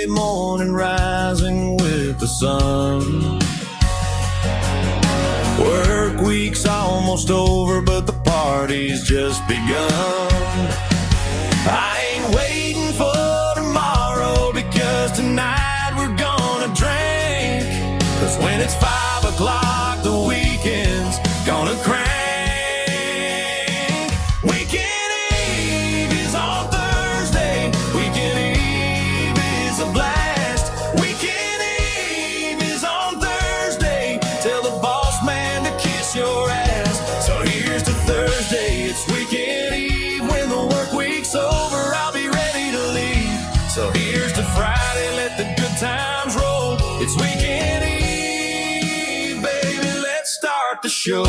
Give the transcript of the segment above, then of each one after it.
morning rising with the sun. Work week's almost over, but the party's just begun. I ain't waiting for tomorrow, because tonight we're gonna drink. 'Cause when it's 5 o'clock, the weekend's gonna crank. Weekend Eve is on Thursday. Weekend Eve is a blast. Weekend Eve is on Thursday. Tell the boss man to kiss your ass. So here's to Thursday, it's weekend Eve. When the work week's over, I'll be ready to leave. So here's to Friday, let the good times roll. It's weekend Eve, baby, let's start the show.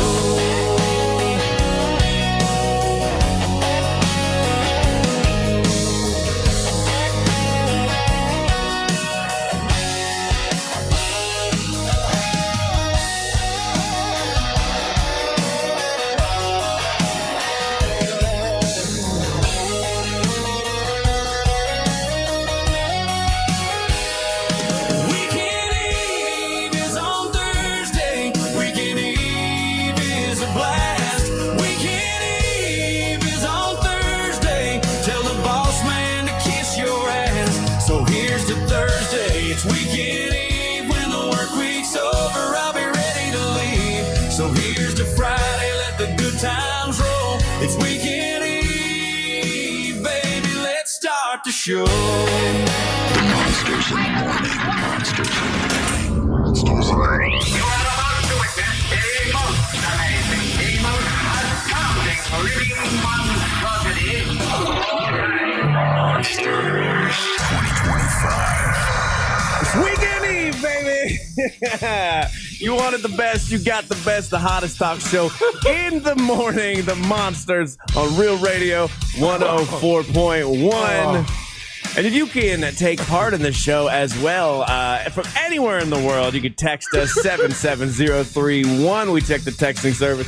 Weekend Eve is on Thursday. Weekend Eve is a blast. Weekend Eve is on Thursday. Tell the boss man to kiss your ass. So here's to Thursday. It's weekend Eve. When the work week's over, I'll be ready to leave. So here's to Friday. Let the good times roll. It's weekend Eve, baby. Let's start the show. Monsters in the morning. Monsters in the morning. Monsters in the morning. You are about to witness a most amazing, a most astounding, living monstrosity. Monsters 2025. It's Weekend Eve, baby. You wanted the best, you got the best, the hottest talk show in the morning, the Monsters on Real Radio 104.1. And if you can take part in the show as well, from anywhere in the world, you can text us 77031. We check the texting service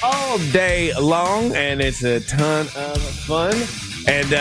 all day long, and it's a ton of fun. And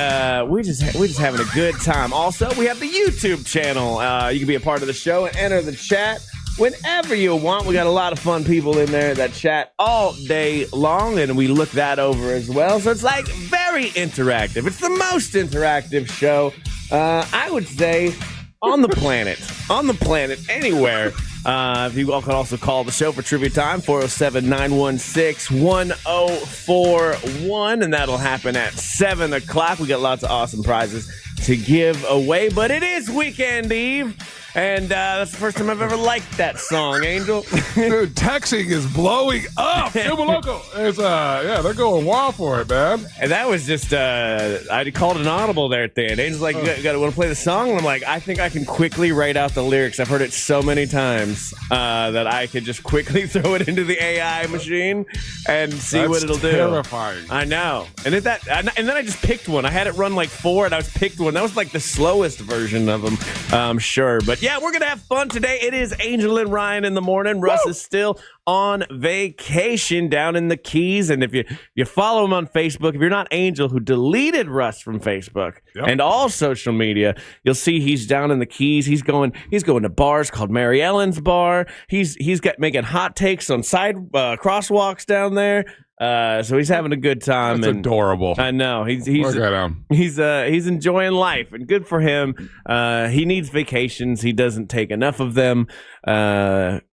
we're just having a good time. Also, we have the YouTube channel. You can be a part of the show and enter the chat whenever you want. We got a lot of fun people in there that chat all day long, and we look that over as well. So it's like very interactive. It's the most interactive show, I would say, on the planet. On the planet, anywhere. If you all can also call the show for trivia time, 407-916-1041, and that'll happen at 7 o'clock. We got lots of awesome prizes to give away, but it is Weekend Eve. And that's the first time I've ever liked that song, Angel. Dude, texting is blowing up. Super local. It's yeah, they're going wild for it, man. And that was just I called an audible there at the end. Angel's like, you got to want to play the song? And I'm like, I think I can quickly write out the lyrics. I've heard it so many times that I could just quickly throw it into the AI machine and see what it'll do. Terrifying. I know. And then I just picked one. I had it run like 4, and I was picked one. That was like the slowest version of them, I'm sure. But yeah, we're going to have fun today. It is Angel and Ryan in the morning. Russ is still on vacation down in the Keys. And if you follow him on Facebook, if you're not Angel, who deleted Russ from Facebook and all social media, you'll see he's down in the Keys. He's going to bars called Mary Ellen's Bar. He's making hot takes on side crosswalks down there. So he's having a good time. That's adorable. I know he's Look at him. He's enjoying life, and good for him. He needs vacations. He doesn't take enough of them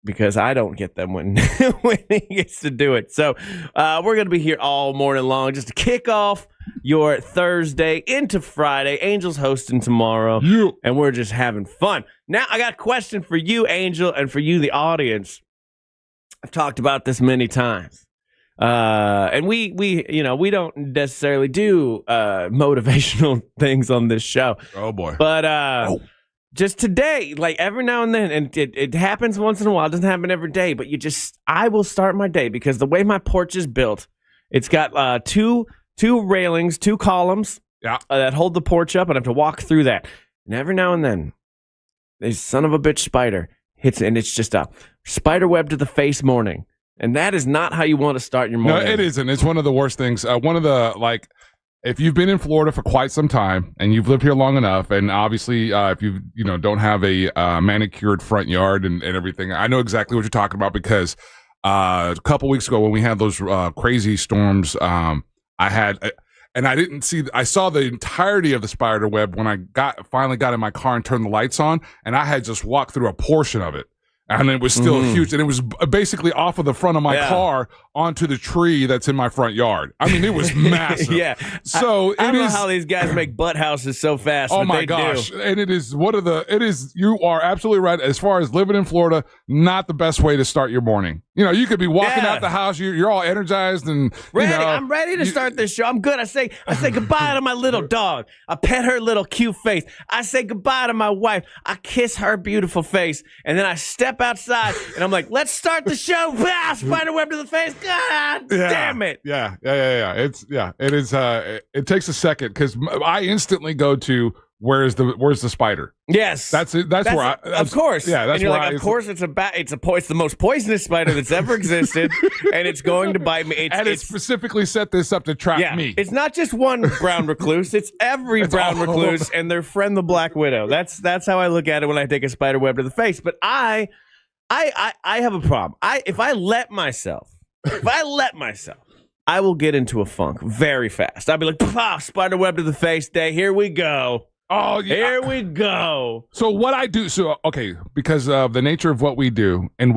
because I don't get them when when he gets to do it. So we're gonna be here all morning long just to kick off your Thursday into Friday. Angel's hosting tomorrow, and we're just having fun. Now I got a question for you, Angel, and for you, the audience. I've talked about this many times. And we don't necessarily do motivational things on this show. Oh boy. But just today, like every now and then, and it happens once in a while, it doesn't happen every day, but I will start my day because the way my porch is built, it's got two railings, 2 columns that hold the porch up, and I have to walk through that. And every now and then, this son of a bitch spider hits, and it's just a spider web to the face morning. And that is not how you want to start your morning. No, it isn't. It's one of the worst things. One of the if you've been in Florida for quite some time and you've lived here long enough, and obviously if you don't have a manicured front yard and everything, I know exactly what you're talking about because a couple weeks ago when we had those crazy storms, I had. And I saw the entirety of the spider web when I finally got in my car and turned the lights on, and I had just walked through a portion of it. And it was still huge. And it was basically off of the front of my car onto the tree that's in my front yard. I mean, it was massive. Yeah. So I don't know how these guys make butt houses so fast. Oh but my they gosh. do. And you are absolutely right. As far as living in Florida, not the best way to start your morning. You could be walking out the house, you're all energized and ready. I'm ready to start this show. I'm good. I say goodbye to my little dog. I pet her little cute face. I say goodbye to my wife. I kiss her beautiful face. And then I step outside and I'm like, let's start the show. Spider web to the face. God damn it. Yeah. It is. It takes a second because I instantly go to where's the spider. Yes, that's it. That's where of course. Yeah, that's and you're where like, of course, it's the most poisonous spider that's ever existed, and it's going to bite me. It's specifically set this up to trap me. It's not just one brown recluse; it's every brown recluse and their friend, the black widow. That's how I look at it when I take a spider web to the face. But I have a problem. If I let myself, I will get into a funk very fast. I'll be like, spider web to the face day. Here we go. Oh, yeah. Here we go. So what I do, because of the nature of what we do and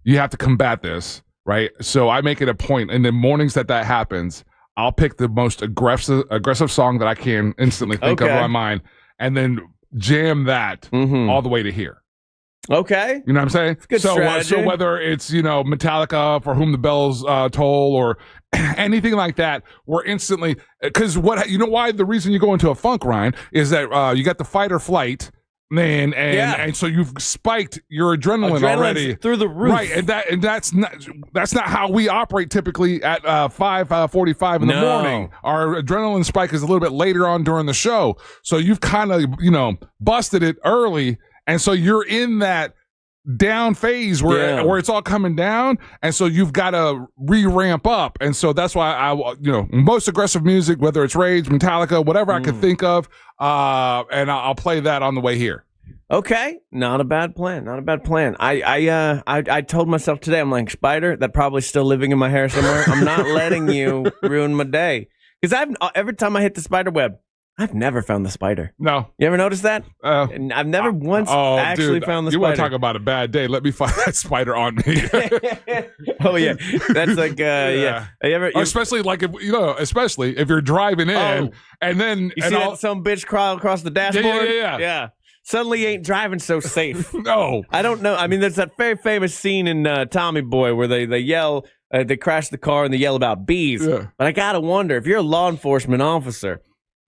you have to combat this, right? So I make it a point in the mornings that happens, I'll pick the most aggressive song that I can instantly think of in my mind and then jam that all the way to here. Okay. You know what I'm saying? Good strategy. So whether it's, Metallica, For Whom the Bells Toll, or anything like that, we're instantly, because why the reason you go into a funk, Ryan, is that you got the fight or flight, man, and so you've spiked your adrenaline already through the roof, right? And that's not how we operate typically at 5:45 in the morning. Our adrenaline spike is a little bit later on during the show, so you've kind of busted it early. And so you're in that down phase where it's all coming down, and so you've got to re-ramp up. And so that's why most aggressive music, whether it's Rage, Metallica, whatever I can think of, and I'll play that on the way here. Okay, not a bad plan. I told myself today, I'm like, Spider, that probably still living in my hair somewhere. I'm not letting you ruin my day because every time I hit the spider web, I've never found the spider. No. You ever noticed that? And I've never once actually found the spider. You want to talk about a bad day? Let me find that spider on me. Oh, yeah. That's like, yeah. Especially if you're driving in and then... You see that some bitch crawl across the dashboard? Yeah. Suddenly you ain't driving so safe. No. I don't know. I mean, there's that very famous scene in Tommy Boy where they yell, they crash the car and they yell about bees. Yeah. But I got to wonder, if you're a law enforcement officer...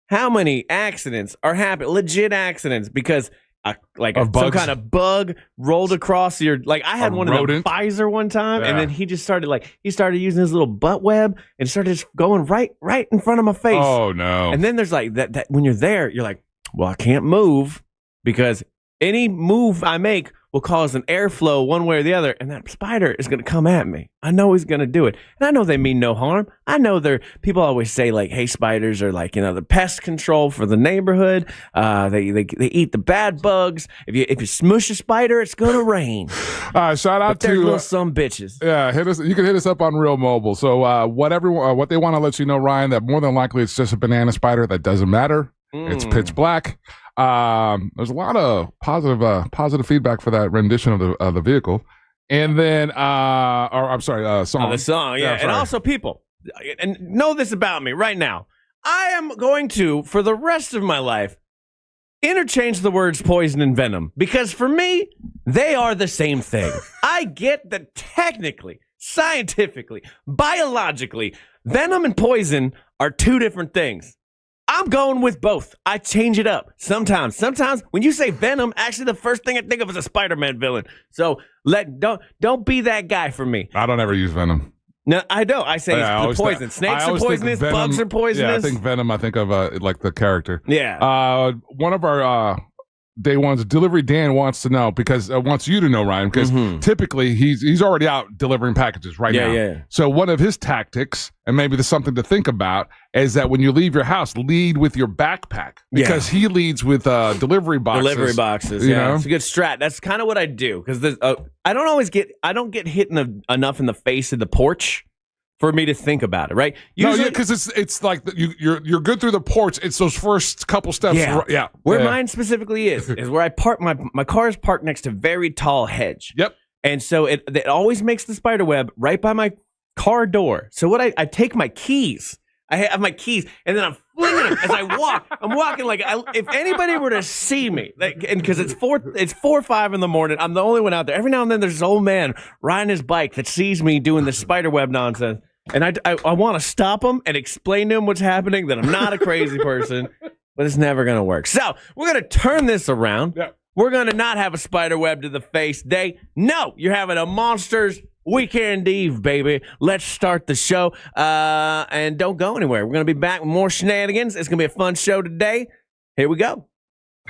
how many accidents are happening? Legit accidents because some kind of bug rolled across your. Like I had one rodent. Of the Pfizer one time, and then he just started using his little butt web and started just going right in front of my face. Oh no! And then there's like that when you're there, you're like, well, I can't move because any move I make will cause an airflow one way or the other, and that spider is going to come at me. I know he's going to do it. And I know they mean no harm. I know people always say like, hey, spiders are like, the pest control for the neighborhood. They eat the bad bugs. If you smush a spider, it's going to rain. Shout out to little some bitches. Yeah, hit us. You can hit us up on Real Mobile. So what they want to let you know, Ryan, that more than likely it's just a banana spider. That doesn't matter. It's pitch black. There's a lot of positive feedback for that rendition of the vehicle, and then song. The song, yeah. And also, people, and know this about me right now. I am going to, for the rest of my life, interchange the words poison and venom because for me, they are the same thing. I get that technically, scientifically, biologically, venom and poison are two different things. I'm going with both. I change it up sometimes. Sometimes when you say Venom, actually the first thing I think of is a Spider-Man villain. So don't be that guy for me. I don't ever use Venom. No, I don't. I say the poison. Snakes are poisonous. Bugs are poisonous. Yeah, I think Venom. I think of like the character. Yeah. One of our day ones. Delivery Dan wants to know because wants you to know, Ryan, because typically he's already out delivering packages right now. Yeah. So one of his tactics, and maybe there's something to think about, is that when you leave your house, lead with your backpack because he leads with delivery boxes. Delivery boxes, you yeah. know? It's a good strat. That's kind of what I do because I don't get hit enough in the face of the porch for me to think about it, right? Usually, because it's like you're good through the porch. It's those first couple steps. Yeah. Where mine specifically is where I park my car is parked next to very tall hedge. Yep. And so it always makes the spider web right by my car door. So what I take my keys. I have my keys, and then I'm flinging them as I walk. I'm walking like if anybody were to see me, and because it's 4 or 5 in the morning, I'm the only one out there. Every now and then, there's this old man riding his bike that sees me doing this spider web nonsense, and I want to stop him and explain to him what's happening. That I'm not a crazy person, but it's never gonna work. So we're gonna turn this around. Yeah. We're gonna not have a spider web to the face day. No, you're having a Monsters Weekend Eve, baby. Let's start the show. And don't go anywhere. We're going to be back with more shenanigans. It's going to be a fun show today. Here we go.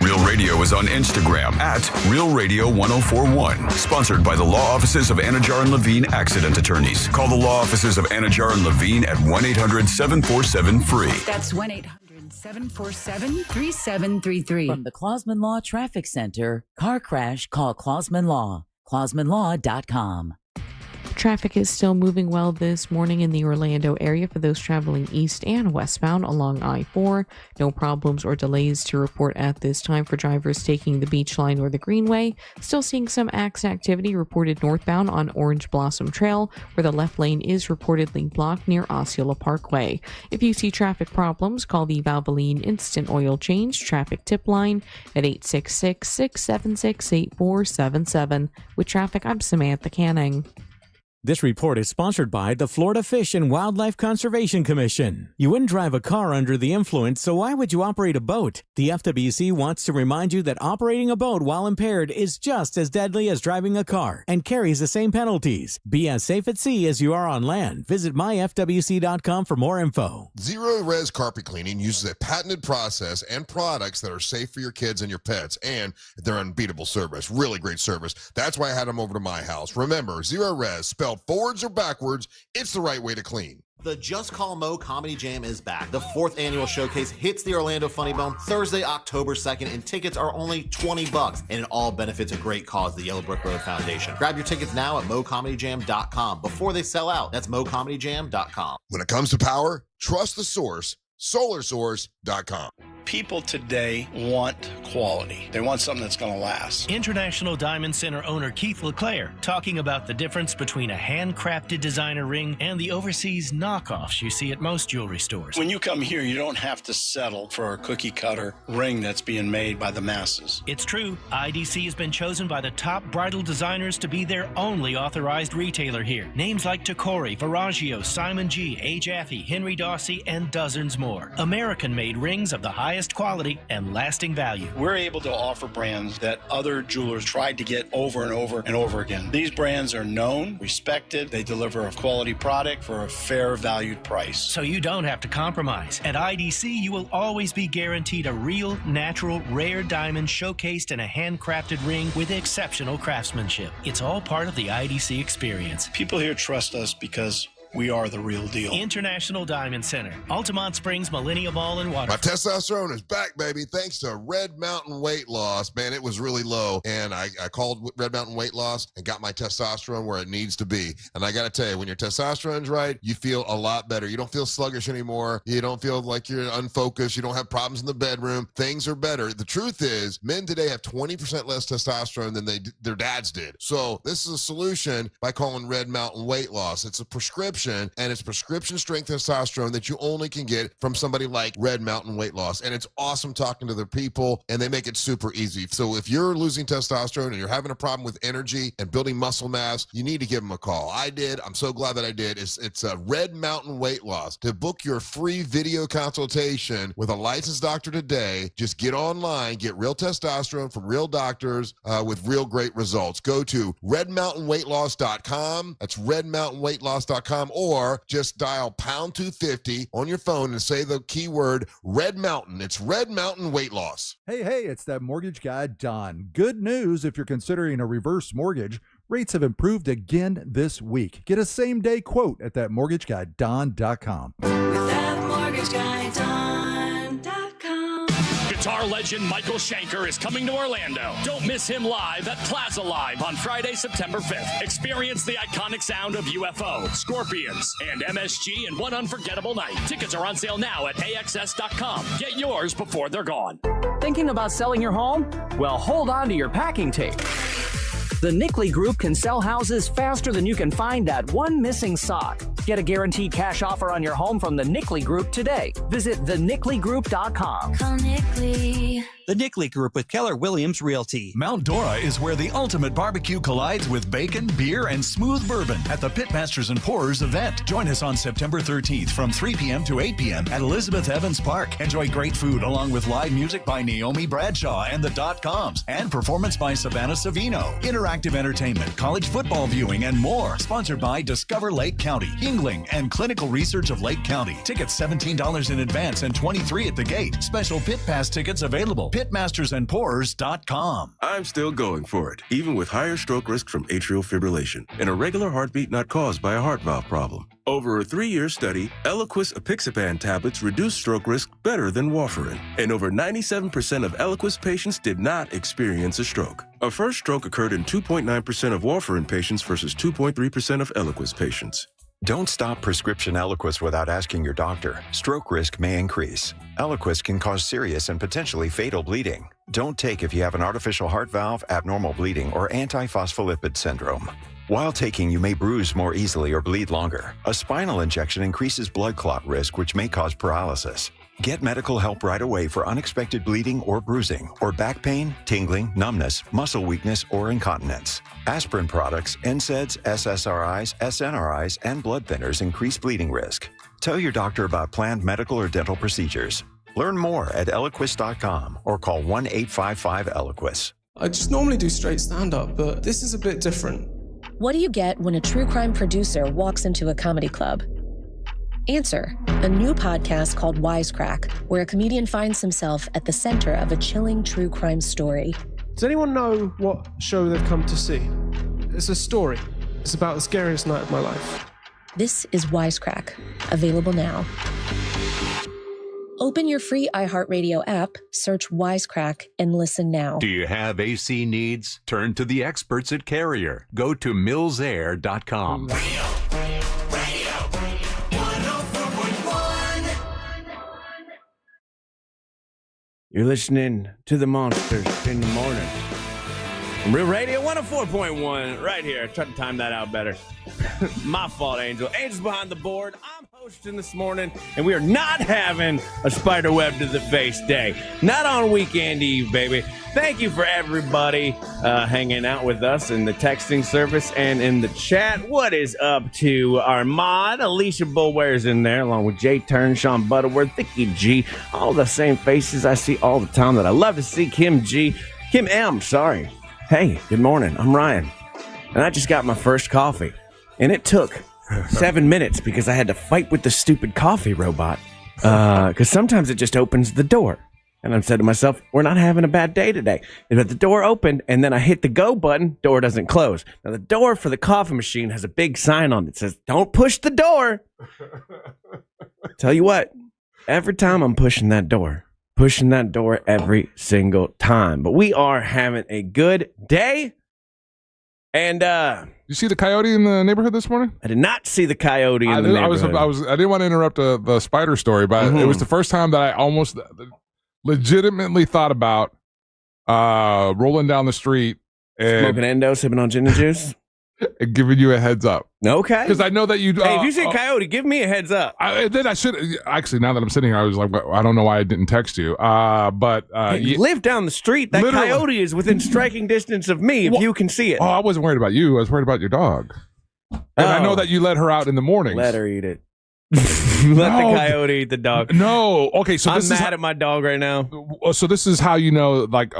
Real Radio is on Instagram at Real Radio 1041. Sponsored by the law offices of Anajar and Levine Accident Attorneys. Call the law offices of Anajar and Levine at 1-800-747-FREE. That's 1-800-747-3733. From the Clausman Law Traffic Center, car crash, call Clausman Law. ClausmanLaw.com. Traffic is still moving well this morning in the Orlando area for those traveling east and westbound along I-4. No problems or delays to report at this time for drivers taking the Beach Line or the Greenway. Still seeing some accident activity reported northbound on Orange Blossom Trail, where the left lane is reportedly blocked near Osceola Parkway. If you see traffic problems, call the Valvoline Instant Oil Change traffic tip line at 866-676-8477. With traffic, I'm Samantha Canning. This report is sponsored by the Florida Fish and Wildlife Conservation Commission. You wouldn't drive a car under the influence, so why would you operate a boat? The FWC wants to remind you that operating a boat while impaired is just as deadly as driving a car and carries the same penalties. Be as safe at sea as you are on land. Visit myfwc.com for more info. Zero Res Carpet Cleaning uses a patented process and products that are safe for your kids and your pets, and they're unbeatable service. Really great service. That's why I had them over to my house. Remember, Zero Res, spelled forwards or backwards, it's the right way to clean. The Just Call Mo Comedy Jam is back. The 4th annual showcase hits the Orlando Funny Bone Thursday, October 2nd, and tickets are only $20, and it all benefits a great cause, the Yellow Brick Road Foundation. Grab your tickets now at MoComedyJam.com before they sell out. That's MoComedyJam.com. When it comes to power, trust the source, SolarSource.com. People today want quality. They want something that's going to last. International Diamond Center owner Keith LeClaire talking about the difference between a handcrafted designer ring and the overseas knockoffs you see at most jewelry stores. When you come here, you don't have to settle for a cookie cutter ring that's being made by the masses. It's true. IDC has been chosen by the top bridal designers to be their only authorized retailer here. Names like Tacori, Verragio, Simon G, A. Jaffe, Henry Dawsey, and dozens more. American-made rings of the highest quality and lasting value. We're able to offer brands that other jewelers tried to get over and over and over again. These brands are known, respected, they deliver a quality product for a fair valued price. So you don't have to compromise. At IDC, you will always be guaranteed a real, natural, rare diamond showcased in a handcrafted ring with exceptional craftsmanship. It's all part of the IDC experience. People here trust us because we are the real deal. International Diamond Center, Altamont Springs, Millennium Mall, and Water. My testosterone is back, baby, thanks to Red Mountain Weight Loss. Man, it was really low, and I called Red Mountain Weight Loss and got my testosterone where it needs to be. And I got to tell you, when your testosterone's right, you feel a lot better. You don't feel sluggish anymore. You don't feel like you're unfocused. You don't have problems in the bedroom. Things are better. The truth is, men today have 20% less testosterone than their dads did. So this is a solution by calling Red Mountain Weight Loss. It's a prescription, and it's prescription strength testosterone that you only can get from somebody like Red Mountain Weight Loss. And it's awesome talking to their people, and they make it super easy. So if you're losing testosterone and you're having a problem with energy and building muscle mass, you need to give them a call. I did. I'm so glad that I did. It's a Red Mountain Weight Loss. To book your free video consultation with a licensed doctor today, just get online, get real testosterone from real doctors with real great results. Go to redmountainweightloss.com. That's redmountainweightloss.com. Instagram, or just dial pound 250 on your phone and say the keyword Red Mountain. It's Red Mountain Weight Loss. Hey, it's that mortgage guy, Don. Good news if you're considering a reverse mortgage. Rates have improved again this week. Get a same-day quote at thatmortgageguyDon.com. Guitar legend Michael Schenker is coming to Orlando. Don't miss him live at Plaza Live on Friday, September 5th. Experience the iconic sound of UFO, Scorpions, and MSG in one unforgettable night. Tickets are on sale now at AXS.com. Get yours before they're gone. Thinking about selling your home? Well, hold on to your packing tape. The Nickley Group can sell houses faster than you can find that one missing sock. Get a guaranteed cash offer on your home from the Nickley Group today. Visit thenickley.com. Call Nickley. The Nickley Group with Keller Williams Realty. Mount Dora is where the ultimate barbecue collides with bacon, beer, and smooth bourbon at the Pitmasters and Pourers event. Join us on September 13th from 3 p.m. to 8 p.m. at Elizabeth Evans Park. Enjoy great food along with live music by Naomi Bradshaw and the Dot-Coms and performance by Savannah Savino. Interactive entertainment, college football viewing, and more. Sponsored by Discover Lake County, Yingling, and Clinical Research of Lake County. Tickets $17 in advance and $23 at the gate. Special Pit Pass tickets available. Pitmastersandpourers.com. I'm still going for it, even with higher stroke risk from atrial fibrillation, an irregular heartbeat not caused by a heart valve problem. Over a 3-year study, Eliquis apixaban tablets reduce stroke risk better than warfarin, and over 97% of Eliquis patients did not experience a stroke. A first stroke occurred in 2.9% of warfarin patients versus 2.3% of Eliquis patients. Don't stop prescription Eliquis without asking your doctor. Stroke risk may increase. Eliquis can cause serious and potentially fatal bleeding. Don't take if you have an artificial heart valve, abnormal bleeding, or antiphospholipid syndrome. While taking, you may bruise more easily or bleed longer. A spinal injection increases blood clot risk, which may cause paralysis. Get medical help right away for unexpected bleeding or bruising, or back pain, tingling, numbness, muscle weakness, or incontinence. Aspirin products, NSAIDs, SSRIs, SNRIs, and blood thinners increase bleeding risk. Tell your doctor about planned medical or dental procedures. Learn more at Eliquis.com or call 1-855-ELIQUIS. I just normally do straight stand-up, but this is a bit different. What do you get when a true crime producer walks into a comedy club? Answer, a new podcast called Wisecrack, where a comedian finds himself at the center of a chilling true crime story. Does anyone know what show they've come to see? It's a story. It's about the scariest night of my life. This is Wisecrack, available now. Open your free iHeartRadio app, search Wisecrack, and listen now. Do you have AC needs? Turn to the experts at Carrier. Go to millsair.com. You're listening to the Monsters in the Morning. Real Radio 104.1 right here. I tried to time that out better. My fault, Angel. Angel's behind the board. I'm hosting this morning, and we are not having a spider web to the face day. Not on Weekend Eve, baby. Thank you for everybody hanging out with us in the texting service and in the chat. What is up to our mod? Alicia Bulware's in there, along with Jay Turn, Sean Butterworth, Vicky G. All the same faces I see all the time that I love to see. Kim G. Kim M, sorry. Hey, good morning. I'm Ryan. And I just got my first coffee. And it took 7 minutes because I had to fight with the stupid coffee robot. Because sometimes it just opens the door. And I said to myself, we're not having a bad day today. But the door opened, and then I hit the go button, door doesn't close. Now, the door for the coffee machine has a big sign on it that says, don't push the door. Tell you what, every time I'm pushing that door every single time. But we are having a good day. And you see the coyote in the neighborhood this morning? I did not see the coyote in the neighborhood. I didn't want to interrupt the spider story, but it was the first time that I almost legitimately thought about rolling down the street and smoking endo, sipping on gin and juice, and giving you a heads up. Okay, because I know that you. Hey, if you see a coyote, give me a heads up. Then I should actually. Now that I'm sitting here, I was like, I don't know why I didn't text you. You live down the street. That coyote is within striking distance of me. If you can see it. Oh, I wasn't worried about you. I was worried about your dog. And I know that you let her out in the mornings. Let her eat it. Let the coyote eat the dog. No. Okay. So I'm mad at my dog right now. So this is how you know, like,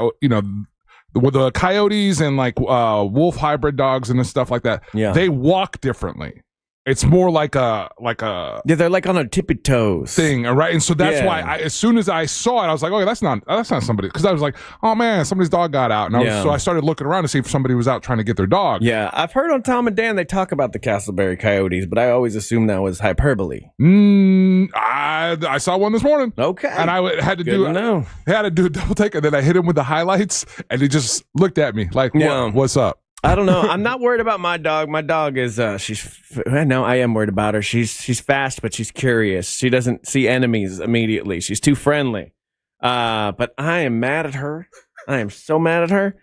with the coyotes and like wolf hybrid dogs and stuff like that. Yeah. They walk differently. It's more like a yeah, they're like on a tippy toes thing, right? And so that's why as soon as I saw it, I was like, okay, that's not somebody, because I was like, oh man, somebody's dog got out, and so I started looking around to see if somebody was out trying to get their dog. Yeah, I've heard on Tom and Dan they talk about the Castleberry Coyotes, but I always assumed that was hyperbole. I saw one this morning. Okay, and I had to do a double take, and then I hit him with the highlights, and he just looked at me like, what's up? I don't know. I'm not worried about my dog. My dog is no, I am worried about her. She's fast, but she's curious. She doesn't see enemies immediately. She's too friendly. But I am mad at her. I am so mad at her.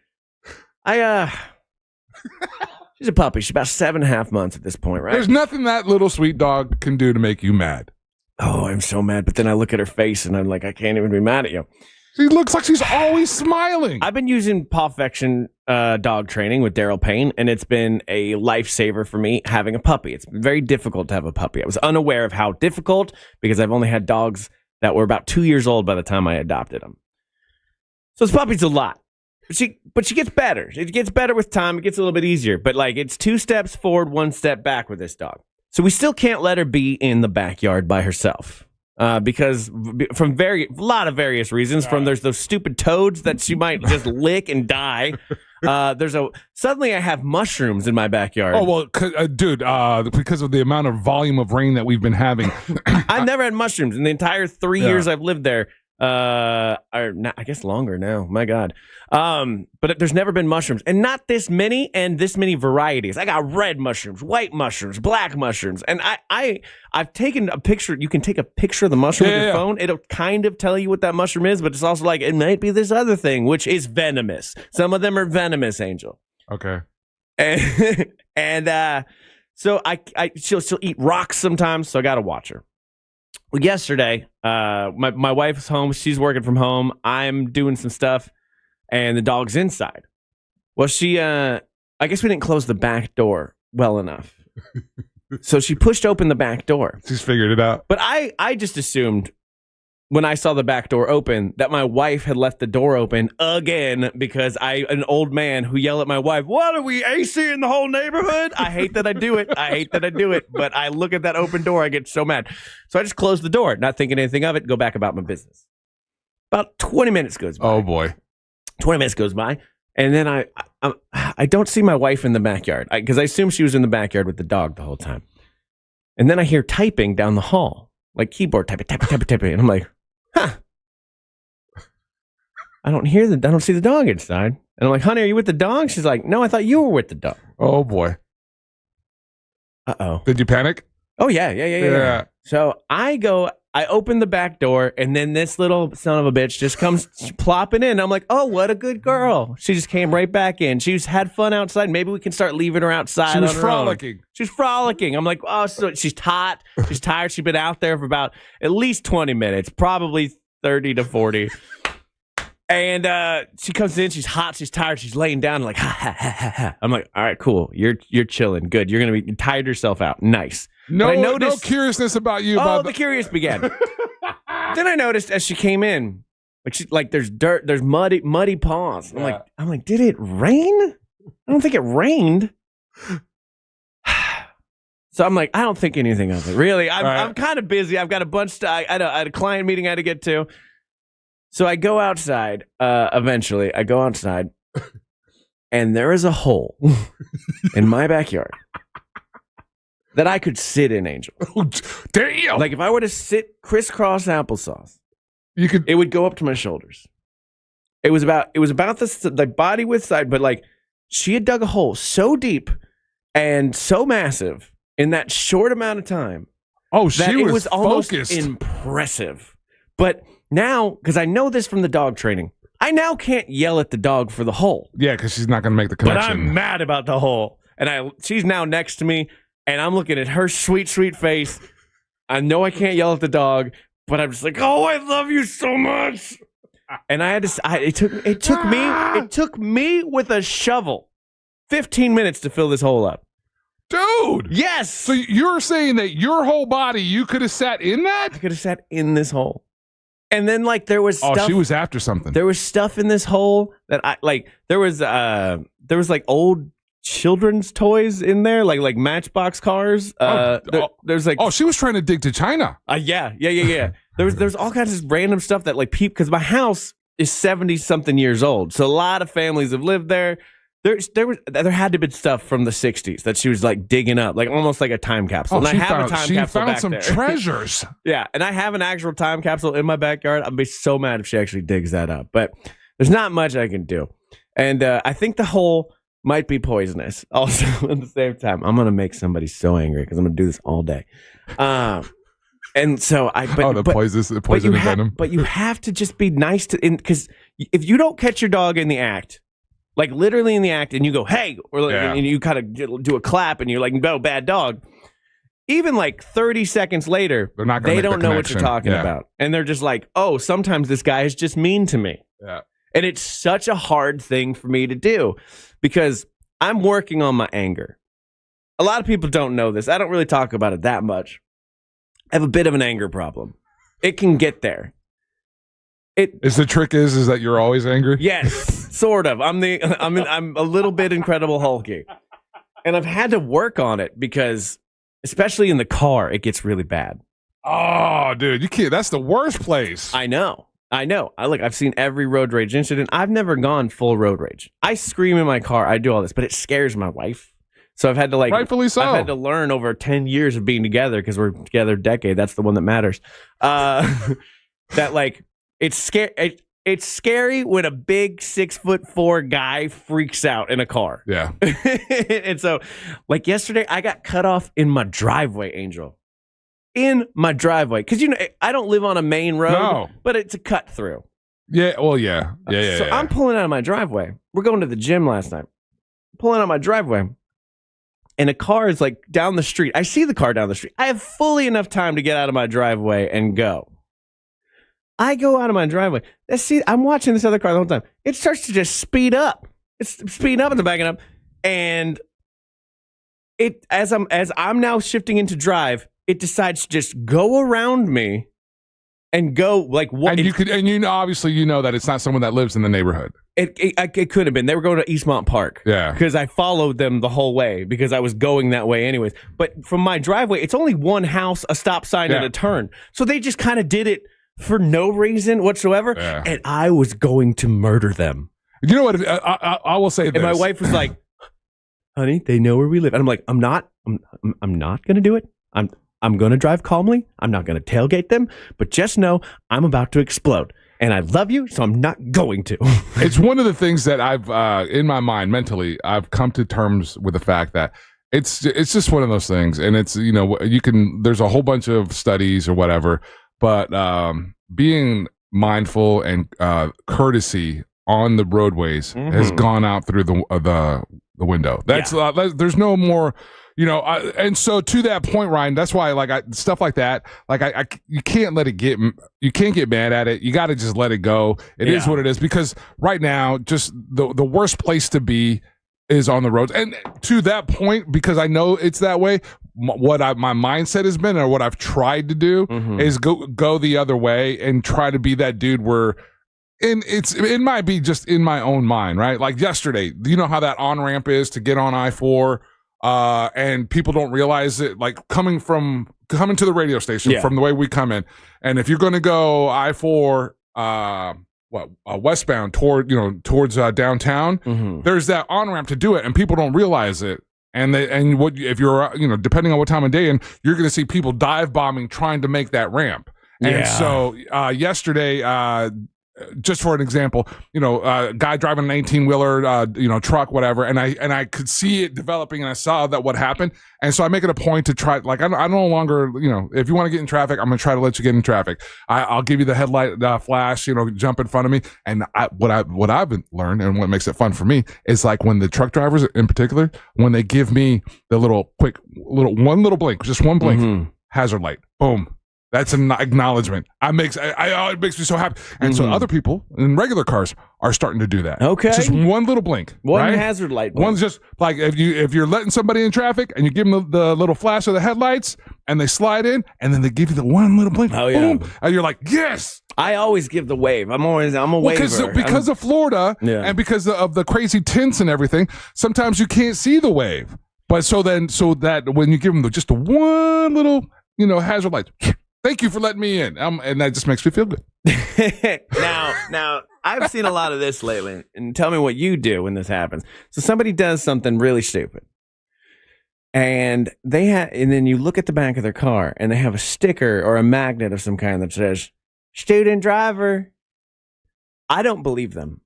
She's a puppy. She's about 7.5 months at this point, right? There's nothing that little sweet dog can do to make you mad. Oh, I'm so mad. But then I look at her face and I'm like, I can't even be mad at you. She looks like she's always smiling. I've been using Pawfection dog training with Daryl Payne, and it's been a lifesaver for me having a puppy. It's been very difficult to have a puppy. I was unaware of how difficult because I've only had dogs that were about 2 years old by the time I adopted them. So this puppy's a lot. But she gets better. It gets better with time. It gets a little bit easier. But like it's 2 steps forward, 1 step back with this dog. So we still can't let her be in the backyard by herself. Because from a lot of various reasons, from there's those stupid toads that she might just lick and die. Suddenly I have mushrooms in my backyard. Oh, well, dude, because of the amount of volume of rain that we've been having. I've never had mushrooms in the entire 3 years I've lived there. I guess longer now. My God. But there's never been mushrooms, and not this many and this many varieties. I got red mushrooms, white mushrooms, black mushrooms, and I've taken a picture. You can take a picture of the mushroom with your phone. It'll kind of tell you what that mushroom is, but it's also like it might be this other thing, which is venomous. Some of them are venomous, Angel. Okay. And so she'll eat rocks sometimes, so I gotta watch her. Well, yesterday, my wife's home. She's working from home. I'm doing some stuff, and the dog's inside. Well, I guess we didn't close the back door well enough. So she pushed open the back door. She's figured it out. But I just assumed when I saw the back door open that my wife had left the door open again because an old man who yelled at my wife, "What are we, AC in the whole neighborhood?" I hate that I do it. But I look at that open door, I get so mad. So I just closed the door, not thinking anything of it, go back about my business. About 20 minutes goes by. Oh, boy. 20 minutes goes by, and then I don't see my wife in the backyard because I assumed she was in the backyard with the dog the whole time. And then I hear typing down the hall, like keyboard typing, and I'm like, huh. I don't see the dog inside. And I'm like, honey, are you with the dog? She's like, no, I thought you were with the dog. Oh, boy. Uh-oh. Did you panic? Oh, yeah. So I open the back door, and then this little son of a bitch just comes plopping in. I'm like, oh, what a good girl. She just came right back in. She's had fun outside. Maybe we can start leaving her outside. She was frolicking. She's frolicking. I'm like, oh, so she's hot. She's tired. She's been out there for about at least 20 minutes, probably 30 to 40. And she comes in. She's hot. She's tired. She's laying down. Like, ha, ha, ha, ha, ha. I'm like, all right, cool. You're chilling. Good. You're going to be tired yourself out. Nice. No curiousness about you. The curious began. Then I noticed as she came in, there's dirt, there's muddy paws. I'm like, did it rain? I don't think it rained. So I'm like, I don't think anything of it. Really, I'm kind of busy. I've got a bunch. I had a client meeting I had to get to. So I go outside. Eventually, I go outside, and there is a hole in my backyard that I could sit in, Angel. Damn! Like if I were to sit crisscross applesauce, it would go up to my shoulders. It was about the body width side, but like she had dug a hole so deep and so massive in that short amount of time. Oh, she was almost focused. Impressive. But now, because I know this from the dog training, I now can't yell at the dog for the hole. Yeah, because she's not going to make the connection. But I'm mad about the hole. And she's now next to me, and I'm looking at her sweet, sweet face. I know I can't yell at the dog, but I'm just like, oh, I love you so much. And I had to. It took me with a shovel 15 minutes to fill this hole up. Dude! Yes! So you're saying that your whole body, you could have sat in that? I could have sat in this hole. And then, like, there was stuff. Oh, she was after something. There was stuff in this hole that there was like old children's toys in there, like Matchbox cars. There's like, she was trying to dig to China. Yeah. There's all kinds of random stuff that like because my house is 70 something years old, so a lot of families have lived there. There had to be stuff from the 60s that she was like digging up, like almost like a time capsule. And I have a time capsule found back some there. treasures. Yeah, and I have an actual time capsule in my backyard. I'd be so mad if she actually digs that up, but there's not much I can do. And I think the hole might be poisonous. Also, at the same time, I'm gonna make somebody so angry because I'm gonna do this all day. And so poison venom. But you have to just be nice to, because if you don't catch your dog in the act. Like literally in the act, and you go, hey, or like, and you kind of do a clap, and you're like, no, bad dog. Even like 30 seconds later, they don't know what you're talking about. And they're just like, oh, sometimes this guy is just mean to me. Yeah. And it's such a hard thing for me to do because I'm working on my anger. A lot of people don't know this. I don't really talk about it that much. I have a bit of an anger problem. It can get there. The trick is that you're always angry? Yes, sort of. I'm a little bit Incredible Hulky. And I've had to work on it because, especially in the car, it gets really bad. Oh, dude, you can't. That's the worst place. I know. I've seen every road rage incident. I've never gone full road rage. I scream in my car. I do all this, but it scares my wife. So I've had to rightfully so. I've had to learn over 10 years of being together because we're together a decade. That's the one that matters. That like. It's scary. It's scary when a big 6'4" guy freaks out in a car. Yeah. And so, like yesterday, I got cut off in my driveway, Angel. In my driveway, because I don't live on a main road, but it's a cut through. Yeah. Well, yeah. So I'm pulling out of my driveway. We're going to the gym last night. Pulling out of my driveway, and a car is like down the street. I see the car down the street. I have fully enough time to get out of my driveway and go. I go out of my driveway. I'm watching this other car the whole time. It starts to just speed up. It's speeding up and backing up. And as I'm now shifting into drive, it decides to just go around me and go like what? And obviously that it's not someone that lives in the neighborhood. It could have been. They were going to Eastmont Park. Yeah. Because I followed them the whole way because I was going that way anyways. But from my driveway, it's only one house, a stop sign, and a turn. So they just kind of did it for no reason whatsoever, and I was going to murder them. You know what? I will say this. And my wife was like, "Honey, they know where we live." And I'm like, "I'm not going to do it. I'm going to drive calmly. I'm not going to tailgate them. But just know I'm about to explode, and I love you, so I'm not going to." It's one of the things that I've in my mind mentally, I've come to terms with the fact that it's just one of those things, and it's there's a whole bunch of studies or whatever. But being mindful and courtesy on the roadways has gone out through the window. That's there's no more, and so to that point, Ryan, that's why stuff like that, you can't let it you can't get mad at it. You got to just let it go. It is what it is, because right now, just the worst place to be is on the roads. And to that point, because I know it's that way, what my mindset has been, or what I've tried to do, is go the other way and try to be that dude where, and it might be just in my own mind, right? Like yesterday, you know how that on-ramp is to get on I-4, and people don't realize it, like coming to the radio station from the way we come in. And if you're going to go I-4, westbound towards downtown, there's that on-ramp to do it, and people don't realize it. If you're depending on what time of day, and you're going to see people dive bombing trying to make that ramp. And so yesterday, just for an example, a guy driving an 18-wheeler, truck, whatever, and I could see it developing, and I saw that what happened, and so I make it a point to try. Like I no longer, if you want to get in traffic, I'm gonna try to let you get in traffic. I'll give you the headlight flash, jump in front of me, and what I've learned, and what makes it fun for me is like when the truck drivers in particular, when they give me the one little blink, just one blink, hazard light, boom. That's an acknowledgement. It makes me so happy. And so other people in regular cars are starting to do that. Okay. It's just one little blink. One hazard light. One's just like if you're letting somebody in traffic and you give them the little flash of the headlights, and they slide in, and then they give you the one little blink. Oh, yeah. Boom, and you're like, yes. I always give the wave. I'm a waver. Because of Florida and because of the crazy tints and everything, sometimes you can't see the wave. But so that when you give them just the one little, hazard light, thank you for letting me in. And that just makes me feel good. Now, I've seen a lot of this lately, and tell me what you do when this happens. So somebody does something really stupid, and then you look at the back of their car, and they have a sticker or a magnet of some kind that says "Student Driver." I don't believe them.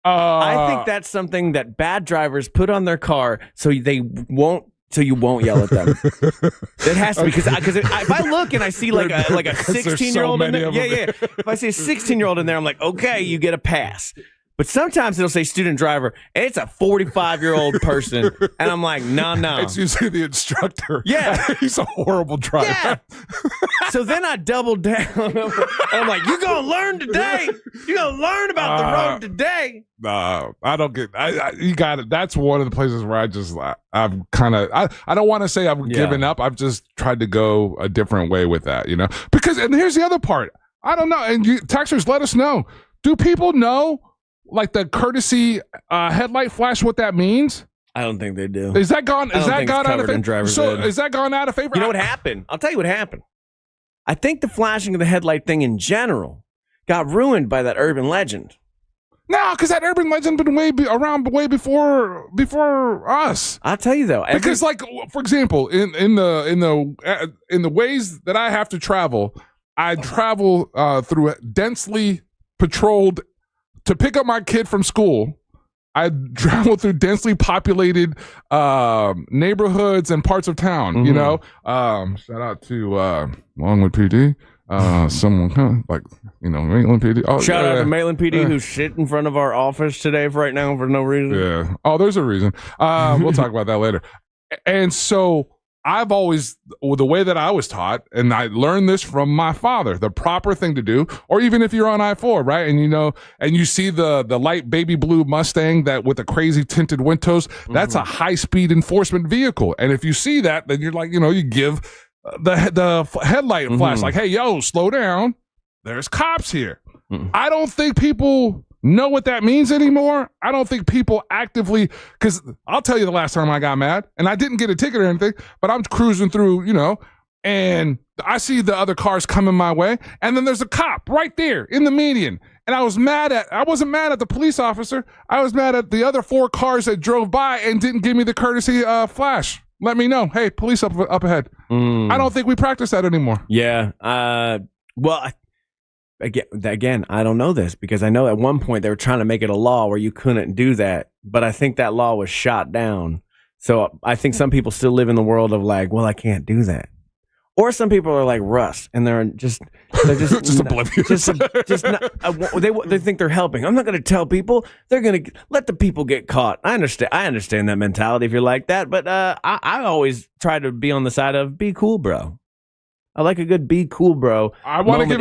I think that's something that bad drivers put on their car so you won't yell at them. It has to be because if I look and I see like a 16-year-old in there, if I see a 16-year-old in there, I'm like, okay, you get a pass. But sometimes it'll say student driver, and it's a 45-year-old person, and I'm like, no. It's usually the instructor. Yeah. He's a horrible driver. Yeah. So then I double down. I'm like, you're going to learn today. You're going to learn about the road today. No, I don't get. You got it. That's one of the places where I've kind of. I don't want to say I've given up. I've just tried to go a different way with that, Because and here's the other part. I don't know. And texters, let us know. Do people know? Like the courtesy headlight flash, what that means? I don't think they do. Is that gone? Is that gone out of favor? Is that gone out of favor? You know what happened? I'll tell you what happened. I think the flashing of the headlight thing in general got ruined by that urban legend. No, because that urban legend been around way before us. I'll tell you though, because like for example, in the ways that I have to travel, I travel through densely patrolled. To pick up my kid from school, I travel through densely populated neighborhoods and parts of town. Mm-hmm. Shout out to Longwood PD. Someone Maitland PD. Oh, shout out to Maitland PD who's shit in front of our office today right now for no reason. Yeah. Oh, there's a reason. We'll talk about that later. And so I've always, the way that I was taught, and I learned this from my father, the proper thing to do, or even if you're on I-4, right? And and you see the light baby blue Mustang that with the crazy tinted windows, that's a high-speed enforcement vehicle. And if you see that, then you're like, you give the headlight flash, like, hey, yo, slow down. There's cops here. I don't think people know what that means anymore. I don't think people actively, because I'll tell you the last time I got mad, and I didn't get a ticket or anything, but I'm cruising through, and I see the other cars coming my way, and then there's a cop right there in the median. And I wasn't mad at the police officer. I was mad at the other 4 cars that drove by and didn't give me the courtesy flash. Let me know. Hey, police up ahead. I don't think we practice that anymore. Yeah. Well, Again, I don't know this because I know at one point they were trying to make it a law where you couldn't do that, but I think that law was shot down. So I think some people still live in the world of like, well, I can't do that. Or some people are like Russ, and they're just just oblivious. They think they're helping. I'm not going to tell people. They're going to let the people get caught. I understand that mentality if you're like that, but I always try to be on the side of be cool, bro. I like a good be cool, bro. I want to give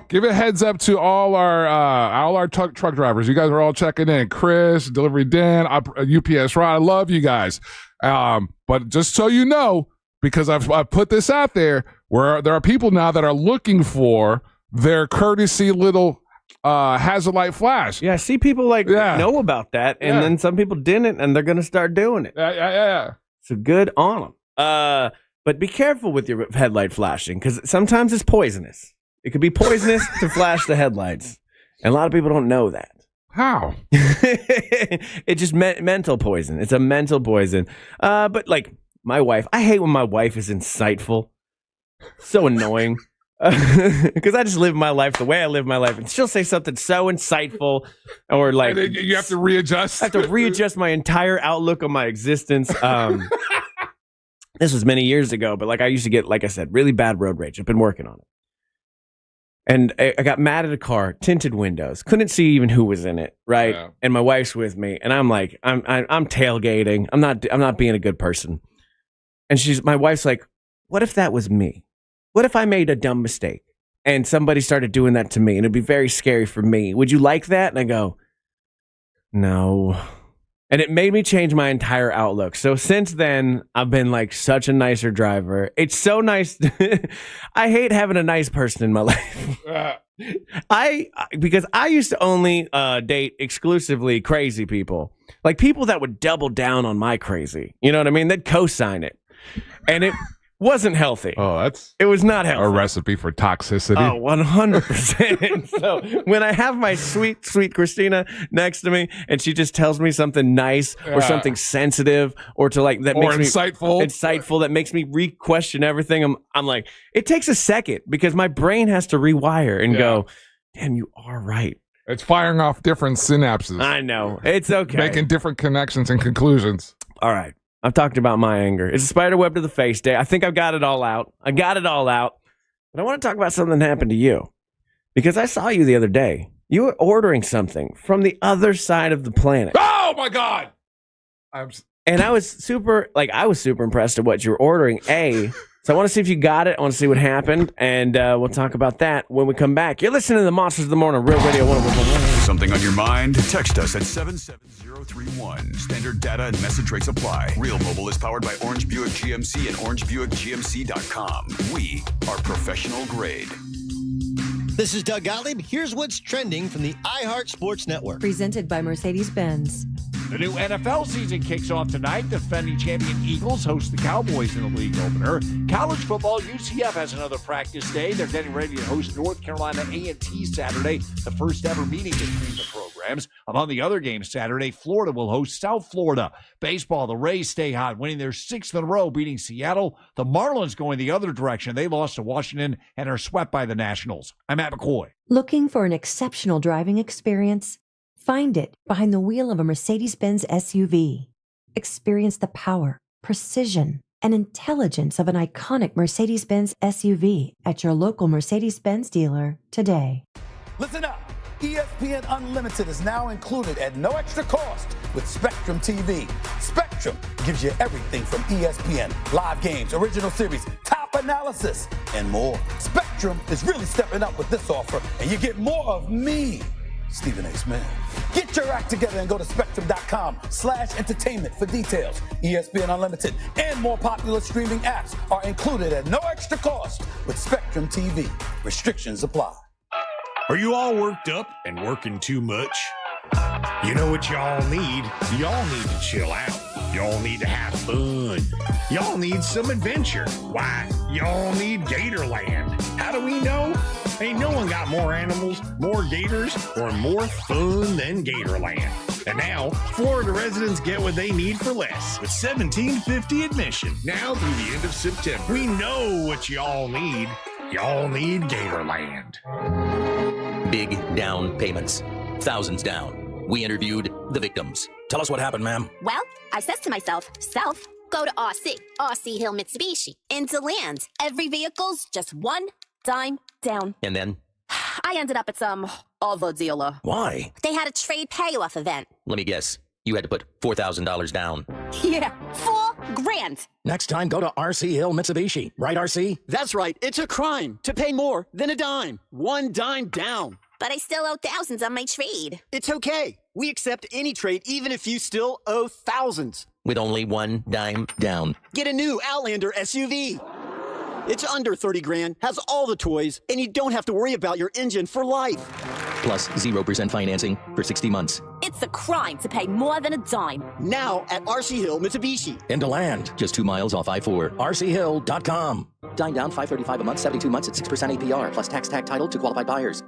give a heads up to all our truck drivers. You guys are all checking in. Chris, Delivery Dan, UPS Rod. I love you guys. But just so you know, because I've put this out there, where there are people now that are looking for their courtesy little hazard light flash. Yeah, I see people know about that, and then some people didn't, and they're going to start doing it. Yeah. So good on them. But be careful with your headlight flashing because sometimes it's poisonous. It could be poisonous to flash the headlights. And a lot of people don't know that. How? It's just mental poison. It's a mental poison. But like my wife, I hate when my wife is insightful. So annoying. Because I just live my life the way I live my life. And she'll say something so insightful or like. And you have to readjust. I have to readjust my entire outlook on my existence. This was many years ago, but like I used to get, like I said, really bad road rage. I've been working on it. And I got mad at a car, tinted windows, couldn't see even who was in it, right? Yeah. And my wife's with me, and I'm like, I'm tailgating. I'm not being a good person. And my wife's like, what if that was me? What if I made a dumb mistake and somebody started doing that to me, and it'd be very scary for me? Would you like that? And I go, no. And it made me change my entire outlook. So since then, I've been like such a nicer driver. It's so nice. I hate having a nice person in my life. Because I used to only date exclusively crazy people. Like people that would double down on my crazy. You know what I mean? They'd co-sign it. And it wasn't healthy. Oh, it was not healthy. A recipe for toxicity. Oh, 100%. So when I have my sweet Christina next to me and she just tells me something nice or something sensitive or to like that makes insightful that makes me re-question everything, I'm like, it takes a second because my brain has to rewire and go, damn, you are right. It's firing off different synapses. I know. It's okay. Making different connections and conclusions. All right. I've talked about my anger. It's a spider web to the face day. I think I've got it all out. But I want to talk about something that happened to you. Because I saw you the other day. You were ordering something from the other side of the planet. Oh, my God. And I was super impressed at what you were ordering. So I want to see if you got it. I want to see what happened. And we'll talk about that when we come back. You're listening to the Monsters of the Morning, Real Radio 101.1. Something on your mind? Text us at 77031. Standard data and message rates apply. Real Mobile is powered by Orange Buick GMC and OrangeBuickGMC.com. We are professional grade. This is Doug Gottlieb. Here's what's trending from the iHeart Sports Network. Presented by Mercedes-Benz. The new NFL season kicks off tonight. Defending champion Eagles host the Cowboys in the league opener. College football, UCF has another practice day. They're getting ready to host North Carolina A&T Saturday, the first ever meeting between the programs. Among the other games Saturday, Florida will host South Florida. Baseball, the Rays stay hot, winning their 6th in a row, beating Seattle. The Marlins going the other direction. They lost to Washington and are swept by the Nationals. I'm Matt McCoy. Looking for an exceptional driving experience? Find it behind the wheel of a Mercedes-Benz SUV. Experience the power, precision, and intelligence of an iconic Mercedes-Benz SUV at your local Mercedes-Benz dealer today. Listen up. ESPN Unlimited is now included at no extra cost with Spectrum TV. Spectrum gives you everything from ESPN, live games, original series, top analysis, and more. Spectrum is really stepping up with this offer, and you get more of me, Stephen A. Smith. Get your act together and go to spectrum.com/entertainment for details. ESPN Unlimited and more popular streaming apps are included at no extra cost with Spectrum TV. Restrictions apply. Are you all worked up and working too much? You know what y'all need? Y'all need to chill out. Y'all need to have fun. Y'all need some adventure. Why? Y'all need Gatorland. How do we know? Ain't no one got more animals, more gators, or more fun than Gatorland. And now, Florida residents get what they need for less with $17.50 admission now through the end of September. We know what y'all need. Y'all need Gatorland. Big down payments. Thousands down. We interviewed the victims. Tell us what happened, ma'am. Well, I says to myself, self, go to RC Hill Mitsubishi, into land. Every vehicle's just one dime down. And then? I ended up at some other dealer. Why? They had a trade payoff event. Let me guess. You had to put $4,000 down. Yeah, $4,000. Next time, go to RC Hill Mitsubishi. Right, RC? That's right. It's a crime to pay more than a dime. One dime down. But I still owe thousands on my trade. It's okay. We accept any trade, even if you still owe thousands. With only one dime down. Get a new Outlander SUV. It's under 30 grand, has all the toys, and you don't have to worry about your engine for life. Plus 0% financing for 60 months. It's a crime to pay more than a dime. Now at RC Hill Mitsubishi. Into land, just 2 miles off I-4. RCHill.com. Dime down, $535 a month, 72 months at 6% APR, plus tax tag title to qualified buyers.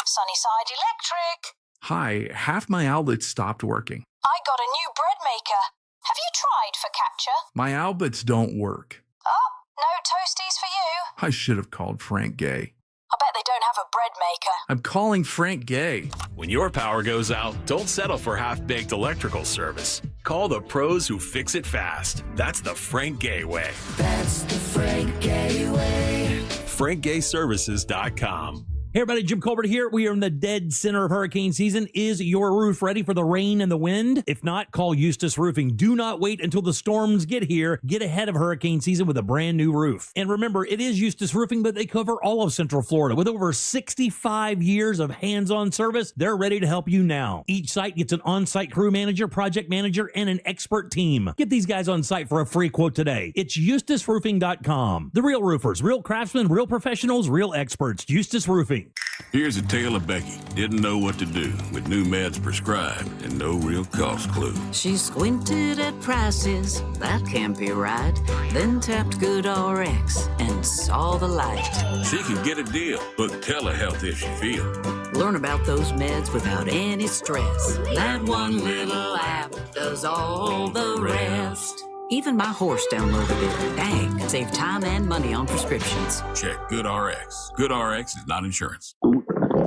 Sunnyside Electric. Hi, half my outlets stopped working. I got a new bread maker. Have you tried Focaccia? My outlets don't work. Oh, no toasties for you. I should have called Frank Gay. I bet they don't have a bread maker. I'm calling Frank Gay. When your power goes out, don't settle for half-baked electrical service. Call the pros who fix it fast. That's the Frank Gay way. That's the Frank Gay way. FrankGayServices.com. Hey everybody, Jim Colbert here. We are in the dead center of hurricane season. Is your roof ready for the rain and the wind? If not, call Eustace Roofing. Do not wait until the storms get here. Get ahead of hurricane season with a brand new roof. And remember, it is Eustace Roofing, but they cover all of Central Florida. With over 65 years of hands-on service, they're ready to help you now. Each site gets an on-site crew manager, project manager, and an expert team. Get these guys on site for a free quote today. It's EustaceRoofing.com. The real roofers, real craftsmen, real professionals, real experts. Eustace Roofing. Here's a tale of Becky. Didn't know what to do with new meds prescribed and no real cost clue. She squinted at prices, that can't be right. Then tapped GoodRx and saw the light. She can get a deal, book telehealth if she feels. Learn about those meds without any stress. That one little app does all the rest. Even my horse downloaded it. Dang, save time and money on prescriptions. Check GoodRx. GoodRx is not insurance.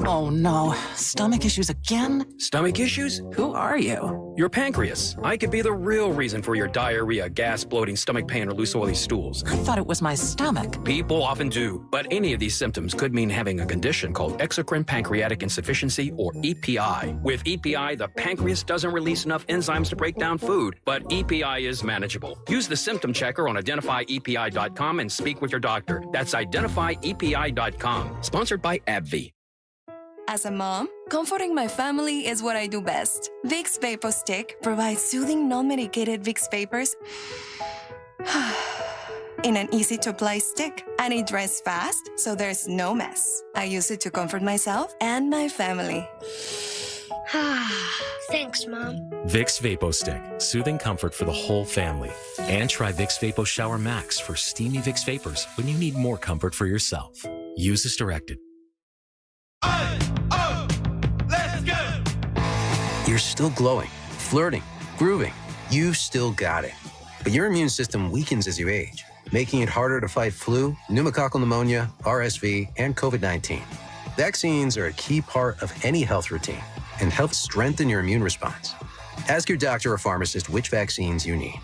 Oh no, stomach issues again? Stomach issues? Who are you? Your pancreas. I could be the real reason for your diarrhea, gas, bloating, stomach pain, or loose oily stools. I thought it was my stomach. People often do, but any of these symptoms could mean having a condition called exocrine pancreatic insufficiency, or EPI. With EPI, the pancreas doesn't release enough enzymes to break down food, but EPI is manageable. Use the symptom checker on identifyepi.com and speak with your doctor. That's identifyepi.com. Sponsored by AbbVie. As a mom, comforting my family is what I do best. Vicks VapoStick provides soothing, non-medicated Vicks vapors in an easy-to-apply stick, and it dries fast, so there's no mess. I use it to comfort myself and my family. Thanks, Mom. Vicks VapoStick, soothing comfort for the whole family. And try Vicks Vapo Shower Max for steamy Vicks vapors when you need more comfort for yourself. Use as directed. You're still glowing, flirting, grooving. You've still got it. But your immune system weakens as you age, making it harder to fight flu, pneumococcal pneumonia, RSV, and COVID-19. Vaccines are a key part of any health routine and help strengthen your immune response. Ask your doctor or pharmacist which vaccines you need.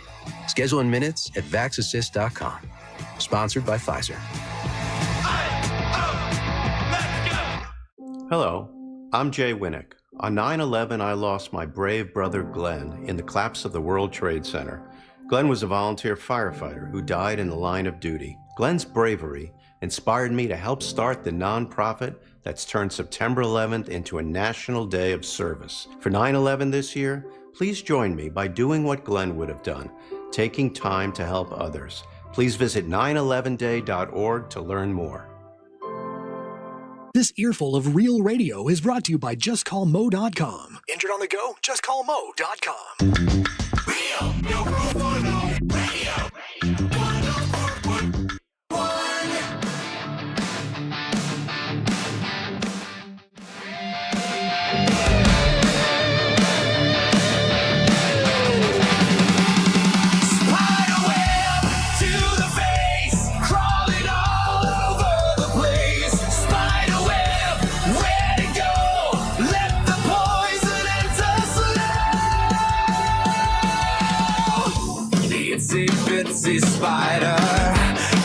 Schedule in minutes at vaxassist.com. Sponsored by Pfizer. Hello, I'm Jay Winnick. On 9/11, I lost my brave brother Glenn in the collapse of the World Trade Center. Glenn was a volunteer firefighter who died in the line of duty. Glenn's bravery inspired me to help start the nonprofit that's turned September 11th into a national day of service. For 9/11 this year, please join me by doing what Glenn would have done, taking time to help others. Please visit 911day.org to learn more. This earful of real radio is brought to you by JustCallMo.com. Injured on the go? JustCallMo.com. Real, no rule for no radio. 104.1. Itsy spider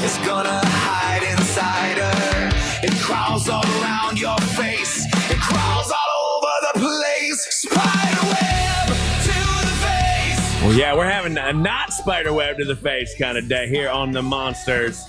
is gonna hide inside her. It crawls all around your face. It crawls all over the place. Spiderweb to the face. Well, yeah, we're having a not spiderweb to the face kind of day here on the Monsters.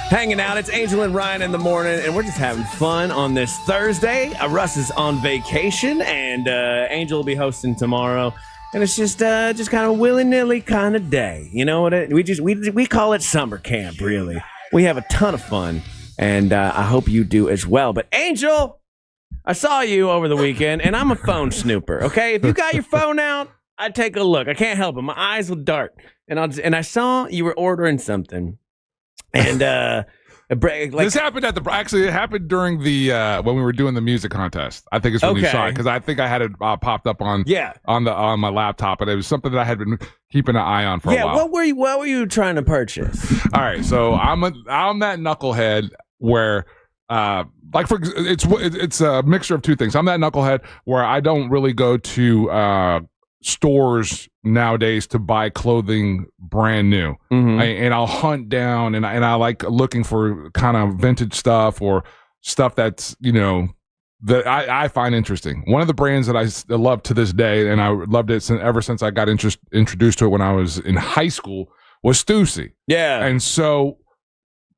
Hanging out. It's Angel and Ryan in the morning, and we're just having fun on this Thursday. Russ is on vacation, and Angel will be hosting tomorrow. And it's just kind of willy-nilly kind of day. You know what? We call it summer camp, really. We have a ton of fun, and I hope you do as well. But Angel, I saw you over the weekend, and I'm a phone snooper, okay? If you got your phone out, I'd take a look. I can't help it. My eyes will dart. And I saw you were ordering something. And this happened it happened during the when we were doing the music contest. I think it's when you saw it, because I think I had it popped up on my laptop, and it was something that I had been keeping an eye on for a while. What were you trying to purchase? All right, so I'm that knucklehead where it's a mixture of two things. I'm that knucklehead where I don't really go to stores nowadays to buy clothing brand new, and I'll hunt down and I like looking for kind of vintage stuff or stuff that's, that I find interesting. One of the brands that I love to this day, and I loved it ever since I got introduced to it when I was in high school, was Stussy. Yeah. And so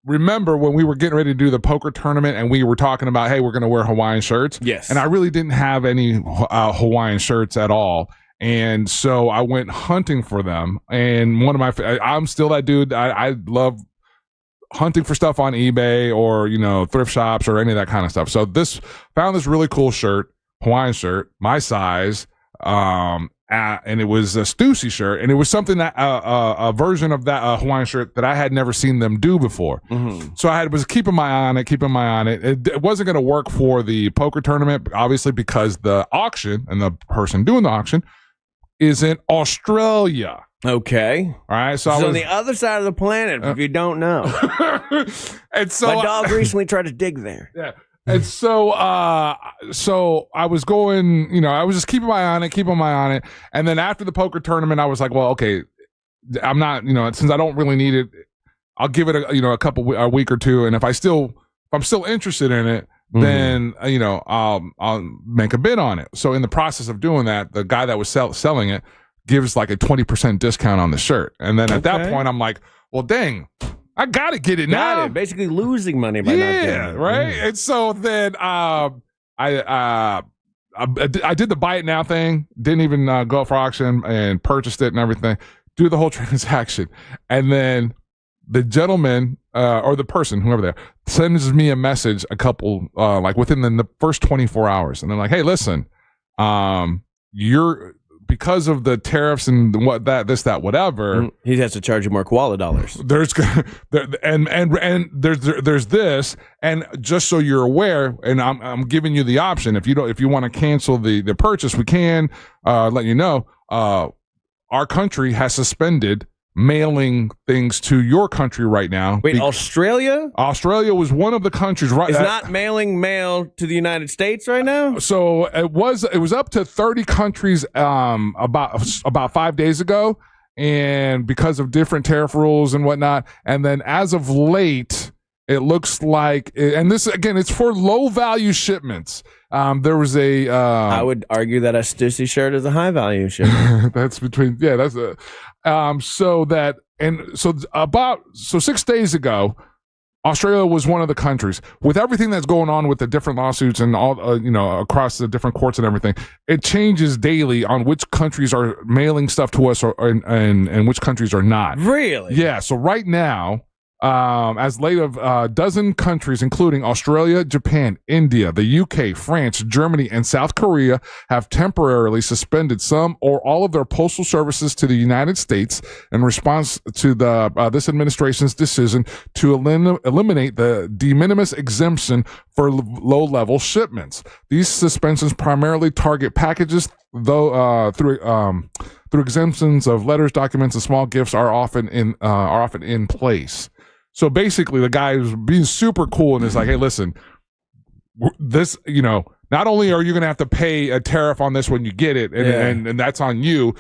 remember when we were getting ready to do the poker tournament and we were talking about, hey, we're going to wear Hawaiian shirts. Yes. And I really didn't have any Hawaiian shirts at all. And so I went hunting for them. And I'm still that dude. I love hunting for stuff on eBay or, thrift shops or any of that kind of stuff. So found this really cool shirt, Hawaiian shirt, my size, and it was a Stussy shirt, and it was something that a version of that Hawaiian shirt that I had never seen them do before. Mm-hmm. So I was keeping my eye on it. It wasn't going to work for the poker tournament, obviously, because the auction and the person doing the auction is in Australia. Okay. All right. So on the other side of the planet, if you don't know. And so my dog recently tried to dig there. Yeah. And so I was going, I was just keeping my eye on it. And then after the poker tournament, I was like, well, okay, I'm not, since I don't really need it, I'll give it a week or two. And if I'm still interested in it, then, I'll make a bid on it. So in the process of doing that, the guy that was selling it gives like a 20% discount on the shirt. And then at that point, I'm like, well, dang, I gotta get it now. Basically losing money by not getting it. Right. And so then I did the buy it now thing. Didn't even go for auction and purchased it and everything. Do the whole transaction, and then the gentleman or the person, whoever they are, sends me a message a couple like within the first 24 hours, and they're like, "Hey, listen, you're." Because of the tariffs and whatever, he has to charge you more koala dollars. There's this, and just so you're aware, and I'm giving you the option. If you want to cancel the purchase, we can let you know. Our country has suspended mailing things to your country right now. Wait, Australia? Australia was one of the countries. Right, it's not mailing mail to the United States right now. So it was up to 30 countries about 5 days ago, and because of different tariff rules and whatnot. And then as of late, it looks like, and this again, it's for low value shipments. There was I would argue that a Stussy shirt is a high value shipment. That's between that's a. So 6 days ago, Australia was one of the countries. With everything that's going on with the different lawsuits and all, across the different courts and everything, it changes daily on which countries are mailing stuff to us and which countries are not. Really? Yeah. So right now, as late of a dozen countries, including Australia, Japan, India, the UK, France, Germany, and South Korea, have temporarily suspended some or all of their postal services to the United States in response to this administration's decision to eliminate the de minimis exemption for low-level shipments. These suspensions primarily target packages, though through exemptions of letters, documents, and small gifts are often in place. So basically, the guy is being super cool and is like, "Hey, listen, this, not only are you going to have to pay a tariff on this when you get it, and that's on you.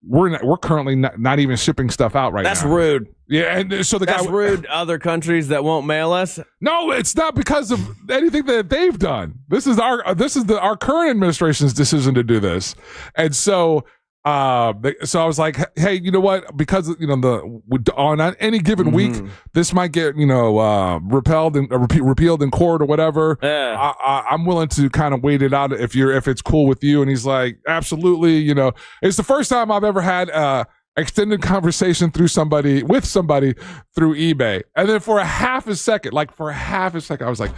We're currently not even shipping stuff out right now. That's rude. Yeah, and so that's rude. Other countries that won't mail us. No, it's not because of anything that they've done. This is our current administration's decision to do this, and so. So I was like, hey, you know what? Because on any given week, this might get repealed in court or whatever. Yeah. I'm willing to kind of wait it out if it's cool with you. And he's like, absolutely. It's the first time I've ever had extended conversation with somebody through eBay, and then for a half a second, I was like,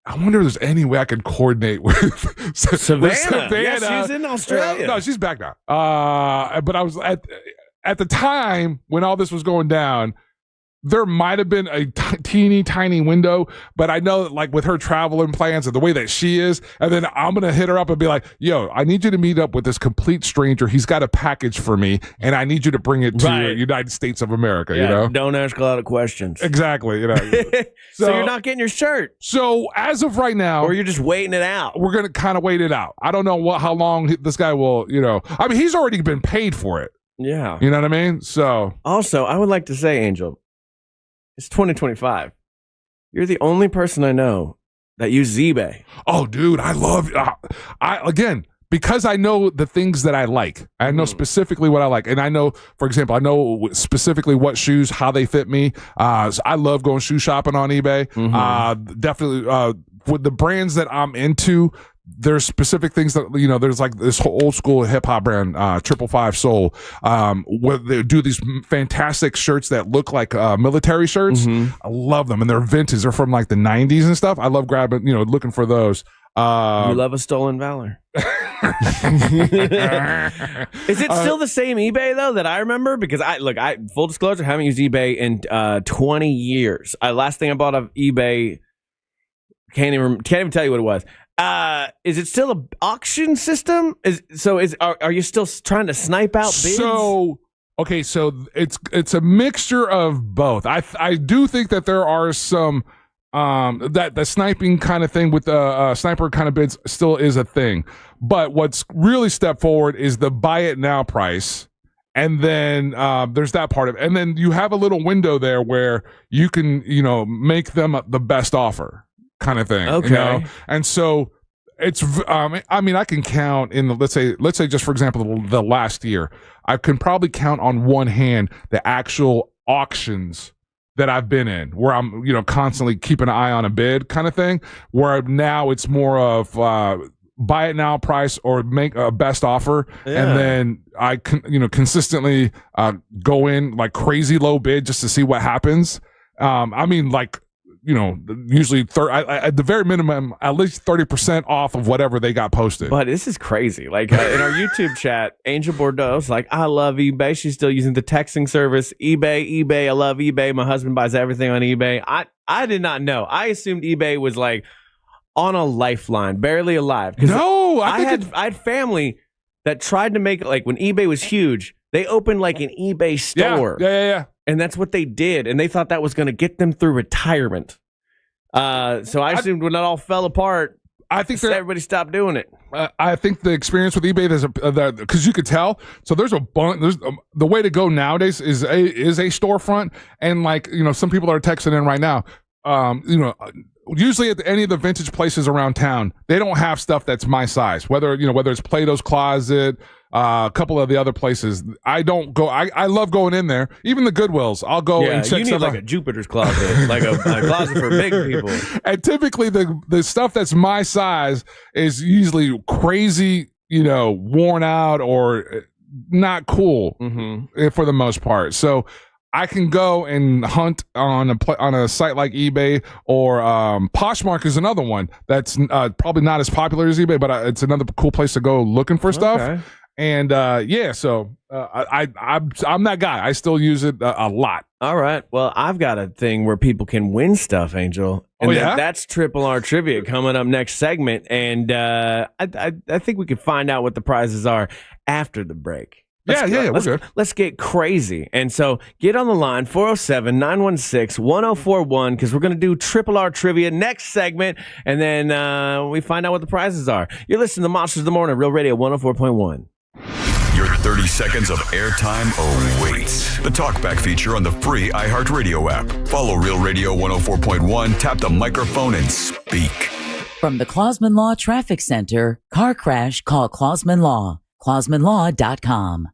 I wonder if there's any way I could coordinate with Savannah. Yeah, she's in Australia. No, she's back now. But I was at the time when all this was going down, there might have been a teeny tiny window, but I know that with her traveling plans and the way that she is, and then I'm going to hit her up and be like, yo, I need you to meet up with this complete stranger. He's got a package for me, and I need you to bring it to the United States of America, Don't ask a lot of questions. Exactly, So you're not getting your shirt. So as of right now, or you're just waiting it out. We're going to kind of wait it out. I don't know how long this guy will, I mean, he's already been paid for it. Yeah. You know what I mean? So also, I would like to say, Angel, it's 2025. You're the only person I know that uses eBay. Oh, dude, I love. Because I know the things that I like. I know specifically what I like. And I know, for example, I know specifically what shoes, how they fit me. So I love going shoe shopping on eBay. Definitely with the brands that I'm into, there's specific things that, there's like this whole old school hip hop brand, 555 Soul, where they do these fantastic shirts that look like military shirts. I love them. And they're vintage. They're from like the 90s and stuff. I love grabbing, looking for those. You love a stolen valor. Is it still the same eBay though that I remember? Because I full disclosure, haven't used eBay in 20 years. Last thing I bought off eBay, can't even tell you what it was. Is it still an auction system? Are you still trying to snipe out bids? So it's a mixture of both. I do think that there are some. That the sniping kind of thing with the sniper kind of bids still is a thing, but what's really stepped forward is the buy it now price, and then there's that part of it, and then you have a little window there where you can make them the best offer kind of thing. Okay, and so it's I can count in the let's say just for example the last year, I can probably count on one hand the actual auctions that I've been in, where I'm, constantly keeping an eye on a bid kind of thing, where now it's more of buy it now price or make a best offer. And then I consistently go in like crazy low bid just to see what happens. Usually at the very minimum, at least 30% off of whatever they got posted. But this is crazy. Like in our YouTube chat, Angel Bordeaux's like, I love eBay. She's still using the texting service. eBay. I love eBay. My husband buys everything on eBay. I did not know. I assumed eBay was like on a lifeline, barely alive. No, I had family that tried to make it like when eBay was huge, they opened like an eBay store. Yeah. And that's what they did. And they thought that was going to get them through retirement. So I assumed when it all fell apart, I think everybody stopped doing it. I think the experience with eBay, because you could tell. So there's the way to go nowadays is a storefront, and some people are texting in right now. Usually at any of the vintage places around town, they don't have stuff that's my size. Whether it's Plato's Closet. A couple of the other places, I don't go. I love going in there. Even the Goodwills, I'll go and check. You need like a Jupiter's closet, like a closet for big people. And typically, the stuff that's my size is usually crazy, worn out or not cool for the most part. So I can go and hunt on a site like eBay or Poshmark is another one that's probably not as popular as eBay, but it's another cool place to go looking for stuff. And so I'm that guy. I still use it a lot. All right. Well, I've got a thing where people can win stuff, Angel. And that's Triple R Trivia coming up next segment. And I think we could find out what the prizes are after the break. Let's get crazy. And so get on the line, 407-916-1041, because we're going to do Triple R Trivia next segment. And then we find out what the prizes are. You're listening to Monsters of the Morning, Real Radio 104.1. Your 30 seconds of airtime awaits. The TalkBack feature on the free iHeartRadio app. Follow Real Radio 104.1, tap the microphone, and speak. From the Clausman Law Traffic Center, car crash, call Clausman Law. ClausmanLaw.com.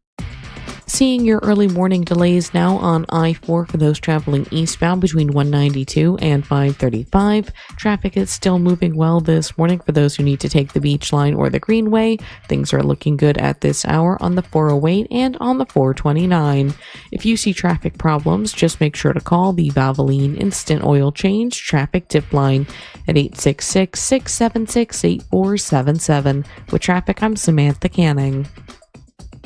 Seeing your early morning delays now on I-4 for those traveling eastbound between 192 and 535. Traffic is still moving well this morning for those who need to take the Beach Line or the Greenway. Things are looking good at this hour on the 408 and on the 429. If you see traffic problems, just make sure to call the Valvoline Instant Oil Change Traffic Tip Line at 866-676-8477. With traffic, I'm Samantha Canning.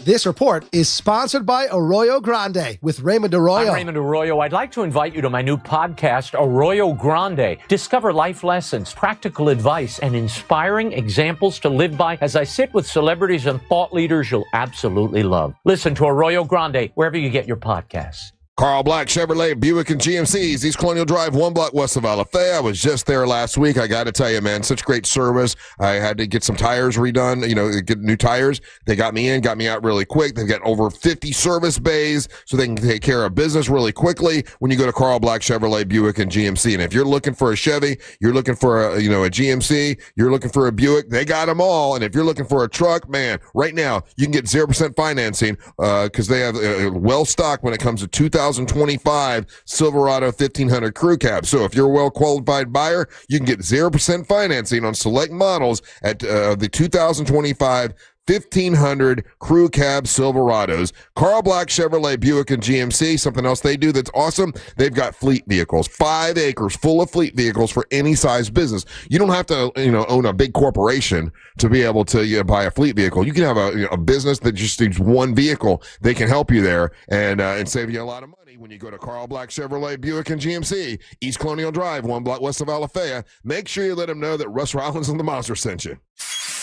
This report is sponsored by Arroyo Grande with Raymond Arroyo. I'm Raymond Arroyo. I'd like to invite you to my new podcast, Arroyo Grande. Discover life lessons, practical advice, and inspiring examples to live by as I sit with celebrities and thought leaders you'll absolutely love. Listen to Arroyo Grande wherever you get your podcasts. Carl Black Chevrolet Buick and GMC's East Colonial Drive, 1 block west of Alafaya. I was just there last week. I got to tell you, man, such great service. I had to get some tires redone, get new tires. They got me in, got me out really quick. They've got over 50 service bays so they can take care of business really quickly when you go to Carl Black Chevrolet Buick and GMC. And if you're looking for a Chevy, you're looking for a GMC, you're looking for a Buick, they got them all. And if you're looking for a truck, man, right now you can get 0% financing because they have well stocked when it comes to 2025 Silverado 1500 Crew Cab. So if you're a well-qualified buyer, you can get 0% financing on select models at the 2025 1500 Crew Cab Silverados. Carl Black Chevrolet Buick and GMC, something else they do that's awesome, they've got fleet vehicles, 5 acres full of fleet vehicles for any size business. You don't have to own a big corporation to be able to buy a fleet vehicle. You can have a business that just needs one vehicle. They can help you there and save you a lot of money when you go to Carl Black Chevrolet Buick and GMC, East Colonial Drive, 1 block west of Alafaya. Make sure you let them know that Russ Rollins and the Monster sent you.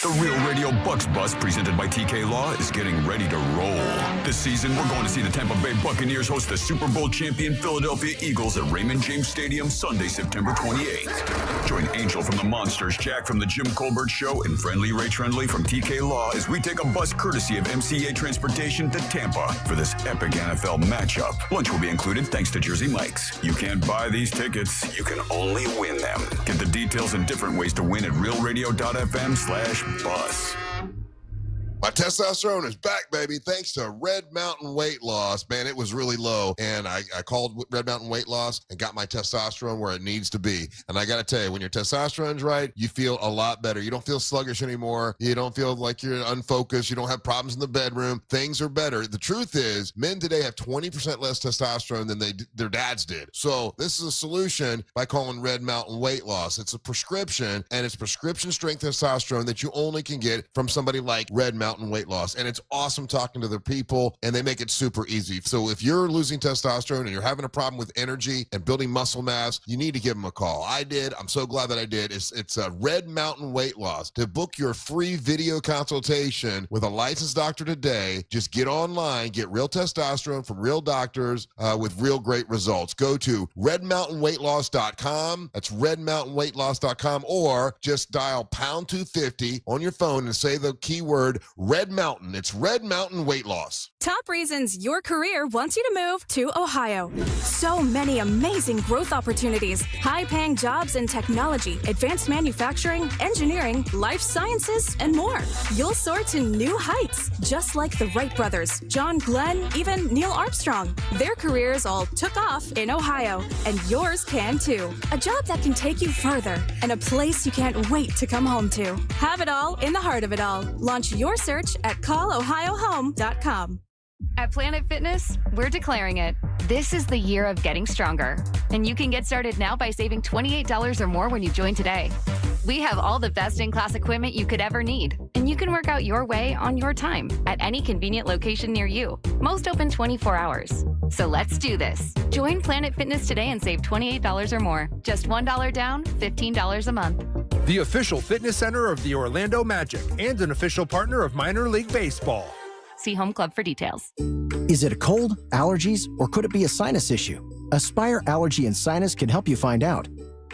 The Real Radio Bucks Bus, presented by TK Law, is getting ready to roll. This season, we're going to see the Tampa Bay Buccaneers host the Super Bowl champion Philadelphia Eagles at Raymond James Stadium Sunday, September 28th. Join Angel from the Monsters, Jack from the Jim Colbert Show, and Friendly Ray Trendley from TK Law as we take a bus courtesy of MCA Transportation to Tampa for this epic NFL matchup. Lunch will be included thanks to Jersey Mike's. You can't buy these tickets, you can only win them. Get the details and different ways to win at realradio.fm/bus. My testosterone is back, baby, thanks to Red Mountain Weight Loss. Man, it was really low, and I called Red Mountain Weight Loss and got my testosterone where it needs to be. And I got to tell you, when your testosterone's right, you feel a lot better. You don't feel sluggish anymore. You don't feel like you're unfocused. You don't have problems in the bedroom. Things are better. The truth is, men today have 20% less testosterone than their dads did. So this is a solution by calling Red Mountain Weight Loss. It's a prescription, and it's prescription strength testosterone that you only can get from somebody like Red Mountain Weight Loss. And it's awesome talking to their people, and they make it super easy. So if you're losing testosterone and you're having a problem with energy and building muscle mass, you need to give them a call. I did. I'm so glad that I did. It's a Red Mountain Weight Loss. To book your free video consultation with a licensed doctor today, just get online, get real testosterone from real doctors with real great results. Go to redmountainweightloss.com. That's redmountainweightloss.com, or just dial pound 250 on your phone and say the keyword Red Mountain. It's Red Mountain Weight Loss. Top reasons your career wants you to move to Ohio. So many amazing growth opportunities, high-paying jobs in technology, advanced manufacturing, engineering, life sciences, and more. You'll soar to new heights, just like the Wright brothers, John Glenn, even Neil Armstrong. Their careers all took off in Ohio, and yours can too. A job that can take you further, and a place you can't wait to come home to. Have it all in the heart of it all. Launch your search at callohiohome.com. At Planet Fitness, we're declaring it. This is the year of getting stronger. And you can get started now by saving $28 or more when you join today. We have all the best-in-class equipment you could ever need. And you can work out your way on your time at any convenient location near you. Most open 24 hours. So let's do this. Join Planet Fitness today and save $28 or more. Just $1 down, $15 a month. The official fitness center of the Orlando Magic and an official partner of Minor League Baseball. See Home Club for details. Is it a cold, allergies, or could it be a sinus issue? Aspire Allergy and Sinus can help you find out.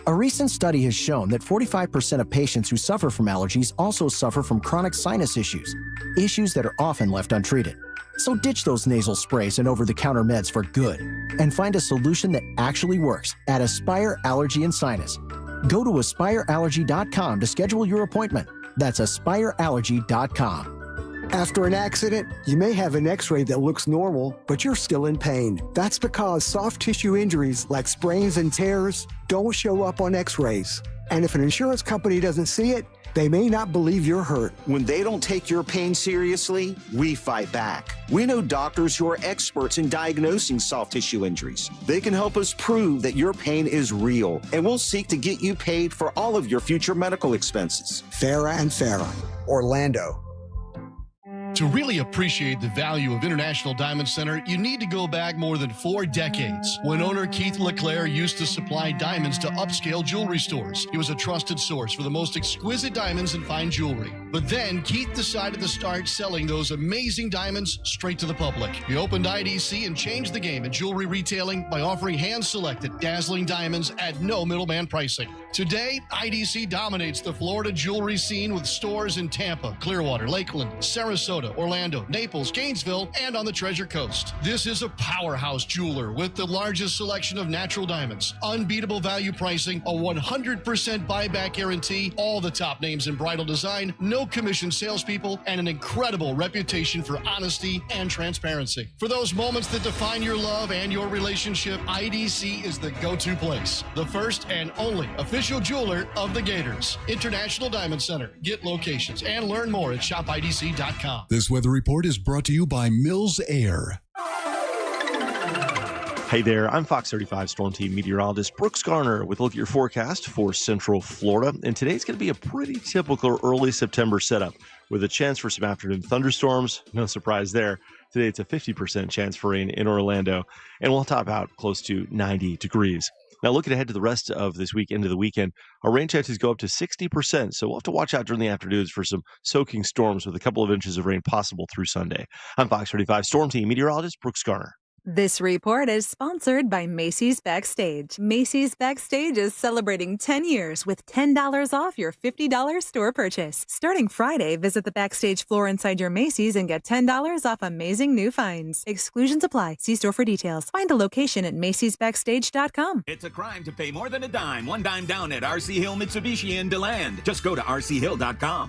A recent study has shown that 45% of patients who suffer from allergies also suffer from chronic sinus issues that are often left untreated. So ditch those nasal sprays and over-the-counter meds for good and find a solution that actually works at Aspire Allergy and Sinus. Go to aspireallergy.com to schedule your appointment. That's aspireallergy.com. After an accident, you may have an x-ray that looks normal, but you're still in pain. That's because soft tissue injuries like sprains and tears don't show up on x-rays. And if an insurance company doesn't see it, they may not believe you're hurt. When they don't take your pain seriously, we fight back. We know doctors who are experts in diagnosing soft tissue injuries. They can help us prove that your pain is real, and we'll seek to get you paid for all of your future medical expenses. Farah and Farah, Orlando. To really appreciate the value of International Diamond Center, you need to go back more than 4 decades, when owner Keith LeClaire used to supply diamonds to upscale jewelry stores. He was a trusted source for the most exquisite diamonds and fine jewelry. But then Keith decided to start selling those amazing diamonds straight to the public. He opened IDC and changed the game in jewelry retailing by offering hand-selected, dazzling diamonds at no middleman pricing. Today, IDC dominates the Florida jewelry scene with stores in Tampa, Clearwater, Lakeland, Sarasota, Orlando, Naples, Gainesville, and on the Treasure Coast. This is a powerhouse jeweler with the largest selection of natural diamonds, unbeatable value pricing, a 100% buyback guarantee, all the top names in bridal design, no commission salespeople, and an incredible reputation for honesty and transparency. For those moments that define your love and your relationship, IDC is the go-to place. The first and only official jeweler of the Gators. International Diamond Center. Get locations and learn more at shopidc.com. This weather report is brought to you by Mills Air. Hey there, I'm Fox 35 Storm Team meteorologist Brooks Garner with a look at your forecast for Central Florida. And today's going to be a pretty typical early September setup with a chance for some afternoon thunderstorms. No surprise there. Today it's a 50% chance for rain in Orlando, and we'll top out close to 90 degrees. Now, looking ahead to the rest of this week into the weekend, our rain chances go up to 60%, so we'll have to watch out during the afternoons for some soaking storms with a couple of inches of rain possible through Sunday. I'm Fox 35 Storm Team meteorologist Brooks Garner. This report is sponsored by Macy's Backstage. Macy's Backstage is celebrating 10 years with $10 off your $50 store purchase. Starting Friday, visit the Backstage floor inside your Macy's and get $10 off amazing new finds. Exclusions apply. See store for details. Find a location at macysbackstage.com. It's a crime to pay more than a dime. One dime down at RC Hill Mitsubishi in DeLand. Just go to rchill.com.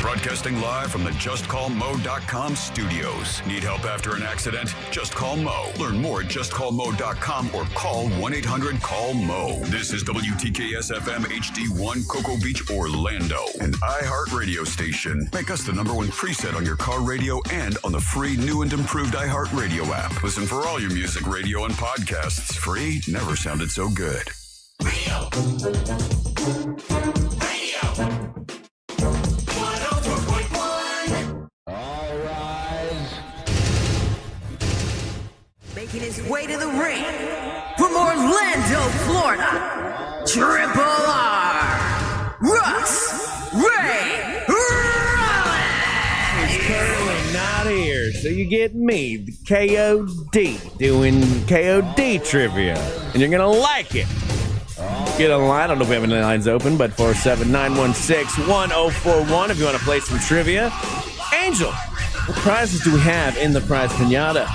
Broadcasting live from the JustCallMo.com studios. Need help after an accident? Just call Mo. Learn more at JustCallMo.com or call 1-800-CALL-MO. This is WTKS-FM HD1 Cocoa Beach, Orlando, an iHeart radio station. Make us the #1 preset on your car radio and on the free new and improved iHeart radio app. Listen for all your music, radio, and podcasts. Free never sounded so good. Making his way to the ring from Orlando, Florida, Triple R, Russ Ray Rollins. He's currently not here, so you get me, the KOD, doing KOD trivia, and you're gonna like it. Get online. I don't know if we have any lines open, but 479161041 if you want to play some trivia. Angel, what prizes do we have in the prize pinata?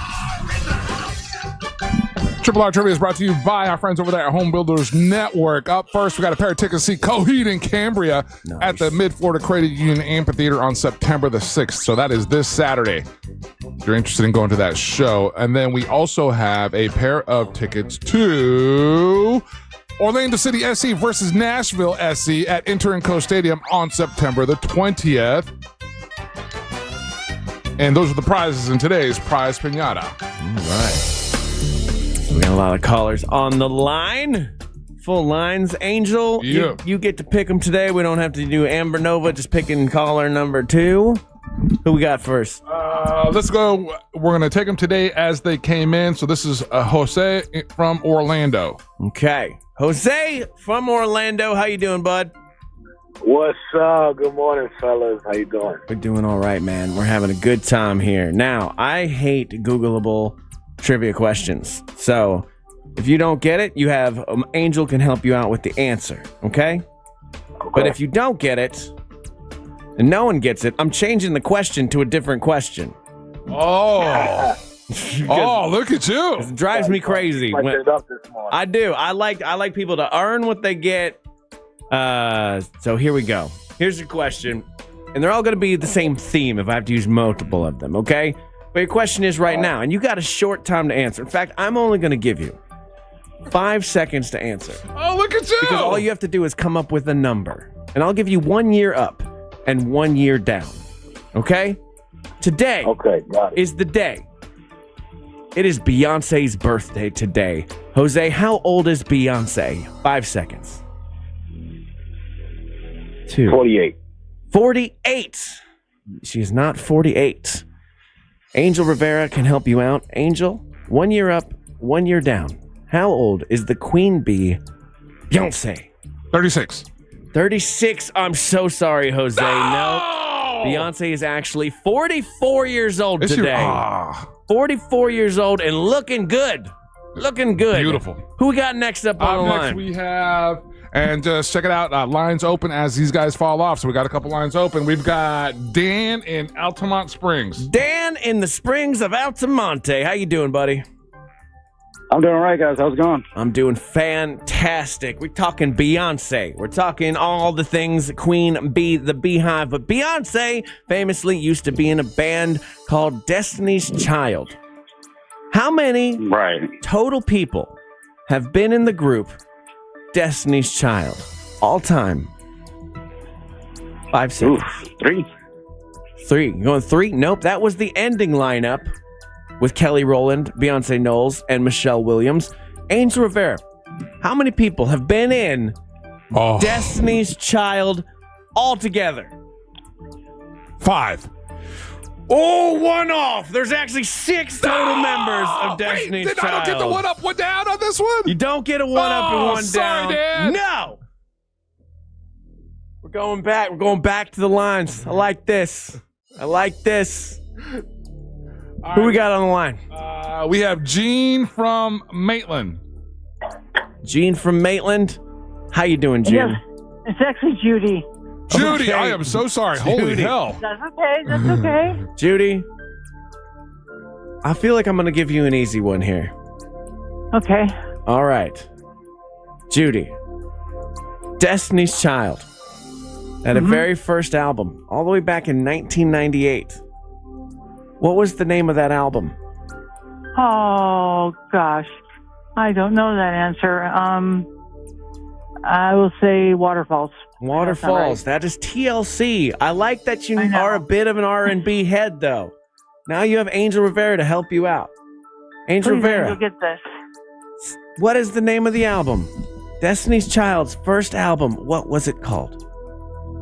Triple R Trivia is brought to you by our friends over there at Home Builders Network. Up first, we got a pair of tickets to see Coheed and Cambria at the Mid-Florida Credit Union Amphitheater on September the 6th. So that is this Saturday, if you're interested in going to that show. And then we also have a pair of tickets to Orlando City SC versus Nashville SC at Inter & Co Stadium on September the 20th. And those are the prizes in today's Prize Pinata. All right. We got a lot of callers on the line. Full lines. Angel, Yeah. you get to pick them today. We don't have to do Amber Nova, just picking caller number 2. Who we got first? Let's go. We're going to take them today as they came in. So this is Jose from Orlando. Okay. Jose from Orlando. How you doing, bud? What's up? Good morning, fellas. How you doing? We're doing all right, man. We're having a good time here. Now, I hate Googleable trivia questions. So if you don't get it, you have Angel can help you out with the answer. Okay? But if you don't get it and no one gets it, I'm changing the question to a different question. Oh. Oh, look at you. It drives me crazy. It up this morning. I do. I like people to earn what they get. So here we go. Here's your question. And they're all going to be the same theme if I have to use multiple of them, okay? But your question is right now, and you got a short time to answer. In fact, I'm only going to give you 5 seconds to answer. Oh, look at you! Because all you have to do is come up with a number. And I'll give you 1 year up and 1 year down. Okay? Today is the day. It is Beyonce's birthday today. Jose, how old is Beyonce? 5 seconds. 2. 48. 48. She is not 48. Angel Rivera can help you out. Angel, 1 year up, 1 year down. How old is the queen bee, Beyonce? 36. 36. I'm so sorry, Jose. No. Beyonce is actually 44 years old Is she- today. 44 years old and looking good. Looking good. Beautiful. Who we got next up on the Next line? we have, and just check it out, lines open as these guys fall off. So we got a couple lines open. We've got Dan in Altamont Springs. Dan in the Springs of Altamonte. How you doing, buddy? I'm doing all right, guys. How's it going? I'm doing fantastic. We're talking Beyonce. We're talking all the things Queen Bee, the Beehive. But Beyonce famously used to be in a band called Destiny's Child. How many total people have been in the group Destiny's Child all time? 5 seconds. Three. You going 3? Nope. That was the ending lineup with Kelly Rowland, Beyonce Knowles, and Michelle Williams. Angel Rivera. How many people have been in Destiny's Child altogether? 5. Oh, one off. There's actually 6 total members of Destiny's Child. I don't get the one up, one down on this one? You don't get a one up and one sorry, down. Dan. No. We're going back. We're going back to the lines. I like this. Who we got on the line? We have Gene from Maitland. Gene from Maitland. How you doing, Gene? Yes, it's actually Judy. Judy, Okay. I am so sorry. Holy Judy. hell. That's okay. That's okay. Judy, I feel like I'm going to give you an easy one here. Okay. All right. Judy, Destiny's Child had a very first album all the way back in 1998. What was the name of that album? Oh gosh, I don't know that answer. I will say Waterfalls. Waterfalls. That is TLC. I like that you are a bit of an R&B head, though. Now you have Angel Rivera to help you out. Angel Please, Rivera. Angel, get this. What is the name of the album? Destiny's Child's first album. What was it called?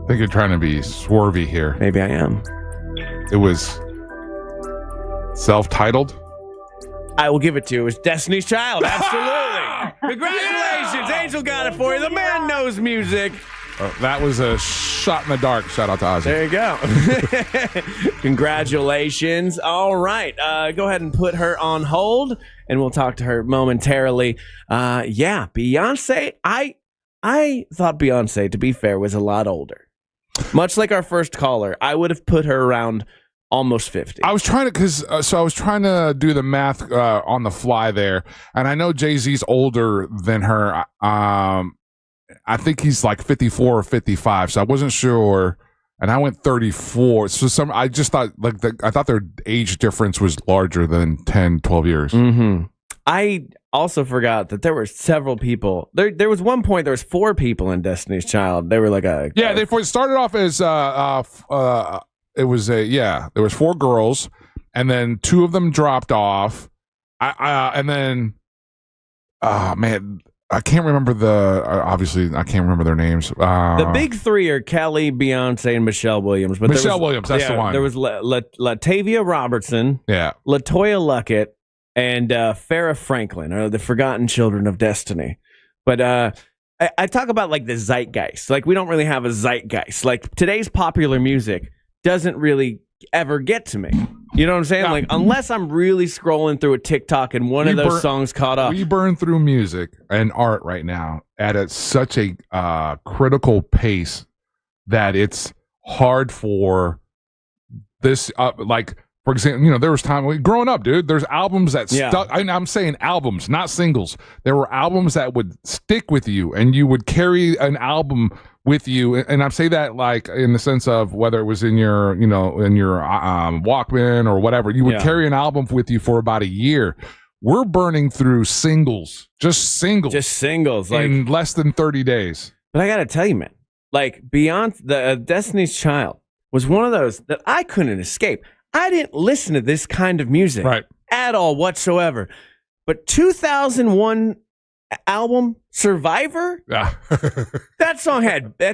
I think you're trying to be swervy here. Maybe I am. It was self-titled. I will give it to you. It was Destiny's Child. Absolutely. Congratulations. Angel got it for you. The man knows music. That was a shot in the dark. Shout out to Ozzy. There you go. Congratulations. All right. Go ahead and put her on hold, and we'll talk to her momentarily. Yeah, Beyonce. I thought Beyonce, to be fair, was a lot older. Much like our first caller, I would have put her around almost 50. I was trying to, I was trying to do the math on the fly there, and I know Jay-Z's older than her. I think he's like 54 or 55, so I wasn't sure, and I went 34. So I just thought I thought their age difference was larger than 10, 12 years. Mm-hmm. I also forgot that there were several people. There was one point there was 4 people in Destiny's Child. They were like they started off as it was there was 4 girls, and then 2 of them dropped off. And then man, I can't remember obviously I can't remember their names. The big 3 are Kelly, Beyonce, and Michelle Williams. But Michelle Williams, that's the one. There was Latavia Robertson, yeah, LaToya Luckett, and Farrah Franklin, or the Forgotten Children of Destiny. But I talk about like the zeitgeist. Like we don't really have a zeitgeist. Like today's popular music doesn't really ever get to me. You know what I'm saying? Like unless I'm really scrolling through a TikTok and one of those songs caught up. We burn through music and art right now at such a critical pace that it's hard for this like. For example, there was time growing up, dude. There's albums that stuck. I'm saying albums, not singles. There were albums that would stick with you, and you would carry an album with you. And I say that like in the sense of whether it was in your, in your Walkman or whatever, you would carry an album with you for about a year. We're burning through singles, just singles, in less than 30 days. But I got to tell you, man, like Beyond the Destiny's Child was one of those that I couldn't escape. I didn't listen to this kind of music at all whatsoever. But 2001 album, Survivor, that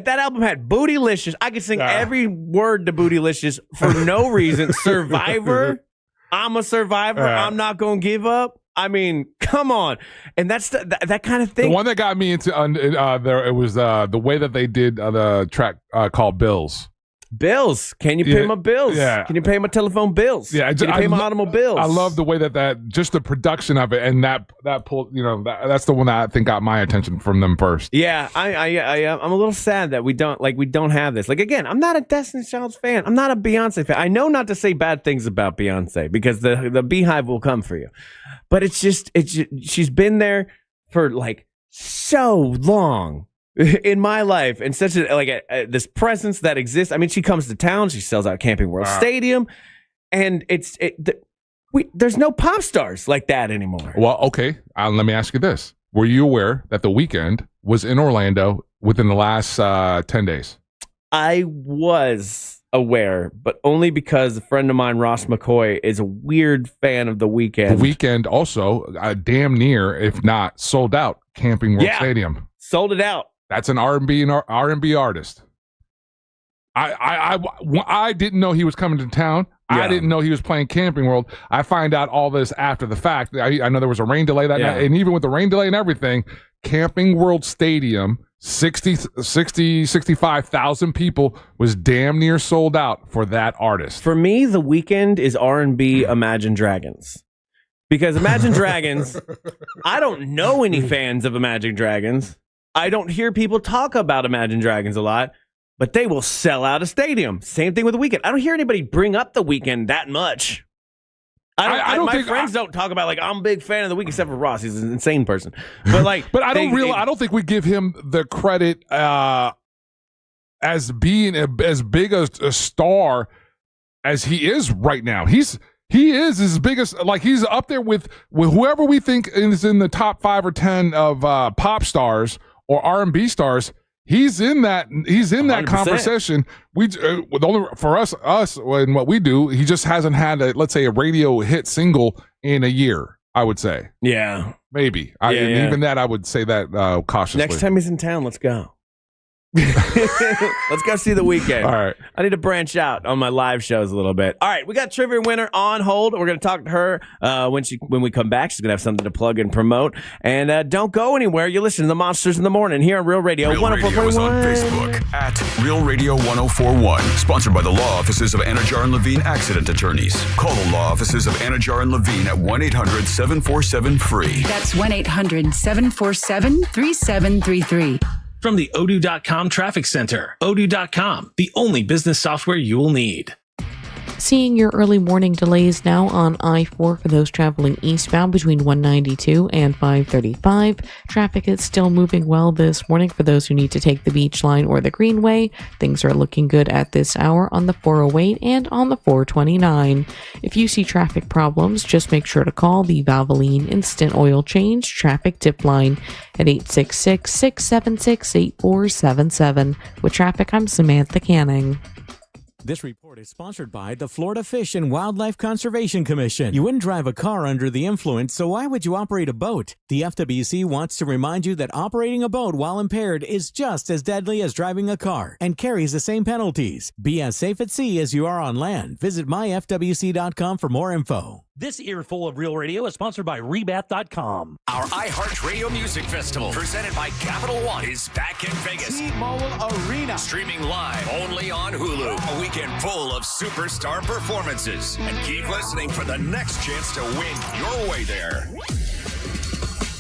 album had Bootylicious. I could sing every word to Bootylicious for no reason. Survivor, I'm a survivor. I'm not going to give up. I mean, come on. And that's that kind of thing. The one that got me into it was the way that they did the track called Bills. Bills. Can you pay my bills? Yeah. Can you pay my telephone bills? Yeah, Can you pay my automobiles? I love the way that just the production of it and that pull. That's the one that I think got my attention from them first. Yeah, I'm a little sad that we don't have this. Like, again, I'm not a Destiny's Child's fan. I'm not a Beyonce fan. I know not to say bad things about Beyonce because the Beehive will come for you. But it's just she's been there for like so long in my life, and such this presence that exists. I mean, she comes to town, she sells out Camping World Stadium, and there's no pop stars like that anymore. Well, okay, let me ask you this: were you aware that The Weeknd was in Orlando within the last 10 days? I was aware, but only because a friend of mine, Ross McCoy, is a weird fan of The Weeknd. The Weeknd also damn near, if not sold out, Camping World Stadium. Sold it out. That's an R&B artist. I didn't know he was coming to town. Yeah. I didn't know he was playing Camping World. I find out all this after the fact. I know there was a rain delay that night, and even with the rain delay and everything, Camping World Stadium, 65,000 people, was damn near sold out for that artist. For me, The Weeknd is R&B Imagine Dragons. Because Imagine Dragons, I don't know any fans of Imagine Dragons. I don't hear people talk about Imagine Dragons a lot, but they will sell out a stadium. Same thing with The Weeknd. I don't hear anybody bring up The Weeknd that much. My friends don't talk about, like, I'm a big fan of The Weeknd, except for Ross. He's an insane person. But I don't think we give him the credit as being as big a star as he is right now. He is as big as, like, he's up there with whoever we think is in the top 5 or 10 of pop stars or R&B stars. He's in that 100%. Conversation. For us and what we do, he just hasn't had let's say a radio hit single in a year, I would say. Yeah. Maybe. Even that, I would say that cautiously. Next time he's in town, let's go. Let's go see The Weeknd. All right. I need to branch out on my live shows a little bit. All right, we got trivia winner on hold. We're going to talk to her when we come back. She's going to have something to plug and promote. And don't go anywhere. You're listening to the Monsters in the Morning here on Real Radio 104.1. Radio is on Facebook at Real Radio 1041. Sponsored by the law offices of Anajar and Levine Accident Attorneys. Call the law offices of Anajar and Levine at 1-800-747-FREE. That's 1-800-747-3733. From the Odoo.com Traffic Center. Odoo.com, the only business software you will need. Seeing your early morning delays now on I-4 for those traveling eastbound between 192 and 535. Traffic is still moving well this morning for those who need to take the Beach Line or the Greenway. Things are looking good at this hour on the 408 and on the 429. If you see traffic problems, just make sure to call the Valvoline Instant Oil Change Traffic Tip Line at 866-676-8477. With traffic, I'm Samantha Canning. This report is sponsored by the Florida Fish and Wildlife Conservation Commission. You wouldn't drive a car under the influence, so why would you operate a boat? The FWC wants to remind you that operating a boat while impaired is just as deadly as driving a car and carries the same penalties. Be as safe at sea as you are on land. Visit myfwc.com for more info. This earful of Real Radio is sponsored by Rebat.com. Our iHeartRadio Music Festival, presented by Capital One, is back in Vegas. T-Mobile Arena. Streaming live only on Hulu. A weekend full of superstar performances. And keep listening for the next chance to win your way there.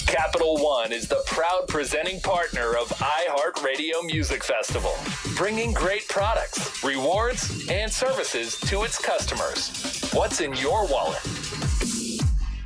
Capital One is the proud presenting partner of iHeartRadio Music Festival, bringing great products, rewards, and services to its customers. What's in your wallet?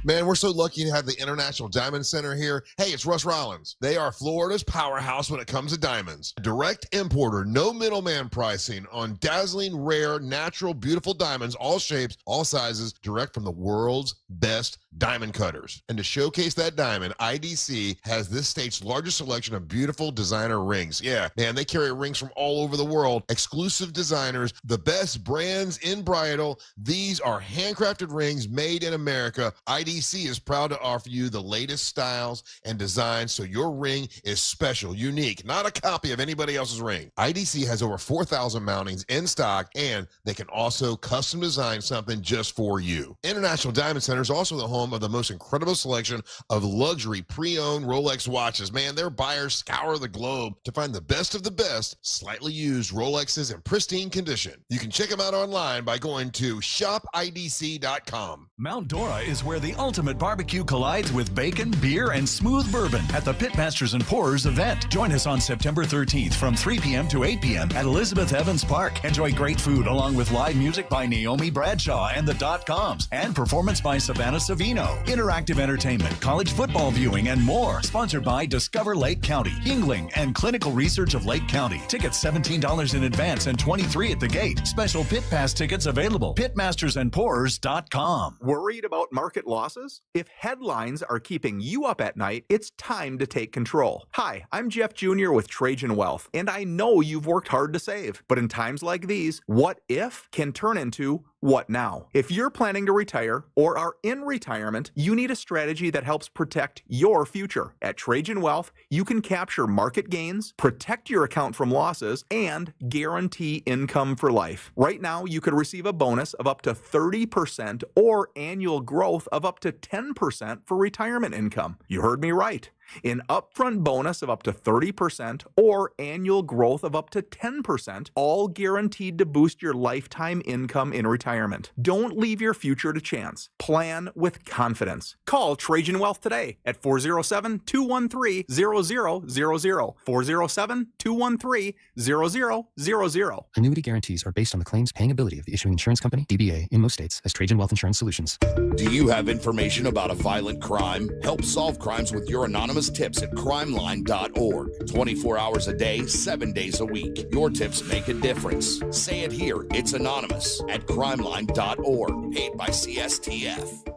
Man, we're so lucky to have the International Diamond Center here. Hey, it's Russ Rollins. They are Florida's powerhouse when it comes to diamonds. Direct importer, no middleman pricing on dazzling, rare, natural, beautiful diamonds, all shapes, all sizes, direct from the world's best diamond cutters. And to showcase that diamond, IDC has this state's largest selection of beautiful designer rings. Yeah, man, they carry rings from all over the world. Exclusive designers, the best brands in bridal. These are handcrafted rings made in America. IDC is proud to offer you the latest styles and designs so your ring is special, unique, not a copy of anybody else's ring. IDC has over 4,000 mountings in stock, and they can also custom design something just for you. International Diamond Center is also the home home of the most incredible selection of luxury pre-owned Rolex watches. Man, their buyers scour the globe to find the best of the best, slightly used Rolexes in pristine condition. You can check them out online by going to shopidc.com. Mount Dora is where the ultimate barbecue collides with bacon, beer, and smooth bourbon at the Pitmasters and Pourers event. Join us on September 13th from 3 p.m. to 8 p.m. at Elizabeth Evans Park. Enjoy great food along with live music by Naomi Bradshaw and the Dot-Coms and performance by Savannah Savino. Interactive entertainment, college football viewing, and more. Sponsored by Discover Lake County, Yingling, and Clinical Research of Lake County. Tickets $17 in advance and $23 at the gate. Special Pit Pass tickets available. Pitmastersandpourers.com. Worried about market losses? If headlines are keeping you up at night, it's time to take control. Hi, I'm Jeff Jr. with Trajan Wealth, and I know you've worked hard to save. But in times like these, what if can turn into what now? If you're planning to retire or are in retirement, you need a strategy that helps protect your future. At Trajan Wealth, you can capture market gains, protect your account from losses, and guarantee income for life. Right now, you could receive a bonus of up to 30% or annual growth of up to 10% for retirement income. You heard me right. An upfront bonus of up to 30% or annual growth of up to 10%, all guaranteed to boost your lifetime income in retirement. Don't leave your future to chance. Plan with confidence. Call Trajan Wealth today at 407-213-0000. 407-213-0000. Annuity guarantees are based on the claims paying ability of the issuing insurance company, DBA, in most states as Trajan Wealth Insurance Solutions. Do you have information about a violent crime? Help solve crimes with your anonymous tips at crimeline.org. 24 hours a day, 7 days a week. Your tips make a difference. Say it here. It's anonymous at crimeline.org. Paid by CSTF.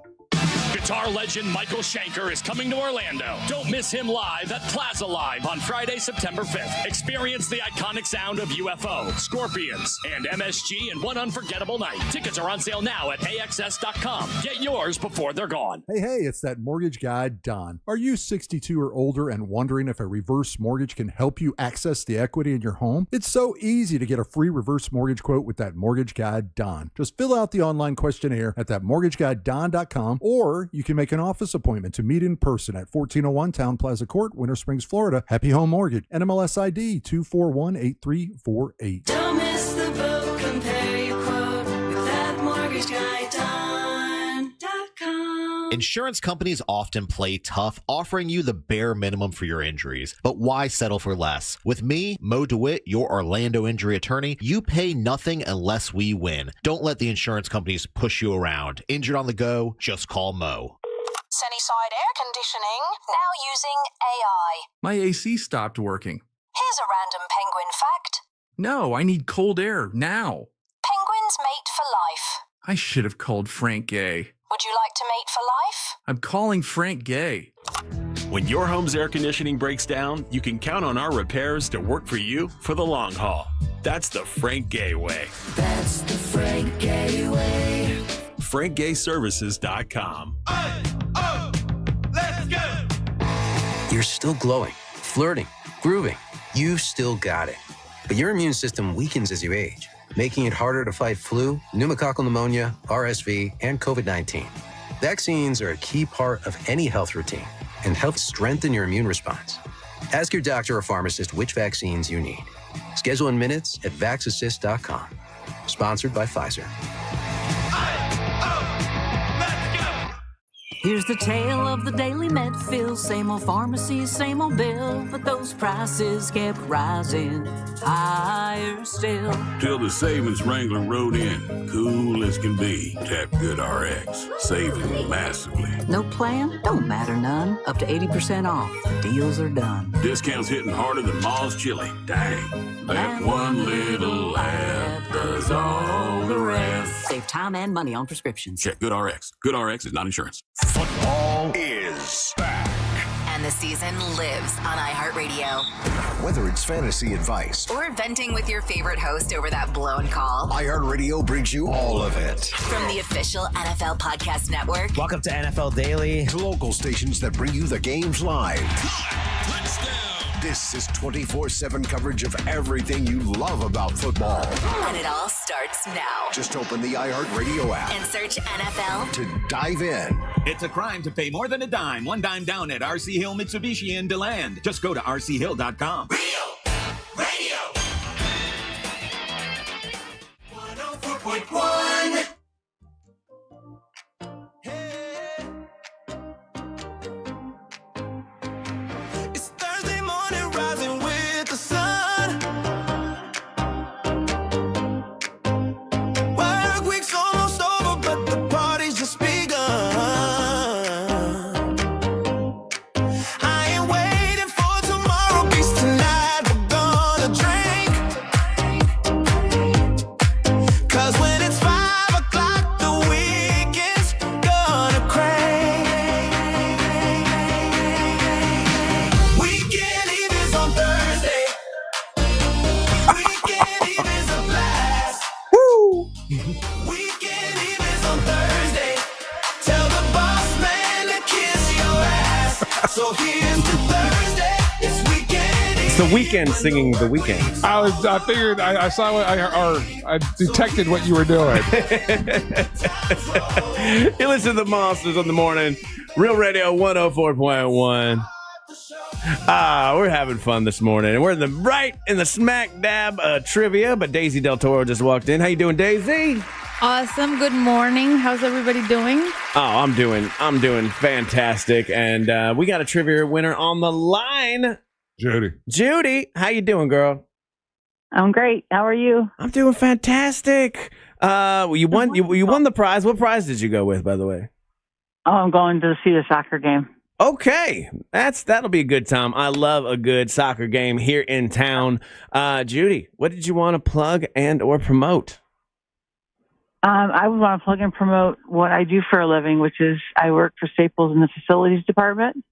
Guitar legend Michael Schenker is coming to Orlando. Don't miss him live at Plaza Live on Friday, September 5th. Experience the iconic sound of UFO, Scorpions, and MSG in one unforgettable night. Tickets are on sale now at AXS.com. Get yours before they're gone. Hey, it's that mortgage guy, Don. Are you 62 or older and wondering if a reverse mortgage can help you access the equity in your home? It's so easy to get a free reverse mortgage quote with that mortgage guy, Don. Just fill out the online questionnaire at thatmortgageguyDon.com, or you can make an office appointment to meet in person at 1401 Town Plaza Court, Winter Springs, Florida. Happy Home Mortgage. NMLS ID 2418348. Don't miss the boat. Compare your quote with thatmortgageguy.com. Insurance companies often play tough, offering you the bare minimum for your injuries. But why settle for less? With me, Mo DeWitt, your Orlando injury attorney, you pay nothing unless we win. Don't let the insurance companies push you around. Injured on the go? Just call Mo. Sunnyside Air Conditioning, now using AI. My AC stopped working. Here's a random penguin fact. No, I need cold air now. Penguins mate for life. I should have called Frank Gay. Would you like to mate for life? I'm calling Frank Gay. When your home's air conditioning breaks down, you can count on our repairs to work for you for the long haul. That's the Frank Gay way. That's the Frank Gay way. FrankGayServices.com. Let's go! You're still glowing, flirting, grooving. You've still got it. But your immune system weakens as you age, making it harder to fight flu, pneumococcal pneumonia, RSV, and COVID-19. Vaccines are a key part of any health routine and help strengthen your immune response. Ask your doctor or pharmacist which vaccines you need. Schedule in minutes at VaxAssist.com. Sponsored by Pfizer. Here's the tale of the daily Medfield. Same old pharmacy, same old bill, but those prices kept rising higher still. Till the savings wrangler rode in, cool as can be. Tap GoodRx, saving massively. No plan? Don't matter none. Up to 80% off. Deals are done. Discounts hitting harder than Ma's chili. Dang, that one little laugh does all the rest. Save time and money on prescriptions. Check GoodRx. GoodRx is not insurance. Football is back. And the season lives on iHeartRadio. Whether it's fantasy advice Or venting with your favorite host over that blown call. iHeartRadio brings you all of it. From the official NFL Podcast Network. Welcome to NFL Daily. To local stations that bring you the games live. This is 24/7 coverage of everything you love about football. And it all starts now. Just open the iHeartRadio app And search NFL to dive in. It's a crime to pay more than a dime. One dime down at RC Hill Mitsubishi in DeLand. Just go to rchill.com. Radio 104.1. It's Thursday morning, rising with the sun. Work week's almost over, but the party's just begun. I ain't waiting for tomorrow, 'cause tonight we're gonna drink. 'Cause when it's 5 o'clock, the weekend's gonna crank. Weekend Eve is on Thursday. Weekend Eve is a blast. Woo! Weekend Eve is on Thursday. Tell the boss man to kiss your ass. So here's to Thursday. It's Weekend Eve. It's the weekend singing the weekend. I figured I saw what I detected what you were doing. You listen to the Monsters on the morning. Real Radio 104.1. We're having fun this morning. And we're right in the smack dab trivia, but Daisy Del Toro just walked in. How you doing, Daisy? Awesome. Good morning. How's everybody doing? Oh, I'm doing fantastic. And we got a trivia winner on the line. Judy, how you doing, girl? I'm great. How are you? I'm doing fantastic. You won the prize. What prize did you go with, by the way? Oh, I'm going to see the soccer game. Okay, that'll be a good time. I love a good soccer game here in town. Judy, what did you want to plug and or promote? I would want to plug and promote what I do for a living, which is I work for Staples in the facilities department.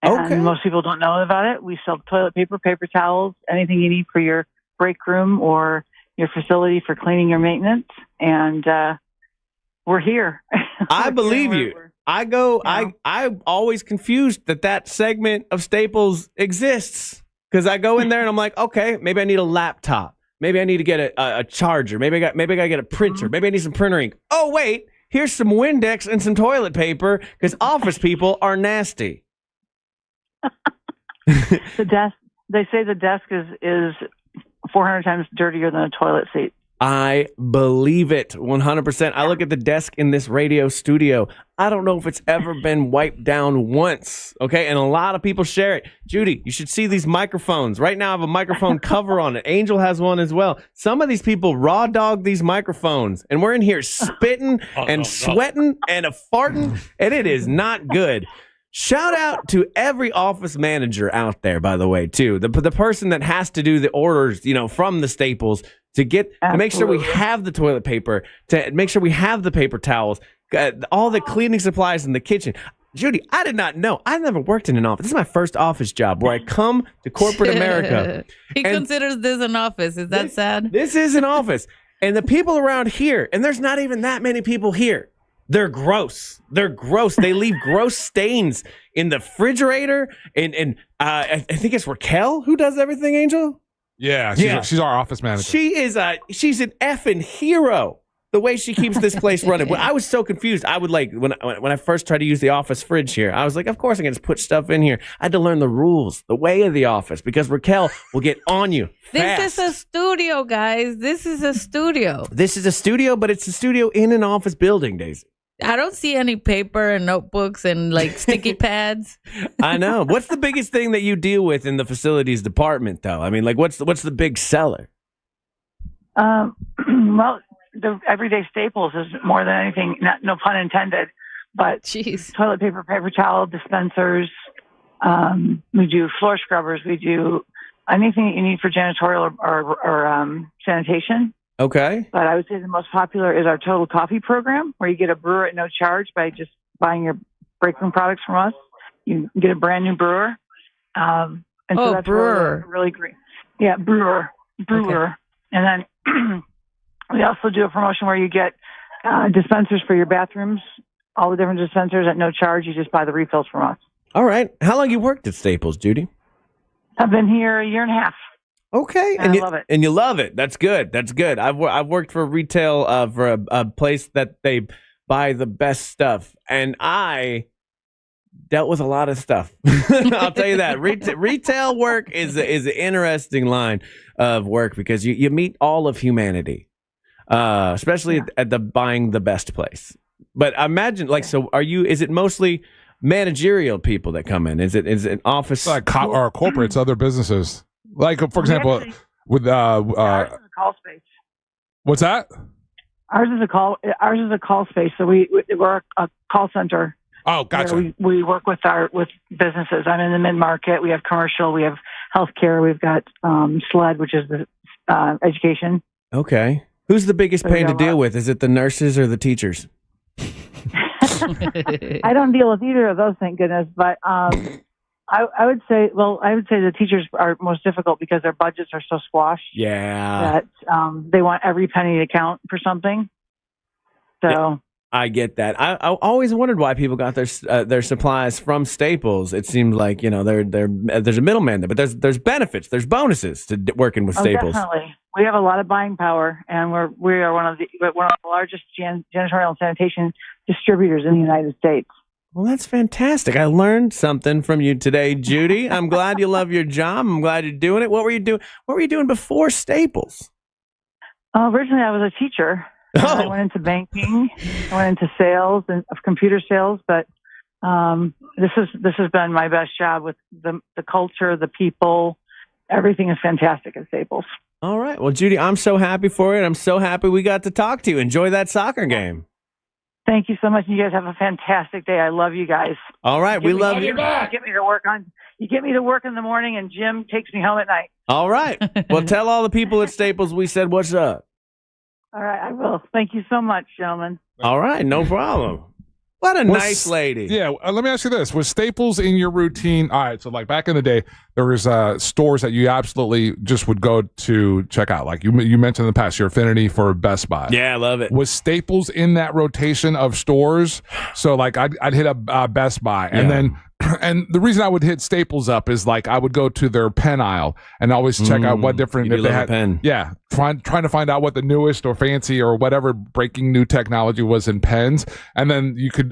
And most people don't know about it. We sell toilet paper, paper towels, anything you need for your break room or your facility for cleaning or maintenance. And we're here. I believe you. I'm always confused that segment of Staples exists because I go in there and I'm like, okay, maybe I need a laptop. Maybe I need to get a charger. Maybe I gotta get a printer. Maybe I need some printer ink. Oh, wait, here's some Windex and some toilet paper because office people are nasty. The desk, they say the desk is 400 times dirtier than a toilet seat. I believe it 100%. I look at the desk in this radio studio. I don't know if it's ever been wiped down once. Okay. And a lot of people share it. Judy, you should see these microphones. Right now I have a microphone cover on it. Angel has one as well. Some of these people raw dog these microphones and we're in here spitting and sweating and farting and it is not good. Shout out to every office manager out there, by the way, too. The person that has to do the orders, from the Staples to make sure we have the toilet paper, to make sure we have the paper towels, all the cleaning supplies in the kitchen. Judy, I did not know. I've never worked in an office. This is my first office job where I come to corporate America. He considers this an office. Is that sad? This is an office. And the people around here, and there's not even that many people here. They're gross. They leave gross stains in the refrigerator. And I think it's Raquel who does everything, Angel? Yeah, she's our office manager. She's an effing hero. The way she keeps this place running. I was so confused. I would when I first tried to use the office fridge here, I was like, of course I can just put stuff in here. I had to learn the rules, the way of the office, because Raquel will get on you fast. This is a studio, guys. This is a studio. This is a studio, but it's a studio in an office building, Daisy. I don't see any paper and notebooks and sticky pads. I know. What's the biggest thing that you deal with in the facilities department, though? I mean, what's the big seller? Well, the everyday staples is more than anything. No pun intended. But toilet paper, paper towel, dispensers. We do floor scrubbers. We do anything that you need for janitorial or sanitation. Okay. But I would say the most popular is our Total Coffee program, where you get a brewer at no charge by just buying your break room products from us. You get a brand new brewer. And so that's brewer. Really great. Yeah, brewer. Okay. And then we also do a promotion where you get dispensers for your bathrooms, all the different dispensers at no charge. You just buy the refills from us. All right. How long you worked at Staples, Judy? I've been here a year and a half. Okay, and I love it. And you love it. That's good. That's good. I've worked for retail for a place that they buy the best stuff, and I dealt with a lot of stuff. I'll tell you that. Retail work is an interesting line of work because you meet all of humanity, especially at the buying the best place. But I imagine, so is it mostly managerial people that come in? Is it office? Like or corporates, other businesses. Like, for example, with ours is a call space. What's that? Ours is a call space. So we're a call center. Oh, gotcha. We work with businesses. I'm in the mid-market. We have commercial. We have healthcare. We've got SLED, which is the education. Okay. Who's the biggest pain to deal with? Is it the nurses or the teachers? I don't deal with either of those, thank goodness. But I would say the teachers are most difficult because their budgets are so squashed. Yeah. That they want every penny to count for something. So. Yeah. I get that. I always wondered why people got their supplies from Staples. It seems like there's a middleman there, but there's benefits, there's bonuses to working with Staples. Definitely, we have a lot of buying power, and we are one of the largest janitorial and sanitation distributors in the United States. Well, that's fantastic. I learned something from you today, Judy. I'm glad you love your job. I'm glad you're doing it. What were you doing before Staples? Originally, I was a teacher. I went into banking. I went into sales and computer sales, but this has been my best job with the culture, the people. Everything is fantastic at Staples. All right. Well, Judy, I'm so happy for you. I'm so happy we got to talk to you. Enjoy that soccer game. Thank you so much. You guys have a fantastic day. I love you guys. All right. We love you. You get me to work in the morning, and Jim takes me home at night. All right. Well, tell all the people at Staples we said what's up. All right, I will. Thank you so much, gentlemen. All right, no problem. What a nice lady. Yeah, let me ask you this. Was Staples in your routine? All right, so like back in the day, there was stores that you absolutely just would go to check out. Like you mentioned in the past, your affinity for Best Buy. Yeah, I love it. Was Staples in that rotation of stores? So like I'd hit up Best Buy, and then and the reason I would hit Staples up is like I would go to their pen aisle and always check out what different if they had pen. Yeah, trying to find out what the newest or fancy or whatever breaking new technology was in pens, and then you could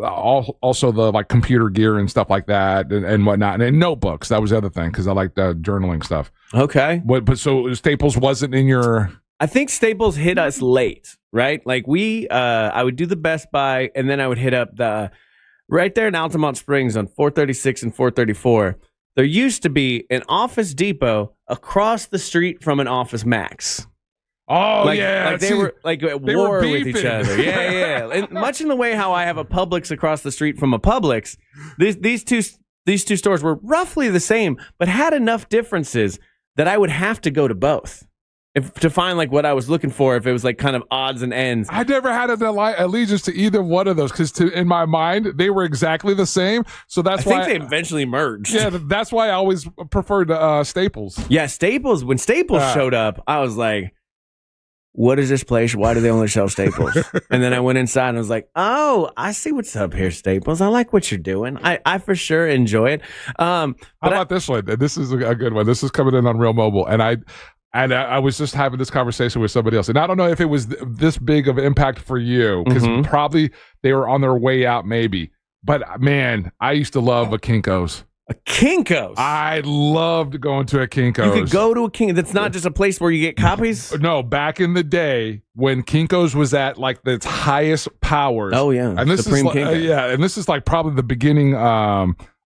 also the like computer gear and stuff like that and whatnot, and notebooks. That was the other thing because I liked journaling stuff. Okay, but so Staples wasn't in your. I think Staples hit us late, right? Like I would do the Best Buy, and then I would hit up the. Right there in Altamont Springs on 436 and 434, there used to be an Office Depot across the street from an Office Max. Oh, yeah. Like they were like at war with each other. Yeah. And much in the way how I have a Publix across the street from a Publix, these two stores were roughly the same, but had enough differences that I would have to go to both. To find like what I was looking for, if it was like kind of odds and ends. I never had an allegiance to either one of those because in my mind they were exactly the same. So that's why I think they eventually merged. Yeah, that's why I always preferred Staples. Yeah, Staples. When Staples showed up, I was like, "What is this place? Why do they only sell Staples?" And then I went inside and I was like, "Oh, I see what's up here, Staples. I like what you're doing. I for sure enjoy it." How about this one? This is a good one. This is coming in on Real Mobile, and I was just having this conversation with somebody else. And I don't know if it was this big of an impact for you, because probably they were on their way out maybe. But, man, I used to love a Kinko's. A Kinko's? I loved going to a Kinko's. You could go to a Kinko's. That's not just a place where you get copies? No, back in the day when Kinko's was at, like, its highest powers. Oh, yeah. And this Supreme is Kinko. and this is, like, probably the beginning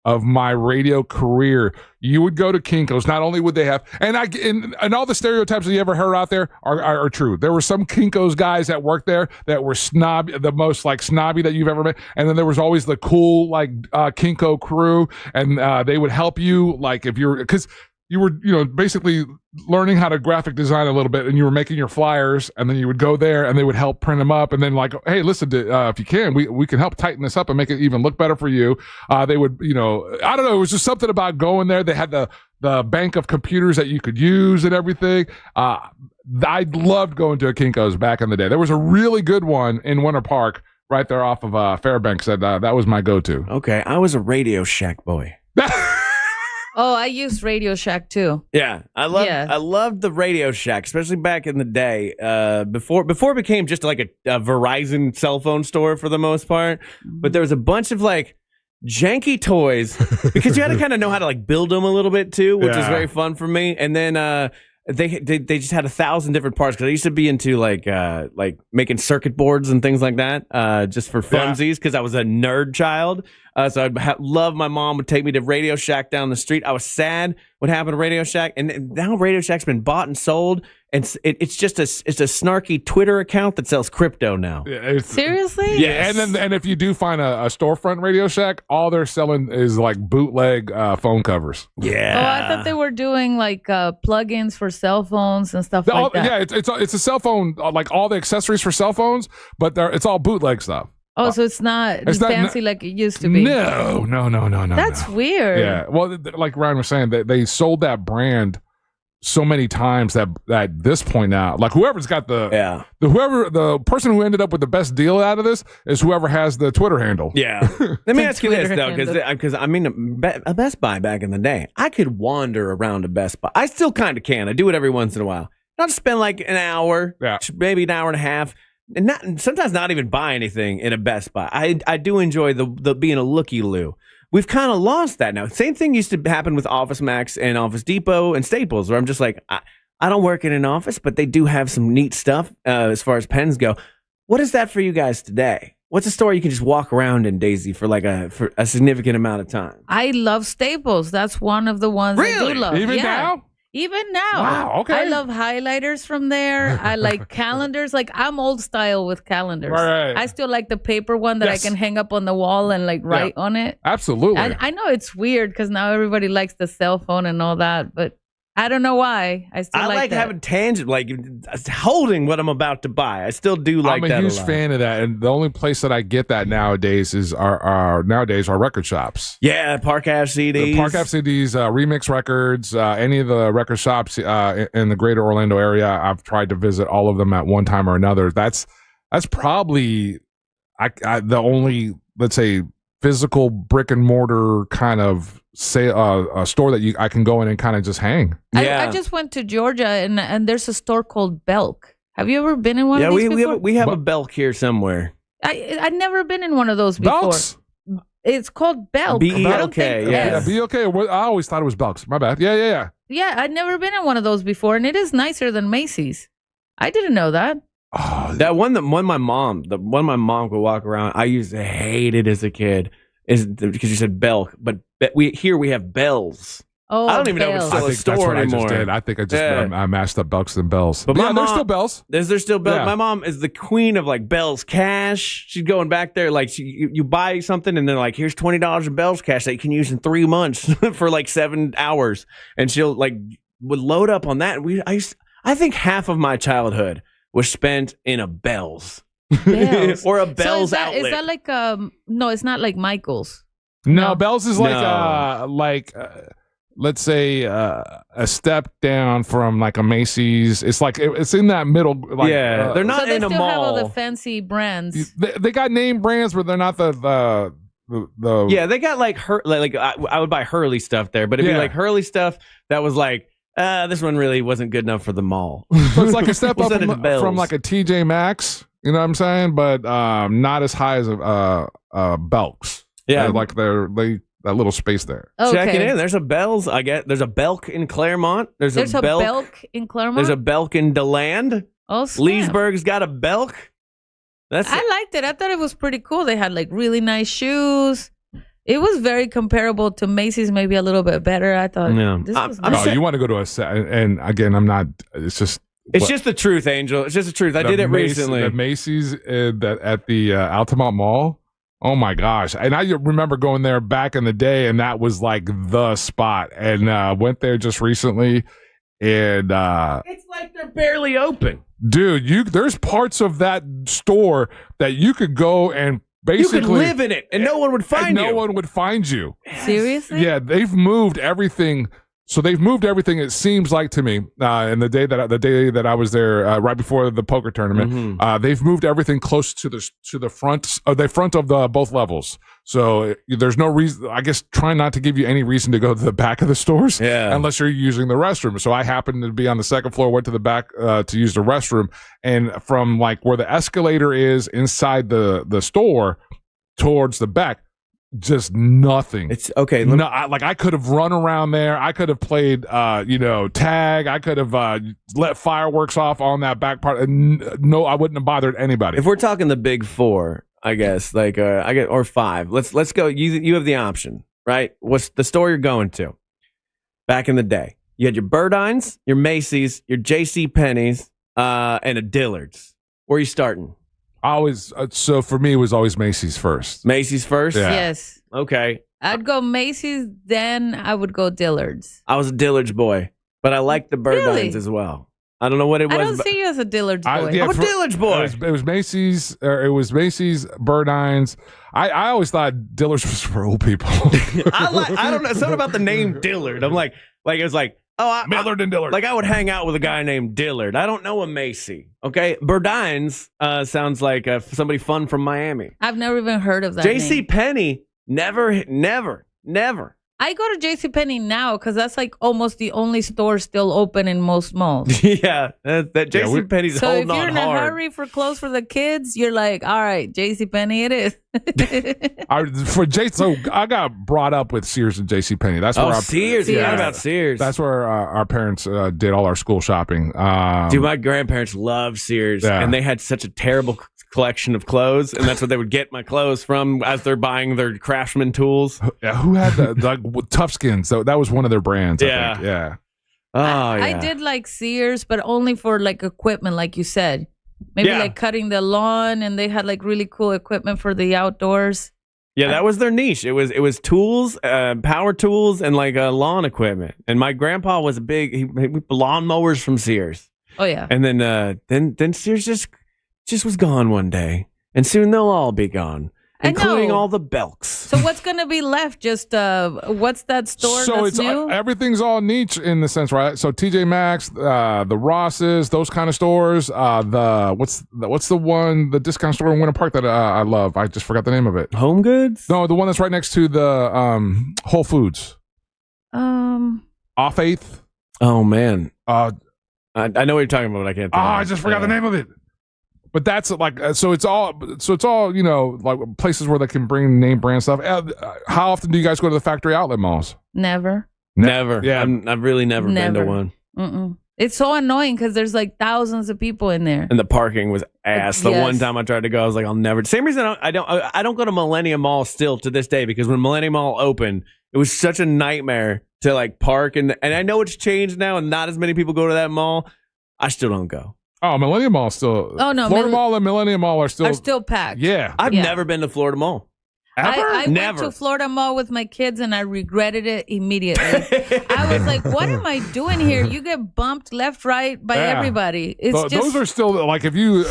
of my radio career. You would go to Kinko's. Not only would they have, and all the stereotypes that you ever heard out there are true. There were some Kinko's guys that worked there that were the most like snobby that you've ever met. And then there was always the cool like Kinko crew, and they would help you like if you're because you were basically learning how to graphic design a little bit, and you were making your flyers, and then you would go there and they would help print them up, and then like, hey, listen, if you can, we can help tighten this up and make it even look better for you. They would, I don't know, it was just something about going there. They had the bank of computers that you could use and everything. I loved going to a Kinko's back in the day. There was a really good one in Winter Park right there off of Fairbanks. That was my go-to. Okay, I was a Radio Shack boy. Oh, I use Radio Shack too. Yeah, I loved the Radio Shack, especially back in the day. Before it became just like a Verizon cell phone store for the most part. But there was a bunch of like janky toys because you had to kind of know how to like build them a little bit too, which was very fun for me. And then they just had 1,000 different parts because I used to be into like making circuit boards and things like that just for funsies because I was a nerd child. So I'd love my mom would take me to Radio Shack down the street. I was sad what happened to Radio Shack, and now Radio Shack's been bought and sold, and it's just a snarky Twitter account that sells crypto now. Seriously? Yeah, and if you do find a storefront Radio Shack, all they're selling is like bootleg phone covers. Yeah. Oh, I thought they were doing like plugins for cell phones and stuff like that. Yeah, it's a cell phone, like all the accessories for cell phones, but it's all bootleg stuff. Oh, so it's not fancy like it used to be. No. That's weird. Yeah. Well, like Ryan was saying, they sold that brand so many times that at this point now, like whoever's got the person who ended up with the best deal out of this is whoever has the Twitter handle. Yeah. Let me ask you this though, because I mean, a Best Buy back in the day, I could wander around a Best Buy. I still kind of can. I do it every once in a while. Not spend like an hour, maybe an hour and a half. And sometimes not even buy anything in a Best Buy. I do enjoy the being a looky-loo. We've kind of lost that now. Same thing used to happen with Office Max and Office Depot and Staples, where I'm just like, I don't work in an office, but they do have some neat stuff as far as pens go. What is that for you guys today? What's a store you can just walk around in, Daisy, for a significant amount of time? I love Staples. That's one of the ones I do love. Even now? Even now. Wow, okay. I love highlighters from there. I like calendars. Like I'm old style with calendars. Right. I still like the paper one that I can hang up on the wall and like write on it. Absolutely. I know it's weird because now everybody likes the cell phone and all that, but I don't know why. I still like that. having tangible, like holding what I'm about to buy. I still do like that. I'm a huge fan of that, and the only place that I get that nowadays is our record shops. Yeah, Park Ave CDs, Remix Records, any of the record shops in the greater Orlando area. I've tried to visit all of them at one time or another. That's probably the only, let's say, physical brick and mortar kind of a store that I can go in and kind of just hang. Yeah. I just went to Georgia and there's a store called Belk. Have you ever been in one of these before? we have a Belk here somewhere. I've never been in one of those before. Belks? It's called Belk. B-E-L-K. Yeah, B-E-L-K. I always thought it was Belks. My bad. Yeah. Yeah, I'd never been in one of those before, and it is nicer than Macy's. I didn't know that. Oh, that one my mom could walk around. I used to hate it as a kid, is because you said Belk, but we have Bells. Oh, I don't even know if it's still a store anymore. I just did. I think I mashed up Belks and Bells. But yeah, there's still Bells. There's still Bells. Yeah. My mom is the queen of like Bells cash. She's going back there like you buy something and they're like, here's $20 in Bells cash that you can use in 3 months for like 7 hours, and she'll would load up on that. I think half of my childhood was spent in a Bells. Or a Bells outlet. Is that like no, it's not like Michael's. No, Bells is let's say a step down from like a Macy's. It's like it's in that middle. Like, they're not so in a mall. They still have all the fancy brands. They got name brands, but they're not the. Yeah, they got I would buy Hurley stuff there, but it'd be like Hurley stuff that was like, this one really wasn't good enough for the mall. So it's like a step up from like a TJ Maxx, you know what I'm saying? But not as high as Belks. Yeah, like that little space there. Okay. Check it in. There's a Bells. There's a Belk in Claremont. There's a Belk in Claremont. There's a Belk in DeLand. Oh, snap. Leesburg's got a Belk. I liked it. I thought it was pretty cool. They had like really nice shoes. It was very comparable to Macy's, maybe a little bit better. I thought. Yeah. This was nice. You want to go to and again, I'm not. It's just the truth, Angel. It's just the truth. I did it recently. The Macy's at the Altamont Mall. Oh my gosh. And I remember going there back in the day, and that was like the spot. And went there just recently, and it's like they're barely open. Dude, there's parts of that store that you could go and basically you could live in it and no one would find you. No one would find you. Seriously? Yeah, they've moved everything So they've moved everything. It seems like to me, in the day that I was there, right before the poker tournament, they've moved everything close to the front of the both levels. So there's no reason. I guess trying not to give you any reason to go to the back of the stores, unless you're using the restroom. So I happened to be on the second floor, went to the back to use the restroom, and from like where the escalator is inside the store towards the back. Just nothing. It's okay. I could have run around there. I could have played, tag. I could have let fireworks off on that back part. No, I wouldn't have bothered anybody. If we're talking the big four, I guess or five. Let's go. You have the option, right? What's the store you're going to? Back in the day, you had your Burdines, your Macy's, your J.C. Penney's, and a Dillard's. Where are you starting? So for me, it was always Macy's first. Macy's first? Yeah. Yes. Okay. I'd go Macy's, then I would go Dillard's. I was a Dillard's boy, but I liked the Burdines Really? as well. I don't know what it was. I don't see you as a Dillard's boy. I'm a Dillard's boy. It was Macy's. It was Macy's, Burdines. I always thought Dillard's was for old people. I don't know. Something about the name Dillard. I'm like it was like, Millard and Dillard. Like I would hang out with a guy named Dillard. I don't know a Macy. Okay, Burdines sounds like somebody fun from Miami. I've never even heard of that J.C. name. Penney, never. I go to JCPenney now because that's like almost the only store still open in most malls. Yeah, that JCPenney's So if holding you're on in a hard. hurry for clothes for the kids, you're like, all right, JCPenney it is. So I got brought up with Sears and JCPenney. That's where Sears. Yeah, about Sears. That's where our parents did all our school shopping. Dude, my grandparents loved Sears, and they had such a terrible collection of clothes, and that's what they would get my clothes from as they're buying their craftsman tools. Yeah, who had the Tough Skins? So that was one of their brands. I think. Yeah. Oh, yeah. I did like Sears, but only for like equipment, like you said. Maybe like cutting the lawn, and they had like really cool equipment for the outdoors. Yeah, that was their niche. It was tools, power tools, and like lawn equipment. And my grandpa was a big he lawn mowers from Sears. Oh yeah. And then Sears just was gone one day, and soon they'll all be gone, including all the Belks. So what's gonna be left? Just what's that store So that's it's new? everything's all niche in the sense, right? So TJ Maxx, the Rosses, those kind of stores. What's the discount store in Winter Park that I love? I just forgot the name of it. Home Goods? No, the one that's right next to the Whole Foods. Off 8th. Oh man. I know what you're talking about, but I can't. I just forgot the name of it. But that's like so it's all like places where they can bring name brand stuff. How often do you guys go to the factory outlet malls? Never. Never. Yeah, I've really never been to one. Mm-mm. It's so annoying because there's like thousands of people in there. And the parking was ass. The Yes. one time I tried to go, I was like, I'll never. Same reason I don't go to Millennium Mall still to this day, because when Millennium Mall opened, it was such a nightmare to like park, and I know it's changed now, and not as many people go to that mall. I still don't go. Oh, Millennium Mall still. Oh, no, Florida Mall and Millennium Mall are still packed. Yeah, I've never been to Florida Mall. I Never. went to Florida Mall with my kids and I regretted it immediately. I was like, what am I doing here? You get bumped left, right by everybody. It's Those are still like if you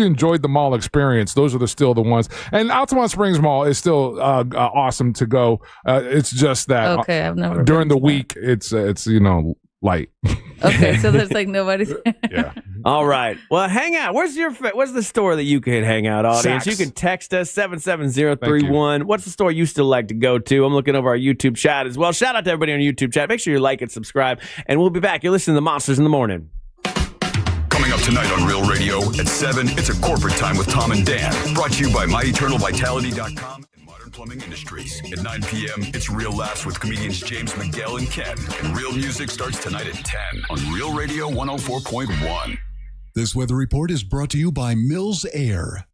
enjoyed the mall experience, those are still the ones. And Altamont Springs Mall is still awesome to go. It's just that Okay, I've never during the week it's light. Okay, so there's like nobody. Yeah. All right. Well, hang out. Where's the store that you can hang out, audience? Saks. You can text us 77031. What's the store you still like to go to? I'm looking over our YouTube chat as well. Shout out to everybody on YouTube chat. Make sure you like and subscribe, and we'll be back. You're listening to Monsters in the Morning. Coming up tonight on Real Radio at 7, it's a corporate time with Tom and Dan. Brought to you by MyEternalVitality.com and Modern Plumbing Industries. At 9 p.m., it's Real Laughs with comedians James Miguel and Ken. And Real Music starts tonight at 10 on Real Radio 104.1. This weather report is brought to you by Mills Air.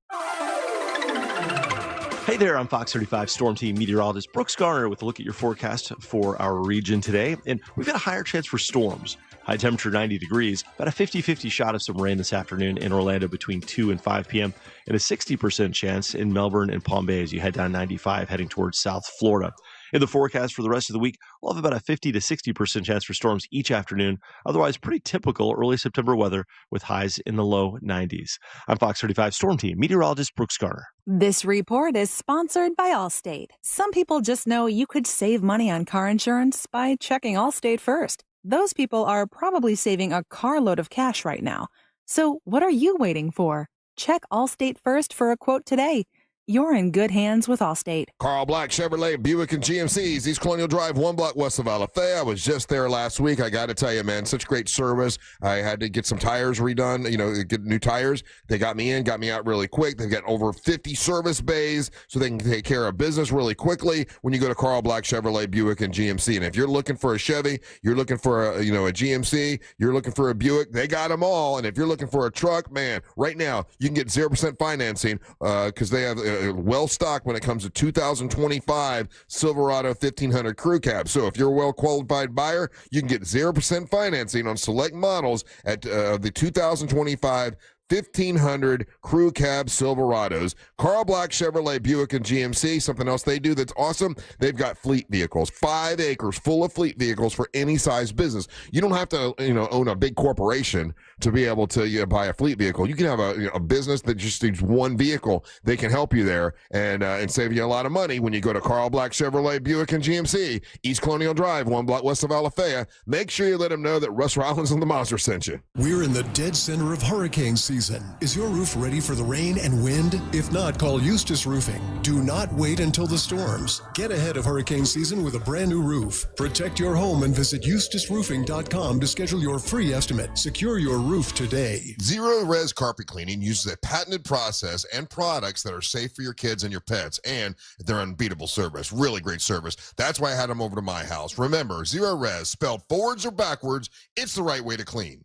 Hey there, I'm Fox 35 Storm Team meteorologist Brooks Garner with a look at your forecast for our region today. And we've got a higher chance for storms. High temperature 90 degrees, about a 50-50 shot of some rain this afternoon in Orlando between 2 and 5 p.m. and a 60% chance in Melbourne and Palm Bay as you head down 95 heading towards South Florida. In the forecast for the rest of the week, we'll have about a 50 to 60% chance for storms each afternoon. Otherwise, pretty typical early September weather with highs in the low 90s. I'm Fox 35 Storm Team meteorologist Brooks Garner. This report is sponsored by Allstate. Some people just know you could save money on car insurance by checking Allstate first. Those people are probably saving a carload of cash right now. So what are you waiting for? Check Allstate first for a quote today. You're in good hands with Allstate. Carl Black, Chevrolet, Buick, and GMC's, East Colonial Drive, 1 block west of Alafaya. I was just there last week. I got to tell you, man, such great service. I had to get some tires redone, get new tires. They got me in, got me out really quick. They've got over 50 service bays, so they can take care of business really quickly when you go to Carl Black, Chevrolet, Buick, and GMC. And if you're looking for a Chevy, you're looking for a GMC, you're looking for a Buick, they got them all. And if you're looking for a truck, man, right now you can get 0% financing because they have well stocked when it comes to 2025 Silverado 1500 Crew Cab. So if you're a well qualified buyer, you can get 0% financing on select models at the 2025 1,500 Crew Cab Silverados. Carl Black, Chevrolet, Buick, and GMC. Something else they do that's awesome, they've got fleet vehicles. 5 acres full of fleet vehicles for any size business. You don't have to own a big corporation to be able to buy a fleet vehicle. You can have a business that just needs one vehicle. They can help you there and save you a lot of money when you go to Carl Black, Chevrolet, Buick, and GMC, East Colonial Drive, 1 block west of Alafaya. Make sure you let them know that Russ Rollins and the Monster sent you. We're in the dead center of hurricane season. Is your roof ready for the rain and wind? If not, call Eustace Roofing. Do not wait until the storms. Get ahead of hurricane season with a brand new roof. Protect your home and visit eustaceroofing.com to schedule your free estimate. Secure your roof today. Zero Res Carpet Cleaning uses a patented process and products that are safe for your kids and your pets, and they're unbeatable service. Really great service. That's why I had them over to my house. Remember, Zero Res, spelled forwards or backwards, it's the right way to clean.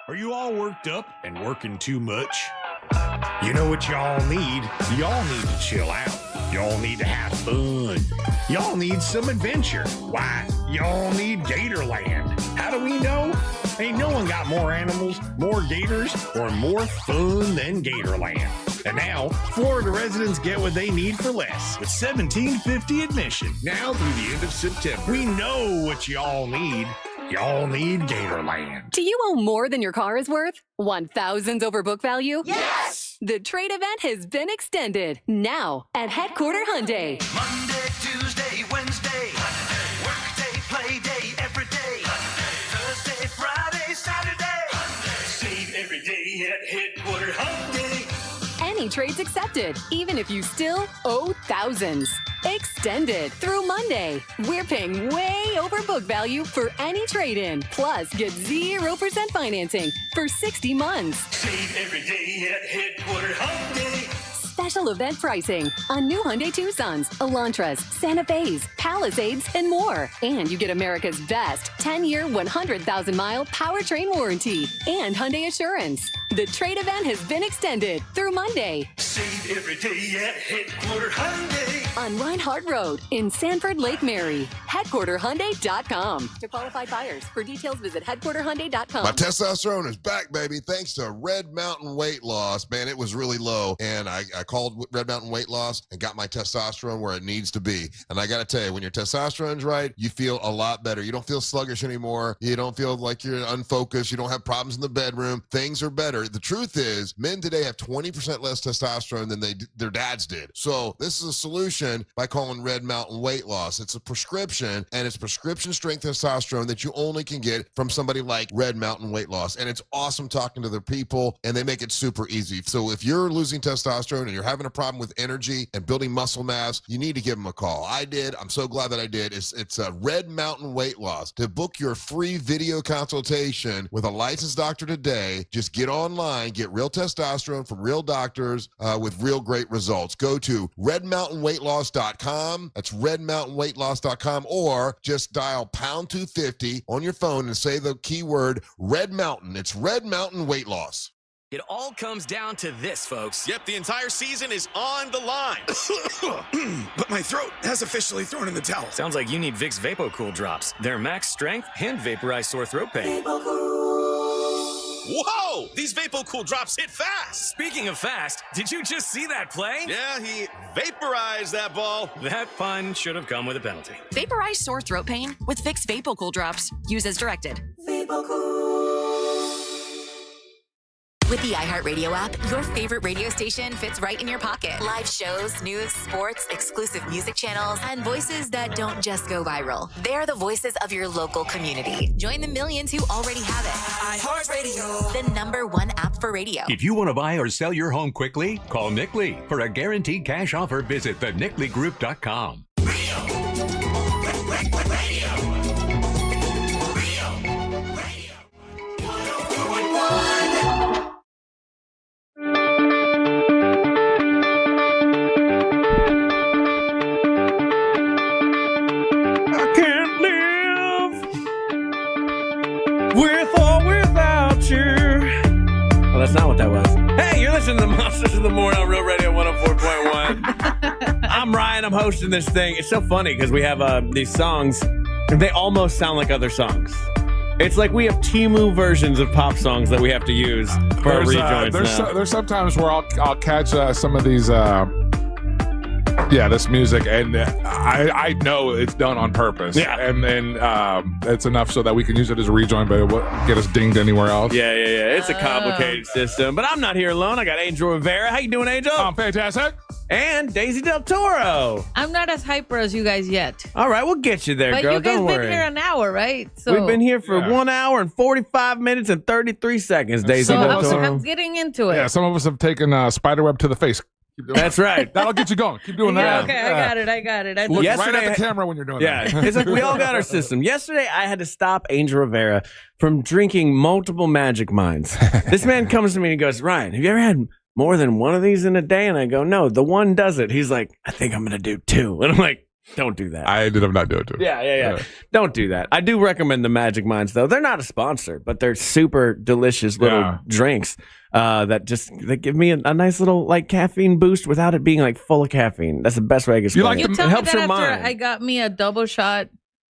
Are you all worked up and working too much? You know what y'all need? Y'all need to chill out. Y'all need to have fun. Y'all need some adventure. Why? Y'all need Gatorland. How do we know? Ain't no one got more animals, more gators, or more fun than Gatorland. And now, Florida residents get what they need for less with $17.50 admission now through the end of September. We know what y'all need. Y'all need Gatorland. Do you owe more than your car is worth? Want thousands over book value? Yes! The trade event has been extended. Now at Headquarter Hyundai. Monday, Tuesday, Wednesday. Work day, play day, every day. Thursday, Friday, Saturday. Save every day at Headquarter Hyundai. Any trades accepted, even if you still owe thousands. Extended through Monday. We're paying way over book value for any trade-in. Plus, get 0% financing for 60 months. Save every day at Headquarter Hyundai. Special event pricing on new Hyundai Tucsons, Elantras, Santa Fe's, Palisades, and more. And you get America's best 10-year, 100,000-mile powertrain warranty and Hyundai Assurance. The trade event has been extended through Monday. Save every day at Headquarter Hyundai. On Reinhardt Road in Sanford, Lake Mary. HeadquarterHyundai.com. To qualified buyers. For details, visit HeadquarterHyundai.com. My testosterone is back, baby, thanks to Red Mountain Weight Loss. Man, it was really low, and I called Red Mountain Weight Loss and got my testosterone where it needs to be. And I got to tell you, when your testosterone's right, you feel a lot better. You don't feel sluggish anymore. You don't feel like you're unfocused. You don't have problems in the bedroom. Things are better. The truth is, men today have 20% less testosterone than their dads did. So this is a solution by calling Red Mountain Weight Loss. It's a prescription, and it's prescription strength testosterone that you only can get from somebody like Red Mountain Weight Loss. And it's awesome talking to their people, and they make it super easy. So if you're losing testosterone and you're having a problem with energy and building muscle mass, you need to give them a call. I did. I'm so glad that I did. It's a Red Mountain Weight Loss. To book your free video consultation with a licensed doctor today, just get online, get real testosterone from real doctors with real great results. Go to redmountainweightloss.com. That's redmountainweightloss.com, or just dial pound 250 on your phone and say the keyword Red Mountain. It's Red Mountain Weight Loss. It all comes down to this, folks. Yep, the entire season is on the line. But my throat has officially thrown in the towel. Sounds like you need Vicks VapoCool drops. They're max strength and vaporize sore throat pain. Whoa! These VapoCool drops hit fast. Speaking of fast, did you just see that play? Yeah, he vaporized that ball. That pun should have come with a penalty. Vaporize sore throat pain with Vicks VapoCool drops. Use as directed. With the iHeartRadio app, your favorite radio station fits right in your pocket. Live shows, news, sports, exclusive music channels, and voices that don't just go viral. They're the voices of your local community. Join the millions who already have it. iHeartRadio, the #1 app for radio. If you want to buy or sell your home quickly, call Nick Lee. For a guaranteed cash offer, visit thenicklygroup.com. With or without you. Well, that's not what that was. Hey, you're listening to the Monsters of the Morning on Real Radio 104.1. I'm Ryan. I'm hosting this thing. It's so funny because we have these songs, and they almost sound like other songs. It's like we have Temu versions of pop songs that we have to use for our rejoins now. There's sometimes where I'll catch some of these this music, and I know it's done on purpose. Yeah. And then it's enough so that we can use it as a rejoin, but it won't get us dinged anywhere else. Yeah. It's a complicated system, but I'm not here alone. I got Angel Rivera. How you doing, Angel? I'm fantastic. And Daisy Del Toro. I'm not as hyper as you guys yet. All right, we'll get you there, But girl. you guys Don't been worry. here an hour, right? So We've been here for 1 hour and 45 minutes and 33 seconds, Daisy So Del Toro. I'm getting into it. Yeah, some of us have taken spiderweb to the face. Keep doing That's right. That'll get you going. Keep doing Yeah, that. okay, I got it. Look Yesterday- right at the camera when you're doing Yeah, that. it's like we all got our system. Yesterday, I had to stop Angel Rivera from drinking multiple Magic Minds. This man comes to me and he goes, Ryan, have you ever had more than one of these in a day? And I go, no, the one does it. He's like, I think I'm going to do 2. And I'm like, don't do that. I ended up not doing it too. Yeah. Don't do that. I do recommend the Magic Minds, though. They're not a sponsor, but they're super delicious little drinks that give me a nice little like caffeine boost without it being like full of caffeine. That's the best way I can explain it. You tell It me helps that your after mind. I got me a double shot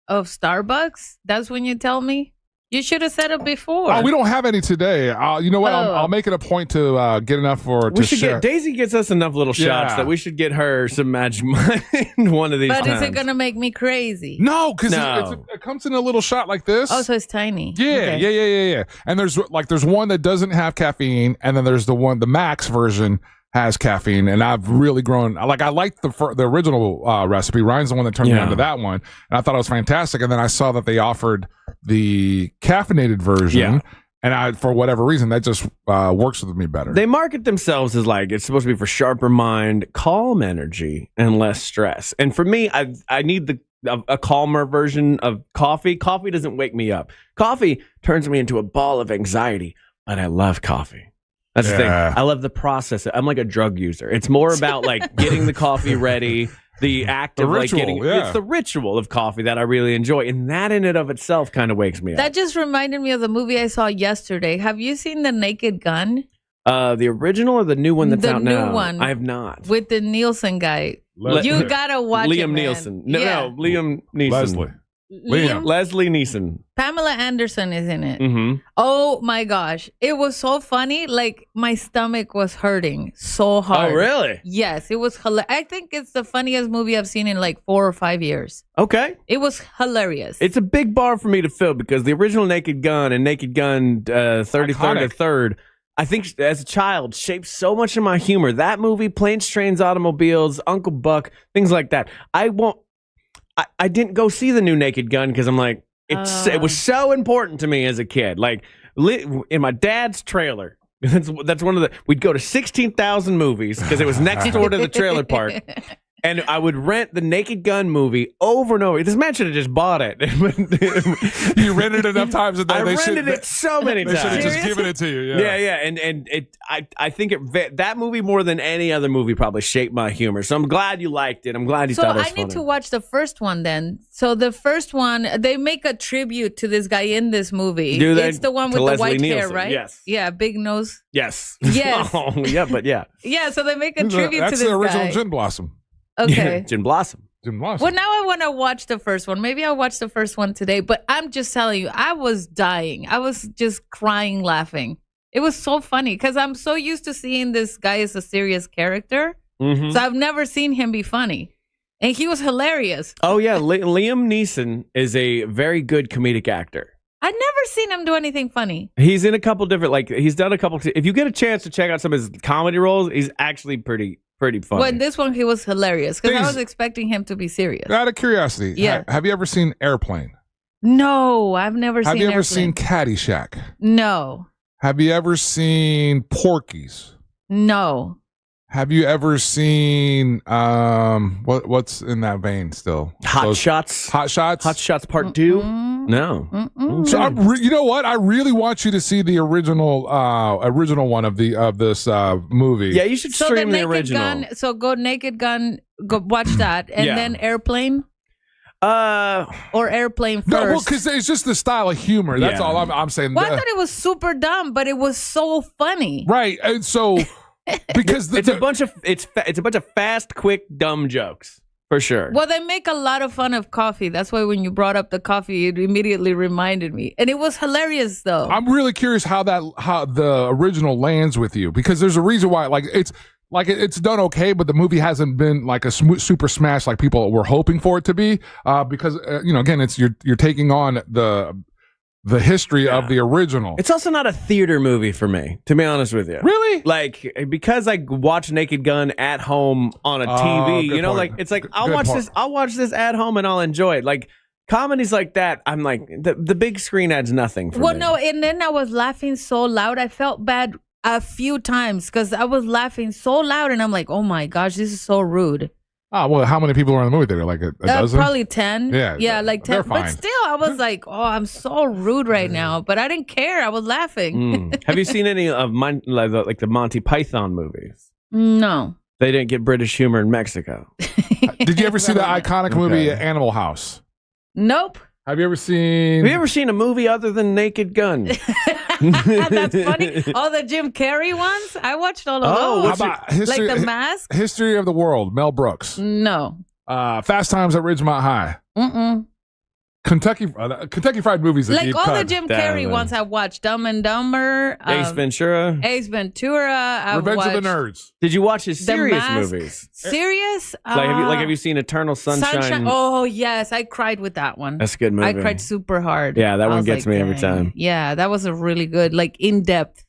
of Starbucks. That's when you tell me. You should have said it before. Oh, we don't have any today. You know what? Oh. I'll make it a point to get enough to We should share. get Daisy gets us enough little shots Yeah. that we should get her some Magic Mind one of these But times. is it gonna make me crazy? No, because No. it comes in a little shot like this. Oh, so it's tiny. Yeah, Okay. yeah. And there's one that doesn't have caffeine, and then there's the Max version has caffeine, and I've really grown. Like I liked the original recipe. Ryan's the one that turned me onto that one, and I thought it was fantastic. And then I saw that they offered the caffeinated version, and for whatever reason that just works with me better. They market themselves as like it's supposed to be for sharper mind, calm energy, and less stress. And for me, I need a calmer version of coffee. Coffee doesn't wake me up. Coffee turns me into a ball of anxiety, but I love coffee. That's the thing. I love the process. I'm like a drug user. It's more about like getting the coffee ready, the act of like ritual, getting. It's the ritual of coffee that I really enjoy, and that in and of itself kind of wakes me up. That just reminded me of the movie I saw yesterday. Have you seen The Naked Gun? The original or the new one that's The out new now? one. I have not. With the Nielsen guy. Le- You gotta watch it, Liam man. Neeson. Yeah. No, Liam Neeson. Leslie Neeson. Pamela Anderson is in it. Mm-hmm. Oh my gosh. It was so funny. Like my stomach was hurting so hard. Oh, really? Yes. It was hilarious. I think it's the funniest movie I've seen in like 4 or 5 years. Okay. It was hilarious. It's a big bar for me to fill because the original Naked Gun and Naked Gun 33rd Iconic. to 3rd, I think as a child, shaped so much of my humor. That movie, Planes, Trains, Automobiles, Uncle Buck, things like that. I didn't go see the new Naked Gun because I'm like, it was so important to me as a kid. Like in my dad's trailer. That's one of we'd go to 16,000 movies because it was next door to the trailer park. And I would rent the Naked Gun movie over and over. This man should have just bought it. You rented it enough times that I rented it so many They should times. have just given it to you. Yeah. And I think that movie more than any other movie probably shaped my humor. So I'm glad you liked it. I'm glad you So thought it was I need funny. to watch the first one then. So the first one, they make a tribute to this guy in this movie. Do they? It's the one To with the Leslie white hair, Nielsen, right? yes. Yeah, big nose. Yes. Yes. Oh, yeah, but yeah. Yeah, so they make a tribute That's to this the original guy. Gin Blossom. Okay. Gin Blossom. Didn't watch Well, it. now I want to watch the first one. Maybe I'll watch the first one today. But I'm just telling you, I was dying. I was just crying, laughing. It was so funny because I'm so used to seeing this guy as a serious character. Mhm. So I've never seen him be funny. And he was hilarious. Oh yeah, Liam Neeson is a very good comedic actor. I've never seen him do anything funny. He's in a couple different, like he's done a couple. If you get a chance to check out some of his comedy roles, he's actually pretty funny. Well, in this one, he was hilarious because I Things- was expecting him to be serious. Out of curiosity, Yeah. have you ever seen Airplane? No, I've never Have seen you ever Airplane. seen Caddyshack? No, Have you ever seen Porky's? no. Have you ever seen what's in that vein still? Hot Shots. Hot Shots. Hot Shots Part 2. No. So you know what? I really want you to see the original one of this movie. Yeah, you should So stream the Naked original. Gun. So go Naked Gun. Go watch that, and Yeah. then Airplane or Airplane first. No, well, because it's just the style of humor. That's Yeah. all I'm saying. Well, I thought it was super dumb, but it was so funny. Right, and so because it's a bunch of it's a bunch of fast, quick, dumb jokes for sure. Well, they make a lot of fun of coffee. That's why when you brought up the coffee, it immediately reminded me, and it was hilarious though. I'm really curious how the original lands with you, because there's a reason why it's done okay, but the movie hasn't been like a super smash like people were hoping for it to be. Because again, it's you're taking on the history of the original. It's also not a theater movie for me, to be honest with you. Really? Like, because I watch Naked Gun at home on a TV, good you know, point. like it's like Good I'll watch point. this. I'll watch this at home and I'll enjoy it. Like comedies like that, I'm like the big screen adds nothing for Well, me. no, and then I was laughing so loud. I felt bad a few times because I was laughing so loud, and I'm like, oh my gosh, this is so rude. Oh, well, how many people are in the movie theater? Like a dozen? Probably 10. Yeah, like they're 10. But fine. still, I was like, oh, I'm so rude right now. But I didn't care. I was laughing. Have you seen any of like the Monty Python movies? No. They didn't get British humor in Mexico. Did you ever see the iconic movie Okay. Animal House? Nope. Have you ever seen? Have you ever seen a movie other than Naked Gun? That's funny. All the Jim Carrey ones? I watched all of How those. about History, Like The Mask? History of the World, Mel Brooks. No. Fast Times at Ridgemont High. Mm-mm. Kentucky Fried Movies. That Like deep all the cut. Jim Carrey ones I watched. Dumb and Dumber. Ace Ventura. Ace Ventura. I Revenge of the watched Nerds. Did you watch his The serious Mask. movies? Serious? Have you seen Eternal Sunshine? Oh, yes. I cried with that one. That's a good movie. I cried super hard. Yeah, that I one was gets like, me every dang. time. Yeah, that was a really good, like in depth.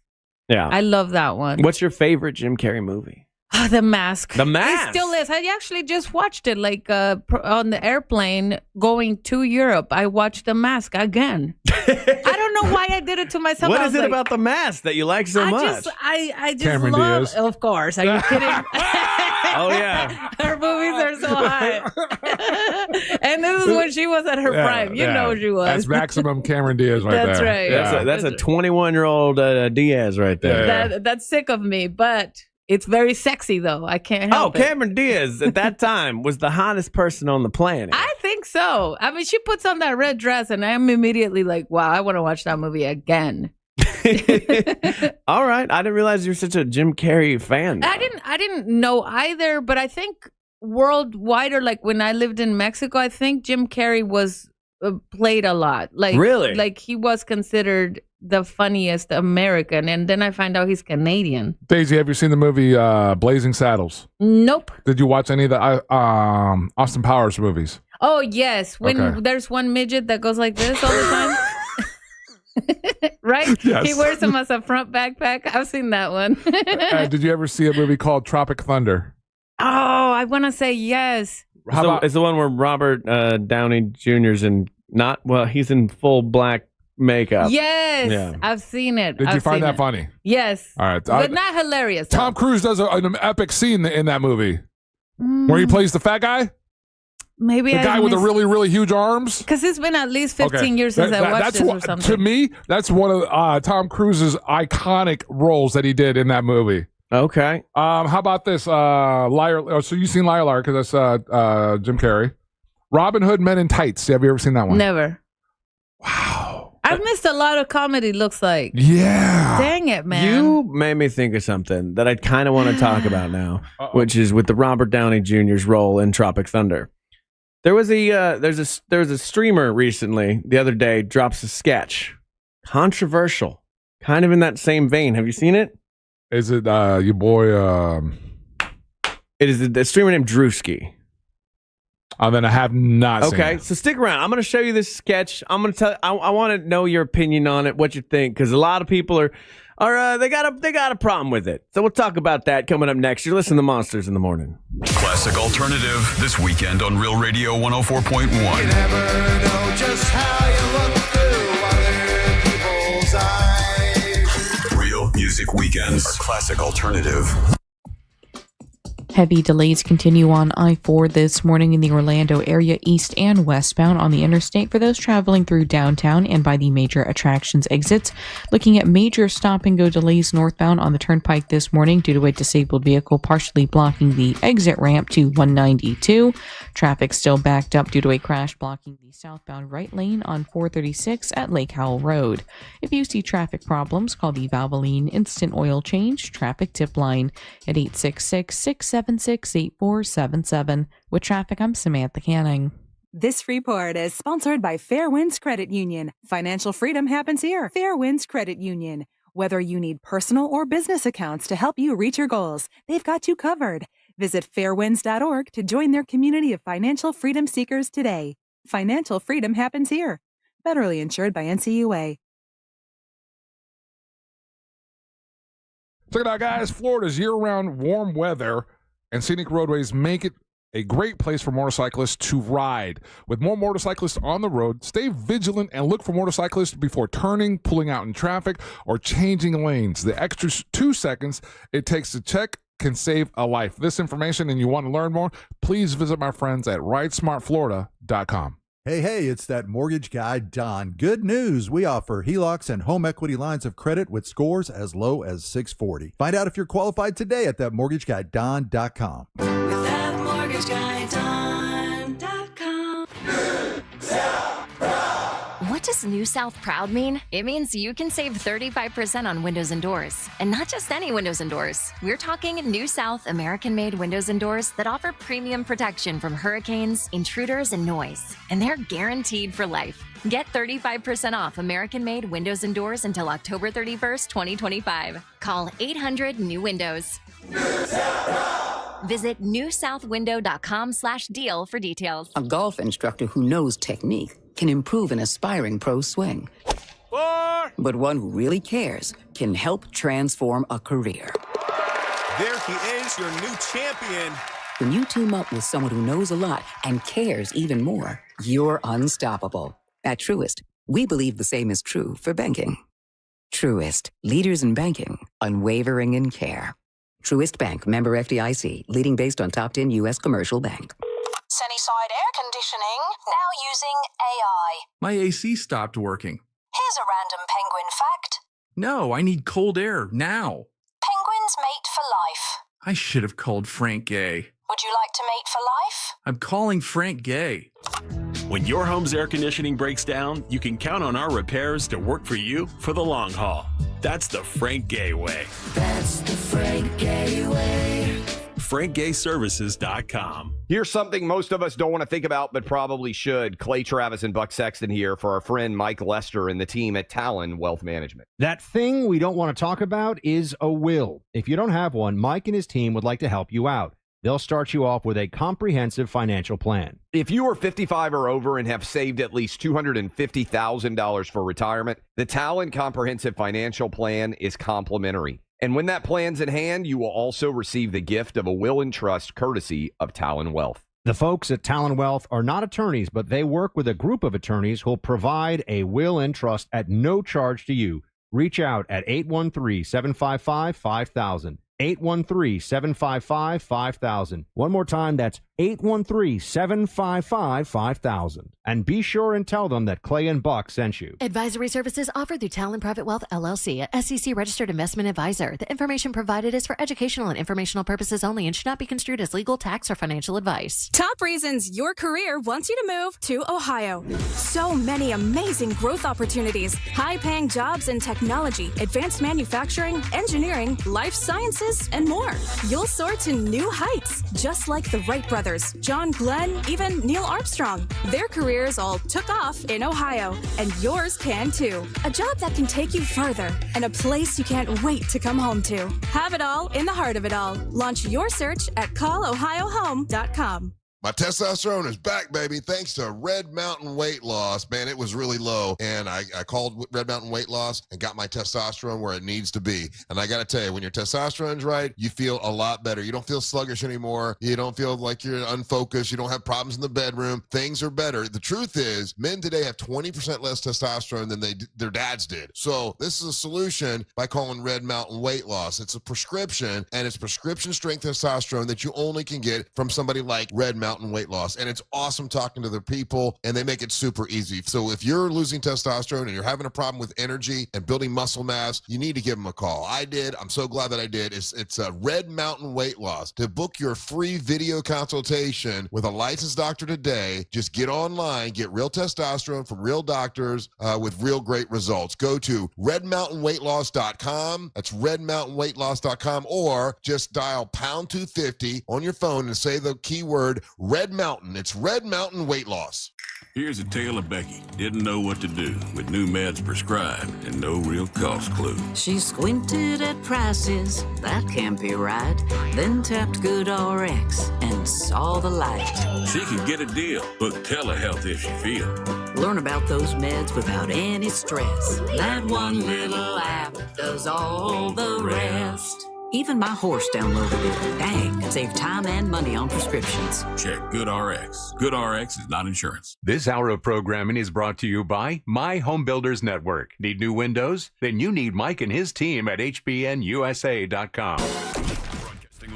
Yeah. I love that one. What's your favorite Jim Carrey movie? The Mask. The Mask. It still is. I actually just watched it like on the airplane going to Europe. I watched The Mask again. I don't know why I did it to myself. What I is was it like, about The Mask that you like so much? I just Cameron love. Diaz. Of course. Are you kidding? Oh yeah. Her movies are so high. And this is when she was at her prime. You know she was. That's maximum Cameron Diaz right That's there. right. Yeah. That's a 21-year-old Diaz right there. That's sick of me, but it's very sexy though. I can't Oh, help it. Cameron Diaz at that time was the hottest person on the planet. I think so. I mean, she puts on that red dress, and I'm immediately like, wow, I want to watch that movie again. All right. I didn't realize you're such a Jim Carrey fan. I didn't know either, but I think worldwide, or like when I lived in Mexico, I think Jim Carrey was played a lot. Like Really? like he was considered the funniest American, and then I find out he's Canadian. Daisy, have you seen the movie Blazing Saddles? Nope. Did you watch any of the Austin Powers movies? Oh yes, when Okay. there's one midget that goes like this all the time. Right? Yes. He wears them as a front backpack. I've seen that one. Did you ever see a movie called Tropic Thunder? Oh, I want to say yes. How about it's the one where Robert Downey Jr.'s in he's in full black makeup. Yes, Yeah. I've seen it. Did you I've find seen that it. funny? Yes. All right. But not hilarious. though. Tom Cruise does an epic scene in that movie where he plays the fat guy, Maybe the guy with the really, really huge arms. Because it's been at least 15 years since I watched that's this what- or something. To me, that's one of Tom Cruise's iconic roles that he did in that movie. Okay. How about this? Liar. Oh, so you've seen Liar Liar because that's Jim Carrey. Robin Hood Men in Tights. Have you ever seen that one? Never. Wow. I've missed a lot of comedy, looks like. Yeah. Dang it, man. You made me think of something that I kind of want to talk about now, which is with the Robert Downey Jr.'s role in Tropic Thunder. There was there was a streamer recently, the other day, drops a sketch. Controversial. Kind of in that same vein. Have you seen it? Is it your boy? It is a streamer named Drewski. Then I have not seen Okay, it. so stick around. I'm going to show you this sketch. I'm going to tell. I want to know your opinion on it, what you think, because a lot of people are they got a problem with it. So we'll talk about that coming up next. You're listening to Monsters in the Morning. Classic Alternative this weekend on Real Radio 104.1. You never know just how you look through other people's eyes. Real Music Weekends. Classic Alternative. Heavy delays continue on I-4 this morning in the Orlando area, east and westbound on the interstate for those traveling through downtown and by the major attractions exits. Looking at major stop-and-go delays northbound on the turnpike this morning due to a disabled vehicle partially blocking the exit ramp to 192. Traffic still backed up due to a crash blocking the southbound right lane on 436 at Lake Howell Road. If you see traffic problems, call the Valvoline Instant Oil Change Traffic Tip Line at 866-676-8477. With traffic, I'm Samantha Canning. This report is sponsored by Fairwinds Credit Union. Financial freedom happens here. Fairwinds Credit Union. Whether you need personal or business accounts to help you reach your goals, they've got you covered. Visit fairwinds.org to join their community of financial freedom seekers today. Financial freedom happens here. Federally insured by NCUA. Check it out, guys. Florida's year-round warm weather and scenic roadways make it a great place for motorcyclists to ride. With more motorcyclists on the road, stay vigilant and look for motorcyclists before turning, pulling out in traffic, or changing lanes. The extra 2 seconds it takes to check can save a life. This information and you want to learn more, please visit my friends at ridesmartflorida.com. Hey, it's that mortgage guy, Don. Good news. We offer HELOCs and home equity lines of credit with scores as low as 640. Find out if you're qualified today at thatmortgageguyDon.com. What does New South Proud mean? It means you can save 35% on windows and doors. And not just any windows and doors. We're talking New South American-made windows and doors that offer premium protection from hurricanes, intruders, and noise. And they're guaranteed for life. Get 35% off American-made windows and doors until October 31st, 2025. Call 800-NEW-WINDOWS. Visit newsouthwindow.com/deal for details. A golf instructor who knows technique can improve an aspiring pro swing. But one who really cares can help transform a career. There he is, your new champion. When you team up with someone who knows a lot and cares even more, you're unstoppable. At Truist, we believe the same is true for banking. Truist, leaders in banking, unwavering in care. Truist Bank, member FDIC, leading based on top 10 U.S. commercial bank. Sunnyside Air Conditioning, now using AI. My AC stopped working. Here's a random penguin fact. No, I need cold air now. Penguins mate for life. I should have called Frank Gay. Would you like to mate for life? I'm calling Frank Gay. When your home's air conditioning breaks down, you can count on our repairs to work for you for the long haul. That's the Frank Gay way. That's the Frank Gay way. FrankGayServices.com. Here's something most of us don't want to think about, but probably should. Clay Travis and Buck Sexton here for our friend Mike Lester and the team at Talon Wealth Management. That thing we don't want to talk about is a will. If you don't have one, Mike and his team would like to help you out. They'll start you off with a comprehensive financial plan. If you are 55 or over and have saved at least $250,000 for retirement, the Talon Comprehensive Financial Plan is complimentary. And when that plan's in hand, you will also receive the gift of a will and trust courtesy of Talon Wealth. The folks at Talon Wealth are not attorneys, but they work with a group of attorneys who'll provide a will and trust at no charge to you. Reach out at 813-755-5000. 813-755-5000. One more time, that's 813-755-5000. And be sure and tell them that Clay and Buck sent you. Advisory services offered through Talon Private Wealth, LLC, a SEC registered investment advisor. The information provided is for educational and informational purposes only and should not be construed as legal, tax, or financial advice. Top reasons your career wants you to move to Ohio. So many amazing growth opportunities, high-paying jobs in technology, advanced manufacturing, engineering, life sciences, and more. You'll soar to new heights, just like the Wright brothers. others, John Glenn, even Neil Armstrong. Their careers all took off in Ohio, and yours can too. A job that can take you further, and a place you can't wait to come home to. Have it all in the heart of it all. Launch your search at callohiohome.com. My testosterone is back, baby, thanks to Red Mountain Weight Loss. Man, it was really low, and I called Red Mountain Weight Loss and got my testosterone where it needs to be. And I got to tell you, when your testosterone's right, you feel a lot better. You don't feel sluggish anymore. You don't feel like you're unfocused. You don't have problems in the bedroom. Things are better. The truth is, men today have 20% less testosterone than their dads did. So this is a solution by calling Red Mountain Weight Loss. It's a prescription, and it's prescription strength testosterone that you only can get from somebody like Red Mountain Weight Loss. And it's awesome talking to their people, and they make it super easy. So if you're losing testosterone and you're having a problem with energy and building muscle mass, you need to give them a call. I did. I'm so glad that I did. It's a Red Mountain Weight Loss. To book your free video consultation with a licensed doctor today, just get online, get real testosterone from real doctors with real great results. Go to redmountainweightloss.com. That's redmountainweightloss.com, or just dial pound 250 on your phone and say the keyword Red Mountain. It's Red Mountain Weight Loss. Here's a tale of Becky. Didn't know what to do with new meds prescribed and no real cost clue. She squinted at prices, that can't be right. Then tapped GoodRx and saw the light. She could get a deal, book telehealth if she feels. Learn about those meds without any stress. That one little app does all the rest. Even my horse downloaded it. Dang, save time and money on prescriptions. Check GoodRx. GoodRx is not insurance. This hour of programming is brought to you by My Home Builders Network. Need new windows? Then you need Mike and his team at hbnusa.com.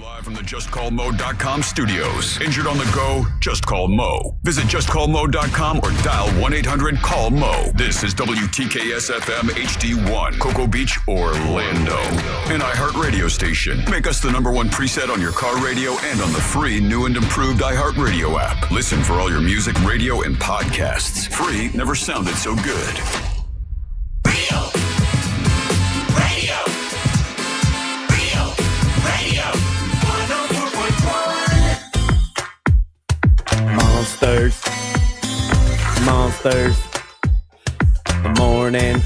Live from the JustCallMo.com studios. Injured on the go? Just call Mo. Visit JustCallMo.com or dial 1-800-CALL-MO. This is WTKS-FM HD1, Cocoa Beach, Orlando. An iHeartRadio station. Make us the #1 preset on your car radio and on the free new and improved iHeartRadio app. Listen for all your music, radio, and podcasts. Free never sounded so good. Monsters. Good morning.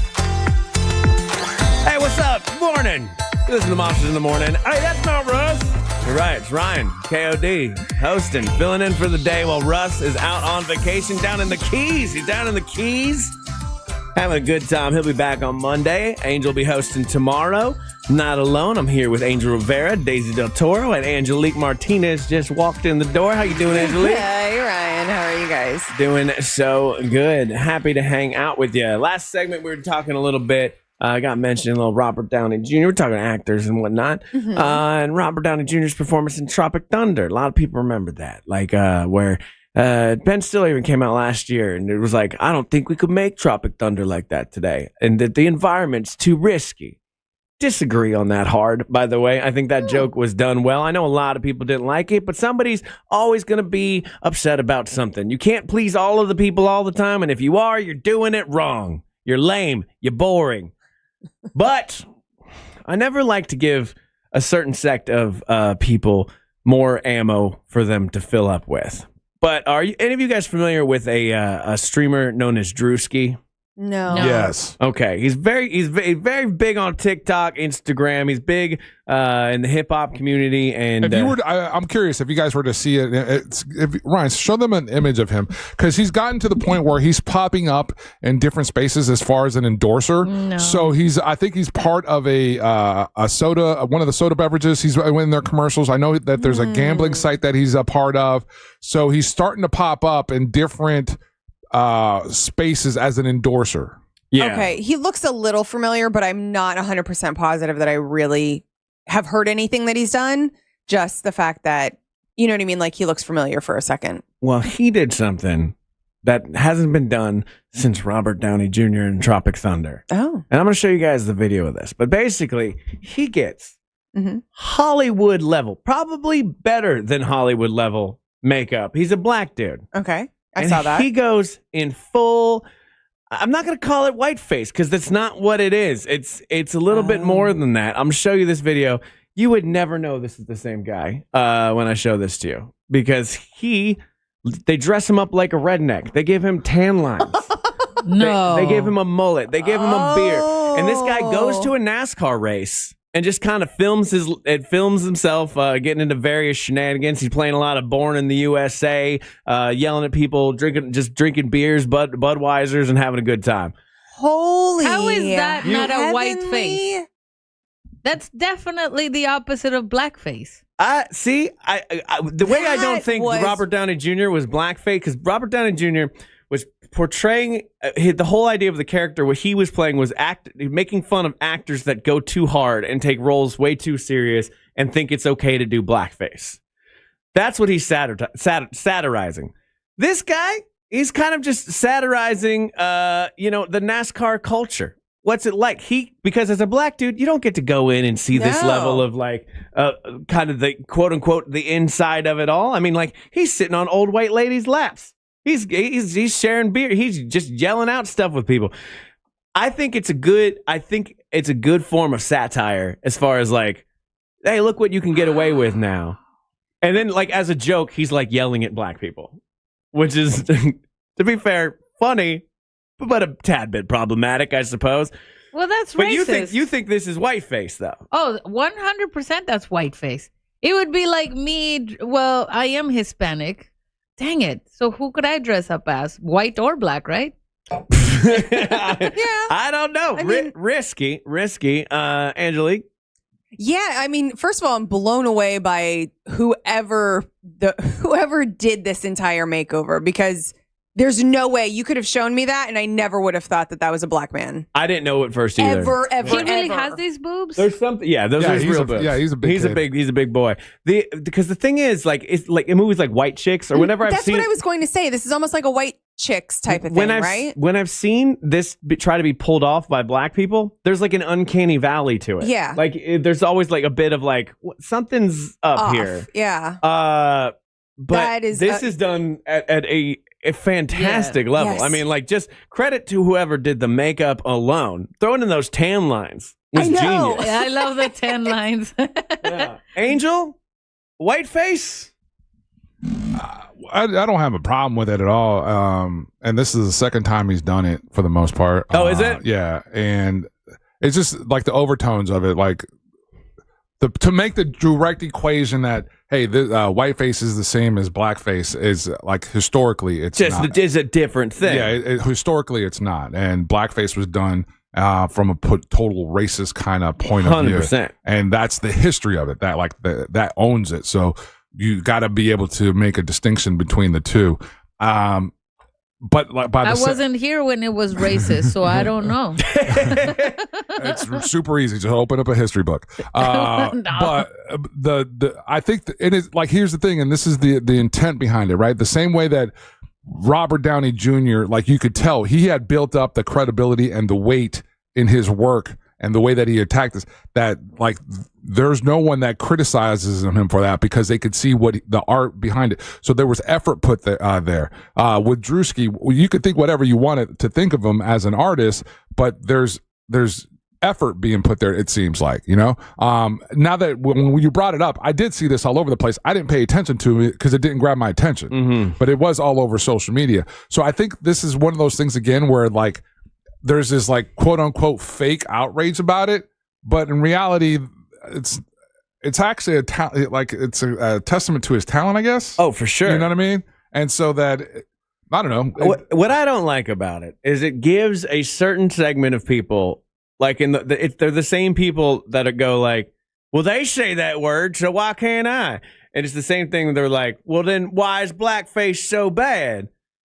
Hey, what's up? Morning. Listen to the Monsters in the Morning. Hey, that's not Russ. You're right. It's Ryan, KOD, hosting, filling in for the day while Russ is out on vacation down in the Keys. He's down in the Keys having a good time. He'll be back on Monday. Angel will be hosting tomorrow. Not alone. I'm here with Angel Rivera, Daisy Del Toro, and Angelique Martinez just walked in the door. How you doing, Angelique? Hey, Ryan. How are you guys? Doing so good. Happy to hang out with you. Last segment, we were talking a little bit. I got mentioned a little Robert Downey Jr. We're talking actors and whatnot. Mm-hmm. And Robert Downey Jr.'s performance in Tropic Thunder. A lot of people remember that. Like where Ben Stiller even came out last year, and it was like, I don't think we could make Tropic Thunder like that today. And that the environment's too risky. Disagree on that hard, by the way. I think that joke was done well. I know a lot of people didn't like it, but somebody's always going to be upset about something. You can't please all of the people all the time, and if you are, you're doing it wrong. You're lame. You're boring. But I never like to give a certain sect of people more ammo for them to fill up with. But are you any of you guys familiar with a streamer known as Drewski? No. Yes. Okay. He's very big on TikTok, Instagram. He's big in the hip hop community. And if you were, I'm curious if you guys were to see it. Ryan, show them an image of him, because he's gotten to the point where he's popping up in different spaces as far as an endorser. No. So I think he's part of a soda, one of the soda beverages. He's in their commercials. I know that there's a gambling site that he's a part of. So he's starting to pop up in different spaces as an endorser. Yeah. Okay. He looks a little familiar, but I'm not 100% positive that I really have heard anything that he's done. Just the fact that, you know what I mean? Like, he looks familiar for a second. Well, he did something that hasn't been done since Robert Downey Jr. in Tropic Thunder. Oh. And I'm going to show you guys the video of this. But basically, he gets Hollywood level, probably better than Hollywood level makeup. He's a black dude. Okay. I saw that. He goes in full, I'm not going to call it whiteface, because that's not what it is. It's a little bit more than that. I'm going to show you this video. You would never know this is the same guy when I show this to you. because they dress him up like a redneck. They give him tan lines. No. They gave him a mullet. They gave him a beard. And this guy goes to a NASCAR race and just kind of films himself getting into various shenanigans. He's playing a lot of Born in the USA, yelling at people, drinking beers, Budweisers, and having a good time. Holy. How is that not a white heavenly? face? That's definitely the opposite of blackface. See, the way I don't think Robert Downey Jr. was blackface, because Robert Downey Jr. was portraying the whole idea of the character. What he was playing was making fun of actors that go too hard and take roles way too serious and think it's okay to do blackface. That's what he's satirizing. This guy, he's kind of just satirizing, the NASCAR culture. What's it like? Because as a black dude, you don't get to go in and see this level of kind of the quote unquote the inside of it all. I mean, he's sitting on old white ladies' laps. He's sharing beer. He's just yelling out stuff with people. I think it's a good form of satire as far as hey, look what you can get away with now. And then as a joke, he's yelling at black people, which is, to be fair, funny, but a tad bit problematic, I suppose. Well, that's but racist. you think this is whiteface, though? Oh, 100% that's whiteface. It would be like me. Well, I am Hispanic. Dang it. So who could I dress up as? White or black, right? I don't know. Risky. Angelique? Yeah, I mean, first of all, I'm blown away by whoever did this entire makeover, because there's no way you could have shown me that, and I never would have thought that was a black man. I didn't know at first either. Ever. He really has these boobs? There's something. Yeah, those are his real boobs. Yeah, he's a big boy. Because the thing is, it's like in movies like White Chicks, or whenever I've seen. That's what I was going to say. This is almost like a White Chicks type of thing, right? When I've seen this try to be pulled off by black people, there's an uncanny valley to it. Yeah. There's always a bit of something's up Off. here. Yeah. But this is done at a fantastic level. Yes. I mean, just credit to whoever did the makeup alone. Throwing in those tan lines was genius. Yeah, I love the tan lines. Yeah. Angel, whiteface. I don't have a problem with it at all. And this is the second time he's done it for the most part. Oh, is it? Yeah, and it's just the overtones of it, to make the direct equation that whiteface is the same as blackface is historically it's just not. It's a different thing. Yeah, historically it's not, and blackface was done from a total racist kind of point of view, 100%. and that's the history of it. That owns it. So you got to be able to make a distinction between the two. But I wasn't here when it was racist, so I don't know. It's super easy. Just open up a history book. No. But I think it is here's the thing, and this is the intent behind it, right? The same way that Robert Downey Jr., you could tell he had built up the credibility and the weight in his work and the way that he attacked this, that there's no one that criticizes him for that, because they could see the art behind it. So there was effort put there. With Drewski, you could think whatever you wanted to think of him as an artist, but there's effort being put there, it seems like, now that when you brought it up, I did see this all over the place. I didn't pay attention to it because it didn't grab my attention, but it was all over social media. So I think this is one of those things again where there's this quote unquote fake outrage about it, but in reality it's actually it's a testament to his talent, I guess. Oh, for sure. You know what I mean? And so that, I don't know. What I don't like about it is it gives a certain segment of people, they're the same people that go well, they say that word, so why can't I? And it's the same thing. They're well, then why is blackface so bad?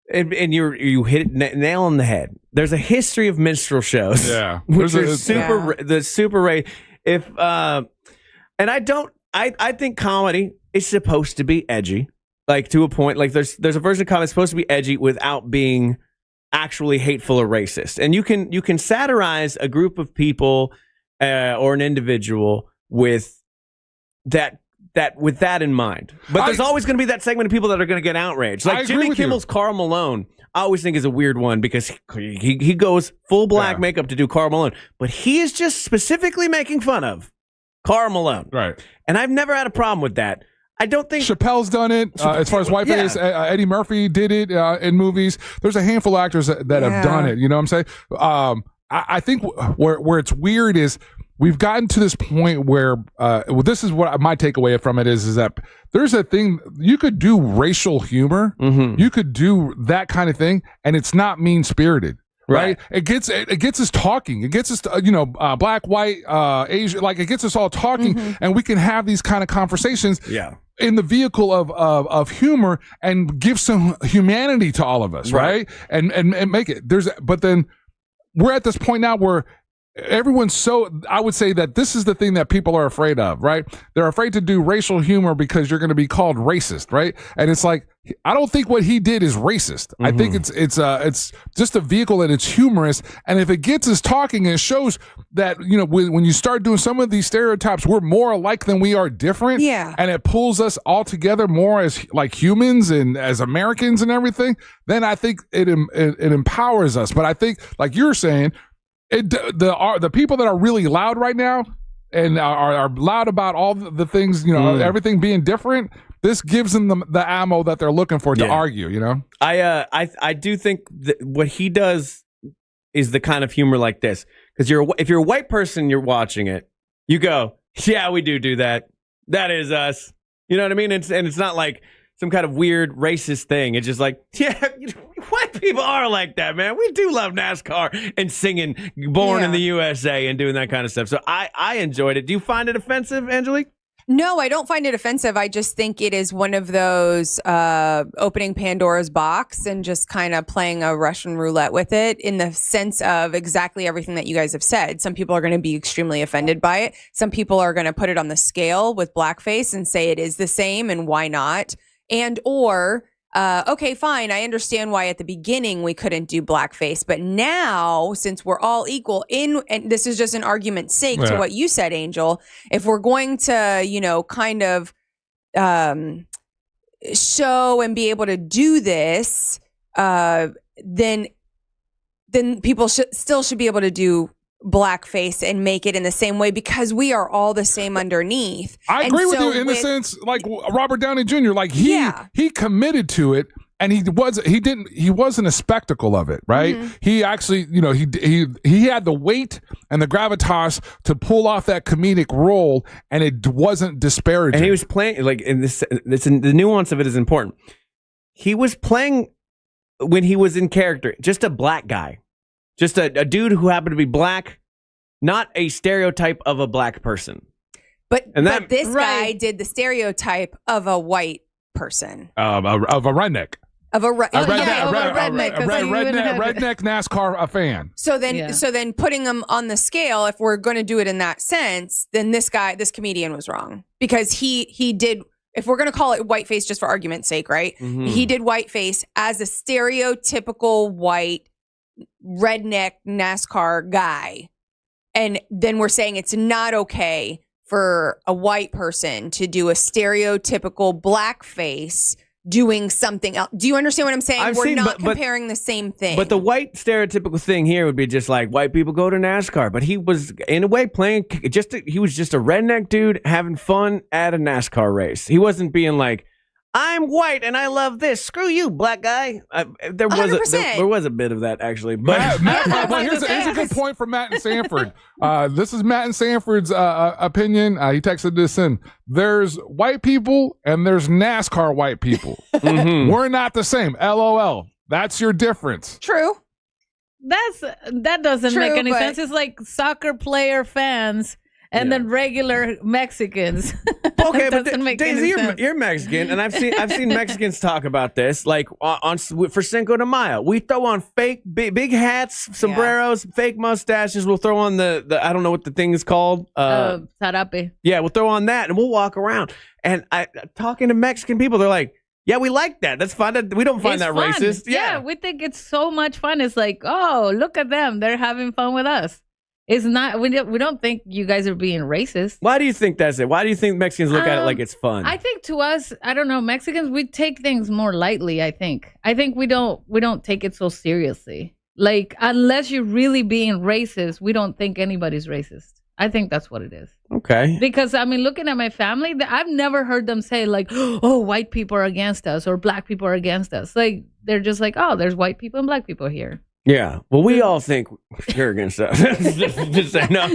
And you hit it nail on the head. There's a history of minstrel shows, which are super rate. And I think comedy is supposed to be edgy, to a point. There's a version of comedy that's supposed to be edgy without being actually hateful or racist. And you can satirize a group of people or an individual with that in mind. But there's always going to be that segment of people that are going to get outraged. Jimmy Kimmel's Karl Malone, I always think is a weird one, because he goes full black makeup to do Karl Malone, but he is just specifically making fun of Karl Malone. Right. And I've never had a problem with that. I don't think Chappelle's done it. As far as whiteface, Eddie Murphy did it in movies. There's a handful of actors that have done it. You know what I'm saying? I think where it's weird is we've gotten to this point where this is what my takeaway from it is that there's a thing you could do racial humor, you could do that kind of thing, and it's not mean spirited. Right. It gets us talking. It gets us, black, white, Asian, like it gets us all talking, and we can have these kind of conversations. Yeah. In the vehicle of humor and give some humanity to all of us, right? And make it. But then we're at this point now where everyone's I would say that this is the thing that people are afraid of, right? They're afraid to do racial humor because you're going to be called racist, right? And it's like, I don't think what he did is racist. I think it's just a vehicle and it's humorous. And if it gets us talking, it shows that, when you start doing some of these stereotypes, we're more alike than we are different. Yeah. And it pulls us all together more as like humans and as Americans and everything. Then I think it empowers us. But I think, like you're saying, the people that are really loud right now and are loud about all the things, everything being different, this gives them the ammo that they're looking for to argue, I do think that what he does is the kind of humor like this, because if you're a white person, you're watching it, you go, yeah, we do that. That is us. You know what I mean? It's not like some kind of weird racist thing. It's just like, yeah, white people are like that, man. We do love NASCAR and singing Born in the USA and doing that kind of stuff. So I enjoyed it. Do you find it offensive, Angelique? No, I don't find it offensive. I just think it is one of those opening Pandora's box and just kind of playing a Russian roulette with it, in the sense of exactly everything that you guys have said. Some people are going to be extremely offended by it. Some people are going to put it on the scale with blackface and say it is the same and why not. And or, okay, fine, I understand why at the beginning we couldn't do blackface, but now, since we're all equal and this is just an argument's sake to what you said, Angel, if we're going to, kind of show and be able to do this, then people should be able to do blackface and make it in the same way, because we are all the same underneath. I agree with you in the sense, like Robert Downey Jr., like he committed to it, and he wasn't a spectacle of it, right? He actually, he had the weight and the gravitas to pull off that comedic role, and it wasn't disparaging. And he was playing, like, in the nuance of it is important. He was playing, when he was in character, just a black guy. Just a dude who happened to be black, not a stereotype of a black person. But this guy did the stereotype of a white person. Of a redneck. Of a redneck. Redneck NASCAR fan. So then putting him on the scale, if we're going to do it in that sense, then this comedian was wrong. Because he did, if we're going to call it whiteface just for argument's sake, right? He did whiteface as a stereotypical white redneck NASCAR guy, and then we're saying it's not okay for a white person to do a stereotypical blackface doing something else. Do you understand what I'm saying? We're not comparing the same thing. But the white stereotypical thing here would be just like white people go to NASCAR, but he was in a way playing he was just a redneck dude having fun at a NASCAR race. He wasn't being like, I'm white and I love this. Screw you, black guy. There was a bit of that, actually. But here's a good point from Matt and Sanford. This is Matt and Sanford's opinion. He texted this in. There's white people and there's NASCAR white people. We're not the same. LOL. That's your difference. True. That doesn't make any sense. It's like soccer player fans and then regular Mexicans. Okay, but Daisy, you're Mexican, and I've seen Mexicans talk about this. Like for Cinco de Mayo, we throw on fake big hats, sombreros, fake mustaches. We'll throw on the I don't know what the thing is called. Zarape. Yeah, we'll throw on that, and we'll walk around. And talking to Mexican people, they're like, "Yeah, we like that. That's fun. We don't find that fun. racist." Yeah, we think it's so much fun. It's like, oh, look at them. They're having fun with us. It's not. We don't think you guys are being racist. Why do you think that's it? Why do you think Mexicans look at it like it's fun? I think to us, I don't know, Mexicans, we take things more lightly. I think we don't take it so seriously. Like, unless you're really being racist, we don't think anybody's racist. I think that's what it is. Okay. Because, I mean, looking at my family, I've never heard them say, like, oh, white people are against us or black people are against us. Like, they're just like, oh, there's white people and black people here. Yeah. Well, we all think you're against us. Just say no.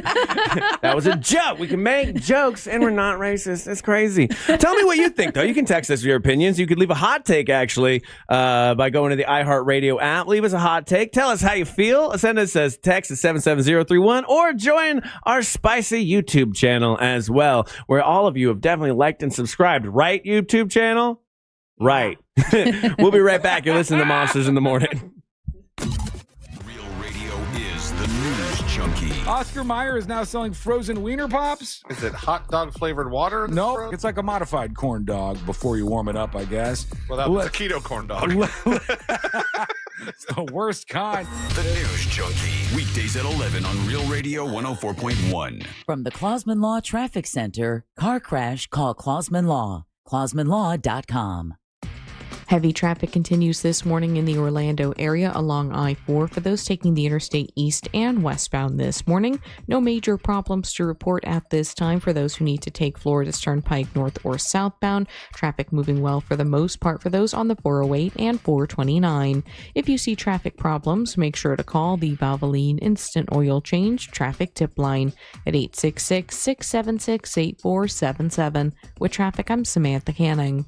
That was a joke. We can make jokes and we're not racist. It's crazy. Tell me what you think, though. You can text us your opinions. You could leave a hot take, actually, by going to the iHeartRadio app. Leave us a hot take. Tell us how you feel. Send us a text at 77031 or join our spicy YouTube channel as well, where all of you have definitely liked and subscribed. Right, YouTube channel? Right. We'll be right back. You're listening to Monsters in the Morning. Oscar Mayer is now selling frozen wiener pops. Is it hot dog flavored water? No, it's like a modified corn dog before you warm it up, I guess. Well, that was a keto corn dog. It's the worst kind. The News Junkie. Weekdays at 11 on Real Radio 104.1. From the Clausman Law Traffic Center, car crash, call Clausman Law. ClausmanLaw.com. Heavy traffic continues this morning in the Orlando area along I-4 for those taking the interstate east and westbound this morning. No major problems to report at this time for those who need to take Florida's Turnpike north or southbound. Traffic moving well for the most part for those on the 408 and 429. If you see traffic problems, make sure to call the Valvoline Instant Oil Change Traffic Tip Line at 866-676-8477. With traffic, I'm Samantha Canning.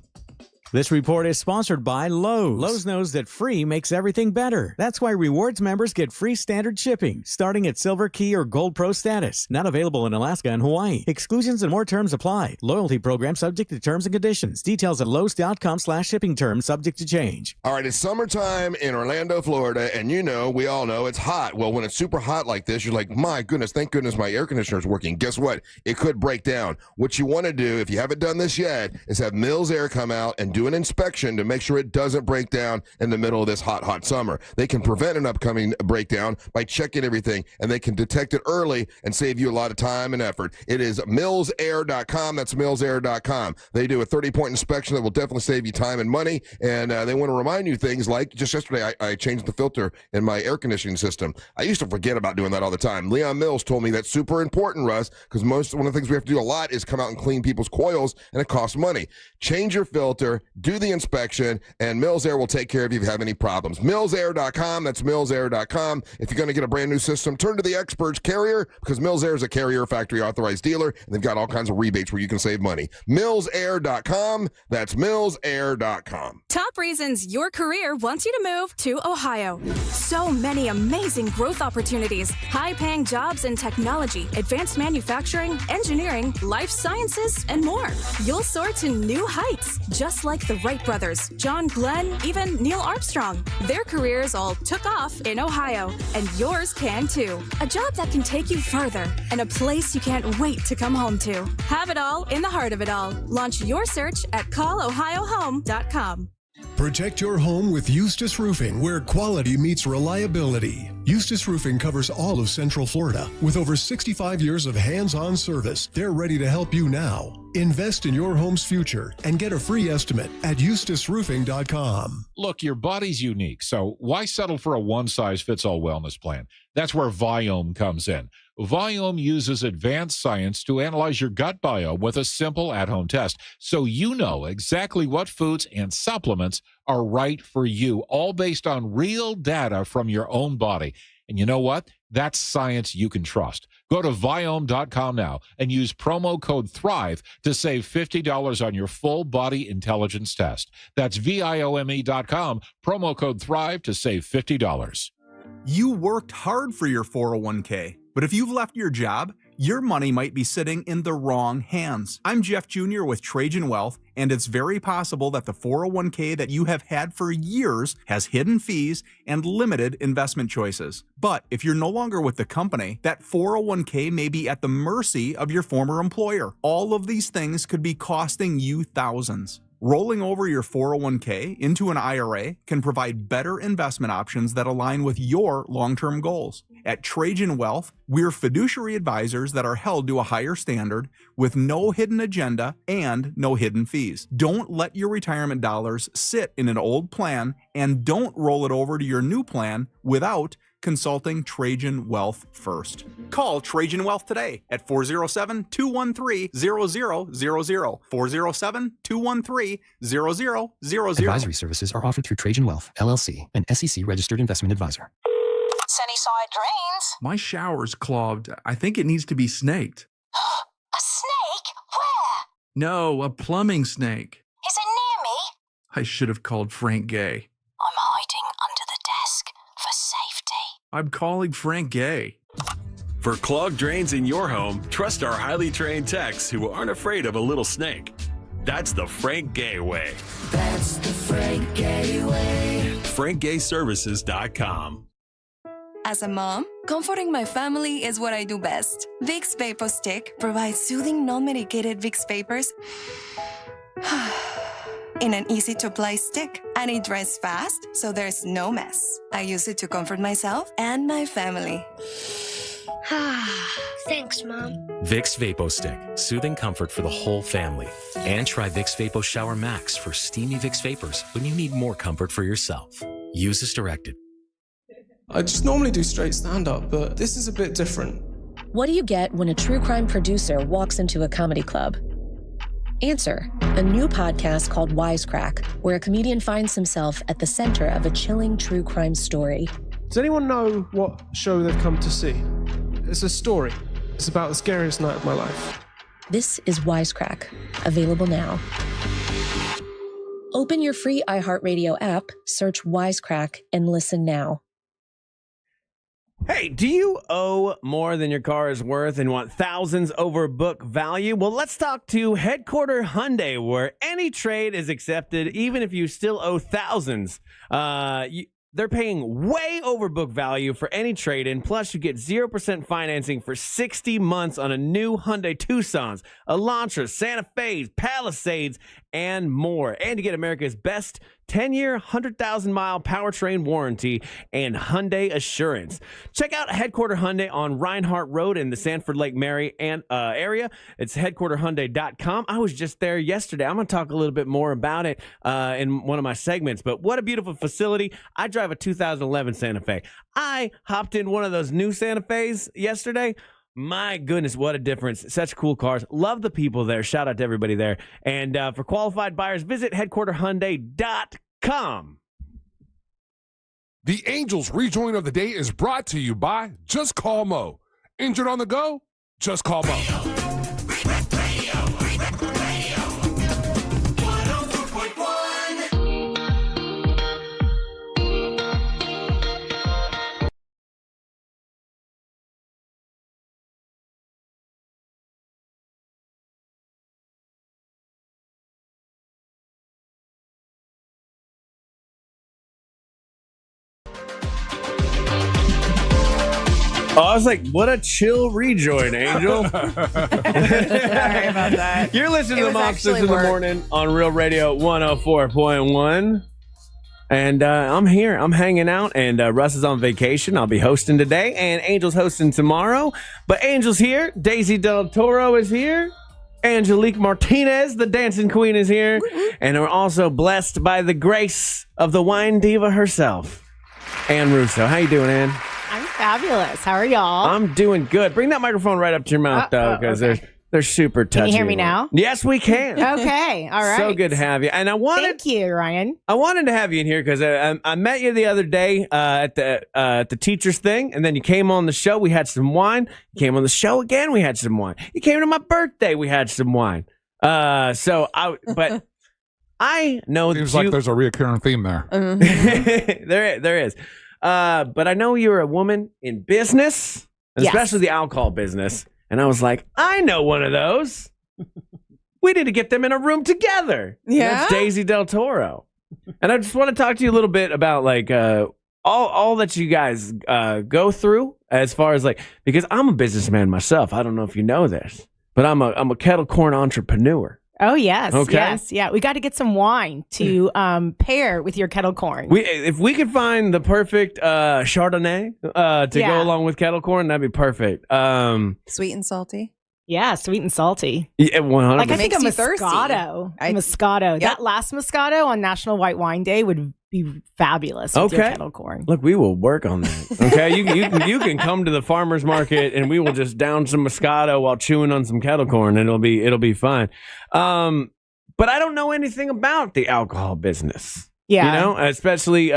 This report is sponsored by Lowe's. Lowe's knows that free makes everything better. That's why rewards members get free standard shipping, starting at Silver Key or Gold Pro status. Not available in Alaska and Hawaii. Exclusions and more terms apply. Loyalty program subject to terms and conditions. Details at Lowe's.com/shipping terms subject to change. All right, it's summertime in Orlando, Florida, and we all know it's hot. Well, when it's super hot like this, you're like, my goodness, thank goodness my air conditioner is working. Guess what? It could break down. What you want to do, if you haven't done this yet, is have Mills Air come out and do an inspection to make sure it doesn't break down in the middle of this hot summer. They can prevent an upcoming breakdown by checking everything, and they can detect it early and save you a lot of time and effort. It is millsair.com. That's millsair.com. They do a 30-point inspection that will definitely save you time and money, and they want to remind you things like, just yesterday, I changed the filter in my air conditioning system. I used to forget about doing that all the time. Leon Mills told me that's super important, Russ, because one of the things we have to do a lot is come out and clean people's coils, and it costs money. Change your filter, do the inspection, and Mills Air will take care of you if you have any problems. Millsair.com. That's millsair.com. If you're going to get a brand new system, turn to the experts Carrier, because Mills Air is a Carrier factory authorized dealer, and they've got all kinds of rebates where you can save money. Millsair.com. That's millsair.com. Top reasons your career wants you to move to Ohio. So many amazing growth opportunities, high-paying jobs in technology, advanced manufacturing, engineering, life sciences, and more. You'll soar to new heights, just like the Wright brothers, John Glenn, even Neil Armstrong. Their careers all took off in Ohio, and yours can too. A job that can take you further, and a place you can't wait to come home to. Have it all in the heart of it all. Launch your search at callohiohome.com. Protect your home with Eustace Roofing, where quality meets reliability. Eustace Roofing covers all of Central Florida. With over 65 years of hands-on service, they're ready to help you now. Invest in your home's future and get a free estimate at eustaceroofing.com. Look, your body's unique, so why settle for a one-size-fits-all wellness plan? That's where Viome comes in. Viome uses advanced science to analyze your gut biome with a simple at-home test, so you know exactly what foods and supplements are right for you, all based on real data from your own body. And you know what? That's science you can trust. Go to Viome.com now and use promo code THRIVE to save $50 on your full body intelligence test. That's Viome.com, promo code THRIVE to save $50. You worked hard for your 401k, but if you've left your job, your money might be sitting in the wrong hands. I'm Jeff Jr. with Trajan Wealth, and it's very possible that the 401k that you have had for years has hidden fees and limited investment choices. But if you're no longer with the company, that 401k may be at the mercy of your former employer. All of these things could be costing you thousands. Rolling over your 401k into an IRA can provide better investment options that align with your long-term goals. At Trajan Wealth, we're fiduciary advisors that are held to a higher standard with no hidden agenda and no hidden fees. Don't let your retirement dollars sit in an old plan, and don't roll it over to your new plan without consulting Trajan Wealth first. Call Trajan Wealth today at 407-213-0000. 407-213-0000. Advisory services are offered through Trajan Wealth, LLC, an SEC registered investment advisor. Sunnyside Drains. My shower's clogged. I think it needs to be snaked. A snake? Where? No, a plumbing snake. Is it near me? I should have called Frank Gay. I'm hiding under the desk for safety. I'm calling Frank Gay. For clogged drains in your home, trust our highly trained techs who aren't afraid of a little snake. That's the Frank Gay way. That's the Frank Gay way. FrankGayServices.com. As a mom, comforting my family is what I do best. Vicks Vapor Stick provides soothing, non-medicated Vicks vapors in an easy-to-apply stick, and it dries fast, so there's no mess. I use it to comfort myself and my family. Thanks, Mom. Vicks Vapo Stick, soothing comfort for the whole family. And try Vicks Vapo Shower Max for steamy Vicks vapors when you need more comfort for yourself. Use as directed. I just normally do straight stand-up, but this is a bit different. What do you get when a true crime producer walks into a comedy club? Answer, a new podcast called Wisecrack, where a comedian finds himself at the center of a chilling true crime story. Does anyone know what show they've come to see? It's a story. It's about the scariest night of my life. This is Wisecrack, available now. Open your free iHeartRadio app, search Wisecrack, and listen now. Hey, do you owe more than your car is worth and want thousands over book value? Well, let's talk to Headquarter Hyundai, where any trade is accepted, even if you still owe thousands. They're paying way over book value for any trade-in, plus you get 0% financing for 60 months on a new Hyundai Tucsons, Elantras, Santa Fe's, Palisades, and more. And you get America's best 10-year, 100,000-mile powertrain warranty and Hyundai Assurance. Check out Headquarter Hyundai on Reinhardt Road in the Sanford Lake Mary area. It's headquarterhyundai.com. I was just there yesterday. I'm going to talk a little bit more about it in one of my segments, but what a beautiful facility. I drive a 2011 Santa Fe. I hopped in one of those new Santa Fe's yesterday. My goodness, what a difference. Such cool cars. Love the people there. Shout out to everybody there. And for qualified buyers, visit headquarterhyundai.com. The Angels rejoin of the day is brought to you by Just Call Mo. Injured on the go? Just call Mo. Oh, I was like, what a chill rejoin, Angel. Sorry about that. You're listening It to was Monsters actually in the work. Morning on Real Radio 104.1. And I'm here. I'm hanging out. And Russ is on vacation. I'll be hosting today. And Angel's hosting tomorrow. But Angel's here. Daisy Del Toro is here. Angelique Martinez, the dancing queen, is here. And we're also blessed by the grace of the wine diva herself, Ann Russo. How you doing, Ann? I'm fabulous. How are y'all? I'm doing good. Bring that microphone right up to your mouth, though, because they're super touchy. Can you hear me now? Yes, we can. Okay. All right. So good to have you. And Thank you, Ryan. I wanted to have you in here because I met you the other day at the teachers thing, and then you came on the show. We had some wine. You came on the show again. We had some wine. You came to my birthday. We had some wine. But I know Seems like there's a reoccurring theme there. there is. But I know you're a woman in business, and especially the alcohol business. And I was like, I know one of those. We need to get them in a room together. Yeah? That's Daisy Del Toro. And I just want to talk to you a little bit about like all that you guys go through as far as like, because I'm a businessman myself. I don't know if you know this, but I'm a kettle corn entrepreneur. Oh, yes. Okay. Yes. Yeah. We got to get some wine to pair with your kettle corn. If we could find the perfect Chardonnay to Yeah. go along with kettle corn, that'd be perfect. Sweet and salty. Yeah, sweet and salty. Yeah, 100%. Like I think a Makes you thirsty. Moscato. Moscato. That last Moscato on National White Wine Day would be fabulous with your kettle corn. Look, we will work on that. Okay, you can come to the farmer's market and we will just down some Moscato while chewing on some kettle corn, and it'll be fine. But I don't know anything about the alcohol business. Yeah, you know, especially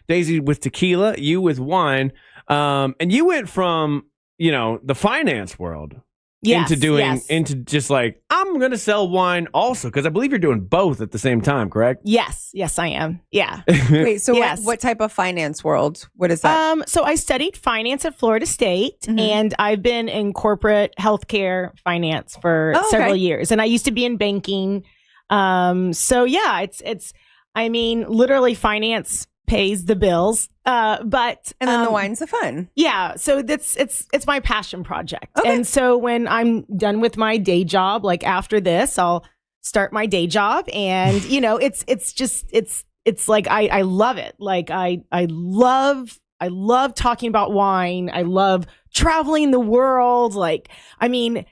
Daisy with tequila, you with wine, and you went from the finance world. Yes, into just like, I'm going to sell wine also, because I believe you're doing both at the same time, correct? Yes, I am. Yeah. Wait, so what type of finance world? What is that? So I studied finance at Florida State, and I've been in corporate healthcare finance for several years. And I used to be in banking. So yeah, it's I mean, literally finance pays the bills. But and then the wine's the fun. Yeah, so it's my passion project. Okay. And so when I'm done with my day job, like after this, I'll start my day job, and it's like I love it. Like I love talking about wine. I love traveling the world. Like, I mean,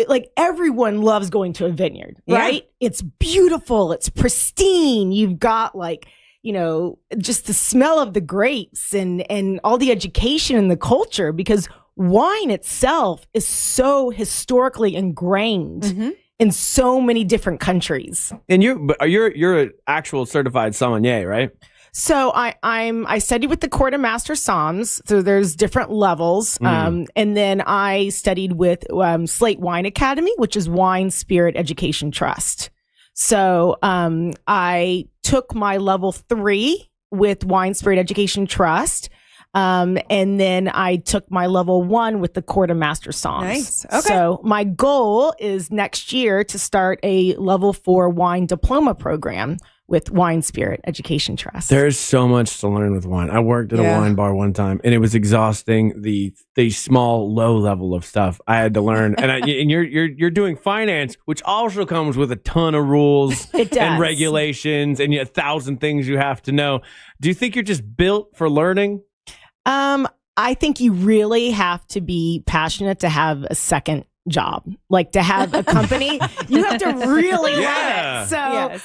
like everyone loves going to a vineyard, right? Yeah. It's beautiful. It's pristine. You've got like, just the smell of the grapes and all the education and the culture, because wine itself is so historically ingrained in so many different countries. And you're an actual certified sommelier, right? So I studied with the Court of Master Somms. So there's different levels. And then I studied with Slate Wine Academy, which is Wine Spirit Education Trust. So I took my level 3 with Wine Spirit Education Trust. And then I took my level 1 with the Court of Master Somms. Nice. Okay. So my goal is next year to start a level 4 wine diploma program with Wine Spirit Education Trust. There's so much to learn with wine. I worked at a wine bar one time, and it was exhausting. The small, low level of stuff I had to learn. And you're doing finance, which also comes with a ton of rules and regulations, and 1,000 things you have to know. Do you think you're just built for learning? I think you really have to be passionate to have a second job, like to have a company. You have to really love it. So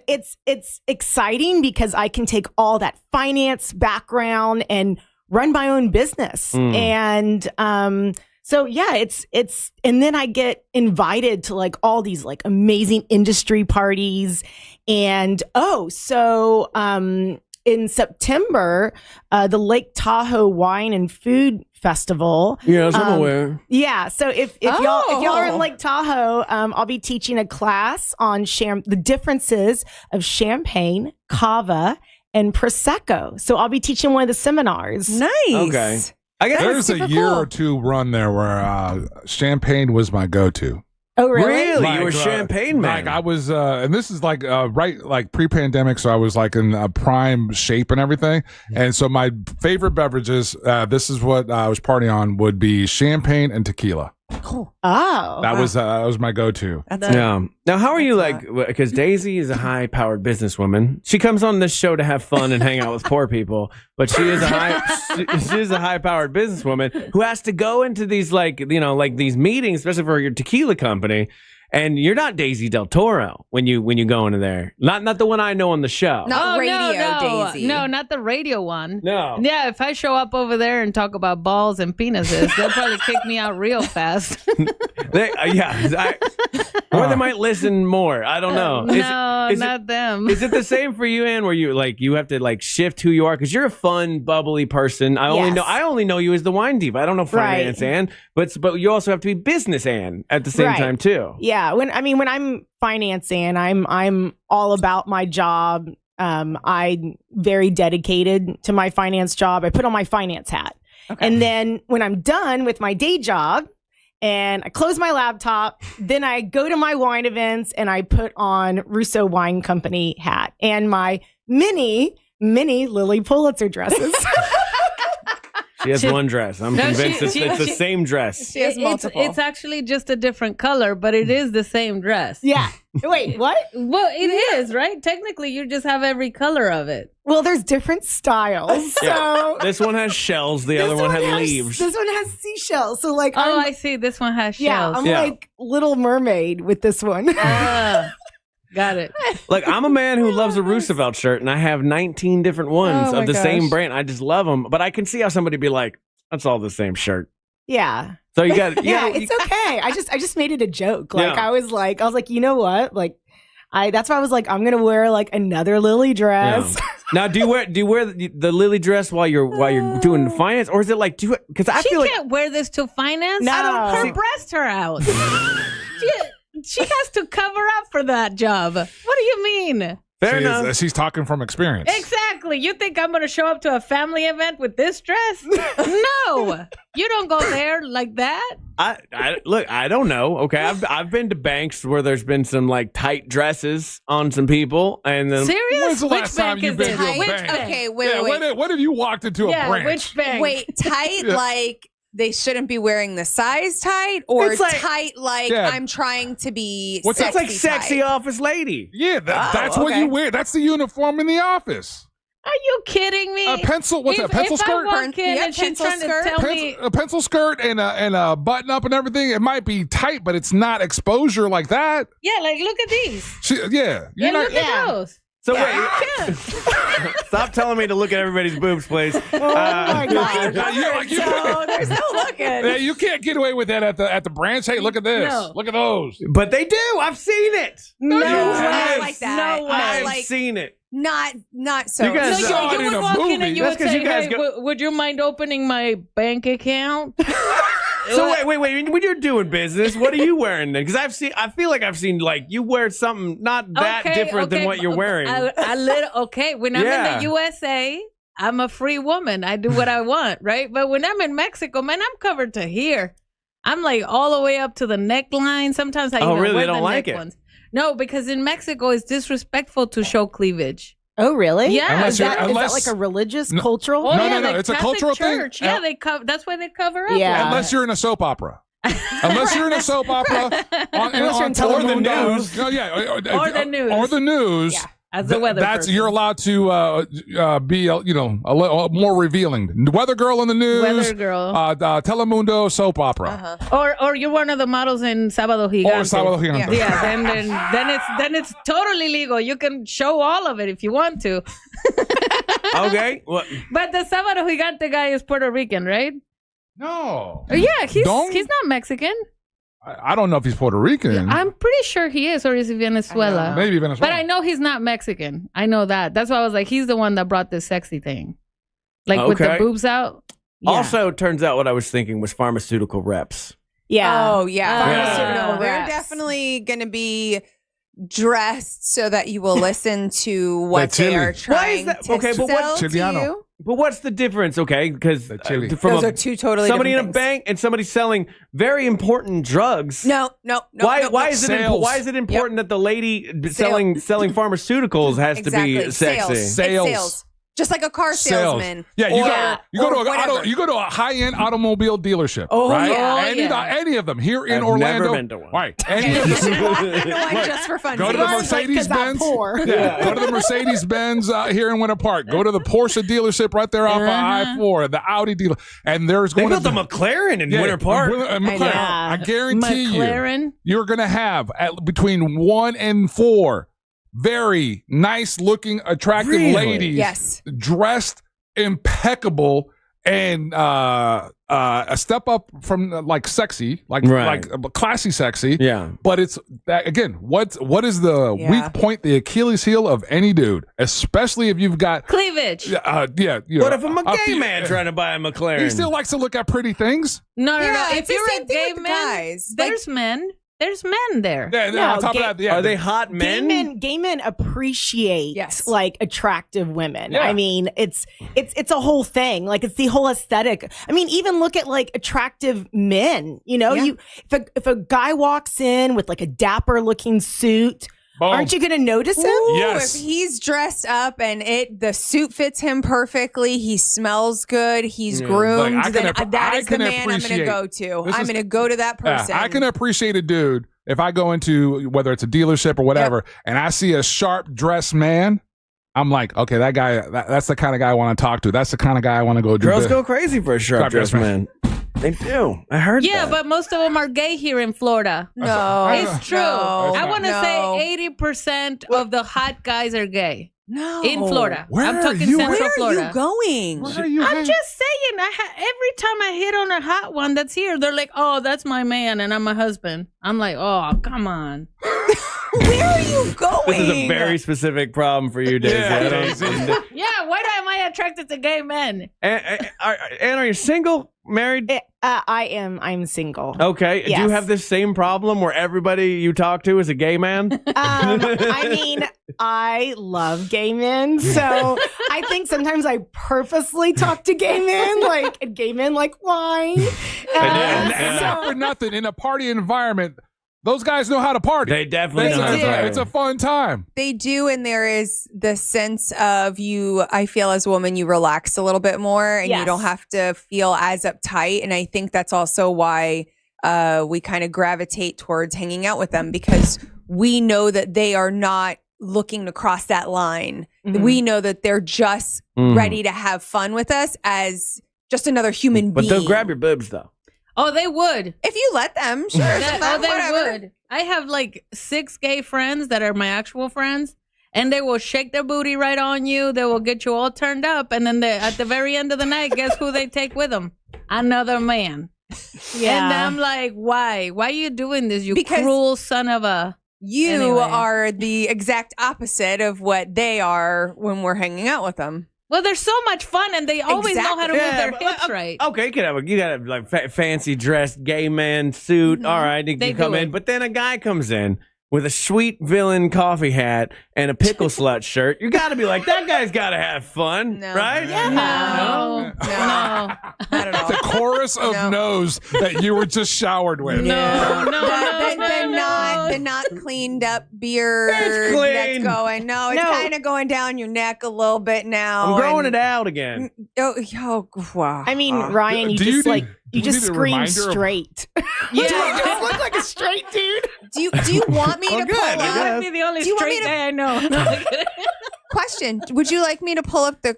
it's exciting because I can take all that finance background and run my own business. And so yeah, it's and then I get invited to like all these like amazing industry parties. And in September, the Lake Tahoe Wine and Food Festival. Yes, I'm aware. Yeah, so if y'all are in Lake Tahoe, I'll be teaching a class on the differences of Champagne, Cava, and Prosecco. So I'll be teaching one of the seminars. Nice. Okay. I guess there's a year or two run there where Champagne was my go-to. Oh, really? Really? Like, you were Champagne man. Like I was, and this is like like pre-pandemic, so I was like in prime shape and everything. And so my favorite beverages, this is what I was partying on, would be champagne and tequila. That was my go-to. Yeah. Now, how are you because Daisy is a high-powered businesswoman. She comes on this show to have fun and hang out with poor people, but she is a high-powered businesswoman who has to go into these these meetings, especially for your tequila company. And you're not Daisy Del Toro when you go into there. Not the one I know on the show. Not Daisy. No, not the radio one. No. Yeah, if I show up over there and talk about balls and penises, they'll probably kick me out real fast. Or they might listen more. I don't know. Not them. Is it the same for you, Ann, where you have to shift who you are? Because you're a fun, bubbly person. I only know you as the wine diva. I don't know finance Ann, but you also have to be business Ann at the same time too. Yeah. When I'm financing, I'm all about my job. I'm very dedicated to my finance job. I put on my finance hat. Okay. And then when I'm done with my day job and I close my laptop, then I go to my wine events and I put on Russo Wine Company hat and my mini Lily Pulitzer dresses. She has one dress. I'm No, convinced she- it's the same dress. She has multiple. It's actually just a different color, but it is the same dress. Yeah. Wait, what? Well, it is, right? Technically, you just have every color of it. Well, there's different styles. Yeah. So This one has shells. The other one had leaves. This one has seashells. So like, Oh, I see. This one has yeah, shells. I'm Yeah. like Little Mermaid with this one. Got it. Like, I'm a man who loves a Roosevelt shirt, and I have 19 different ones Oh my of the same gosh. brand. I just love them. But I can see how somebody be like, that's all the same shirt. Yeah. So you got Yeah, it's okay. I just made it a joke. Like Yeah. I was like, you know what? Like that's why I was like, I'm gonna wear like another Lily dress. Now, do you wear the Lily dress while you're doing finance, or is it like because I She feel like can't wear this to finance. No. Her See- breasts are out. she has to cover up for that job. What do you mean? fair enough. She's talking from experience. Exactly. You think I'm going to show up to a family event with this dress? No. You don't go there like that. Look, I don't know. Okay, I've been to banks where there's been some like tight dresses on some people, and then Serious? When's the Which last time bank you've is been this? to a Which bank? bank? Okay, wait, Yeah, wait. when have you walked into a Yeah, branch? which bank? Wait, tight Yeah. like they shouldn't be wearing the size tight, or It's like- tight like Yeah. I'm trying to be What's that? it's like sexy tight. office lady. Yeah, that's what okay. you wear. That's the uniform in the office. Are you kidding me? A pencil. What's if, that? Pencil if skirt. I walk in Yeah, and she's pencil trying skirt. to tell me, A pencil skirt and a button up and everything. It might be tight, but it's not exposure like that. yeah, like look at these. Yeah, Yeah, you're not. look at those. So Yeah. wait, stop telling me to look at everybody's boobs, please. Oh my god. So there's no looking. Yeah, you can't get away with that at the branch. Hey, look at this. No. Look at those. But they do. I've seen it. No Not way. like that. No Not way. I've like seen it. not so. You guys So saw it you in would a walk in movie. and you That's would 'cause say, you guys hey, go- would you mind opening my bank account? So wait. When you're doing business, what are you wearing then? Because I feel like I've seen like you wear something not that different than what you're wearing. When I'm in the USA, I'm a free woman. I do what I want, right? But when I'm in Mexico, man, I'm covered to here. I'm like all the way up to the neckline. Sometimes I even really? wear They don't the like neck it? ones. No, because in Mexico, it's disrespectful to show cleavage. Oh really? Yeah. Is that Unless- like a religious, No. cultural? Oh, No, yeah, no, like it's a Catholic cultural thing. church. Yeah, they cover. That's why they cover up. Yeah. Unless you're in a soap opera. Unless you're in a soap opera Unless you're in or the Telemundo. news. No, yeah, Or the news. Or the news. Yeah, as a weather That's person. you're allowed to be a little more revealing. Weather girl in the news. Weather girl. Telemundo soap opera. Or you're one of the models in Sábado Gigante. Or Sábado Gigante. Yeah, then it's totally legal. You can show all of it if you want to. Okay. Well, But the Sábado Gigante guy is Puerto Rican, right? No. Oh, yeah, he's Don't- not Mexican. I don't know if he's Puerto Rican. I'm pretty sure he is, or is he Venezuela? Maybe Venezuela. But I know he's not Mexican. I know that. That's why I was like, he's the one that brought this sexy thing, like with the Okay. boobs out. Yeah. Also, it turns out what I was thinking was pharmaceutical reps. Yeah. Oh yeah. Pharmaceutical No, they're reps. definitely going to be dressed so that you will listen to what chili. they are Why is trying that- to okay, but what- sell to Chiliano. you. But what's the difference? Okay, because chili. Those are two totally somebody in a different things. bank and somebody selling very important drugs. No. Why is it Sales. why is it important that the lady selling pharmaceuticals has Exactly. to be sexy? Sales. It's sales. Just like a car salesman. Yeah, you go whatever. to a high-end automobile dealership. Oh, right? yeah. Any of them here in I've Orlando. never been to one. Right. Any of them. Why just for fun? Go to the Mercedes Benz. Yeah. Go to the Mercedes Benz here in Winter Park. Go to the Porsche dealership right there off of I-4, the Audi dealer, and there's They going built to the McLaren in Winter Park. McLaren. I guarantee McLaren. you're going to have between 1 and 4 very nice looking, attractive Really? ladies, Yes. dressed impeccable and a step up from like sexy, like Right. classy sexy. Yeah. But it's that again. What is the Yeah. weak point, the Achilles heel of any dude, especially if you've got Cleavage. yeah. You What know, if I'm a gay man trying to buy a McLaren? He still likes to look at pretty things. No. Yeah, If it's the you're same a thing gay with the man, guys. there's men. There's men there. Yeah. No, on top gay- of that, yeah. Are they hot men? Gay men appreciate Yes. like attractive women. Yeah. I mean, it's a whole thing. Like it's the whole aesthetic. I mean, even look at like attractive men. You know, Yeah. if a guy walks in with like a dapper looking suit, aren't you going to notice him? If he's dressed up and the suit fits him perfectly, he smells good, he's groomed, then that is the man I'm going to go to. I'm going to go to that person. Yeah, I can appreciate a dude if I go into, whether it's a dealership or whatever, and I see a sharp dressed man. I'm like, okay, that guy, that's the kind of guy I want to talk to. That's the kind of guy I want to go do. Girls go crazy for a sharp dressed man. They do. I heard Yeah, that. but most of them are gay here in Florida. No. It's true. No. I want to say 80% of the hot guys are gay. No. In Florida. I'm talking Central Florida. Where are you going? I'm just saying. Every time I hit on a hot one that's here, they're like, "Oh, that's my man, and I'm a husband." I'm like, "Oh, come on." Where are you going? This is a very specific problem for you, Daisy. Yeah, why am I attracted to gay men? And are you single? Married? I'm single. Okay. Yes. Do you have this same problem where everybody you talk to is a gay man? I mean, I love gay men, so I think sometimes I purposely talk to gay men, and gay men like wine. And not for nothing, in a party environment, those guys know how to party. They definitely know how to party. It's a fun time. They do, and there is the sense of I feel as a woman, you relax a little bit more and you don't have to feel as uptight. And I think that's also why we kind of gravitate towards hanging out with them, because we know that they are not looking to cross that line. Mm-hmm. We know that they're just ready to have fun with us as just another human being. But they'll grab your boobs, though. Oh, they would. If you let them, sure. They would. I have 6 gay friends that are my actual friends, and they will shake their booty right on you. They will get you all turned up, and then at the very end of the night, guess who they take with them? Another man. Yeah. And I'm like, why? Why are you doing this, you cruel son of a... You are the exact opposite of what they are when we're hanging out with them. Well, they're so much fun, and they always know how to move their hips right. Okay, you got a fancy dressed gay man suit. All right, you come in, but then a guy comes in with a sweet villain coffee hat and a pickle slut shirt. You got to be like, that guy's got to have fun, right? Yeah. No. Not at all. The chorus of no's that you were just showered with. The not cleaned up beard It's clean. that's going. No, it's kind of going down your neck a little bit now. I'm growing it out again. Wow. I mean, Ryan, you just scream straight. Yeah, just look like a straight dude. Do you want me to pull You up? might be the only straight guy I know. Question: would you like me to pull up the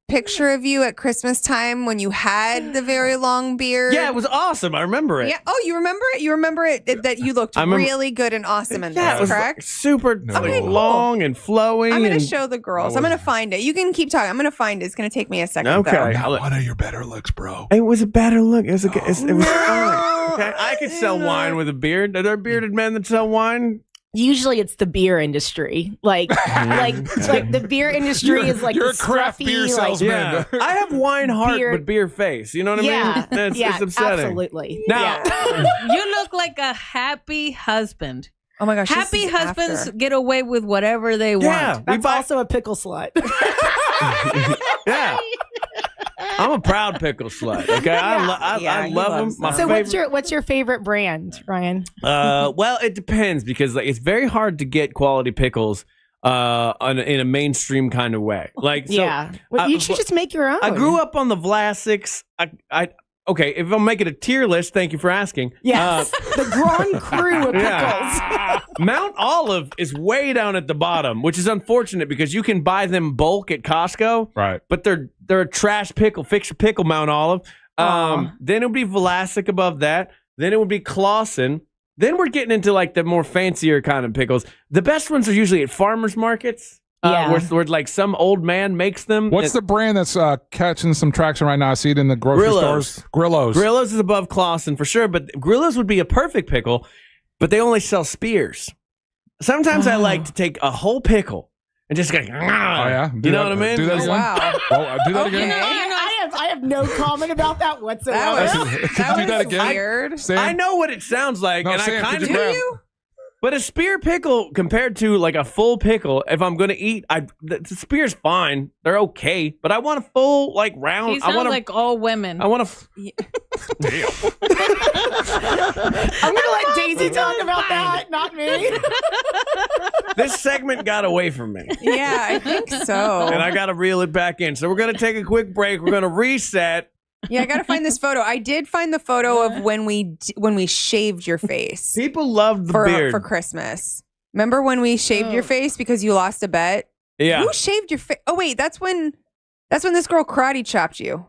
picture of you at Christmas time when you had the very long beard? Yeah, it was awesome. I remember it. Yeah. Oh, you remember it? You remember it that you looked really good and awesome in it this, was correct? Super long and flowing. I'm going to and- show the girls. I'm going to find it. You can keep talking. I'm going to find it. It's going to take me a second. Okay. Though. One of your better looks, bro. It was a better look. It was fine. Okay, I could sell wine with a beard. Are there bearded men that sell wine? Usually it's the beer industry. Like the beer industry is like you're the a craft scruffy, beer salesman. Yeah. I have wine heart Beard. but beer face. You know what I mean? It's upsetting. Absolutely. Now, You look like a happy husband. Oh my gosh. Happy this is husbands after. get away with whatever they want. That's also a pickle slut. yeah. I'm a proud pickle slut. Okay, I love them. My So favorite. what's your favorite brand, Ryan? Well, it depends because it's very hard to get quality pickles in a mainstream kind of way. You should just make your own. I grew up on the Vlasics. Okay, if I'm making a tier list, thank you for asking. Yes, the Grand Cru of pickles. Mount Olive is way down at the bottom, which is unfortunate because you can buy them bulk at Costco. Right. But they're a trash pickle. Fix your pickle, Mount Olive. Then it would be Vlasic above that. Then it would be Clausen. Then we're getting into the more fancier kind of pickles. The best ones are usually at farmers markets. Where some old man makes them. What's the brand that's catching some traction right now? I see it in the grocery stores. Grillo's. Grillo's is above Clausen for sure, but Grillo's would be a perfect pickle, but they only sell spears. Sometimes I like to take a whole pickle and just go, you know what I mean? Do that again. Wow. Do that again. I have no comment about that whatsoever. Do that again. Weird. Sam? I know what it sounds like, and Sam, I kind could of you grab- do. But a spear pickle compared to a full pickle, if I'm going to eat, the spear's fine. They're okay. But I want a full, round. He sounds like all women. I want Damn. I'm gonna let Daisy talk about that, not me. This segment got away from me. Yeah, I think so. And I got to reel it back in. So we're going to take a quick break. We're going to reset. Yeah, I got to find this photo. I did find the photo of when we shaved your face. People loved the beard. For Christmas. Remember when we shaved your face because you lost a bet? Yeah. Who shaved your face? Oh wait, that's when this girl karate chopped you.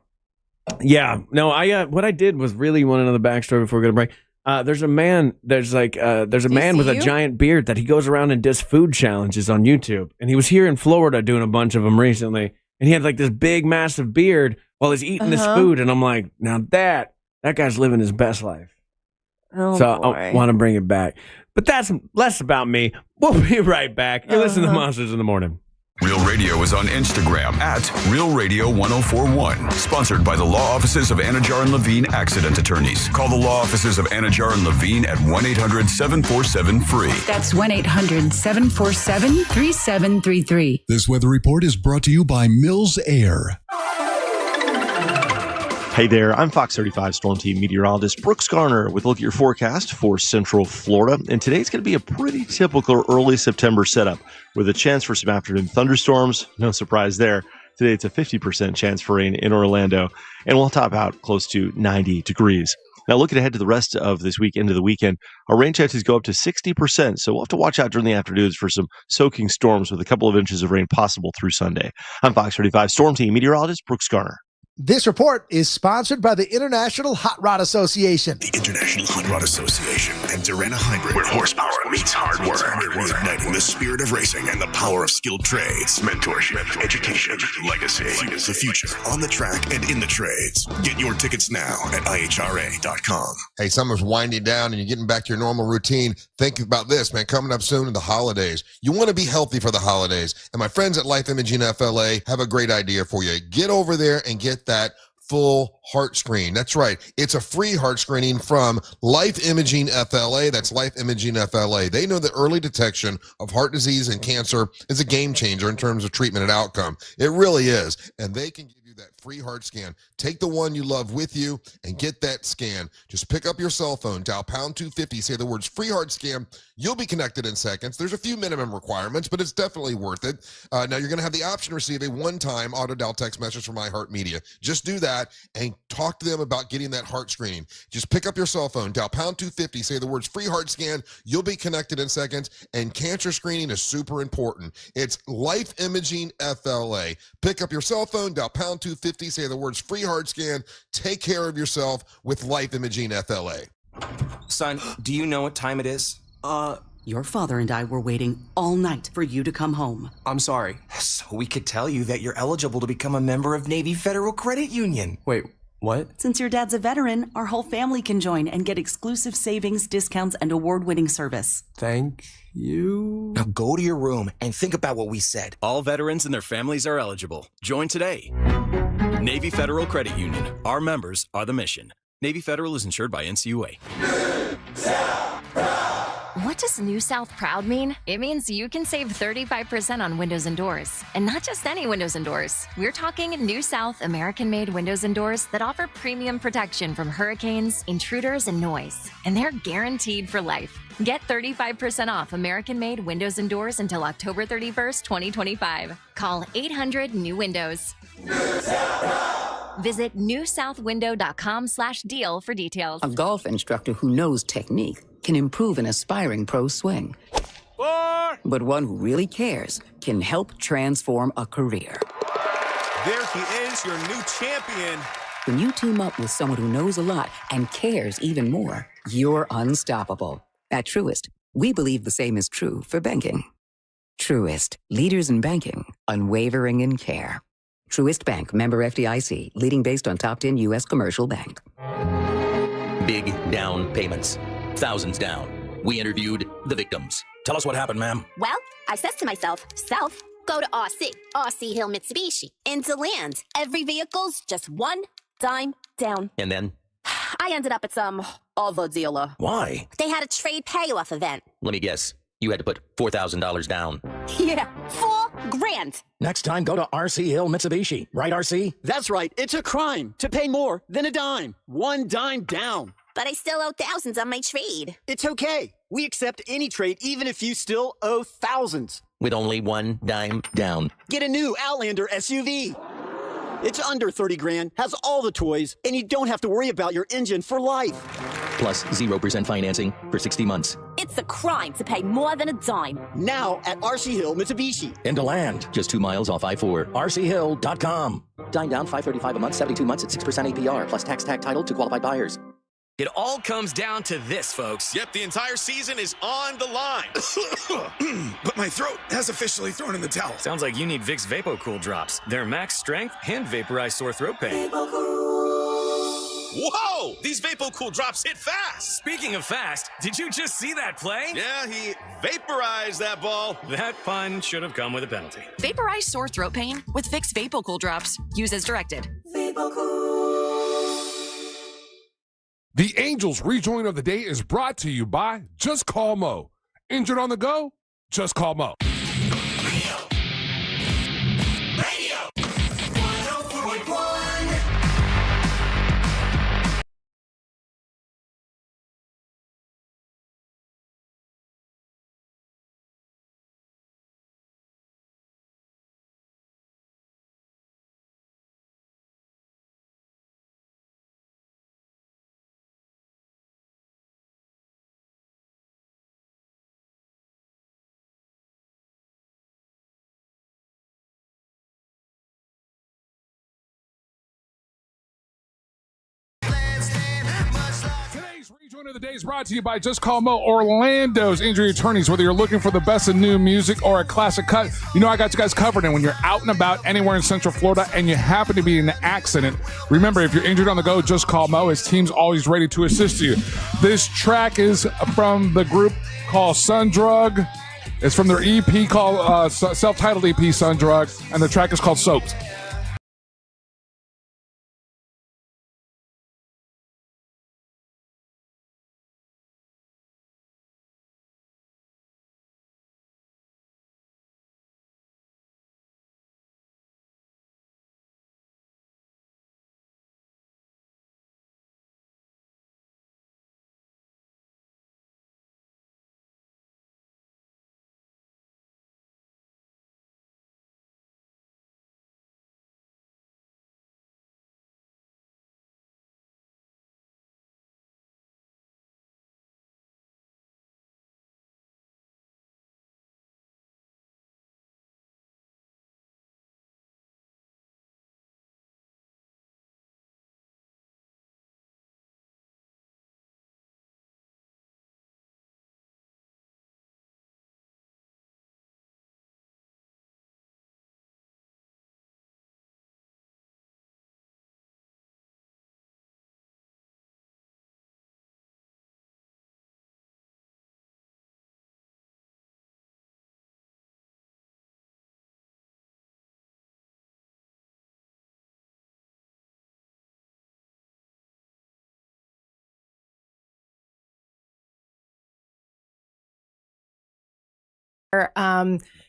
Yeah. No, what I did was really want another backstory before we go to break. There's a man with a giant beard that he goes around and does food challenges on YouTube. And he was here in Florida doing a bunch of them recently. And he had like this big, massive beard while he's eating this food. And I'm like, now that guy's living his best life. Oh, so boy. I want to bring it back. But that's less about me. We'll be right back. You're listening to Monsters in the Morning. Real Radio is on Instagram at Real Radio 1041. Sponsored by the law offices of Anajar and Levine Accident Attorneys. Call the law offices of Anajar and Levine at 1-800-747-FREE. That's 1-800-747-3733. This weather report is brought to you by Mills Air. Hey there, I'm Fox 35 Storm Team meteorologist Brooks Garner with a look at your forecast for Central Florida. And today's going to be a pretty typical early September setup with a chance for some afternoon thunderstorms. No surprise there. Today it's a 50% chance for rain in Orlando, and we'll top out close to 90 degrees. Now, looking ahead to the rest of this week into the weekend, our rain chances go up to 60%, so we'll have to watch out during the afternoons for some soaking storms with a couple of inches of rain possible through Sunday. I'm Fox 35 Storm Team meteorologist Brooks Garner. This report is sponsored by the International Hot Rod Association. The International Hot Rod Association and Durana Hybrid, where horsepower meets hard work. We're reigniting the spirit of racing and the power of skilled trades, mentorship, education, legacy, the future on the track and in the trades. Get your tickets now at ihra.com. Hey, summer's winding down and you're getting back to your normal routine. Think about this, man. Coming up soon in the holidays. You want to be healthy for the holidays. And my friends at Life Imaging FLA have a great idea for you. Get over there and get that full heart screen. That's right. It's a free heart screening from Life Imaging FLA. That's Life Imaging FLA. They know that early detection of heart disease and cancer is a game changer in terms of treatment and outcome. It really is. And they can give you that free heart scan. Take the one you love with you and get that scan. Just pick up your cell phone, dial pound 250, say the words free heart scan. You'll be connected in seconds. There's a few minimum requirements, but it's definitely worth it. Now you're going to have the option to receive a one-time auto dial text message from iHeartMedia. Just do that and talk to them about getting that heart screening. Just pick up your cell phone, dial pound 250, say the words free heart scan. You'll be connected in seconds, and cancer screening is super important. It's Life Imaging FLA. Pick up your cell phone, dial pound 250, say the words free heart scan. Take care of yourself with Life Imaging FLA. Son, do you know what time it is? Your father and I were waiting all night for you to come home. I'm sorry. So we could tell you that you're eligible to become a member of Navy Federal Credit Union. Wait, what? Since your dad's a veteran, our whole family can join and get exclusive savings, discounts, and award-winning service. Thank you. Now go to your room and think about what we said. All veterans and their families are eligible. Join today. Navy Federal Credit Union. Our members are the mission. Navy Federal is insured by NCUA. What does New South Proud mean? It means you can save 35% on windows and doors. And not just any windows and doors. We're talking New South American-made windows and doors that offer premium protection from hurricanes, intruders, and noise. And they're guaranteed for life. Get 35% off American-made windows and doors until October 31st, 2025. Call 800-NEW-WINDOWS. Visit newsouthwindow.com/deal for details. A golf instructor who knows technique can improve an aspiring pro swing. But one who really cares can help transform a career. There he is, your new champion. When you team up with someone who knows a lot and cares even more, you're unstoppable. At Truist, we believe the same is true for banking. Truist, leaders in banking, unwavering in care. Truist Bank, member FDIC, leading based on top 10 U.S. commercial bank. Big down payments. Thousands down. We interviewed the victims. Tell us what happened, ma'am. Well, I says to myself, self, go to RC Hill Mitsubishi, into land. Every vehicle's just one dime down. And then? I ended up at some other dealer. Why? They had a trade payoff event. Let me guess. You had to put $4,000 down. Yeah, $4,000. Next time, go to RC Hill Mitsubishi. Right, RC? That's right. It's a crime to pay more than a dime. One dime down. But I still owe thousands on my trade. It's okay. We accept any trade, even if you still owe thousands. With only one dime down. Get a new Outlander SUV. It's under 30 grand, has all the toys, and you don't have to worry about your engine for life. Plus 0% financing for 60 months. It's a crime to pay more than a dime. Now at RC Hill Mitsubishi. In DeLand. Just 2 miles off I-4. RCHill.com. Dime down, $535 a month, 72 months at 6% APR, plus tax tag title to qualified buyers. It all comes down to this, folks. Yep, the entire season is on the line. But my throat has officially thrown in the towel. Sounds like you need Vicks VapoCool drops. They're max strength and vaporize sore throat pain. Whoa! These VapoCool drops hit fast. Speaking of fast, did you just see that play? Yeah, he vaporized that ball. That pun should have come with a penalty. Vaporize sore throat pain with Vicks VapoCool drops. Use as directed. The Angels rejoin of the day is brought to you by Just Call Mo. Injured on the go? Just call Mo. Today's rejoin of the day is brought to you by Just Call Mo, Orlando's injury attorneys. Whether you're looking for the best in new music or a classic cut, you know I got you guys covered. And when you're out and about anywhere in Central Florida and you happen to be in an accident, remember, if you're injured on the go, just call Mo. His team's always ready to assist you. This track is from the group called Sun Drug. It's from their EP called self-titled EP Sun Drug, and the track is called Soaked.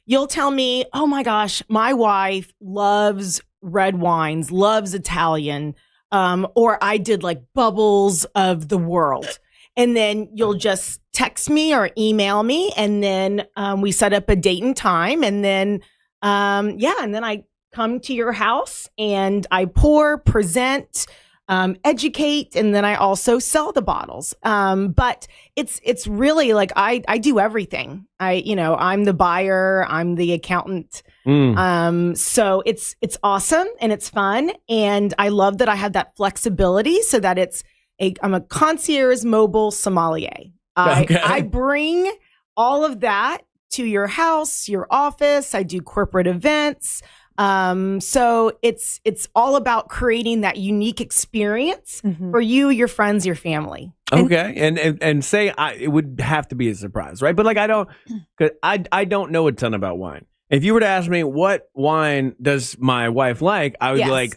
You'll tell me, oh my gosh, my wife loves red wines, loves Italian, or I did like bubbles of the world. And then you'll just text me or email me, and then we set up a date and time, and then and then I come to your house and I pour, present, educate, and then I also sell the bottles. But it's really like I do everything. I'm the buyer, I'm the accountant. So it's awesome and it's fun, and I love that I have that flexibility so that I'm a concierge mobile sommelier. I bring all of that to your house, your office. I do corporate events. So it's all about creating that unique experience for you, your friends, your family. Okay. And say it would have to be a surprise, right? But like, I don't know a ton about wine. If you were to ask me what wine does my wife like, I would be Yes. like,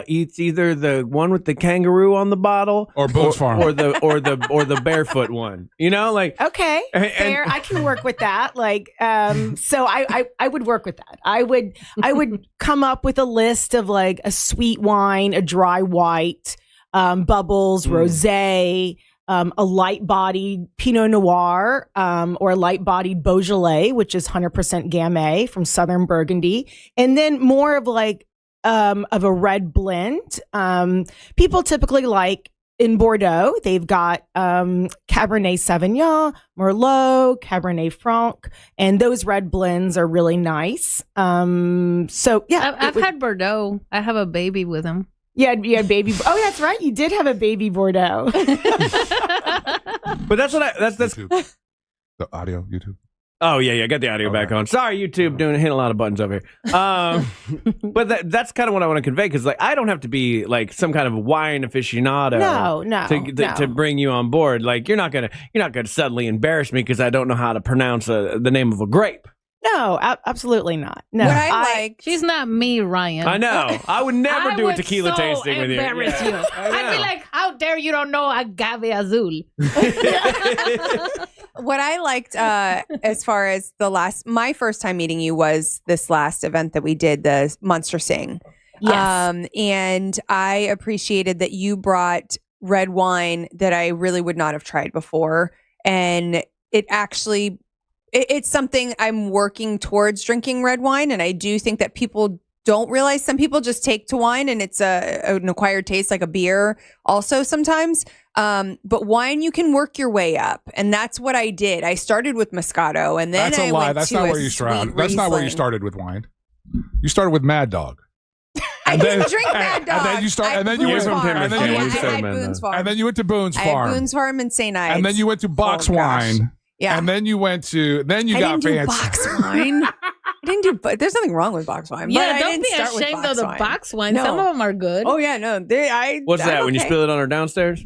it's either the one with the kangaroo on the bottle, Or Boone's Farm. or the barefoot one. You know, like Okay, And- fair. I can work with that. Like, so I would work with that. I would come up with a list of like a sweet wine, a dry white, bubbles, rosé, a light-bodied Pinot Noir, or a light-bodied Beaujolais, which is 100% Gamay from Southern Burgundy, and then more of like of a red blend. People typically like in Bordeaux, they've got Cabernet Sauvignon, Merlot, Cabernet Franc, and those red blends are really nice. So yeah, I've had Bordeaux. I have a baby with him. you had baby. Oh, that's right, you did have a baby Bordeaux. But that's YouTube. The audio, YouTube. Oh yeah, I got the audio back on. Sorry, YouTube, hitting a lot of buttons over here. But that's kind of what I want to convey, because like I don't have to be like some kind of wine aficionado. No. To bring you on board. Like you're not gonna suddenly embarrass me because I don't know how to pronounce the name of a grape. No, absolutely not. No, What I like, she's not me, Ryan. I know. I would never do a would tequila so tasting with you. embarrass Yeah. you. I'd be like, how dare you don't know agave azul? What I liked as far as my first time meeting you was this last event that we did, the Monster Sing. Yes. And I appreciated that you brought red wine that I really would not have tried before. And it actually, it's something I'm working towards, drinking red wine. And I do think that people don't realize, some people just take to wine and it's an acquired taste, like a beer also sometimes. But wine, you can work your way up. And that's what I did. I started with Moscato and then That's a I lie. went That's to not a where you started. sweet That's not where you Riesling. started with wine. You started with Mad Dog. I didn't drink Mad Dog. And then you started. And then you went to Boone's Farm. And then you went to Boone's I Farm. had Boone's Farm and St. Ives. And then you went to box wine. Yeah. And then you went to. Then you I got didn't do fancy. box wine. I didn't do. But there's nothing wrong with box wine. Yeah, but I don't didn't be start with ashamed box of the wine. box wine. No. Some of them are good. Oh yeah, no. What's that? When you okay. spill it on her downstairs?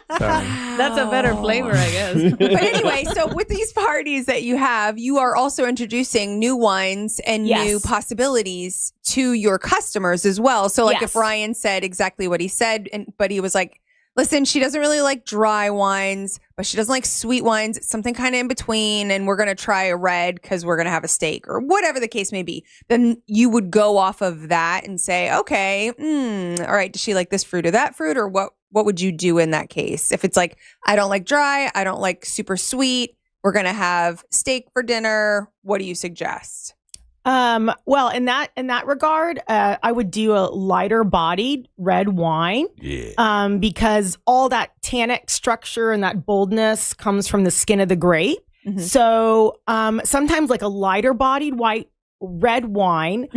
That's a better flavor, I guess. But anyway, so with these parties that you have, you are also introducing new wines and Yes. new possibilities to your customers as well. So like Yes. if Ryan said exactly what he said, but he was like, listen, she doesn't really like dry wines, but she doesn't like sweet wines, something kind of in between, and we're going to try a red because we're going to have a steak or whatever the case may be. Then you would go off of that and say, okay, all right, does she like this fruit or that fruit, or what would you do in that case? If it's like, I don't like dry, I don't like super sweet, we're going to have steak for dinner, what do you suggest? Well, in that regard, I would do a lighter bodied red wine. Yeah. Because all that tannic structure and that boldness comes from the skin of the grape. Mm-hmm. So, sometimes like a lighter bodied white red wine,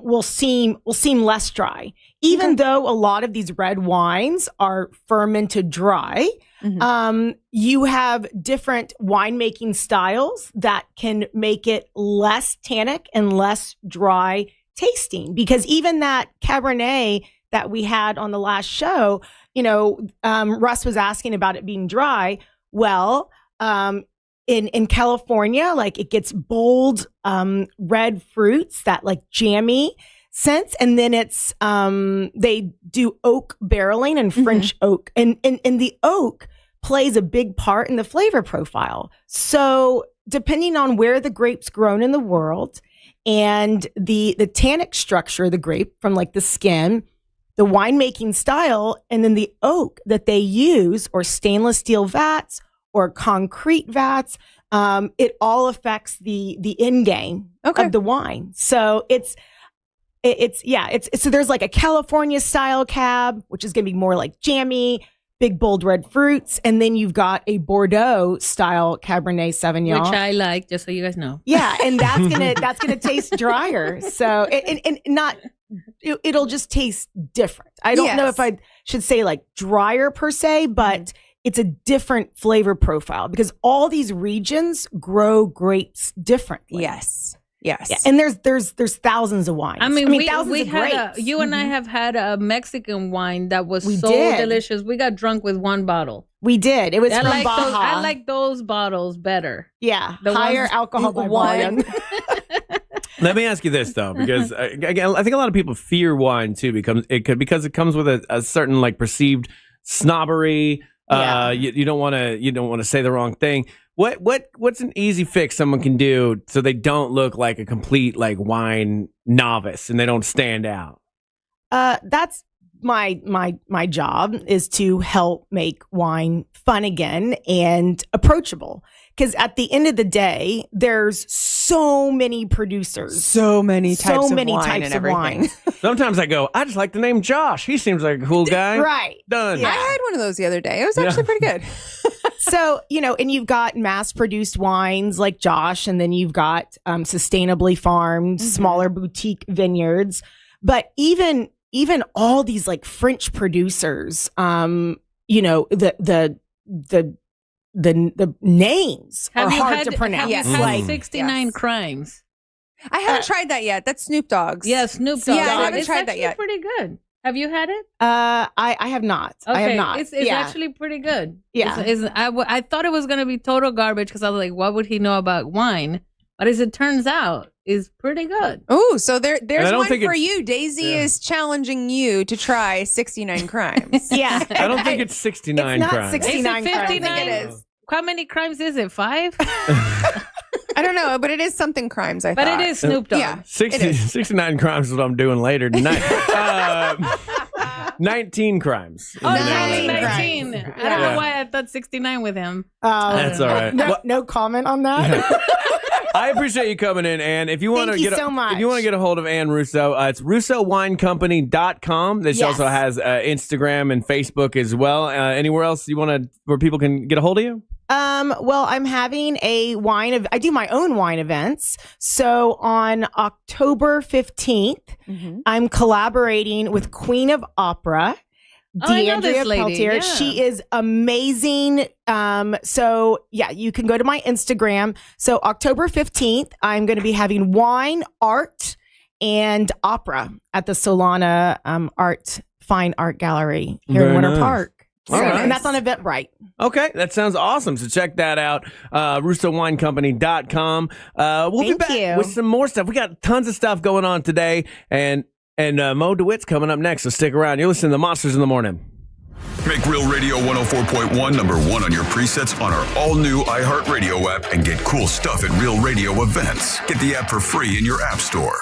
will seem less dry, even though a lot of these red wines are fermented dry. You have different winemaking styles that can make it less tannic and less dry tasting, because even that Cabernet that we had on the last show, Russ was asking about it being dry. Well, in California, like it gets bold, red fruits, that like jammy sense. And then it's, they do oak barreling and French oak, and the oak plays a big part in the flavor profile. So depending on where the grape's grown in the world and the tannic structure of the grape, from like the skin, the winemaking style, and then the oak that they use, or stainless steel vats or concrete vats, it all affects the end game of the wine. So so there's like a California style cab, which is going to be more like jammy, big bold red fruits, and then you've got a Bordeaux style Cabernet Sauvignon, Which I like, just so you guys know. yeah, and that's gonna taste drier. So it'll just taste different. I don't know if I should say like drier per se, but it's a different flavor profile because all these regions grow grapes differently. Yes. Yeah, and there's thousands of wines. I mean thousands we of had grapes. you and I have had a Mexican wine that was We so did. delicious. We got drunk with one bottle. We did. It was from I Baja. like those bottles better. Yeah, The higher ones- alcohol by one. volume. Let me ask you this though, because again, I think a lot of people fear wine too, because it comes with a certain like perceived snobbery. Yeah. You don't want to say the wrong thing. What's an easy fix someone can do so they don't look like a complete like wine novice and they don't stand out? That's my job, is to help make wine fun again and approachable. Because at the end of the day, there's so many producers, So many types types of wine. Sometimes I go, I just like the name Josh. He seems like a cool guy. Right. Done. I had one of those the other day. It was actually pretty good. So, and you've got mass-produced wines like Josh, and then you've got sustainably farmed, smaller boutique vineyards. But even all these like French producers, the names are hard to pronounce. Have you had 69 Crimes? I haven't tried that yet. That's Snoop Dogg's. Yeah, Snoop Dogg. Yeah, I haven't It's tried that actually yet. pretty good. Have you had it? I have not. Okay. I have not. It's Yeah. actually pretty good. Yeah. I thought it was going to be total garbage because I was like, what would he know about wine? But as it turns out, is pretty good. Oh, so there's I don't one think for it's- you. Daisy is challenging you to try 69 Crimes. Yeah. I don't think it's 69 It's not crimes. 69 Is it crimes. 59? I think it is. How many crimes is it? 5? I don't know, but it is something crimes, I But thought. it is Snoop Dogg. Yeah. 69 crimes is what I'm doing later tonight. 19 crimes. Oh, is the no, name of it. 19. I don't know why I thought 69 with him. That's all right. No comment on that. I appreciate you coming in, Ann. If you want Thank to you get so much. if you want to get a hold of Ann Russo, it's RussoWineCompany.com. She Yes. also has Instagram and Facebook as well. Anywhere else where people can get a hold of you? Well, I'm having I do my own wine events. So on October 15th, I'm collaborating with Queen of Opera, Oh, I know this DeAndrea lady, Peltier. yeah. She is amazing. So yeah, you can go to my Instagram. So October 15th, I'm going to be having wine, art, and opera at the Solana Fine Art Gallery here Very in Winter nice. Park. All So- right. And that's on Eventbrite. Okay, that sounds awesome. So check that out. RussoWineCompany.com. We'll be Thank back you. with some more stuff. We got tons of stuff going on today, and Mo DeWitt's coming up next. So stick around. You're listening to Monsters in the Morning. Make Real Radio 104.1 number one on your presets on our all-new iHeartRadio app and get cool stuff at Real Radio events. Get the app for free in your app store.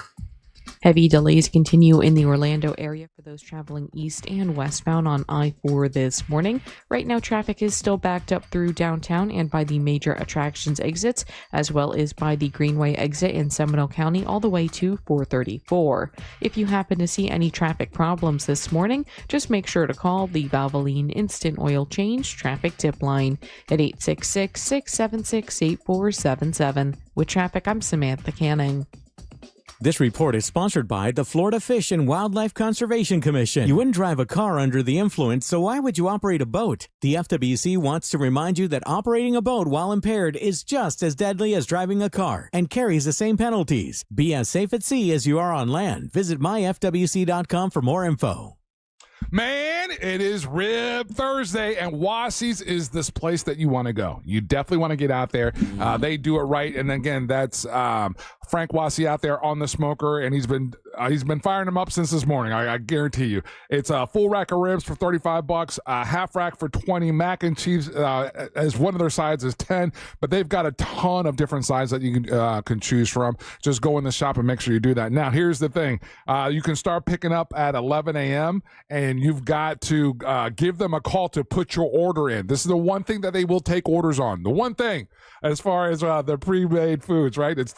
Heavy delays continue in the Orlando area for those traveling east and westbound on I-4 this morning. Right now, traffic is still backed up through downtown and by the major attractions exits, as well as by the Greenway exit in Seminole County all the way to 434. If you happen to see any traffic problems this morning, just make sure to call the Valvoline Instant Oil Change traffic tip line at 866-676-8477. With traffic, I'm Samantha Canning. This report is sponsored by the Florida Fish and Wildlife Conservation Commission. You wouldn't drive a car under the influence, so why would you operate a boat? The FWC wants to remind you that operating a boat while impaired is just as deadly as driving a car and carries the same penalties. Be as safe at sea as you are on land. Visit myfwc.com for more info. Man, it is Rib Thursday, and Wassie's is this place that you want to go. You definitely want to get out there. They do it right, and again, that's Frank Wassie out there on the smoker, and he's been firing them up since this morning. I guarantee you. It's a full rack of ribs for $35, a half rack for $20. Mac and cheese as one of their sides is $10, but they've got a ton of different sides that you can choose from. Just go in the shop and make sure you do that. Now, here's the thing: you can start picking up at 11 a.m. and you've got to give them a call to put your order in. This is the one thing that they will take orders on. The one thing as far as the pre-made foods, right? It's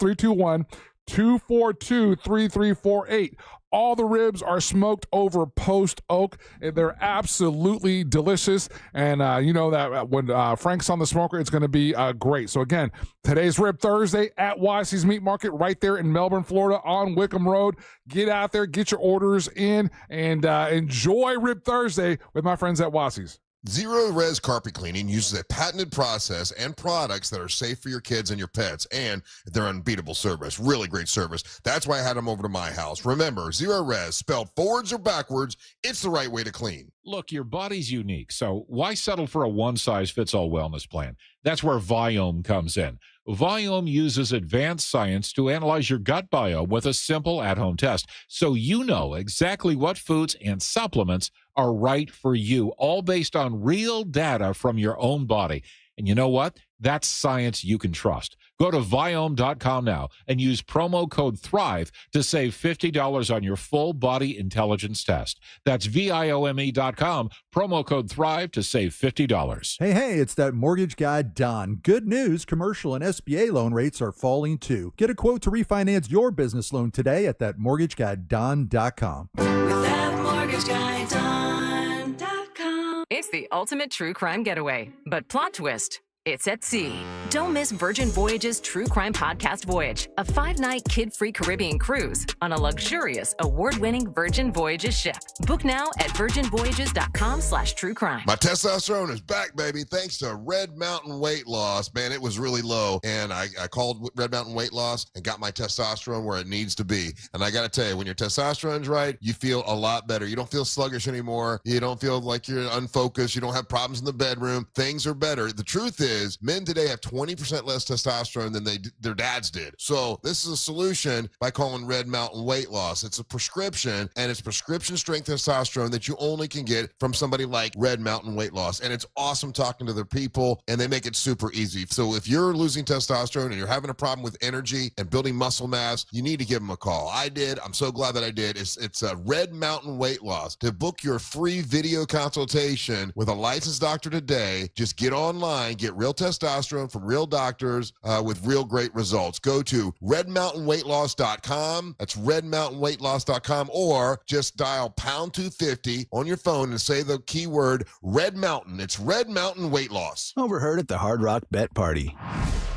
321-242-3348. All the ribs are smoked over post oak. They're absolutely delicious. And you know that when Frank's on the smoker, it's going to be great. So again, today's Rib Thursday at Wassie's Meat Market right there in Melbourne, Florida on Wickham Road. Get out there, get your orders in, and enjoy Rib Thursday with my friends at Wassie's. Zero Res Carpet Cleaning uses a patented process and products that are safe for your kids and your pets, and they're unbeatable service. Really great service. That's why I had them over to my house. Remember, Zero Res, spelled forwards or backwards, it's the right way to clean. Look, your body's unique, so why settle for a one-size-fits-all wellness plan? That's where Viome comes in. Viome uses advanced science to analyze your gut biome with a simple at-home test, so you know exactly what foods and supplements are right for you, all based on real data from your own body. And you know what? That's science you can trust. Go to Viome.com now and use promo code THRIVE to save $50 on your full body intelligence test. That's Viome.com, promo code THRIVE to save $50. Hey, it's that mortgage guy, Don. Good news, commercial and SBA loan rates are falling too. Get a quote to refinance your business loan today at thatmortgageguyDon.com. With thatmortgageguyDon.com. It's the ultimate true crime getaway, but plot twist. It's at sea. Don't miss Virgin Voyages True Crime Podcast Voyage, a 5-night kid-free Caribbean cruise on a luxurious, award-winning Virgin Voyages ship. Book now at virginvoyages.com/truecrime. My testosterone is back, baby, thanks to Red Mountain Weight Loss. Man, it was really low, and I called Red Mountain Weight Loss and got my testosterone where it needs to be. And I got to tell you, when your testosterone's right, you feel a lot better. You don't feel sluggish anymore. You don't feel like you're unfocused. You don't have problems in the bedroom. Things are better. The truth is, men today have 20% less testosterone than their dads did. So this is a solution by calling Red Mountain Weight Loss. It's a prescription, and it's prescription strength testosterone that you only can get from somebody like Red Mountain Weight Loss. And it's awesome talking to their people, and they make it super easy. So if you're losing testosterone and you're having a problem with energy and building muscle mass, you need to give them a call. I did. I'm so glad that I did. It's a Red Mountain Weight Loss. To book your free video consultation with a licensed doctor today, just get online, get real testosterone from real doctors with real great results. Go to redmountainweightloss.com. That's redmountainweightloss.com, or just dial pound 250 on your phone and say the keyword Red Mountain. It's Red Mountain Weight Loss. Overheard at the Hard Rock Bet Party.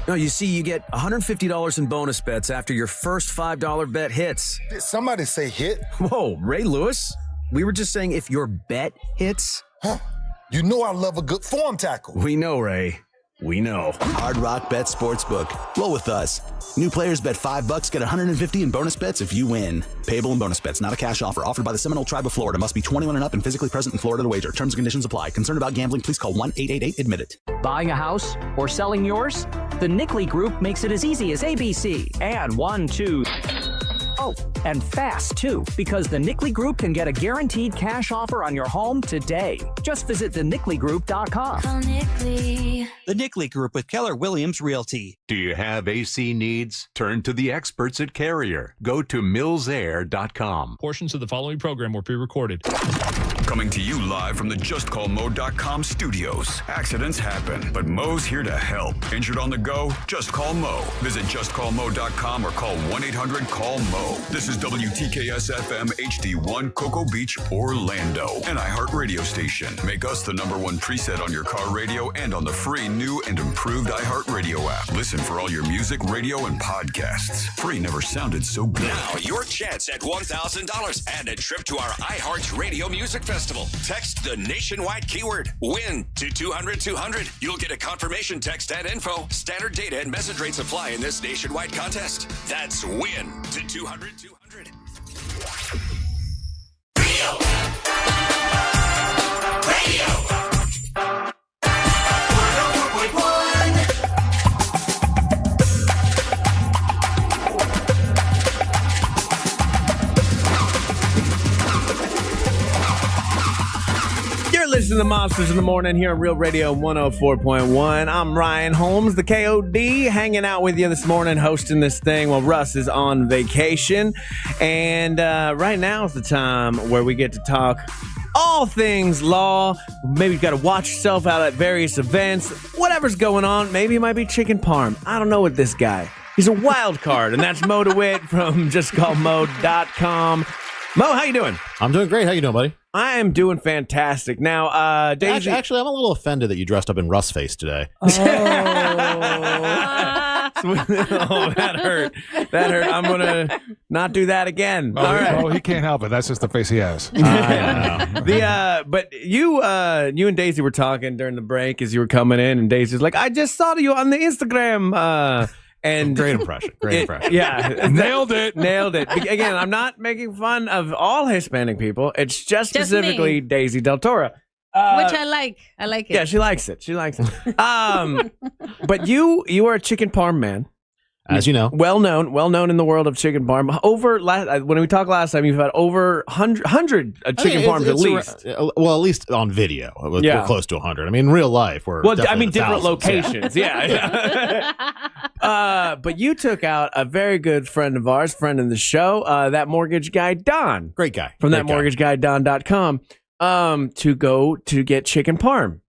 No, you see, you get $150 in bonus bets after your first $5 bet hits. Did somebody say hit? Whoa, Ray Lewis? We were just saying if your bet hits. Huh. You know I love a good form tackle. We know, Ray. We know. Hard Rock Bet Sportsbook. Roll with us. New players bet $5, get $150 in bonus bets if you win. Payable in bonus bets, not a cash offer. Offered by the Seminole Tribe of Florida. Must be 21 and up and physically present in Florida to wager. Terms and conditions apply. Concerned about gambling? Please call 1-888-ADMIT-IT. Buying a house or selling yours? The Nickley Group makes it as easy as ABC. And 1, 2... Oh, and fast, too, because the Nickley Group can get a guaranteed cash offer on your home today. Just visit thenickley.com. Call Nickley. The Nickley Group with Keller Williams Realty. Do you have AC needs? Turn to the experts at Carrier. Go to millsair.com. Portions of the following program were pre-recorded. Coming to you live from the JustCallMo.com studios. Accidents happen, but Mo's here to help. Injured on the go? Just call Mo. Visit JustCallMo.com or call 1-800-CALL-MO. This is WTKS-FM HD1 Cocoa Beach, Orlando. An iHeartRadio station. Make us the #1 preset on your car radio and on the free new and improved iHeartRadio app. Listen for all your music, radio, and podcasts. Free never sounded so good. Now, your chance at $1,000 and a trip to our iHeartRadio Music Festival. Text the nationwide keyword WIN to 200-200. You'll get a confirmation text and info. Standard data and message rates apply in this nationwide contest. That's WIN to 200-200. Radio. Listening to Monsters in the Morning here on Real Radio 104.1. I'm Ryan Holmes, the KOD, hanging out with you this morning, hosting this thing while Russ is on vacation. And right now is the time where we get to talk all things law. Maybe you've got to watch yourself out at various events. Whatever's going on. Maybe it might be chicken parm. I don't know what this guy. He's a wild card, and that's Mo DeWitt from JustCallMo.com. Mo, how you doing? I'm doing great. How you doing, buddy? I am doing fantastic. Now, Daisy... Actually, I'm a little offended that you dressed up in Russ face today. So that hurt. That hurt. I'm gonna not do that again. All right. Oh, he can't help it. That's just the face he has. But you and Daisy were talking during the break as you were coming in, and Daisy's like, "I just saw you on the Instagram." And great impression. Yeah, nailed it. Again, I'm not making fun of all Hispanic people. It's just specifically me. Daisy Del Toro. Which I like. I like it. Yeah, she likes it. But you are a chicken parm man. As you know. Well known in the world of chicken parm. When we talked last time, you've had over 100 chicken parms at least. Well, at least on video. We're close to 100. I mean, in real life, we're different thousands. locations. Yeah. But you took out a very good friend of ours, friend in the show, that mortgage guy, Don. Great guy. From thatmortgageguyDon.com. To go to get chicken parm.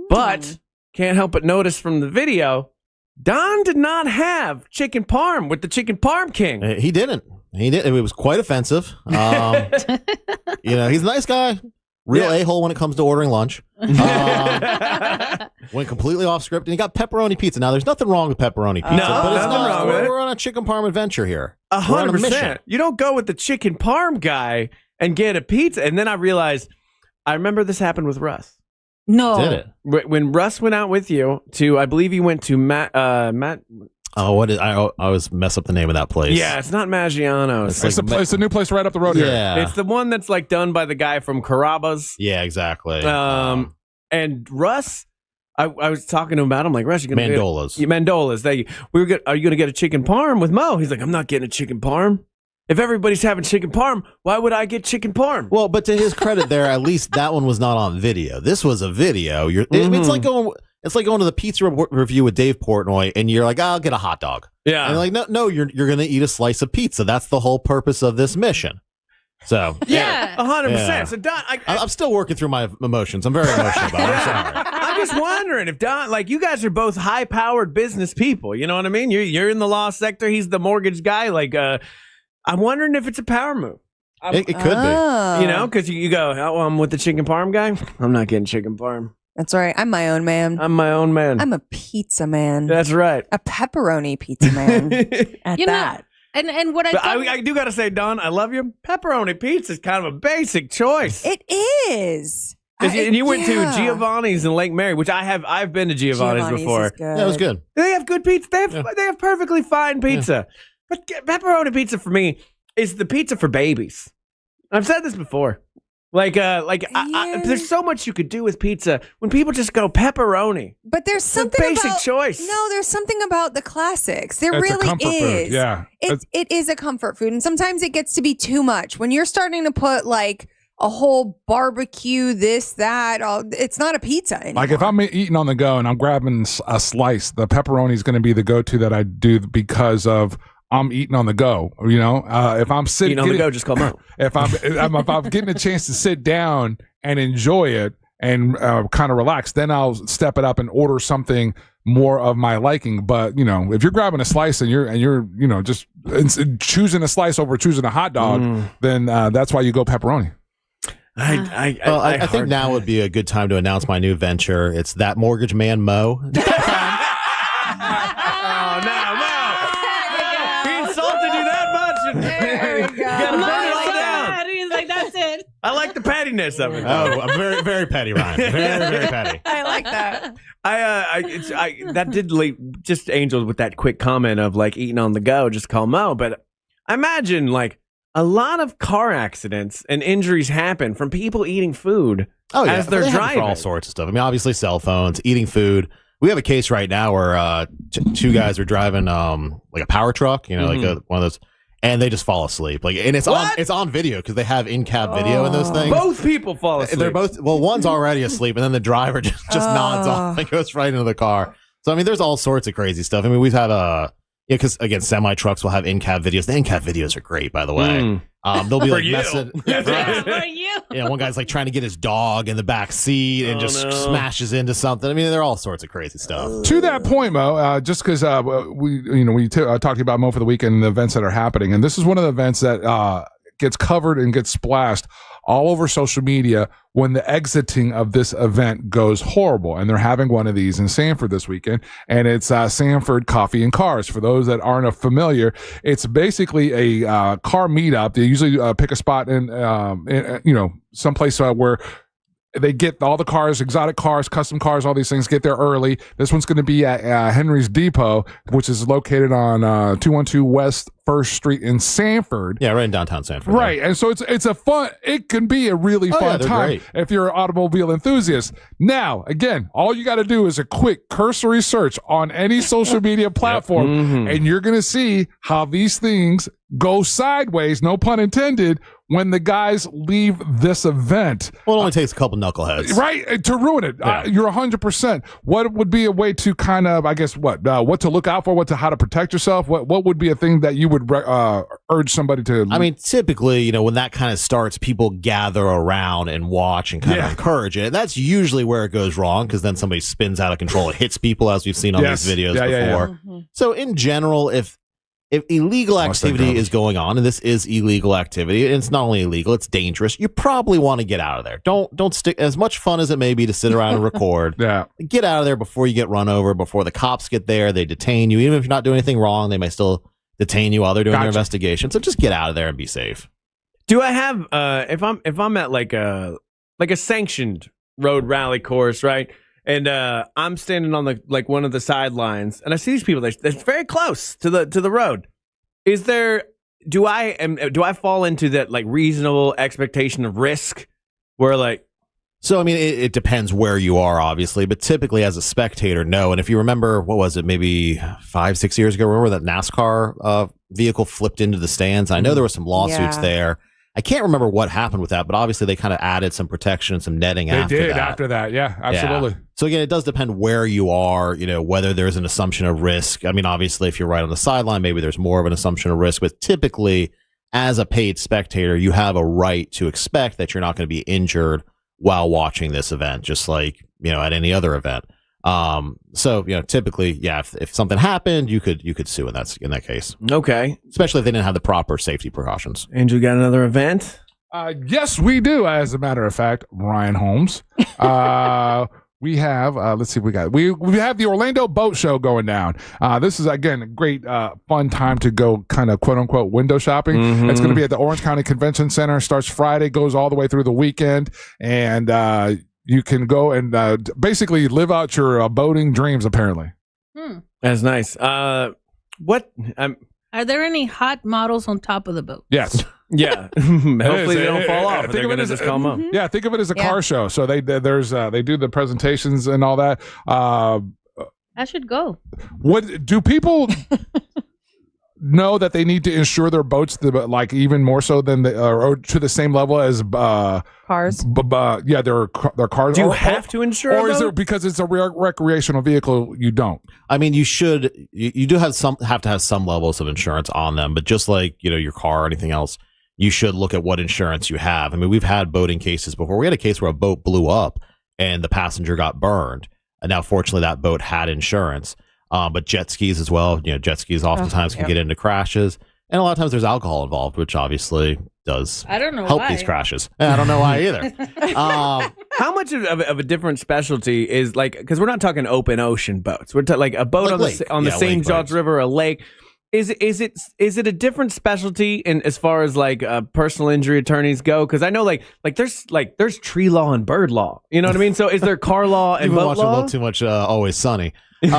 But can't help but notice from the video, Don did not have chicken parm with the chicken parm king. He didn't. It was quite offensive. He's a nice guy. Real a-hole when it comes to ordering lunch. Went completely off script, and he got pepperoni pizza. Now, there's nothing wrong with pepperoni pizza, but it's not wrong with it. We're on a chicken parm adventure here. 100%. You don't go with the chicken parm guy and get a pizza. And then I realized, I remember this happened with Russ. No. Did it? When Russ went out with you to, I believe he went to Matt. Oh, I always mess up the name of that place. Yeah, it's not Maggiano's. It's a new place right up the road here. Yeah. It's the one that's like done by the guy from Carrabba's. Yeah, exactly. And Russ, I was talking to him about. I'm like, Russ, you're gonna Mandola's. Mandola's. Are you gonna get a chicken parm with Mo? He's like, I'm not getting a chicken parm. If everybody's having chicken parm, why would I get chicken parm? Well, but to his credit, there at least that one was not on video. This was a video. It's like going to the pizza review with Dave Portnoy, and you're like, I'll get a hot dog. Yeah, and like, no, you're going to eat a slice of pizza. That's the whole purpose of this mission. So 100%. So Don, I'm still working through my emotions. I'm very emotional about it. I'm sorry. I'm just wondering if Don, like, you guys are both high-powered business people. You know what I mean? You're in the law sector. He's the mortgage guy. Like, I'm wondering if it's a power move. It could be. You know, because you go, I'm with the chicken parm guy. I'm not getting chicken parm. That's right. I'm my own man. I'm my own man. I'm a pizza man. That's right. A pepperoni pizza man. At that. And what I do got to say, Don, I love you. Pepperoni pizza is kind of a basic choice. It is. And you went to Giovanni's in Lake Mary, which I've been to Giovanni's before. Yeah, it was good. They have good pizza. They have perfectly fine pizza. Yeah. But pepperoni pizza for me is the pizza for babies. I've said this before. There's so much you could do with pizza when people just go pepperoni. But there's something basic choice. No, there's something about the classics. There It's really a comfort is. Food. Yeah, it is a comfort food, and sometimes it gets to be too much when you're starting to put like a whole barbecue, this, that. It's not a pizza anymore. Like if I'm eating on the go and I'm grabbing a slice, the pepperoni is going to be the go-to that I do because of. I'm eating on the go, you know. If I'm sitting on the go, just come out. If I'm getting a chance to sit down and enjoy it and kind of relax, then I'll step it up and order something more of my liking. But you know, if you're grabbing a slice and you're you know just choosing a slice over choosing a hot dog, then that's why you go pepperoni. I think now would be a good time to announce my new venture. It's That Mortgage Man Mo. There we go. He's like, that's it. I like the pettiness of it. Oh, I'm very, very petty, Ryan. Very, very petty. I like that. That did just Angel with that quick comment of like eating on the go, just call Mo. But I imagine like a lot of car accidents and injuries happen from people eating food as they're driving. For all sorts of stuff. I mean, obviously cell phones, eating food. We have a case right now where two guys are driving like a power truck, you know, like one of those. And they just fall asleep. And it's on video because they have in-cab video in those things. Both people fall asleep. They're both one's already asleep, and then the driver just nods off and goes right into the car. So I mean, there's all sorts of crazy stuff. I mean, we've had because again, semi trucks will have in-cab videos. The in-cab videos are great, by the way. They'll be like messing. For you. Yeah, one guy's like trying to get his dog in the back seat and smashes into something. I mean, they're all sorts of crazy stuff. To that point, Mo, just because we talked about Mo for the weekend and the events that are happening, and this is one of the events that gets covered and gets splashed all over social media when the exiting of this event goes horrible. And they're having one of these in Sanford this weekend, and it's Sanford Coffee and Cars. For those that aren't familiar, it's basically a car meetup. They usually pick a spot in someplace where they get all the cars, exotic cars, custom cars, all these things, get there early. This one's going to be at Henry's Depot, which is located on 212 West 1st Street in Sanford. Yeah, right in downtown Sanford. Right. And so it's a fun, it can be a really fun time great. if you're an automobile enthusiast. Now, again, all you got to do is a quick cursory search on any social media platform, and you're going to see how these things go sideways, no pun intended, when the guys leave this event. Well, it only takes a couple knuckleheads. Right, to ruin it. Yeah. You're 100%. What would be a way to kind of, I guess, what to look out for, how to protect yourself? What would be a thing that you would urge somebody to? I mean, typically, when that kind of starts, people gather around and watch and kind of encourage it. That's usually where it goes wrong, because then somebody spins out of control. It hits people, as we've seen on these videos before. Yeah. So in general, if illegal activity is going on, and this is illegal activity, and it's not only illegal, it's dangerous, you probably want to get out of there. Don't stick, as much fun as it may be to sit around and record. Get out of there before you get run over, before the cops get there, they detain you. Even if you're not doing anything wrong, they may still detain you while they're doing their investigation. So just get out of there and be safe. Do I have if I'm at like a sanctioned road rally course, right? And I'm standing on one of the sidelines, and I see these people that's very close to the road. Do I fall into that reasonable expectation of risk, where So, I mean, it depends where you are, obviously, but typically as a spectator, no. And if you remember, what was it, maybe 5-6 years ago, remember that NASCAR vehicle flipped into the stands? I know there were some lawsuits there. I can't remember what happened with that, but obviously they kind of added some protection and some netting after that. They did after that, yeah, absolutely. Yeah. So again, it does depend where you are, whether there's an assumption of risk. I mean, obviously, if you're right on the sideline, maybe there's more of an assumption of risk, but typically, as a paid spectator, you have a right to expect that you're not going to be injured while watching this event, just like, at any other event. So, typically, if something happened, you could sue in that case. Okay. Especially if they didn't have the proper safety precautions. Andrew, got another event? Yes, we do. As a matter of fact, Ryan Holmes. We have, let's see what we got. We have the Orlando Boat Show going down. This is, again, a great fun time to go kind of quote unquote window shopping. It's going to be at the Orange County Convention Center. Starts Friday, goes all the way through the weekend. And you can go and basically live out your boating dreams, apparently. That's nice. Are there any hot models on top of the boat? Yes. Yeah. Hopefully they don't fall off. They're going to just come up. Yeah, think of it as a car show. So they do the presentations and all that. I should go. What do people know that they need to insure their boats even more so than or to the same level as cars? Their cars. Do you have to insure or is it because it's a recreational vehicle you don't? I mean, you should. You do have to have some levels of insurance on them, but just like your car or anything else, you should look at what insurance you have. I mean, we've had boating cases before. We had a case where a boat blew up and the passenger got burned. And now, fortunately, that boat had insurance. But jet skis as well. Jet skis oftentimes can get into crashes. And a lot of times there's alcohol involved, which obviously does help these crashes. And I don't know why either. How much of a different specialty is because we're not talking open ocean boats. We're talking a boat on the St. George River, a lake. Is it a different specialty in as far as personal injury attorneys go? Because I know there's tree law and bird law. You know what I mean? So is there car law and You've been boat watching law? a little too much Always Sunny. Oh, you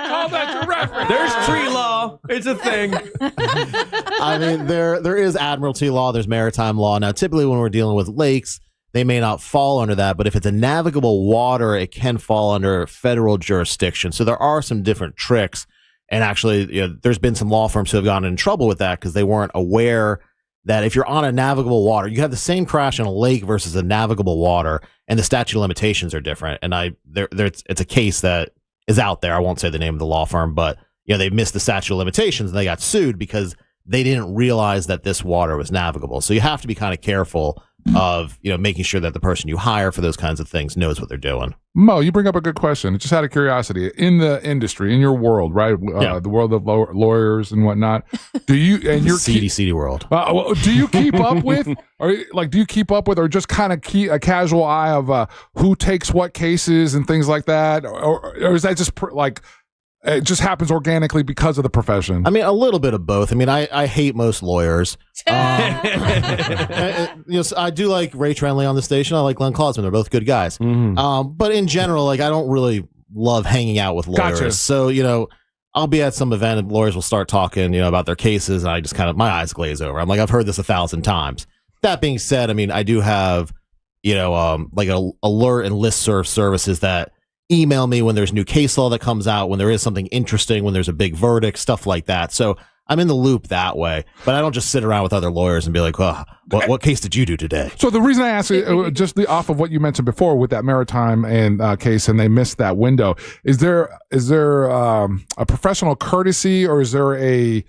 call that your reference? There's tree law. It's a thing. I mean, there is admiralty law. There's maritime law. Now, typically when we're dealing with lakes, they may not fall under that, but if it's a navigable water, it can fall under federal jurisdiction. So there are some different tricks. And actually, there's been some law firms who have gotten in trouble with that because they weren't aware that if you're on a navigable water, you have the same crash in a lake versus a navigable water, and the statute of limitations are different. And it's a case that is out there. I won't say the name of the law firm, but they missed the statute of limitations and they got sued because they didn't realize that this water was navigable. So you have to be kind of careful of, making sure that the person you hire for those kinds of things knows what they're doing. Mo, you bring up a good question. Just out of curiosity, in the industry, in your world, right? The world of lawyers and whatnot, do you and your seedy world? Do you keep up with, or just kind of keep a casual eye of who takes what cases and things like that, or is that just it just happens organically because of the profession? I mean, a little bit of both. I mean, I hate most lawyers. I do like Ray Trenley on the station. I like Glenn Klausman. They're both good guys. But in general, I don't really love hanging out with lawyers. Gotcha. So, I'll be at some event and lawyers will start talking, about their cases, and I just my eyes glaze over. I'm like, I've heard this 1,000 times. That being said, I mean, I do have, alert and listserv services that email me when there's new case law that comes out, when there is something interesting, when there's a big verdict, stuff like that. So I'm in the loop that way, but I don't just sit around with other lawyers and be like, what case did you do today? So the reason I asked you, just off of what you mentioned before with that maritime and case, and they missed that window, is there a professional courtesy, or is there a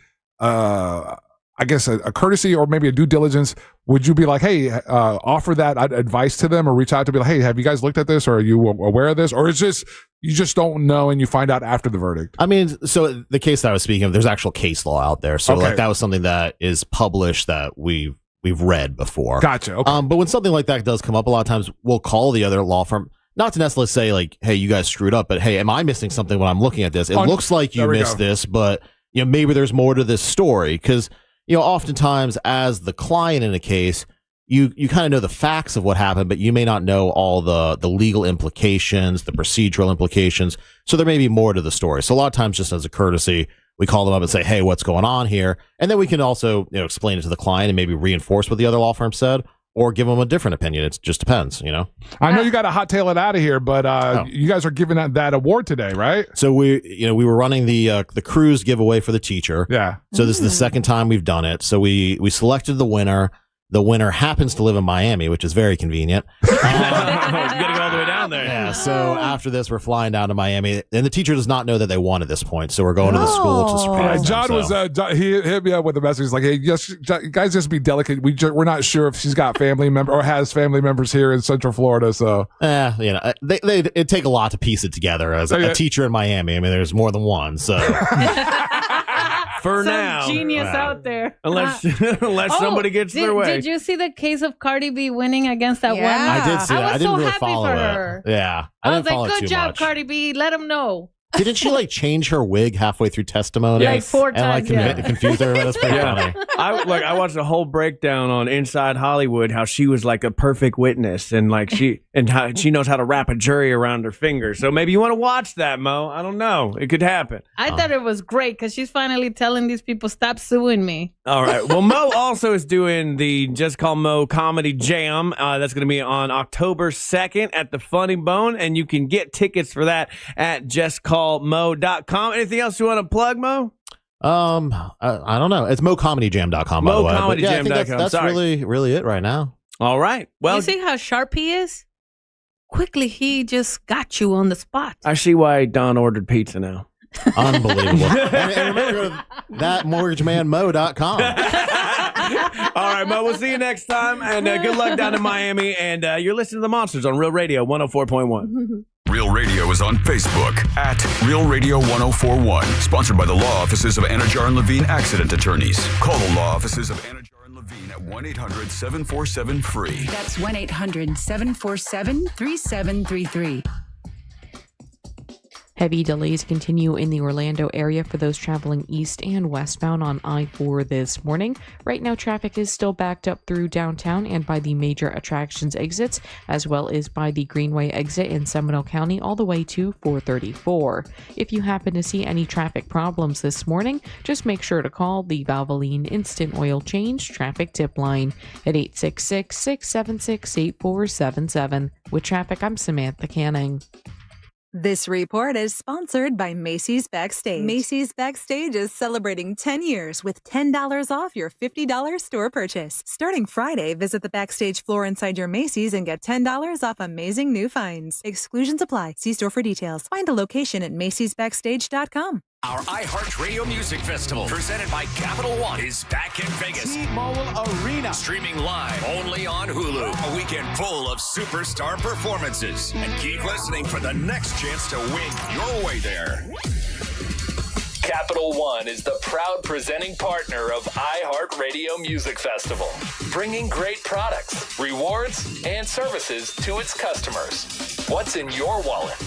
courtesy or maybe a due diligence? Would you be like, hey, offer that advice to them, or reach out to be like, hey, have you guys looked at this, or are you aware of this, or it's just you just don't know and you find out after the verdict? I mean, so the case that I was speaking of, there's actual case law out there, so that was something that is published that we've read before. Gotcha. Okay. But when something like that does come up, a lot of times we'll call the other law firm, not to necessarily say like, hey, you guys screwed up, but hey, am I missing something when I'm looking at this? It looks like you missed this, but maybe there's more to this story, because oftentimes as the client in a case, you kind of know the facts of what happened, but you may not know all the legal implications, the procedural implications. So there may be more to the story. So a lot of times, just as a courtesy, we call them up and say, hey, what's going on here? And then we can also explain it to the client and maybe reinforce what the other law firm said, or give them a different opinion. It just depends, I know you got to hot tail it out of here, but you guys are giving that award today, right? So we were running the cruise giveaway for the teacher. Yeah. So this is the second time we've done it. So we selected the winner. The winner happens to live in Miami, which is very convenient. You gotta go all the way down there. Yeah. So after this, we're flying down to Miami, and the teacher does not know that they won at this point. So we're going to the school to surprise John them, he hit me up with a message. He's like, hey, guys, just be delicate. We're not sure if she's got family member or has family members here in Central Florida. So it'd take a lot to piece it together as a teacher in Miami. I mean, there's more than one. So. For Some now, genius out there. Unless somebody gets their way. Did you see the case of Cardi B winning against that one? I did see that. I didn't so really happy follow for it. her. Yeah, I was didn't follow like, it good too job, much. Cardi B. Let them know. Didn't she change her wig halfway through testimony? Like 4 times, and confuse everyone? That's pretty funny. I watched a whole breakdown on Inside Hollywood, how she was like a perfect witness, and how she knows how to wrap a jury around her finger. So maybe you want to watch that, Mo. I don't know. It could happen. I thought it was great because she's finally telling these people, stop suing me. All right. Well, Mo also is doing the Just Call Mo Comedy Jam. That's going to be on October 2nd at the Funny Bone, and you can get tickets for that at justcallmo.com. Anything else you want to plug, Mo? I don't know. It's mocomedyjam.com, by the way. But I think that's really it right now. All right. Well, you see how sharp he is? Quickly, he just got you on the spot. I see why Don ordered pizza now. Unbelievable. and remember, go to thatmortgagemanmo.com. All right, Mo, we'll see you next time. And good luck down in Miami. And you're listening to The Monsters on Real Radio 104.1. Real Radio is on Facebook at Real Radio 1041. Sponsored by the law offices of Anajar and Levine Accident Attorneys. Call the law offices of Anajar and Levine at 1-800-747-FREE. That's 1-800-747-3733. Heavy delays continue in the Orlando area for those traveling east and westbound on I-4 this morning. Right now, traffic is still backed up through downtown and by the major attractions exits, as well as by the Greenway exit in Seminole County all the way to 434. If you happen to see any traffic problems this morning, just make sure to call the Valvoline Instant Oil Change Traffic Tip Line at 866-676-8477. With traffic, I'm Samantha Canning. This report is sponsored by Macy's Backstage. Macy's Backstage is celebrating 10 years with $10 off your $50 store purchase. Starting Friday, visit the Backstage floor inside your Macy's and get $10 off amazing new finds. Exclusions apply. See store for details. Find a location at macysbackstage.com. Our iHeartRadio Music Festival, presented by Capital One, is back in Vegas. T-Mobile Arena. Streaming live only on Hulu. A weekend full of superstar performances. And keep listening for the next chance to win your way there. Capital One is the proud presenting partner of iHeartRadio Music Festival, bringing great products, rewards, and services to its customers. What's in your wallet?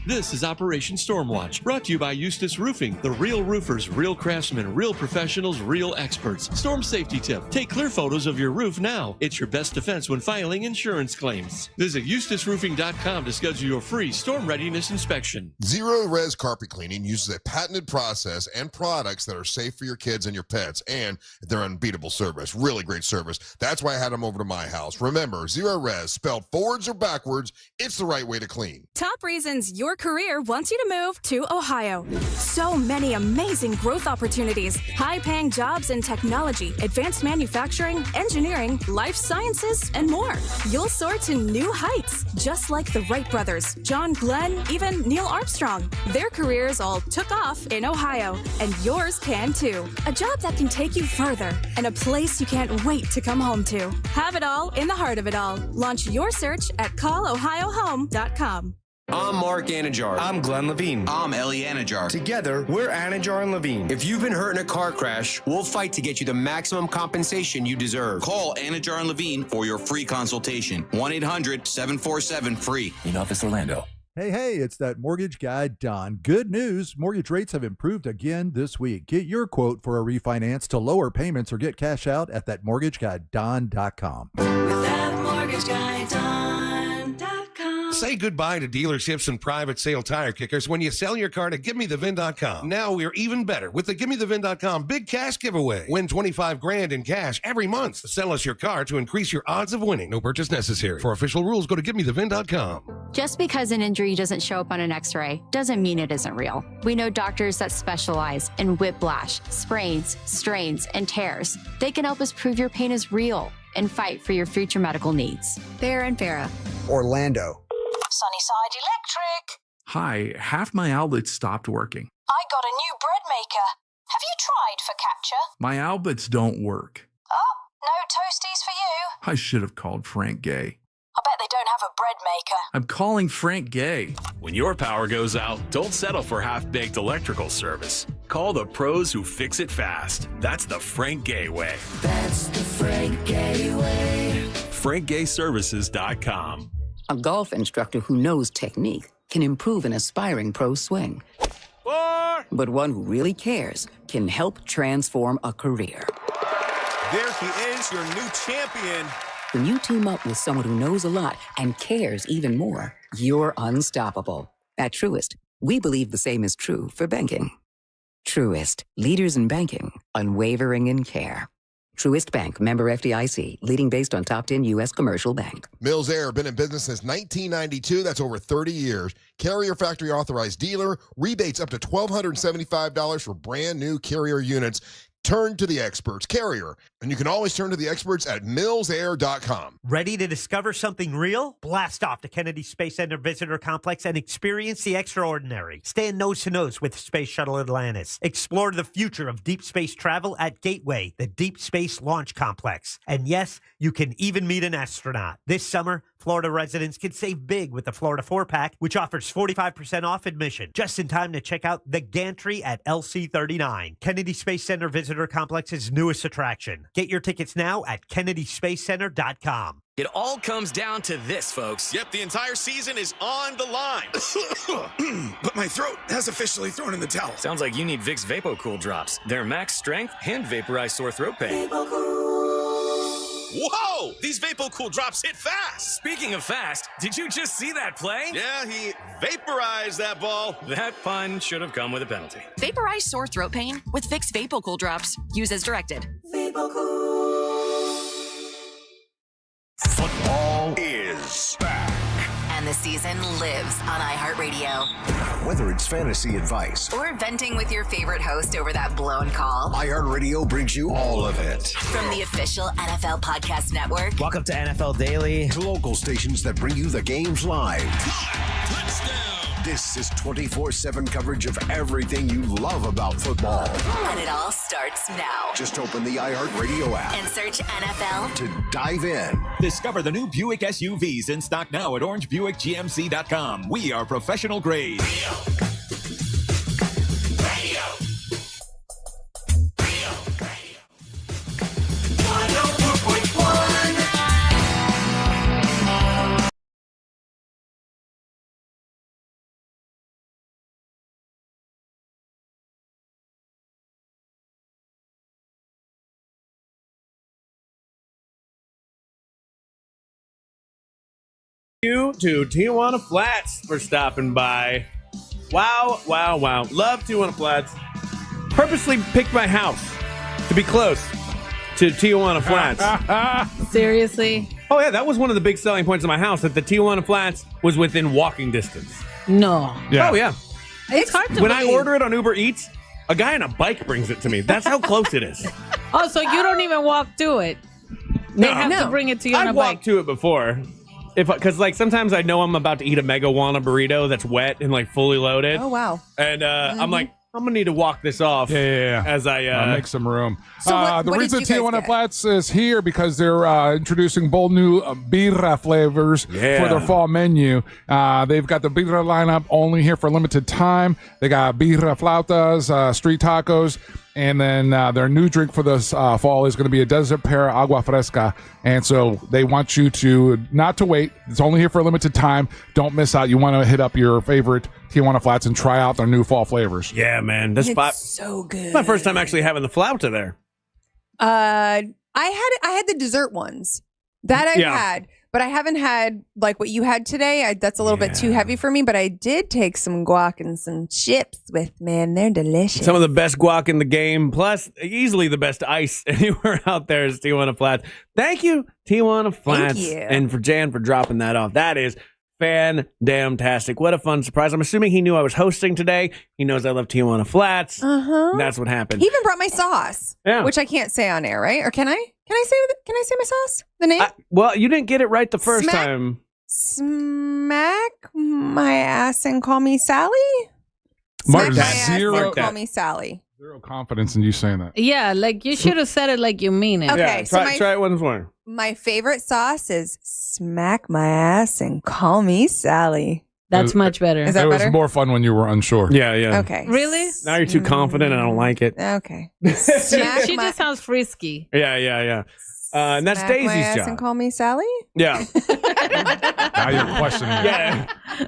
This is Operation Stormwatch, brought to you by Eustace Roofing, the real roofers, real craftsmen, real professionals, real experts. Storm safety tip: take clear photos of your roof now. It's your best defense when filing insurance claims. Visit eustaceroofing.com to schedule your free storm readiness inspection. Zero Res Carpet Cleaning uses a patented process and products that are safe for your kids and your pets, and they're unbeatable service. Really great service. That's why I had them over to my house. Remember, Zero Res, spelled forwards or backwards, it's the right way to clean. Top reasons your career wants you to move to Ohio. So many amazing growth opportunities, high-paying jobs in technology, advanced manufacturing, engineering, life sciences, and more. You'll soar to new heights, just like the Wright brothers, John Glenn, even Neil Armstrong. Their careers all took off in Ohio, and yours can too. A job that can take you further, and a place you can't wait to come home to. Have it all in the heart of it all. Launch your search at callohiohome.com. I'm Mark Anajar. I'm Glenn Levine. I'm Ellie Anajar. Together, we're Anajar and Levine. If you've been hurt in a car crash, we'll fight to get you the maximum compensation you deserve. Call Anajar and Levine for your free consultation. 1-800-747-FREE. In Office Orlando. Hey, it's that mortgage guy, Don. Good news. Mortgage rates have improved again this week. Get your quote for a refinance to lower payments or get cash out at thatmortgageguyDon.com. With that mortgage guy, Don.com. Say goodbye to dealerships and private sale tire kickers when you sell your car to GiveMeTheVin.com. Now we're even better with the GiveMeTheVin.com big cash giveaway. Win $25,000 in cash every month. Sell us your car to increase your odds of winning. No purchase necessary. For official rules, go to GiveMeTheVin.com. Just because an injury doesn't show up on an x-ray doesn't mean it isn't real. We know doctors that specialize in whiplash, sprains, strains, and tears. They can help us prove your pain is real and fight for your future medical needs. Farah and Farah. Orlando. Sunnyside Electric. Hi, half my outlets stopped working. I got a new bread maker. Have you tried focaccia? My outlets don't work. Oh, no toasties for you. I should have called Frank Gay. I bet they don't have a bread maker. I'm calling Frank Gay. When your power goes out, don't settle for half-baked electrical service. Call the pros who fix it fast. That's the Frank Gay way. That's the Frank Gay way. FrankGayServices.com. A golf instructor who knows technique can improve an aspiring pro swing. But one who really cares can help transform a career. There he is, your new champion. When you team up with someone who knows a lot and cares even more, you're unstoppable. At Truist, we believe the same is true for banking. Truist, leaders in banking, unwavering in care. Truist Bank, member FDIC, leading based on top 10 U.S. commercial bank. Mills Air, been in business since 1992. That's over 30 years. Carrier factory authorized dealer. Rebates up to $1,275 for brand new Carrier units. Turn to the experts. Carrier. And you can always turn to the experts at millsair.com. Ready to discover something real? Blast off to Kennedy Space Center Visitor Complex and experience the extraordinary. Stand nose to nose with Space Shuttle Atlantis. Explore the future of deep space travel at Gateway, the Deep Space Launch Complex. And yes, you can even meet an astronaut. This summer, Florida residents can save big with the Florida 4-Pack, which offers 45% off admission. Just in time to check out the gantry at LC39, Kennedy Space Center Visitor Complex's newest attraction. Get your tickets now at KennedySpaceCenter.com. It all comes down to this, folks. Yep, the entire season is on the line. But my throat has officially thrown in the towel. Sounds like you need Vicks VapoCool drops. They're max strength and vaporize sore throat pain. Whoa! These VapoCool drops hit fast. Speaking of fast, did you just see that play? Yeah, he vaporized that ball. That pun should have come with a penalty. Vaporize sore throat pain with Vicks VapoCool drops. Use as directed. Football is back. And the season lives on iHeartRadio. Whether it's fantasy advice or venting with your favorite host over that blown call, iHeartRadio brings you all of it. From the official NFL Podcast Network. Welcome to NFL Daily. To local stations that bring you the games live. Touchdown. This is 24/7 coverage of everything you love about football. And it all starts now. Just open the iHeartRadio app And search NFL to dive in. Discover the new Buick SUVs in stock now at orangebuickgmc.com. We are professional grade. You to Tijuana Flats for stopping by. Wow. Love Tijuana Flats. Purposely picked my house to be close to Tijuana Flats. Seriously? Oh, yeah, that was one of the big selling points of my house, that the Tijuana Flats was within walking distance. No. Yeah. Oh, yeah. It's hard to When believe. I order it on Uber Eats, a guy on a bike brings it to me. That's how close it is. Oh, so you don't even walk to it? They have to bring it to you on a I've bike. walked to it before. Because like sometimes I know I'm about to eat a Megawana burrito that's wet and like fully loaded. Oh, wow. And I'm like, I'm gonna need to walk this off. Yeah. As I make some room. So what the did reason you guys Tijuana get? Flats is here because they're introducing bold new birra flavors for their fall menu. They've got the birra lineup only here for a limited time. They got birra flautas, street tacos. And then their new drink for this fall is going to be a Desert Pear Agua Fresca. And so they want you to not to wait. It's only here for a limited time. Don't miss out. You want to hit up your favorite Tijuana Flats and try out their new fall flavors. Yeah, man. This It's spot. so good. It's my first time actually having the flauta there. I had the dessert ones that I've Yeah. had, but I haven't had like what you had today. That's a little bit too heavy for me, but I did take some guac and some chips with me, and they're delicious. Some of the best guac in the game, plus easily the best ice anywhere out there is Tijuana Flats. Thank you, Tijuana Flats, you. and for Jan for dropping that off. That is fan-damn-tastic. What a fun surprise. I'm assuming he knew I was hosting today. He knows I love Tijuana Flats. Uh-huh. That's what happened. He even brought my sauce, which I can't say on air, right? Or can I? Can I say my sauce? The name? Well, you didn't get it right the first Smack- time. Smack my ass and call me Sally. Mark, Smack my ass zero- and call me Sally. Zero confidence in you saying that. Yeah, like you should have said it like you mean it. Okay, so try it once more. My favorite sauce is smack my ass and call me Sally. That's much better. Is that it better? was more fun when you were unsure. Yeah. Okay. Really? Now you're too confident and I don't like it. Okay. She Smack my, just sounds frisky. Yeah. And that's smack my Daisy's ass job. and call me Sally? Yeah. Now you're questioning it. Yeah.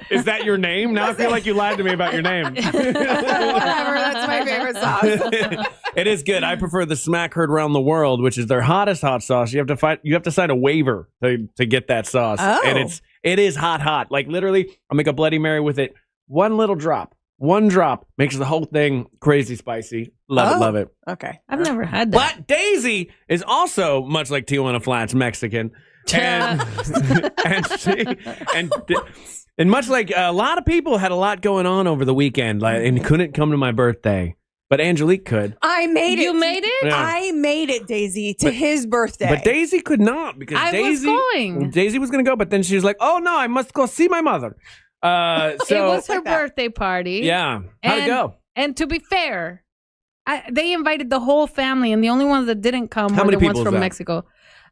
Is that your name? Now I feel like you lied to me about your name. Whatever. That's my favorite sauce. It is good. I prefer the Smack heard around the world, which is their hottest hot sauce. You have to sign a waiver to get that sauce. Oh. And it is hot. Like literally, I'll make a Bloody Mary with it. One little drop. One drop makes the whole thing crazy spicy. Love it. Okay. I've never had that. But Daisy is also much like Tijuana Flats Mexican. And and much like a lot of people had a lot going on over the weekend and couldn't come to my birthday. But Angelique could. I made it. You made it? Yeah. I made it, Daisy, to his birthday. But Daisy could not because I was going. Daisy was going to go, but then she was like, "Oh no, I must go see my mother." It So was her birthday party. yeah, how'd it go? And to be fair, they invited the whole family, and the only ones that didn't come How were many the ones people is from that? Mexico.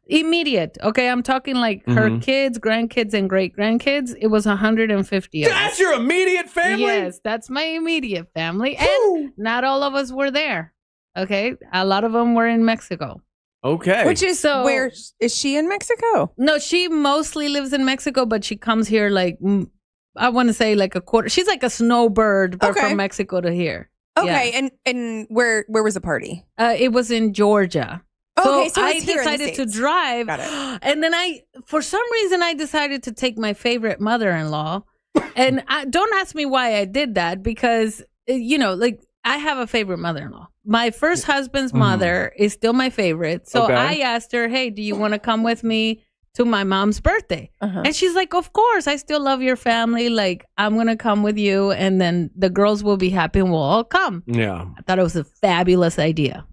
Immediate. Okay, I'm talking like her Mhm. kids, grandkids, and great grandkids. It was 150 of us. That's your immediate family. Yes, that's my immediate family, and not all of us were there. Okay, a lot of them were in Mexico. Okay. Which is where is she in Mexico? No, she mostly lives in Mexico, but she comes here like I want to say like a quarter. She's like a snowbird, but Okay. from Mexico to here. Okay, Yeah. and where was the party? It was in Georgia. Okay, so I it's here in the decided to States. drive, Got it. and then for some reason, I decided to take my favorite mother-in-law. And don't ask me why I did that because like I have a favorite mother-in-law. My first husband's mother is still my favorite, so Okay. I asked her, "Hey, do you want to come with me to my mom's birthday?" And she's like, "Of course, I still love your family. Like, I'm gonna come with you, and then the girls will be happy, and we'll all come." Yeah. I thought it was a fabulous idea.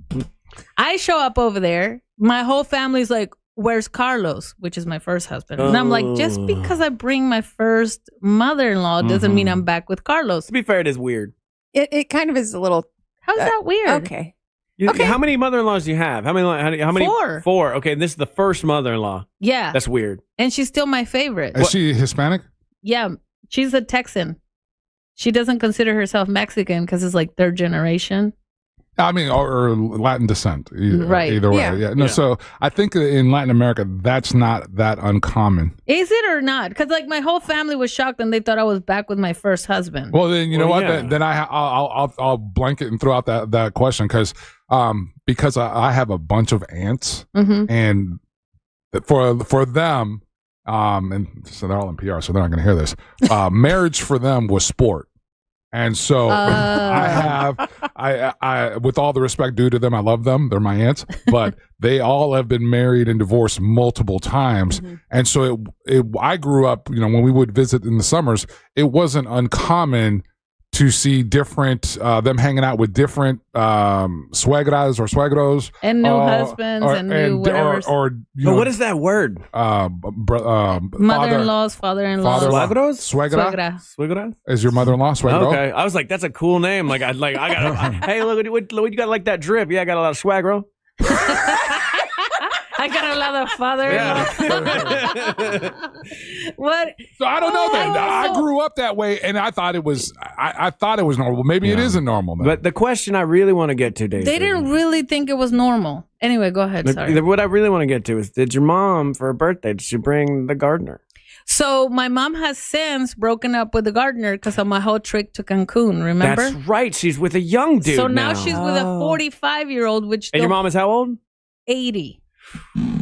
I show up over there. My whole family's like, where's Carlos, which is my first husband. And I'm like, just because I bring my first mother-in-law doesn't mean I'm back with Carlos. To be fair, it is weird. It kind of is a little. How's that weird? Okay. How many mother-in-laws do you have? How many? 4. 4. Okay, this is the first mother-in-law. Yeah. That's weird. And she's still my favorite. Is she Hispanic? Yeah, she's a Texan. She doesn't consider herself Mexican because it's like third generation. I mean, or Latin descent. Right. Either way. Yeah. Yeah. No, so I think in Latin America, that's not that uncommon. Is it or not? Because like my whole family was shocked and they thought I was back with my first husband. Well, then you know what? Yeah. Then I'll blanket and throw out that question because I have a bunch of aunts and for them, and so they're all in PR, so they're not going to hear this. Marriage for them was sport. And so I with all the respect due to them, I love them. They're my aunts, but they all have been married and divorced multiple times. And so I grew up, when we would visit in the summers, it wasn't uncommon to see different, them hanging out with different suegras or suegros. And new husbands and new whatever. But what is that word? Mother-in-laws, father-in-laws. Suegros? Suegra? Suegra? Is your mother-in-law suegro? Okay. I was like, that's a cool name. Like, I got hey, look, what you got like that drip? Yeah, I got a lot of suegro. I got a lot of father-in-law. What? So I don't know then. I grew up that way, and I thought it was. I thought it was normal. Maybe it isn't normal. Then. But the question I really want to get to, Dave. They didn't really think it was normal. Anyway, go ahead. Sorry. What I really want to get to is, did your mom for her birthday? Did she bring the gardener? So my mom has since broken up with the gardener because of my whole trip to Cancun. Remember? That's right. She's with a young dude. So now she's with a 45-year-old. Which and your mom is how old? 80.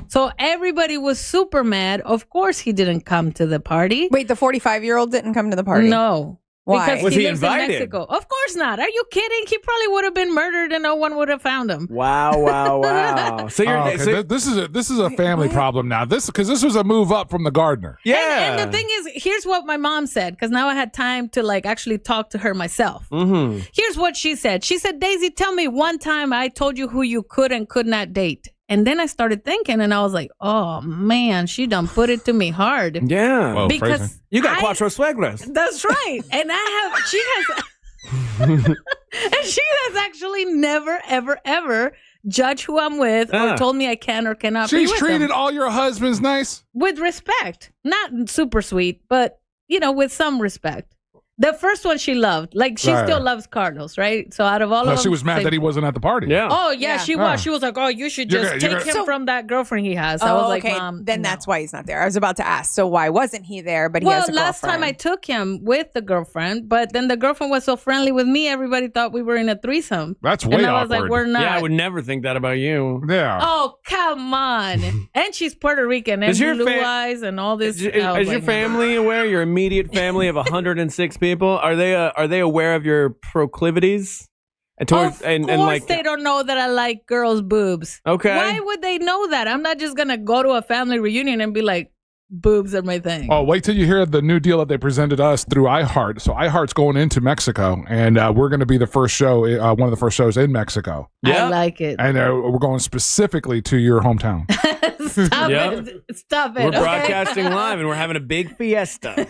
So everybody was super mad. Of course, he didn't come to the party. Wait, the 45-year-old didn't come to the party? No. Why? Because Was he lives invited? in Mexico. Of course not. Are you kidding? He probably would have been murdered and no one would have found him. Wow. So you're okay. This is a family problem now. This was a move up from the gardener. Yeah. And the thing is, here's what my mom said, because now I had time to actually talk to her myself. Here's what she said. She said, Daisy, tell me one time I told you who you could and could not date. And then I started thinking, and I was like, "Oh man, she done put it to me hard." Yeah, well, because phrasing. You got cuatro suegras. That's right, and she has actually never, ever, ever judged who I'm with or told me I can or cannot. She's be with treated them. all your husbands nice with respect, not super sweet, but with some respect. The first one she loved. Like, she still loves Carlos, right? So out of all of them... she was mad that he wasn't at the party. Yeah. Oh, yeah, she was. She was like, oh, you should just take him from that girlfriend he has. I was like, Mom, then that's why he's not there. I was about to ask, so why wasn't he there, but he has a girlfriend? Last time I took him with the girlfriend, but then the girlfriend was so friendly with me, everybody thought we were in a threesome. That's way And I was awkward. like, we're not. Yeah, I would never think that about you. Yeah. Oh, come on. And she's Puerto Rican and blue eyes and all this. Is your family aware, your immediate family of 106 people, are they aware of your proclivities? Of course they don't know that I like girls' boobs. Okay. Why would they know that? I'm not just going to go to a family reunion and be like, boobs are my thing. Oh, wait till you hear the new deal that they presented us through iHeart. So iHeart's going into Mexico, and we're going to be the first show, one of the first shows in Mexico. I like it. And we're going specifically to your hometown. Stop it. Stop it. We're broadcasting live, and we're having a big fiesta.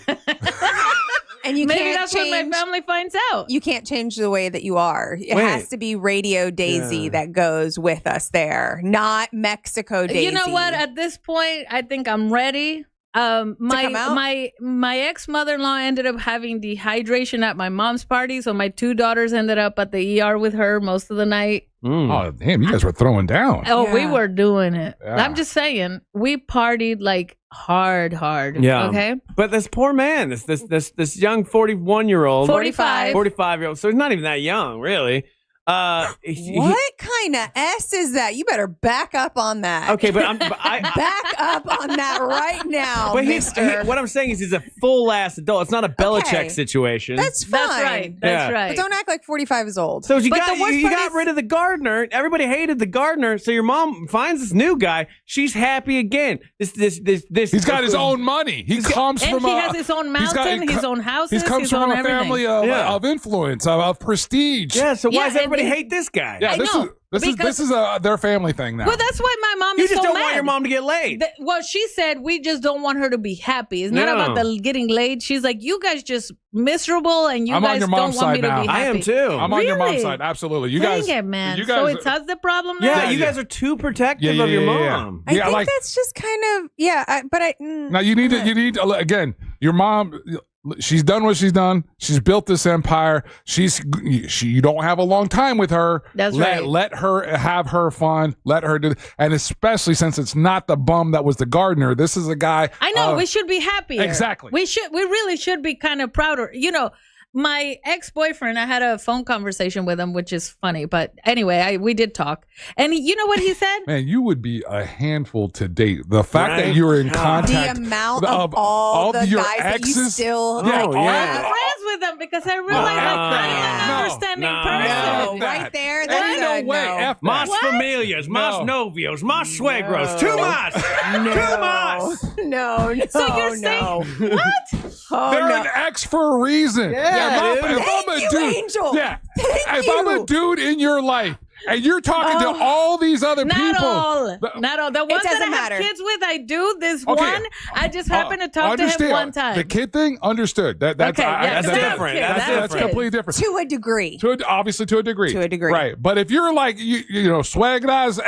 And you Maybe can't that's change, when my family finds out. You can't change the way that you are. It has to be Radio Daisy that goes with us there, not Mexico Daisy. You know what? At this point, I think I'm ready. My ex mother-in-law ended up having dehydration at my mom's party, so my 2 daughters ended up at the ER with her most of the night. Oh, damn, you guys were throwing down. Oh, we were doing it. Yeah. I'm just saying, we partied like hard. Yeah. Okay. But this poor man, this young 41-year-old, 45-year-old. So he's not even that young, really. What kind of S is that? You better back up on that. Okay, but I back up on that right now, but mister. What I'm saying is he's a full-ass adult. It's not a Belichick situation. That's fine. That's right. That's right. But don't act like 45 is old. So you got rid of the gardener. Everybody hated the gardener. So your mom finds this new guy. She's happy again. This. He's got his own money. He comes from he has his own mountain, his own houses. He comes from a family of influence, of prestige. Yeah. So why is everybody everybody hate this guy. Yeah, I know, this is their family thing now. Well, that's why my mom You is just so don't mad. want your mom to get laid. Well, she said we just don't want her to be happy. It's not No. about the getting laid. She's like, you guys just miserable, and you I'm on guys your don't mom's want me side to now. be happy. I am too. I'm on your mom's Really? side. Absolutely. You Dang guys, it, man. you guys, So it's us the problem now? Yeah, you guys are too protective of your mom. I think that's just kind of Now you need to again. Your mom, she's done what she's done. She's built this empire. You don't have a long time with her. That's right. Let her have her fun. Let her do, and especially since it's not the bum that was the gardener. This is a guy. I know we should be happier. Exactly. We really should be kind of prouder. You know, my ex-boyfriend, I had a phone conversation with him, which is funny, but anyway, we did talk, and you know what he said? Man, you would be a handful to date. The fact that you were in contact, the amount of all the your guys that you exes, still I'm friends with them because I realize I'm an understanding person. No, right there. Ain't That's no a way. no. F Mas that. familias, mas novios, mas suegros, too mas, No. too mas. No, So you're saying what? Oh, They're no. an ex for a reason. Yeah, if I'm Thank a you, dude, Angel. yeah. Thank if I'm a you. dude in your life and you're talking to all these other Not people, all. Not all. The ones that I doesn't have matter. kids with, I do. This Okay. one, I just happened to talk to him understand. one time. The kid thing, understood. That's Okay, yeah, that's different. That's That's different. completely different. To a degree. Obviously to a degree. To a degree. Right. But if you're like, you know, swagged ass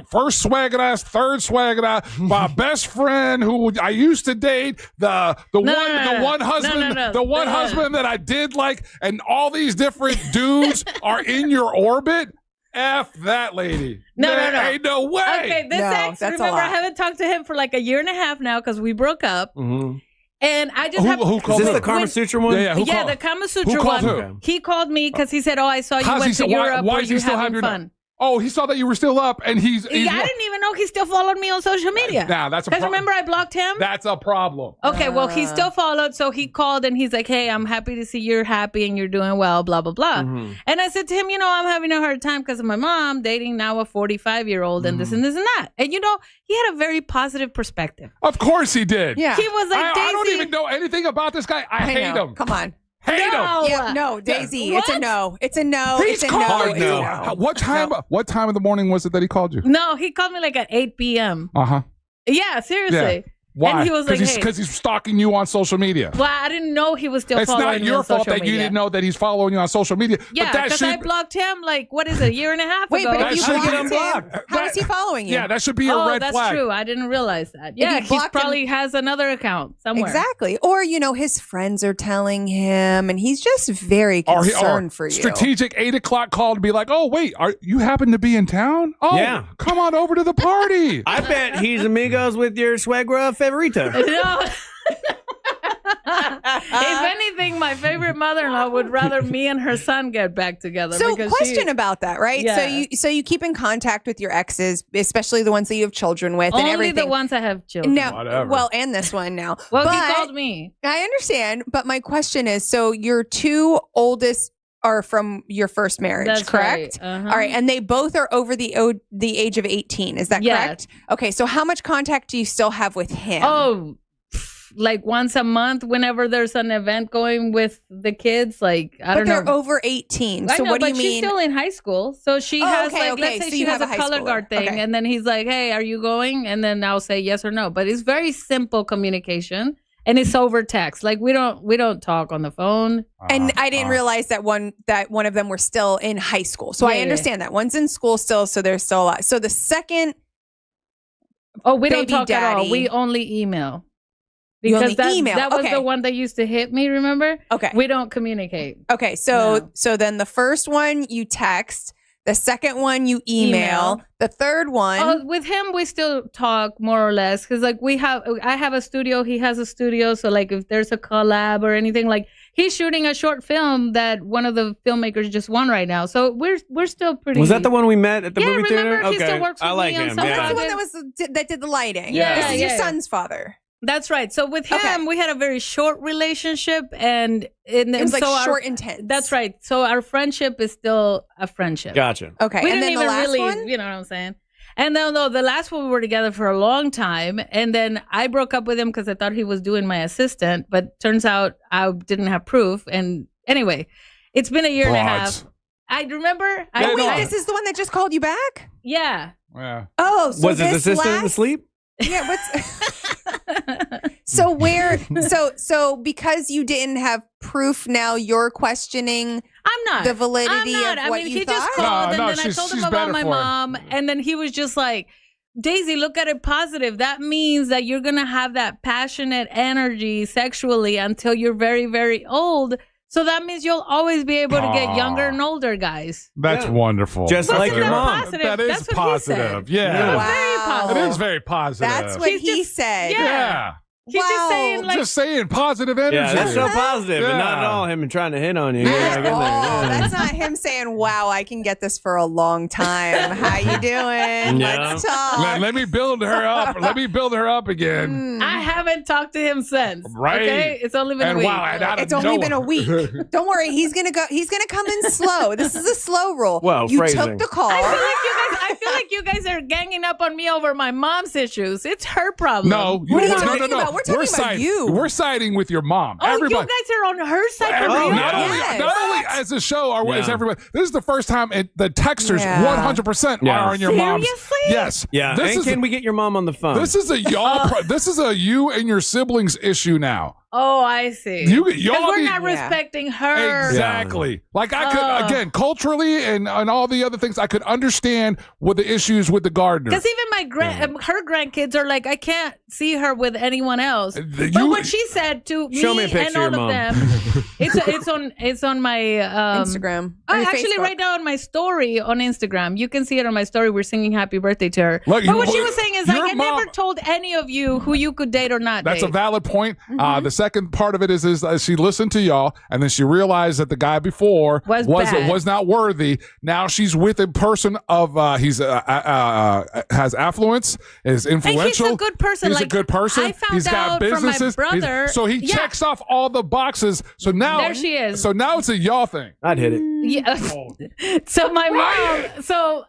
first swagged ass, third swagged ass, my best friend who I used to date, the one husband that I did like, and all these different dudes are in your orbit. F that lady. No. Ain't no way. Okay, this No, ex, that's a remember, I lot. haven't talked to him for like a year and a half now because we broke up. Mm-hmm. And I just Who Is called this who? the Kama Sutra one? Yeah, who called? the Kama Sutra Who called one. who? He called me because he said, "Oh, I saw you How's went he to so- Europe. why Were does he you still have having your fun?" Oh, he saw that you were still up, and he's I didn't even know he still followed me on social media. Nah, that's a Because problem. remember, I blocked him. That's a problem. Okay, well, he still followed, so he called and he's like, "Hey, I'm happy to see you're happy and you're doing well, blah blah blah." Mm-hmm. And I said to him, "You know, I'm having a hard time because of my mom dating now a 45-year-old and this and this and that." And you know, he had a very positive perspective. Of course he did. Yeah. He was like, I don't "Daisy, even know anything about this guy. I hate know. him. Come on. Hate him. Yeah, no, Daisy. It's a What? no. It's a no. He's It's a called no. you. It's a no. What time? What time of the morning was it that he called you? No, he called me like at 8 p.m. Uh-huh. Yeah, seriously. Why? And he was like, "Hey." Because he's stalking you on social media. Well, I didn't know he was still It's following not me your on fault social that you media. didn't know that he's following you on social media. Yeah, but that because I should, blocked him like, what is it, a year and a half Wait, ago? but if you That should blocked be him, unblocked. how is he following you? yeah, that should be a red that's flag. true. I didn't realize that. Yeah, you he blocked him- probably has another account somewhere. Exactly. Or, you know, his friends are telling him, and he's just very concerned for you. Strategic 8 o'clock call to be like, oh, wait, you happen to be in town? Oh, Yeah. come on over to the party. I bet he's amigos with your suegra favorita. No. If anything, my favorite mother-in-law would rather me and her son get back together. So, because question about that, right? Yeah. So you keep in contact with your exes, especially the ones that you have children with, and only everything. the ones I have children. Now, Whatever. well, and this one now. Well, but he called me. I understand, but my question is: so your two oldest are from your first marriage, That's correct? right. Uh-huh. All right, and they both are over the age of 18. Is that Yes. correct? Okay, so how much contact do you still have with him? Oh, like once a month, whenever there's an event going with the kids. Like, I but don't they're know. over 18. I So know, what do but you she's mean? still in high school. So she Oh, has okay, like, let's okay. say So she you has have a a high color schooler. guard thing. Okay. And then he's like, "Hey, are you going?" And then I'll say yes or no. But it's very simple communication. And it's over text. Like we don't talk on the phone. And I didn't realize that one of them were still in high school. So I Yeah. understand that one's in school still, so there's still a lot. So the second, Oh, we don't baby talk at all. daddy. We only email. You Because only that, email. that was Okay. the one that used to hit me, remember? Okay. We don't communicate. Okay, so No. so then the first one you text, the second one you email. The third one. Oh, with him, we still talk more or less because, like, I have a studio, he has a studio. So, like, if there's a collab or anything, like, he's shooting a short film that one of the filmmakers just won right now. So we're still pretty. Was that the one we met at the Yeah, movie remember? theater? He still works I with like me on him. some Yeah. That's the one that did the lighting. Yeah. This is your Yeah. son's father. That's right. So with him, we had a very short relationship, and It was like so short, intense. That's right. So our friendship is still a friendship. Gotcha. Okay, We and didn't then the even last really, one? you know what I'm saying? And then, no, the last one we were together for a long time, and then I broke up with him because I thought he was doing my assistant, but turns out I didn't have proof. And anyway, it's been a year and a half. I remember. This is the one that just called you back? Yeah. Yeah. Oh, so was his assistant asleep? Yeah, so because you didn't have proof, now you're questioning I'm not the validity I'm not. of what you he thought? just called and then I she's- told him she's about better my for it. mom, and then he was just like, Daisy, look at it positive. That means that you're gonna have that passionate energy sexually until you're very, very old. So that means you'll always be able to get younger and older guys. That's wonderful. Just like your mom. Positive. That is That's what he positive. said. Yeah. It was very positive. It is very positive. That's what he said. Yeah. He's just saying, like, just saying positive energy. Yeah, that's so positive, and not at Yeah. all him trying to hit on you. That's not him saying, wow, I can get this for a long time. How you doing? Yeah. Let's talk. Let me build her up. Let me build her up again. I haven't talked to him since. Right. Okay? It's only been a And week. wow, and out of It's only been a nowhere. week. Don't worry, he's gonna come in slow. This is a slow roll. Well, you phrasing. took the call. I feel like you guys are ganging up on me over my mom's issues. It's her problem. No, What are you no, talking no, no. about? We're talking about siding. you. We're siding with your mom. Oh, Everybody. you guys are on her side for real? Not Yes. only as a show or as Yeah. everybody. This is the first time the texters Yeah. 100% Yeah. are on your mom's. Seriously? Yes. Yeah, This and is can we get your mom on the phone? This is a y'all. This is a you and your siblings issue now. Oh, I see. Y'all Because we're need- not respecting her. Exactly. Like I could again culturally and all the other things I could understand with the issues with the gardener. Because even my her grandkids are like, I can't see her with anyone else. But you- what she said to Show me a me picture and of your all of mom. them, it's on my Instagram. Or your actually Facebook. right now on my story on Instagram. You can see it on my story. We're singing happy birthday to her. Look, but what she was saying is like, your I mom- never told any of you who you could date or not That's date. a valid point. The second part of it is she listened to y'all, and then she realized that the guy before Was bad. was not worthy. Now she's with a person of he's has affluence, is influential. And he's a good person. He's a Like, good person. I found He's got out from my businesses. brother- So he Yeah. checks off all the boxes. So now There she is. So now it's a y'all thing. I'd hit it. Yeah. So my mom, so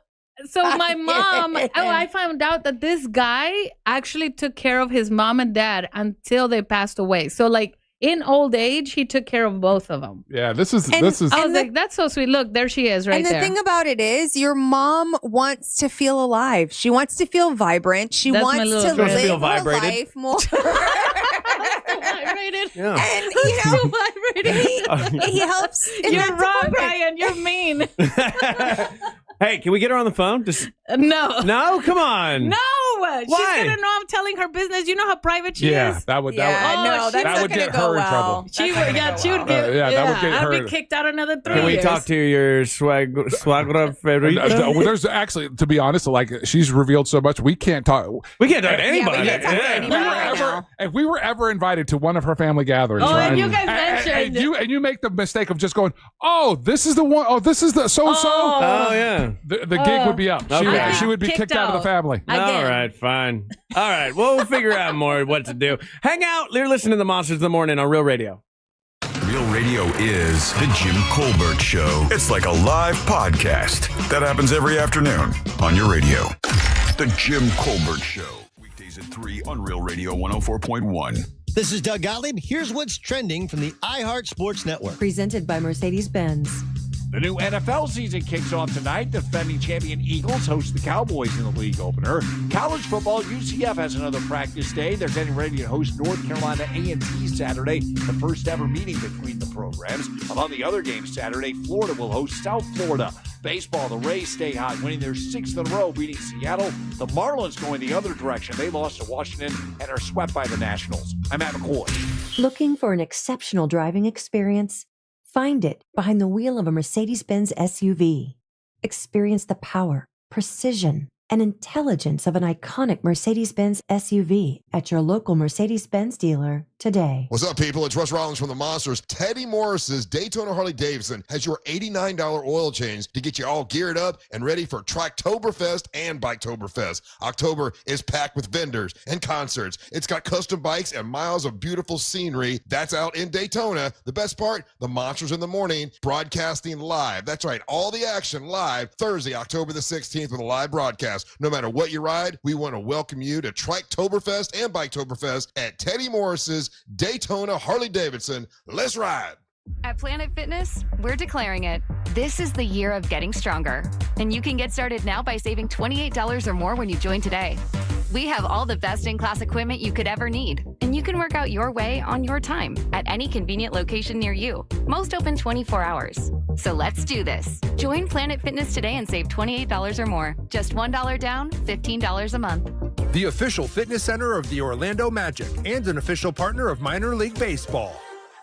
my mom, I found out that this guy actually took care of his mom and dad until they passed away. So like in old age, he took care of both of them. Yeah, this is. I was like, that's so sweet. Look, there she is, right And the there. thing about it is, your mom wants to feel alive. She wants to feel vibrant. She That's wants my to little girl. live Feel her vibrated. life more. Vibrated. Yeah. And you know, Vibrated. he helps. in You're that wrong, department. Ryan. You're mean. Hey, can we get her on the phone? Just No. no, come on. No. She's Why? going to know I'm telling her business. You know how private she Yeah, is? that would. Yeah, That would. no, Oh, that's that not would gonna get go her in well. trouble. She would, she would get, yeah, that would get I'd her. be kicked out another 3 Can we years. talk to your swagra favorita? Well, there's actually, to be honest, like she's revealed so much, we can't talk. We can't talk to anybody. we can't talk to Yeah. anybody right now. If we were ever invited to one of her family gatherings, Oh, right? and you guys and mentioned- you make the mistake of just going, oh, this is the one. Oh, this is the so. Oh yeah. The gig would be up. Okay. She would be kicked out of the family. Again. All right, fine. All right, we'll figure out more what to do. Hang out. You're listening to the Monsters of the Morning on Real Radio. Real Radio is The Jim Colbert Show. It's like a live podcast that happens every afternoon on your radio. The Jim Colbert Show. Weekdays at 3 on Real Radio 104.1. This is Doug Gottlieb. Here's what's trending from the iHeart Sports Network. Presented by Mercedes-Benz. The new NFL season kicks off tonight. Defending champion Eagles host the Cowboys in the league opener. College football, UCF has another practice day. They're getting ready to host North Carolina A&T Saturday, the first ever meeting between the programs. Among the other games Saturday, Florida will host South Florida. Baseball, the Rays stay hot, winning their 6th in a row, beating Seattle. The Marlins going the other direction. They lost to Washington and are swept by the Nationals. I'm Matt McCoy. Looking for an exceptional driving experience? Find it behind the wheel of a Mercedes-Benz SUV. Experience the power, precision, and intelligence of an iconic Mercedes-Benz SUV at your local Mercedes-Benz dealer today. What's up, people? It's Russ Rollins from the Monsters. Teddy Morris's Daytona Harley-Davidson has your $89 oil change to get you all geared up and ready for Triketoberfest and Biketoberfest. October is packed with vendors and concerts. It's got custom bikes and miles of beautiful scenery. That's out in Daytona. The best part, the Monsters in the Morning, broadcasting live. That's right, all the action live Thursday, October the 16th with a live broadcast. No matter what you ride, we want to welcome you to Triketoberfest and Biketoberfest at Teddy Morris's Daytona Harley-Davidson. Let's ride. At Planet Fitness, we're declaring it. This is the year of getting stronger. And you can get started now by saving $28 or more when you join today. We have all the best-in-class equipment you could ever need. And you can work out your way on your time at any convenient location near you. Most open 24 hours. So let's do this. Join Planet Fitness today and save $28 or more. Just $1 down, $15 a month. The official fitness center of the Orlando Magic and an official partner of minor league baseball.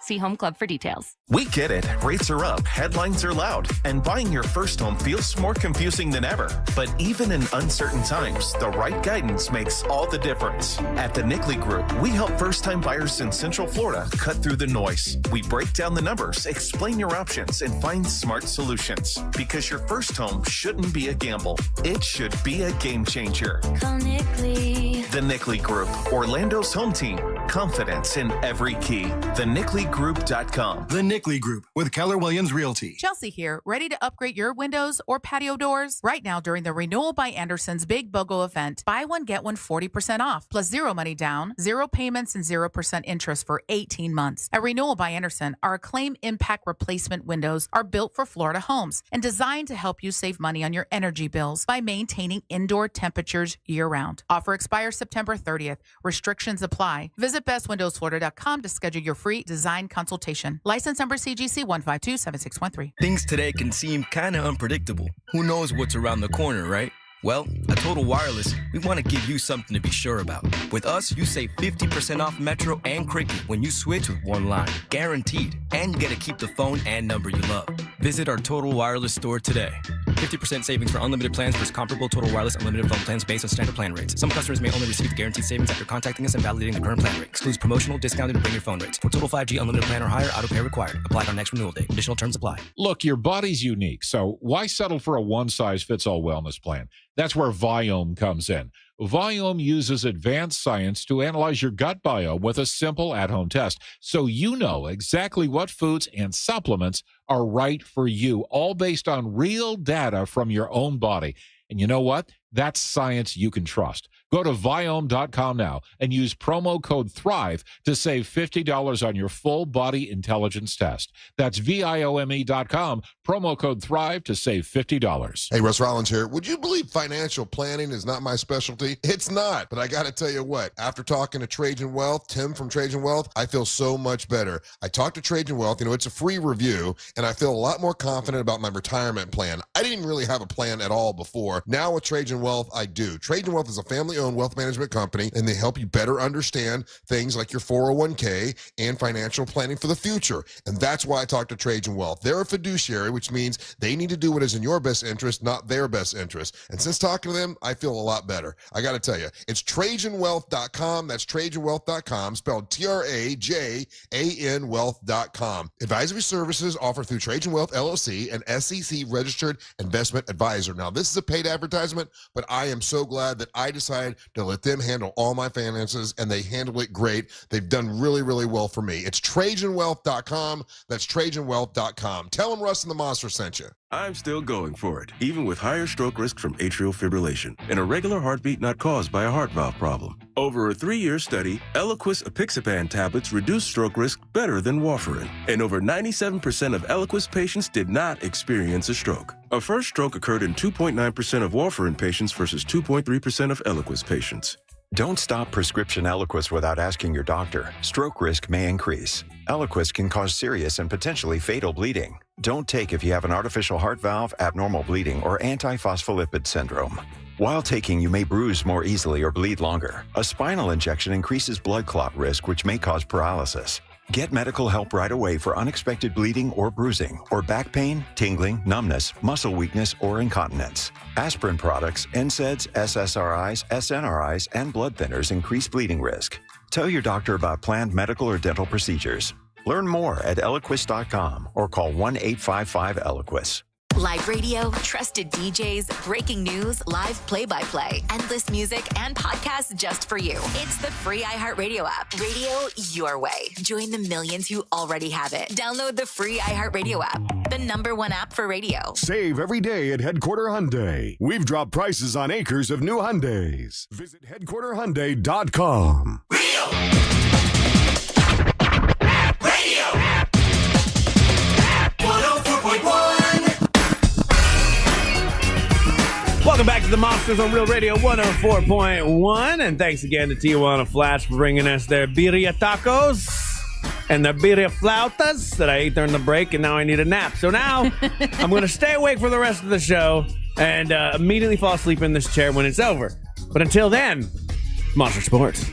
See Home Club for details. We get it. Rates are up, headlines are loud, and buying your first home feels more confusing than ever. But even in uncertain times, the right guidance makes all the difference. At the Nickley Group, we help first-time buyers in Central Florida cut through the noise. We break down the numbers, explain your options, and find smart solutions. Because your first home shouldn't be a gamble. It should be a game changer. Call Nickley. The Nickley Group, Orlando's home team. Confidence in every key. TheNickleyGroup.com. The Nickley Group with Keller Williams Realty. Chelsea here, ready to upgrade your windows or patio doors? Right now during the Renewal by Anderson's Big BOGO event, buy one, get one 40% off, plus zero money down, 0 payments, and 0% interest for 18 months. At Renewal by Anderson, our Acclaim Impact Replacement windows are built for Florida homes and designed to help you save money on your energy bills by maintaining indoor temperatures year-round. Offer expires September 30th. Restrictions apply. Visit bestwindowsflorida.com to schedule your free design consultation. License number CGC 1527613. Things today can seem kind of unpredictable. Who knows what's around the corner, right? Well, at Total Wireless, we want to give you something to be sure about. With us, you save 50% off Metro and Cricket when you switch with one line. Guaranteed. And you get to keep the phone and number you love. Visit our Total Wireless store today. 50% savings for unlimited plans versus comparable Total Wireless unlimited phone plans based on standard plan rates. Some customers may only receive guaranteed savings after contacting us and validating the current plan rate. Excludes promotional, discounted, and bring your phone rates. For Total 5G unlimited plan or higher, auto pay required. Applied on next renewal date. Additional terms apply. Look, your body's unique, so why settle for a one-size-fits-all wellness plan? That's where Viome comes in. Viome uses advanced science to analyze your gut biome with a simple at-home test, so you know exactly what foods and supplements are right for you, all based on real data from your own body. And you know what? That's science you can trust. Go to Viome.com now and use promo code THRIVE to save $50 on your full body intelligence test. That's Viome.com, promo code THRIVE to save $50. Hey, Russ Rollins here. Would you believe financial planning is not my specialty? It's not, but I got to tell you what, after talking to Trajan Wealth, Tim from Trajan Wealth, I feel so much better. I talked to Trajan Wealth, it's a free review, and I feel a lot more confident about my retirement plan. I didn't really have a plan at all before. Now with Trajan Wealth, I do. Trajan Wealth is a family-owned wealth management company, and they help you better understand things like your 401k and financial planning for the future. And that's why I talk to Trajan Wealth. They're a fiduciary, which means they need to do what is in your best interest, not their best interest. And since talking to them, I feel a lot better. I got to tell you, it's TrajanWealth.com. That's TrajanWealth.com, spelled TRAJAN Wealth.com. Advisory services offered through Trajan Wealth LLC, an SEC-registered investment advisor. Now, this is a paid advertisement, but I am so glad that I decided to let them handle all my finances, and they handle it great. They've done really, really well for me. It's TrajanWealth.com. That's TrajanWealth.com. Tell them Russ and the Monster sent you. I'm still going for it, even with higher stroke risk from atrial fibrillation, an irregular heartbeat not caused by a heart valve problem. Over a 3-year study, Eliquis apixaban tablets reduced stroke risk better than warfarin, and over 97% of Eliquis patients did not experience a stroke. A first stroke occurred in 2.9% of warfarin patients versus 2.3% of Eliquis patients. Don't stop prescription Eliquis without asking your doctor. Stroke risk may increase. Eliquis can cause serious and potentially fatal bleeding. Don't take if you have an artificial heart valve, abnormal bleeding, or antiphospholipid syndrome. While taking, you may bruise more easily or bleed longer. A spinal injection increases blood clot risk, which may cause paralysis. Get medical help right away for unexpected bleeding or bruising, or back pain, tingling, numbness, muscle weakness, or incontinence. Aspirin products, NSAIDs, SSRIs, SNRIs, and blood thinners increase bleeding risk. Tell your doctor about planned medical or dental procedures. Learn more at Eliquis.com or call 1-855-ELIQUIS. Live radio, trusted DJs, breaking news, live play-by-play, endless music, and podcasts just for you. It's the free iHeartRadio app. Radio your way. Join the millions who already have it. Download the free iHeartRadio app, the #1 app for radio. Save every day at Headquarter Hyundai. We've dropped prices on acres of new Hyundais. Visit headquarterhyundai.com. Radio. Welcome back to the Monsters on Real Radio 104.1. And thanks again to Tijuana Flats for bringing us their birria tacos and their birria flautas that I ate during the break, and now I need a nap. So now I'm going to stay awake for the rest of the show and immediately fall asleep in this chair when it's over. But until then, Monster Sports.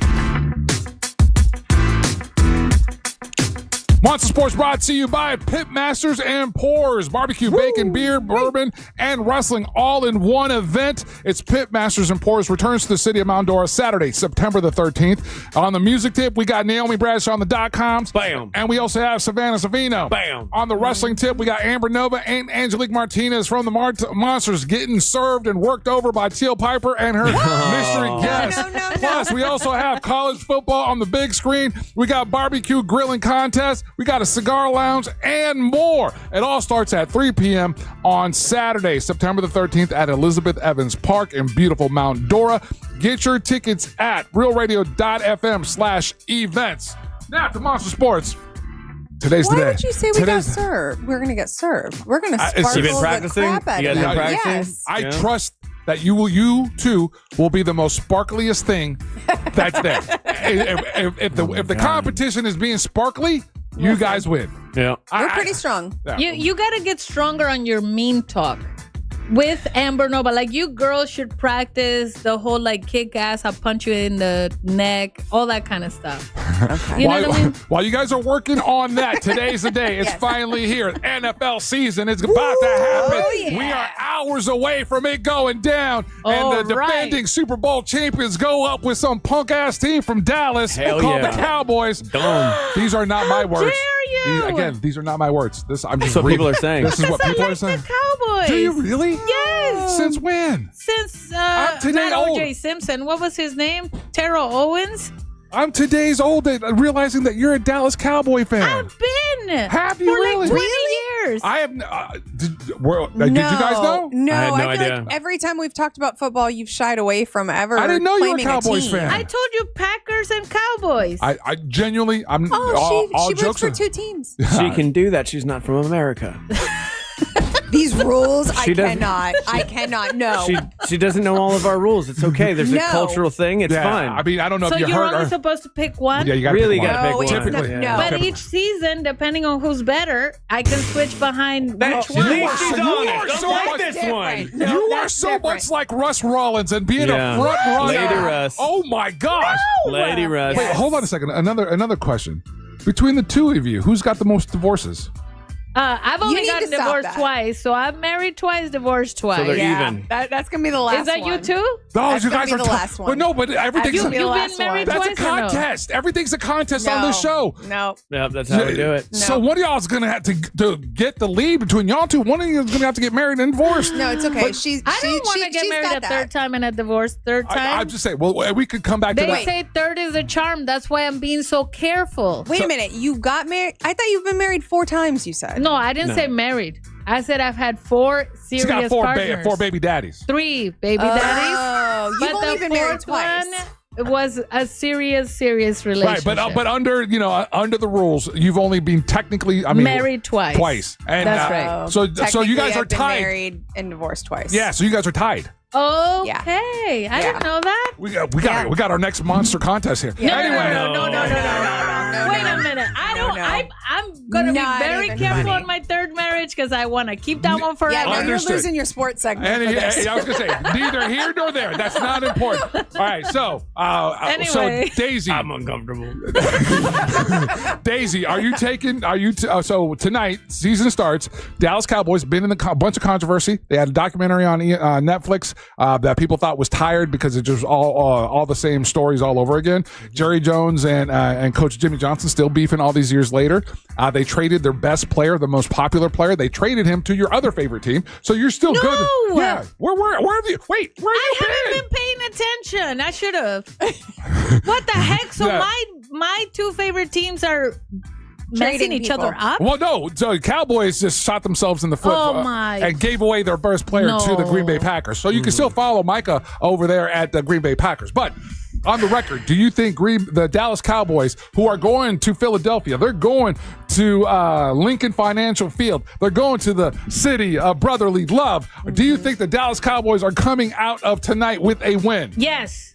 Monster Sports brought to you by Pitmasters and Pours. Barbecue, bacon, beer, bourbon, and wrestling all in one event. It's Pitmasters and Pours returns to the city of Mount Dora Saturday, September the 13th. On the music tip, we got Naomi Bradshaw on the .coms. Bam. And we also have Savannah Savino. Bam. On the wrestling tip, we got Amber Nova and Angelique Martinez from the Monsters getting served and worked over by Teal Piper and her mystery guest. Plus, we also have college football on the big screen. We got barbecue grilling contest. We got a cigar lounge and more. It all starts at 3 p.m. on Saturday, September the 13th at Elizabeth Evans Park in beautiful Mount Dora. Get your tickets at realradio.fm/events. Now to Monster Sports. Today's the day. Why did you say we got served? We're going to get served. We're going to sparkle you been practicing? the crap out You of guys you. been practicing? Yes. I trust that you too will be the most sparkliest thing that's there. if the competition is being sparkly, you guys win. Yeah. We're pretty strong. You got to get stronger on your mean talk with Amber Nova. Like, you girls should practice the whole, like, kick ass, I'll punch you in the neck, all that kind of stuff. Okay. You know what I mean? While you guys are working on that, today's the day. It's finally here. NFL season is about to happen. yeah. We are hours away from it going down. And the defending Super Bowl champions go up with some punk-ass team from Dallas called the Cowboys. These are not my words. These are not my words. I'm just what people are saying. This is what people are saying. The Cowboys. Do you really? Yes. Since when? Since today not old. O.J. Simpson. What was his name? Terrell Owens. I'm today's old at realizing that you're a Dallas Cowboy fan. I've been. Have you for really? like 20 years. I have. Did you guys know? No, I had no feel idea. like every time we've talked about football, you've shied away from ever. I didn't know you were a claiming Cowboys team. fan. I told you Packers and Cowboys. I genuinely, I'm Oh, all she jokes roots for are- 2 teams. She can do that. She's not from America. These rules, I She doesn't- cannot. No. She doesn't know all of our rules. It's okay. There's a No. cultural thing. It's Yeah, fine. I mean, I don't know So if you you're heard. only supposed to pick one? Yeah, you got Really pick gotta one. pick one. Typically, Yeah. But typically. each season, depending on who's better, I can switch behind which You one. are she's so- you honest. are Don't so like much- this one. No, you are that's so different. much like Russ Rollins and being Yeah. a front runner. Lady Russ. Oh my gosh! Lady Russ. Wait, hold on a second. Another question. Between the two of you, who's got the most divorces? I've only need gotten to stop divorced that. twice, so I'm married twice, divorced twice. So they're Yeah, even. that's gonna be the last. Is that you one. too? No, That's you gonna guys be are the last one. But no, but everything's You've been You've been last married one. that's a twice or no? contest. Everything's a contest on this show. No. Yeah, that's how we do it. So one of y'all is gonna have to get the lead between y'all two. One of you is gonna have to get married and divorced. No, it's okay. She's. I don't want to get married a third time and a divorce third time. I'm just saying. Well, we could come back to They that. say third is a charm. That's why I'm being so careful. Wait a minute. You got married? I thought you've been married 4 times. You said. No, I didn't say married. I said I've had 4 serious She's got partners. 4 baby daddies. 3 baby daddies. Oh, you've But only the been married 4th twice. one was a serious relationship. Right, but under under the rules, you've only been technically married twice. Twice, and That's right. So you Technically, guys are I've been tied. married and divorced twice. Yeah, so you guys are tied. Okay, I didn't know that. We got our next monster contest here. No, Anyway, no. Wait a minute. I'm gonna Not be very even careful funny. on my third marriage because I want to keep that one forever. Yeah, no, you're Understood. losing your sports segment And for this. I was gonna say neither here nor there. That's not important. All right, so Anyway. so Daisy, I'm uncomfortable. Daisy, are you taking? Are you so tonight? Season starts. Dallas Cowboys been in a bunch of controversy. They had a documentary on Netflix that people thought was tired because it just all the same stories all over again. Jerry Jones and Coach Jimmy Johnson still beefing all these years later. They traded their best player, the most popular player. They traded him to your other favorite team. So you're still good. Yeah. Where have you? Wait, where I have you haven't been paying attention. I should have. What the heck? So Yeah. my 2 favorite teams are messing Trading each people. other up. Well, no. So Cowboys just shot themselves in the foot Oh, my. and gave away their best player to the Green Bay Packers. So you can still follow Micah over there at the Green Bay Packers. But on the record, do you think the Dallas Cowboys, who are going to Philadelphia, they're going to Lincoln Financial Field. They're going to the city of brotherly love. Do you think the Dallas Cowboys are coming out of tonight with a win? Yes.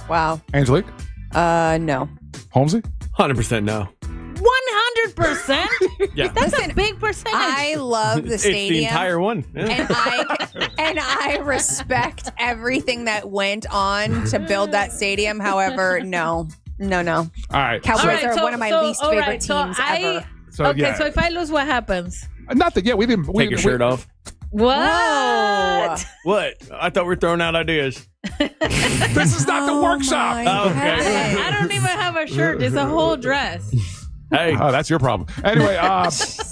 Wow. Angelique? No. Holmesy? 100% no. 100%? Yeah. That's a big percentage. I love the stadium. It's the entire one. Yeah. And I respect everything that went on to build that stadium. However, no. All right. Cowboys are one of my least favorite teams ever. So, okay, yeah. so if I lose, what happens? Nothing. Yeah, we didn't. Take your shirt off. What? What? I thought we were throwing out ideas. This is not the workshop. Oh, okay. I don't even have a shirt. It's a whole dress. Hey, oh, that's your problem. Anyway,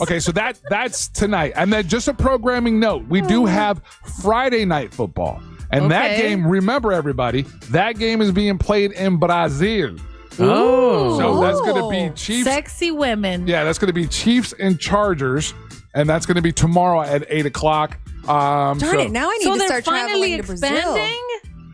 okay, so that's tonight, and then just a programming note: we do have Friday night football, and that game. Remember, everybody, that game is being played in Brazil. Oh, so that's going to be Chiefs. Sexy women. Yeah, that's going to be Chiefs and Chargers, and that's going to be tomorrow at 8:00. Darn it! Now I need to start finally traveling to Brazil. expanding?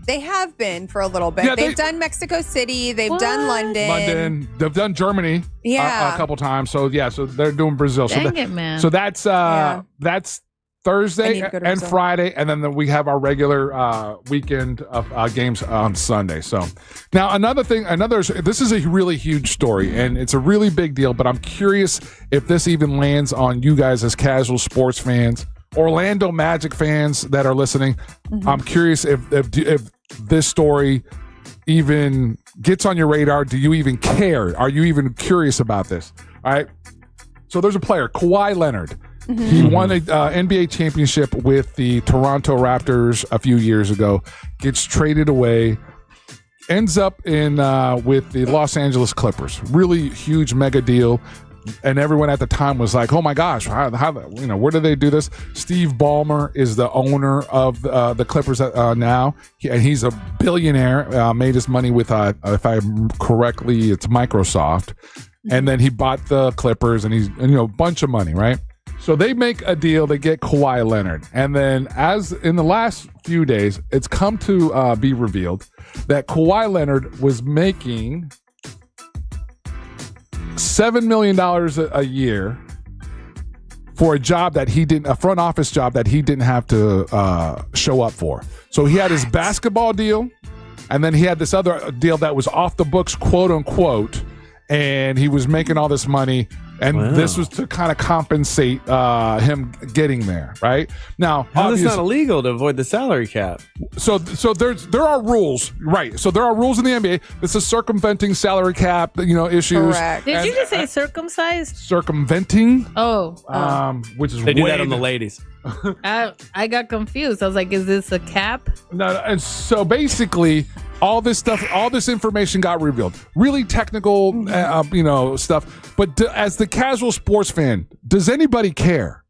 They have been for a little bit. Yeah, they've done Mexico City. They've done London. They've done Germany. Yeah. A couple times. So so they're doing Brazil. Dang it, man. So that's that's Thursday to go to and Brazil. Friday, and then we have our regular weekend of games on Sunday. So now this is a really huge story, and it's a really big deal. But I'm curious if this even lands on you guys as casual sports fans, Orlando Magic fans that are listening. Mm-hmm. I'm curious if this story even gets on your radar. Do you even care? Are you even curious about this? All right. So there's a player, Kawhi Leonard. Mm-hmm. He won a NBA championship with the Toronto Raptors a few years ago, gets traded away, ends up in with the Los Angeles Clippers. Really huge mega deal. And everyone at the time was like, "Oh my gosh, how where did they do this?" Steve Ballmer is the owner of the Clippers now, and he's a billionaire. Made his money with, if I'm correctly, it's Microsoft, and then he bought the Clippers, and he's a bunch of money, right? So they make a deal. They get Kawhi Leonard, and then as in the last few days, it's come to be revealed that Kawhi Leonard was making $7 million a year for a job that a front office job that he didn't have to show up for. So he had his basketball deal, and then he had this other deal that was off the books, quote unquote, and he was making all this money. And this was to kind of compensate him getting there, right? Now, how is not illegal to avoid the salary cap? So there are rules, right? So there are rules in the NBA. This is circumventing salary cap, issues. Correct. Did you just say circumcised? Circumventing. Which is they do that on the ladies. I got confused. I was like, is this a cap? No, and so basically, all this information got revealed. Really technical, stuff. But as the casual sports fan, does anybody care?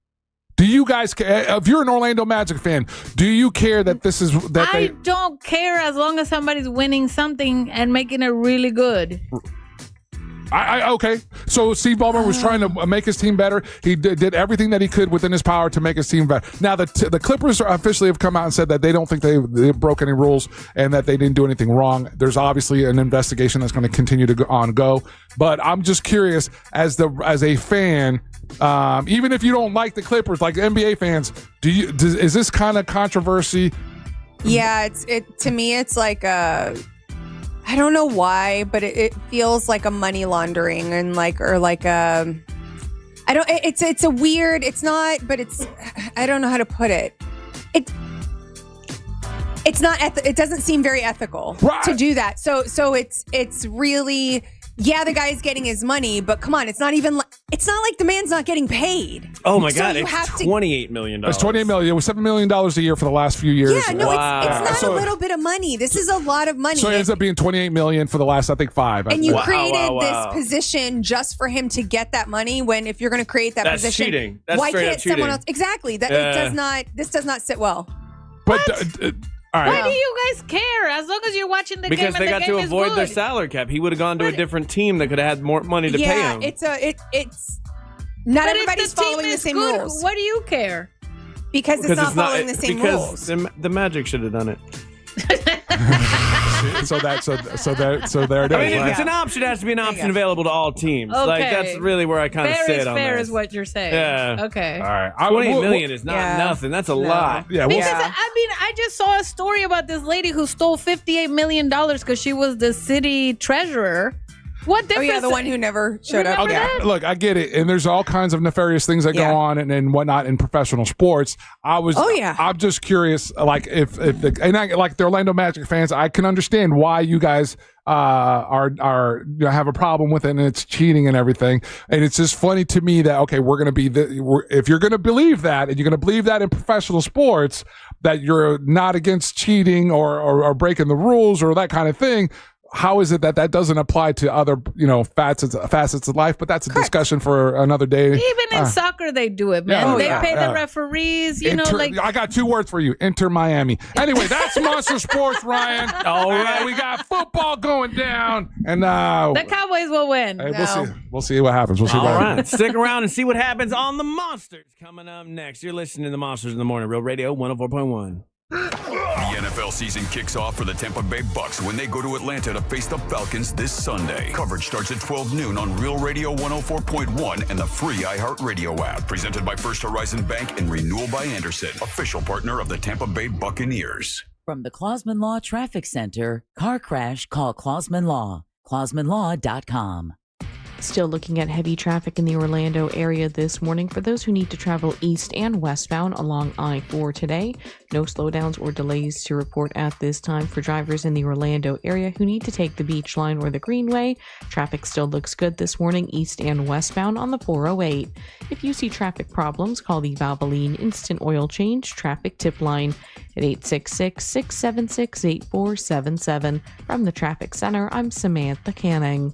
Do you guys care? If you're an Orlando Magic fan, do you care that this is that I don't care as long as somebody's winning something and making it really good. Okay. So Steve Ballmer was trying to make his team better. He did everything that he could within his power to make his team better. Now, the Clippers officially have come out and said that they don't think they broke any rules and that they didn't do anything wrong. There's obviously an investigation that's going to continue to go. But I'm just curious, as a fan, even if you don't like the Clippers, like NBA fans, is this kind of controversy? Yeah, to me, it's like I don't know why, but it feels like a money laundering and it's a weird, it's not, but it's, I don't know how to put it. It's not, it doesn't seem very ethical to do that. So it's really, yeah, the guy's getting his money, but come on, it's not like the man's not getting paid. Oh my God, it's $28 million. It's $28 million. It was $7 million a year for the last few years. Yeah, no, it's not a little bit of money. This is a lot of money. So it ends up being $28 million for the last, I think, 5. And you created this position just for him to get that money. When if you're going to create that that's position, cheating. That's why straight can't up someone cheating. else? Exactly. That This does not sit well. But all right. Why do you guys care? As long as you're watching the game because and they the got game to is avoid good. their salary cap. He would have gone to a different team that could have had more money to pay him. It's not But everybody's if the team following the is same good, rules. What do you care? Because it's not following the same rules. The Magic should have done it. there it is. I mean, if it's an option, it has to be an option available to all teams. Okay. Like that's really where I kind of sit on fair this. is what you're saying. Yeah. Okay. All right. $28 million is not nothing. That's a lot. Yeah. Because I mean, I just saw a story about this lady who stole $58 million because she was the city treasurer. What difference? Oh yeah, the one who never showed up. Remember Yeah. that? Look, I get it, and there's all kinds of nefarious things that go on and whatnot in professional sports. I'm just curious, like if the Orlando Magic fans, I can understand why you guys have a problem with it, and it's cheating and everything. And it's just funny to me that we're gonna be if you're gonna believe that, and you're gonna believe that in professional sports, that you're not against cheating or breaking the rules or that kind of thing. How is it that doesn't apply to other, facets of life? But that's a discussion for another day. Even in soccer, they do it, man. They pay the referees, I got 2 words for you. Inter Miami. Anyway, that's Monster Sports, Ryan. All right. We got football going down. And the Cowboys will win. Hey, we'll see what happens. We'll see All what right. happens. Stick around and see what happens on the Monsters coming up next. You're listening to the Monsters in the Morning, Real Radio 104.1. The NFL season kicks off for the Tampa Bay Bucks when they go to Atlanta to face the Falcons this Sunday. Coverage starts at 12 noon on Real Radio 104.1 and the free iHeartRadio app. Presented by First Horizon Bank and Renewal by Anderson, official partner of the Tampa Bay Buccaneers. From the Clausman Law Traffic Center, car crash, call Clausman Law. ClausmanLaw.com. Still looking at heavy traffic in the Orlando area this morning for those who need to travel east and westbound along I-4 today. No slowdowns or delays to report at this time for drivers in the Orlando area who need to take the Beach Line or the Greenway. Traffic still looks good this morning east and westbound on the 408. If you see traffic problems, call the Valvoline Instant Oil Change Traffic Tip Line at 866-676-8477. From the Traffic Center, I'm Samantha Canning.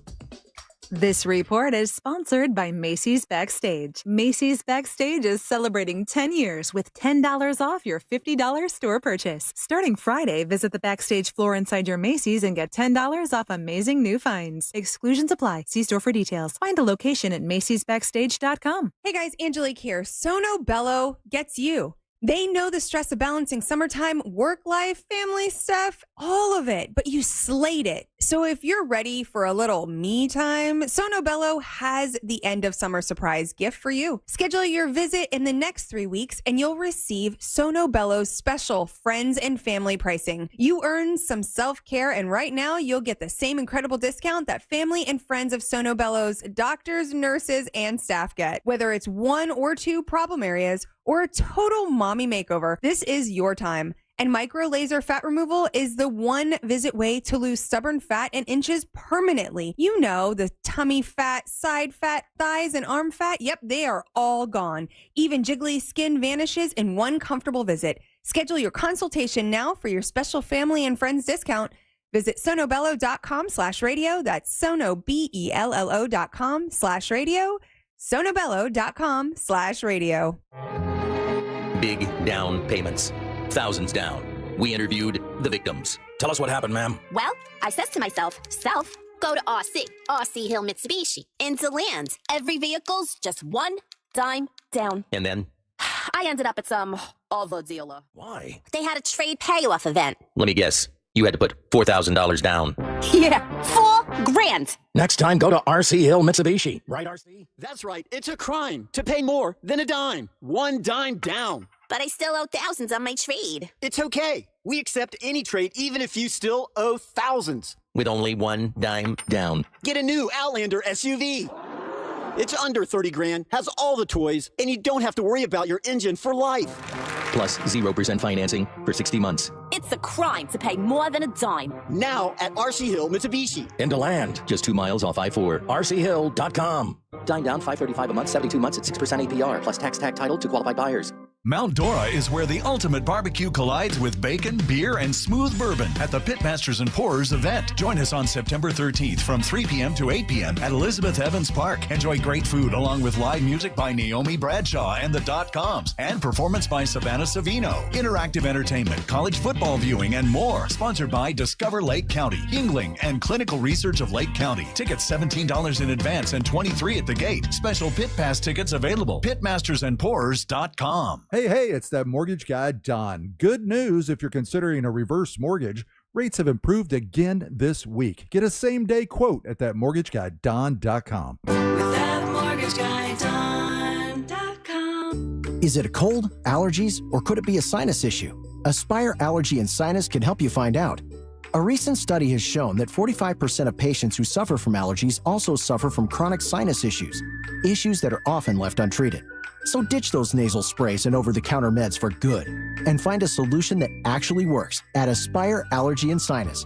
This report is sponsored by Macy's Backstage. Macy's Backstage is celebrating 10 years with $10 off your $50 store purchase. Starting Friday, visit the Backstage floor inside your Macy's and get $10 off amazing new finds. Exclusions apply. See store for details. Find a location at macysbackstage.com. Hey guys, Angelique here. Sono Bello gets you. They know the stress of balancing summertime, work life, family stuff, all of it, but you slayed it. So if you're ready for a little me time, Sono Bello has the end of summer surprise gift for you. Schedule your visit in the next 3 weeks and you'll receive Sono Bello's special friends and family pricing. You earn some self-care, and right now you'll get the same incredible discount that family and friends of Sono Bello's doctors, nurses, and staff get. Whether it's 1 or 2 problem areas or a total mommy makeover, this is your time. And micro laser fat removal is the one visit way to lose stubborn fat and inches permanently. You know, the tummy fat, side fat, thighs, and arm fat. Yep, they are all gone. Even jiggly skin vanishes in one comfortable visit. Schedule your consultation now for your special family and friends discount. Visit sonobello.com/radio. That's sonobello.com/radio. sonobello.com/radio. Big down payments. Thousands down. We interviewed the victims. Tell us what happened, ma'am. Well, I says to myself, go to RC Hill Mitsubishi, into land. Every vehicle's just one dime down. And then? I ended up at some other dealer. Why? They had a trade payoff event. Let me guess. You had to put $4,000 down. Yeah, $4,000. Next time, go to RC Hill Mitsubishi. Right, RC? That's right. It's a crime to pay more than a dime. One dime down. But I still owe thousands on my trade. It's okay. We accept any trade, even if you still owe thousands. With only one dime down. Get a new Outlander SUV. It's under 30 grand, has all the toys, and you don't have to worry about your engine for life. Plus 0% financing for 60 months. It's a crime to pay more than a dime. Now at RC Hill Mitsubishi. Into land, just 2 miles off I-4. RCHill.com. Dime down, $535 a month, 72 months at 6% APR, plus tax tag title to qualified buyers. Mount Dora is where the ultimate barbecue collides with bacon, beer, and smooth bourbon at the Pitmasters and Pourers event. Join us on September 13th from 3 p.m. to 8 p.m. at Elizabeth Evans Park. Enjoy great food along with live music by Naomi Bradshaw and the Dot-Coms and performance by Savannah Savino. Interactive entertainment, college football viewing, and more. Sponsored by Discover Lake County, Yingling, and Clinical Research of Lake County. Tickets $17 in advance and $23 at the gate. Special Pit Pass tickets available. Pitmastersandpourers.com. Hey, it's that mortgage guy, Don. Good news if you're considering a reverse mortgage. Rates have improved again this week. Get a same-day quote at thatmortgageguyDon.com. Is it a cold, allergies, or could it be a sinus issue? Aspire Allergy and Sinus can help you find out. A recent study has shown that 45% of patients who suffer from allergies also suffer from chronic sinus issues that are often left untreated. So ditch those nasal sprays and over-the-counter meds for good and find a solution that actually works at Aspire Allergy and Sinus.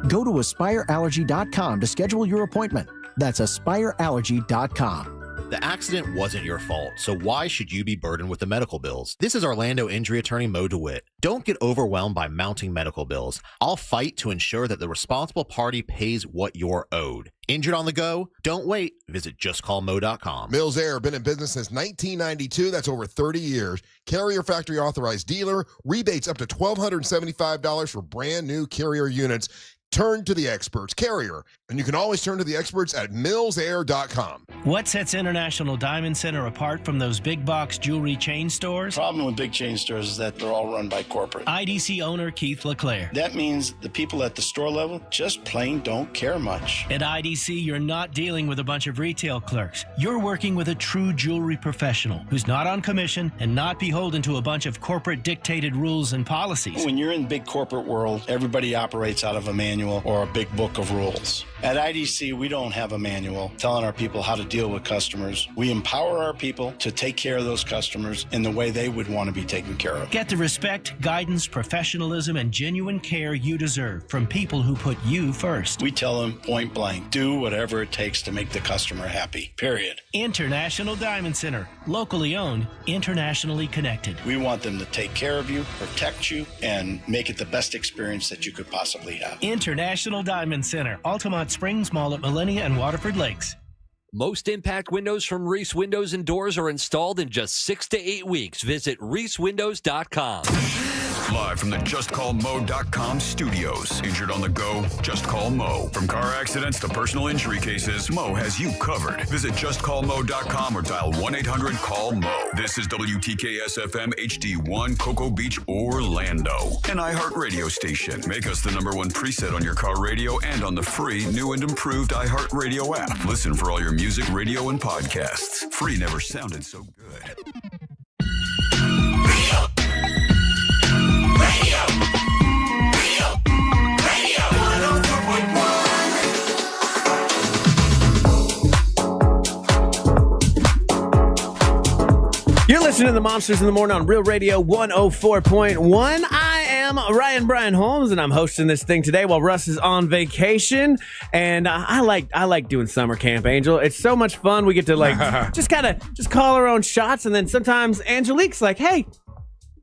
Go to AspireAllergy.com to schedule your appointment. That's AspireAllergy.com. The accident wasn't your fault, so why should you be burdened with the medical bills? This is Orlando injury attorney Mo DeWitt. Don't get overwhelmed by mounting medical bills. I'll fight to ensure that the responsible party pays what you're owed. Injured on the go? Don't wait. Visit justcallmo.com. Mills Air, been in business since 1992. That's over 30 years. Carrier factory authorized dealer. Rebates up to $1,275 for brand new Carrier units. Turn to the experts, Carrier. And you can always turn to the experts at millsair.com. What sets International Diamond Center apart from those big box jewelry chain stores? The problem with big chain stores is that they're all run by corporate. IDC owner Keith LeClaire. That means the people at the store level just plain don't care much. At IDC, you're not dealing with a bunch of retail clerks. You're working with a true jewelry professional who's not on commission and not beholden to a bunch of corporate dictated rules and policies. When you're in big corporate world, everybody operates out of a manual or a big book of rules. At IDC, we don't have a manual telling our people how to deal with customers. We empower our people to take care of those customers in the way they would want to be taken care of. Get the respect, guidance, professionalism, and genuine care you deserve from people who put you first. We tell them point blank, do whatever it takes to make the customer happy, period. International Diamond Center, locally owned, internationally connected. We want them to take care of you, protect you, and make it the best experience that you could possibly have. International Diamond Center, Altamont Springs Mall at Millennia and Waterford Lakes. Most impact windows from Reese Windows and Doors are installed in just 6 to 8 weeks. Visit reesewindows.com. Live from the JustCallMo.com studios. Injured on the go? Just call Mo. From car accidents to personal injury cases, Mo has you covered. Visit JustCallMo.com or dial 1-800-CALL-MO. This is WTKS-FM HD1, Cocoa Beach, Orlando. An iHeartRadio station. Make us the #1 preset on your car radio and on the free, new and improved iHeartRadio app. Listen for all your music, radio, and podcasts. Free never sounded so good. You're listening to the Monsters in the Morning on Real Radio 104.1. I am Ryan Brian Holmes, and I'm hosting this thing today while Russ is on vacation. And I like doing summer camp, Angel. It's so much fun. We get to just call our own shots, and then sometimes Angelique's like, "Hey,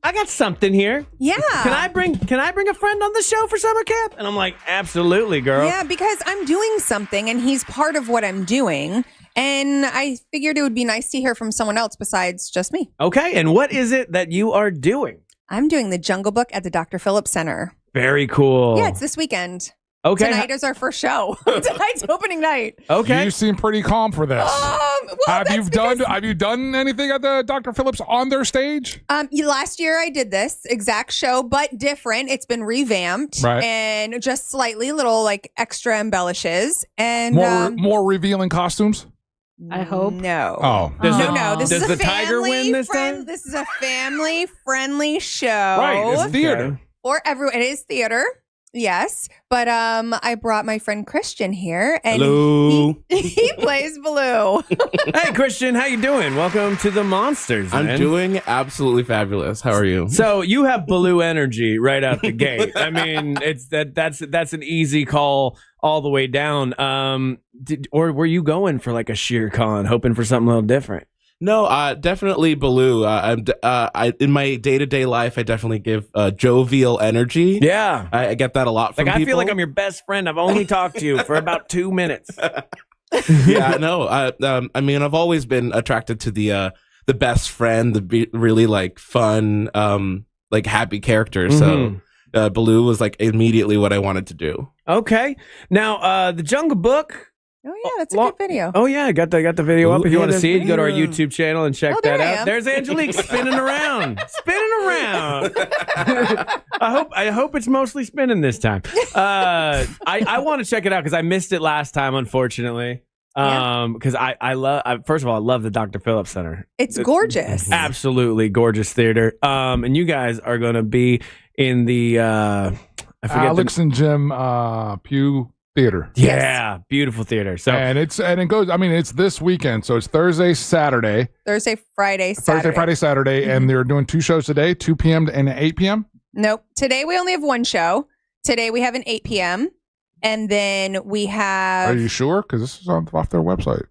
I got something here. Yeah. Can I bring a friend on the show for summer camp?" And I'm like, "Absolutely, girl." Yeah, because I'm doing something, and he's part of what I'm doing. And I figured it would be nice to hear from someone else besides just me. Okay, and what is it that you are doing? I'm doing the Jungle Book at the Dr. Phillips Center. Very cool. Yeah, it's this weekend. Okay. Tonight is our first show. Tonight's opening night. Okay. You seem pretty calm for this. Have you done anything at the Dr. Phillips on their stage? Last year I did this exact show, but different. It's been revamped and just slightly little extra embellishes and more revealing costumes. I hope. No. Oh. No. This does is a the tiger win this time? This is a family-friendly show. Right, it's theater. For everyone. It is theater. Yes. But I brought my friend Christian here, and he plays Baloo. Hey, Christian, how you doing? Welcome to the Monsters, man. I'm doing absolutely fabulous. How are you? So you have Baloo energy right out the gate. I mean, that's an easy call all the way down. Or were you going for a Shere Khan, hoping for something a little different? No, definitely Baloo. In my day-to-day life, I definitely give jovial energy. Yeah. I get that a lot from people. I feel like I'm your best friend. I've only talked to you for about 2 minutes. Yeah, no. I mean, I've always been attracted to the best friend, the really fun, happy character. So Baloo was immediately what I wanted to do. Okay. Now, the Jungle Book, Oh yeah, that's a good video. Oh yeah, I got the video up. If you want to see it, go to our video. YouTube channel and check that out. There's Angelique spinning around. I hope it's mostly spinning this time. I want to check it out because I missed it last time, unfortunately. Because first of all, I love the Dr. Phillips Center. It's gorgeous. Absolutely gorgeous theater. And you guys are going to be in the I forget Alex and Jim Pugh Theater. Yeah, beautiful theater. So it goes. I mean, it's this weekend, so it's Thursday, Saturday, Thursday, Friday, Saturday, and they're doing 2 shows today, 2 p.m. and 8 p.m. Nope. Today we only have 1 show. Today we have an 8 p.m. and then we have. Are you sure? Because this is off their website.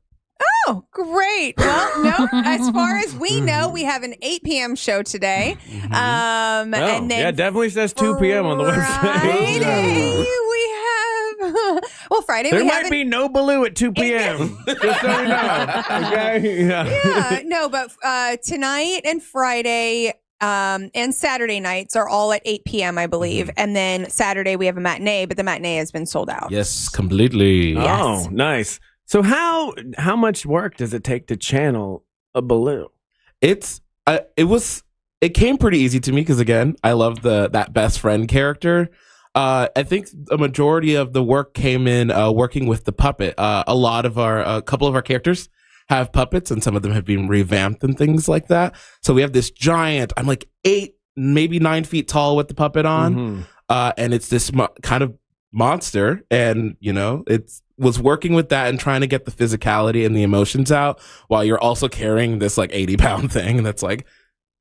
Oh, great. Well, no, as far as we know, we have an 8 p.m. show today. And then it definitely says 2 p.m. on the website. Friday we have. Well, Friday there we might be no Baloo at 2 p.m. Just so you know. Okay? Yeah, no, but tonight and Friday and Saturday nights are all at 8 p.m., I believe. And then Saturday we have a matinee, but the matinee has been sold out. Yes, completely. Oh, nice. So how much work does it take to channel a Baloo? It came pretty easy to me because again, I love that best friend character. I think a majority of the work came in working with the puppet. A couple of our characters have puppets, and some of them have been revamped and things like that. So we have this giant. I'm like 8, maybe 9 feet tall with the puppet on, and it's this kind of monster. And it was working with that and trying to get the physicality and the emotions out while you're also carrying this like 80-pound thing that's like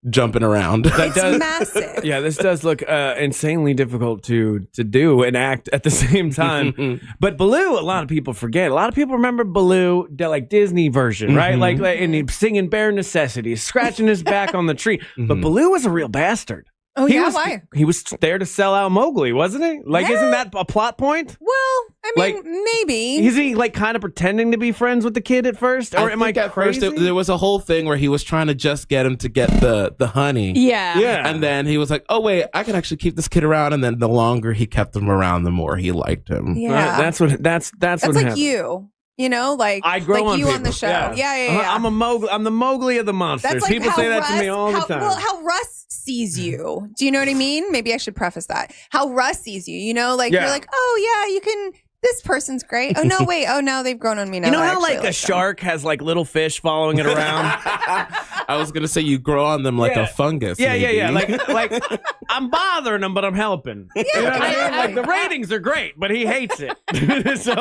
jumping around. It's massive. Yeah, this does look insanely difficult to do and act at the same time. But Baloo, a lot of people forget. A lot of people remember Baloo, the like Disney version, right? Like and he's singing Bare Necessities, scratching his back on the tree. But Baloo was a real bastard. Oh, why? He was there to sell out Mowgli, wasn't he? Like, isn't that a plot point? Well, I mean, maybe. Is he like kind of pretending to be friends with the kid at first? Or am I at crazy? first there was a whole thing where he was trying to just get him to get the honey. Yeah. And then he was like, oh, wait, I can actually keep this kid around. And then the longer he kept him around, the more he liked him. Yeah. That's what like happened. you. Like I grow like you people. on the show. Yeah. Yeah. I'm the Mowgli of the monsters. That's like People how say that Russ, to me all the time. Well, how Russ sees you. Do you know what I mean? Maybe I should preface that. How Russ sees you. You're like, oh yeah, you can. This person's great. Oh no, wait. Oh no, they've grown on me now. You know how actually like a shark has like little fish following it around? I was gonna say you grow on them like a fungus. Yeah, maybe. yeah. Like I'm bothering him, but I'm helping. You know what I mean? Like the ratings are great, but he hates it. So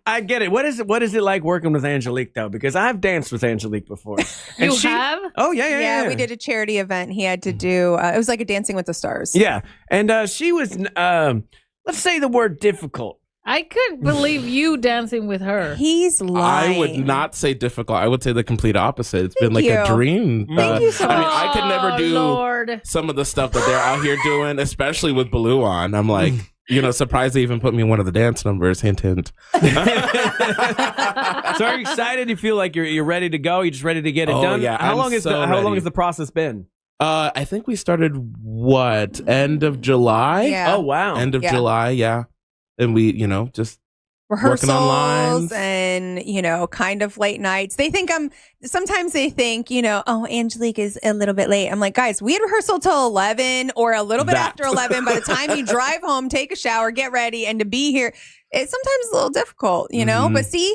I get it. What is it like working with Angelique though? Because I've danced with Angelique before. And You have? Oh yeah. We did a charity event. He had to do. It was like a Dancing with the Stars. Yeah, and she was. Let's say the word difficult. I couldn't believe you dancing with her. He's lying. I would not say difficult. I would say the complete opposite. It's been like you. a dream. Thank you so much. I mean, I could never do Lord. some of the stuff that they're out here doing, especially with Baloo on. I'm like, surprised they even put me in one of the dance numbers. Hint, hint. So are you excited? You feel like you're ready to go? You're just ready to get it done? Yeah, How long has the process been? I think we started end of July. Yeah. Oh wow. End of July, yeah. And we, just rehearsals working on lines. and kind of late nights. Sometimes they think, oh, Angelique is a little bit late. I'm like, guys, we had rehearsal till 11 or a little bit after 11. By the time you drive home, take a shower, get ready, and to be here, it's sometimes a little difficult, But see,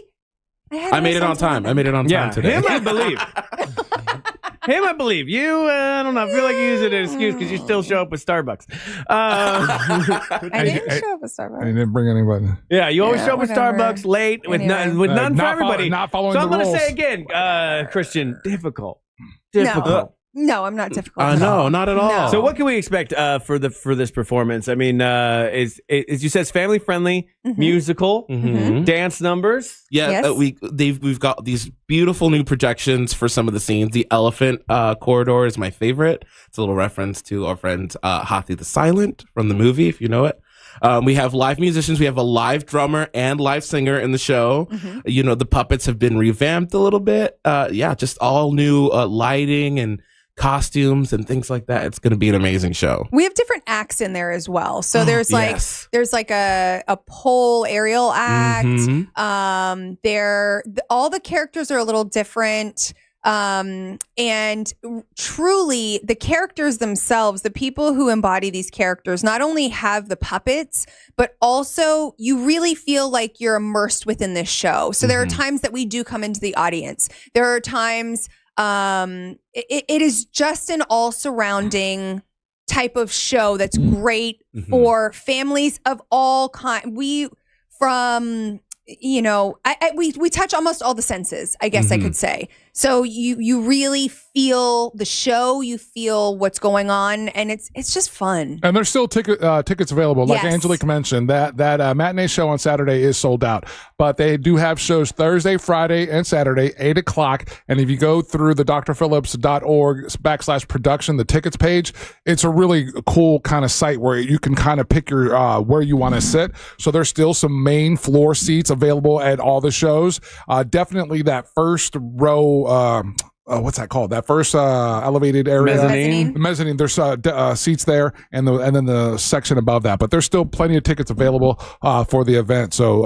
I made it on time. I made it on time today. Him, I believe. I believe. You, I don't know. I feel like you use it as an excuse because you still show up with Starbucks. I didn't show up with Starbucks. I didn't bring anybody. Yeah, you always show up with whatever. Starbucks late with none for everybody. Not following so the I'm going to rules. say again, Christian, difficult. No, I'm not difficult. No, not at all. No. So what can we expect for this performance? I mean, is you said it's family friendly, musical, dance numbers. Yeah, Yes. we've got these beautiful new projections for some of the scenes. The elephant corridor is my favorite. It's a little reference to our friend Hathi the Silent from the movie, if you know it. We have live musicians. We have a live drummer and live singer in the show. The puppets have been revamped a little bit. Just all new lighting and costumes and things like that. It's going to be an amazing show. We have different acts in there as well. So there's like a pole aerial act. All the characters are a little different. And truly the characters themselves, the people who embody these characters, not only have the puppets, but also you really feel like you're immersed within this show. So there are times that we do come into the audience. There are times, it is just an all surrounding type of show that's great for families of all kinds. We touch almost all the senses, I guess I could say. So you really feel the show, you feel what's going on, and it's just fun. And there's still tickets available. Like Angelique mentioned, that matinee show on Saturday is sold out. But they do have shows Thursday, Friday, and Saturday, 8 o'clock. And if you go through the drphillips.org/production, the tickets page, it's a really cool kind of site where you can kind of pick your where you want to sit. So there's still some main floor seats available at all the shows. Definitely that first row. What's that called? That first elevated area, mezzanine. There's seats there, and then the section above that. But there's still plenty of tickets available for the event. So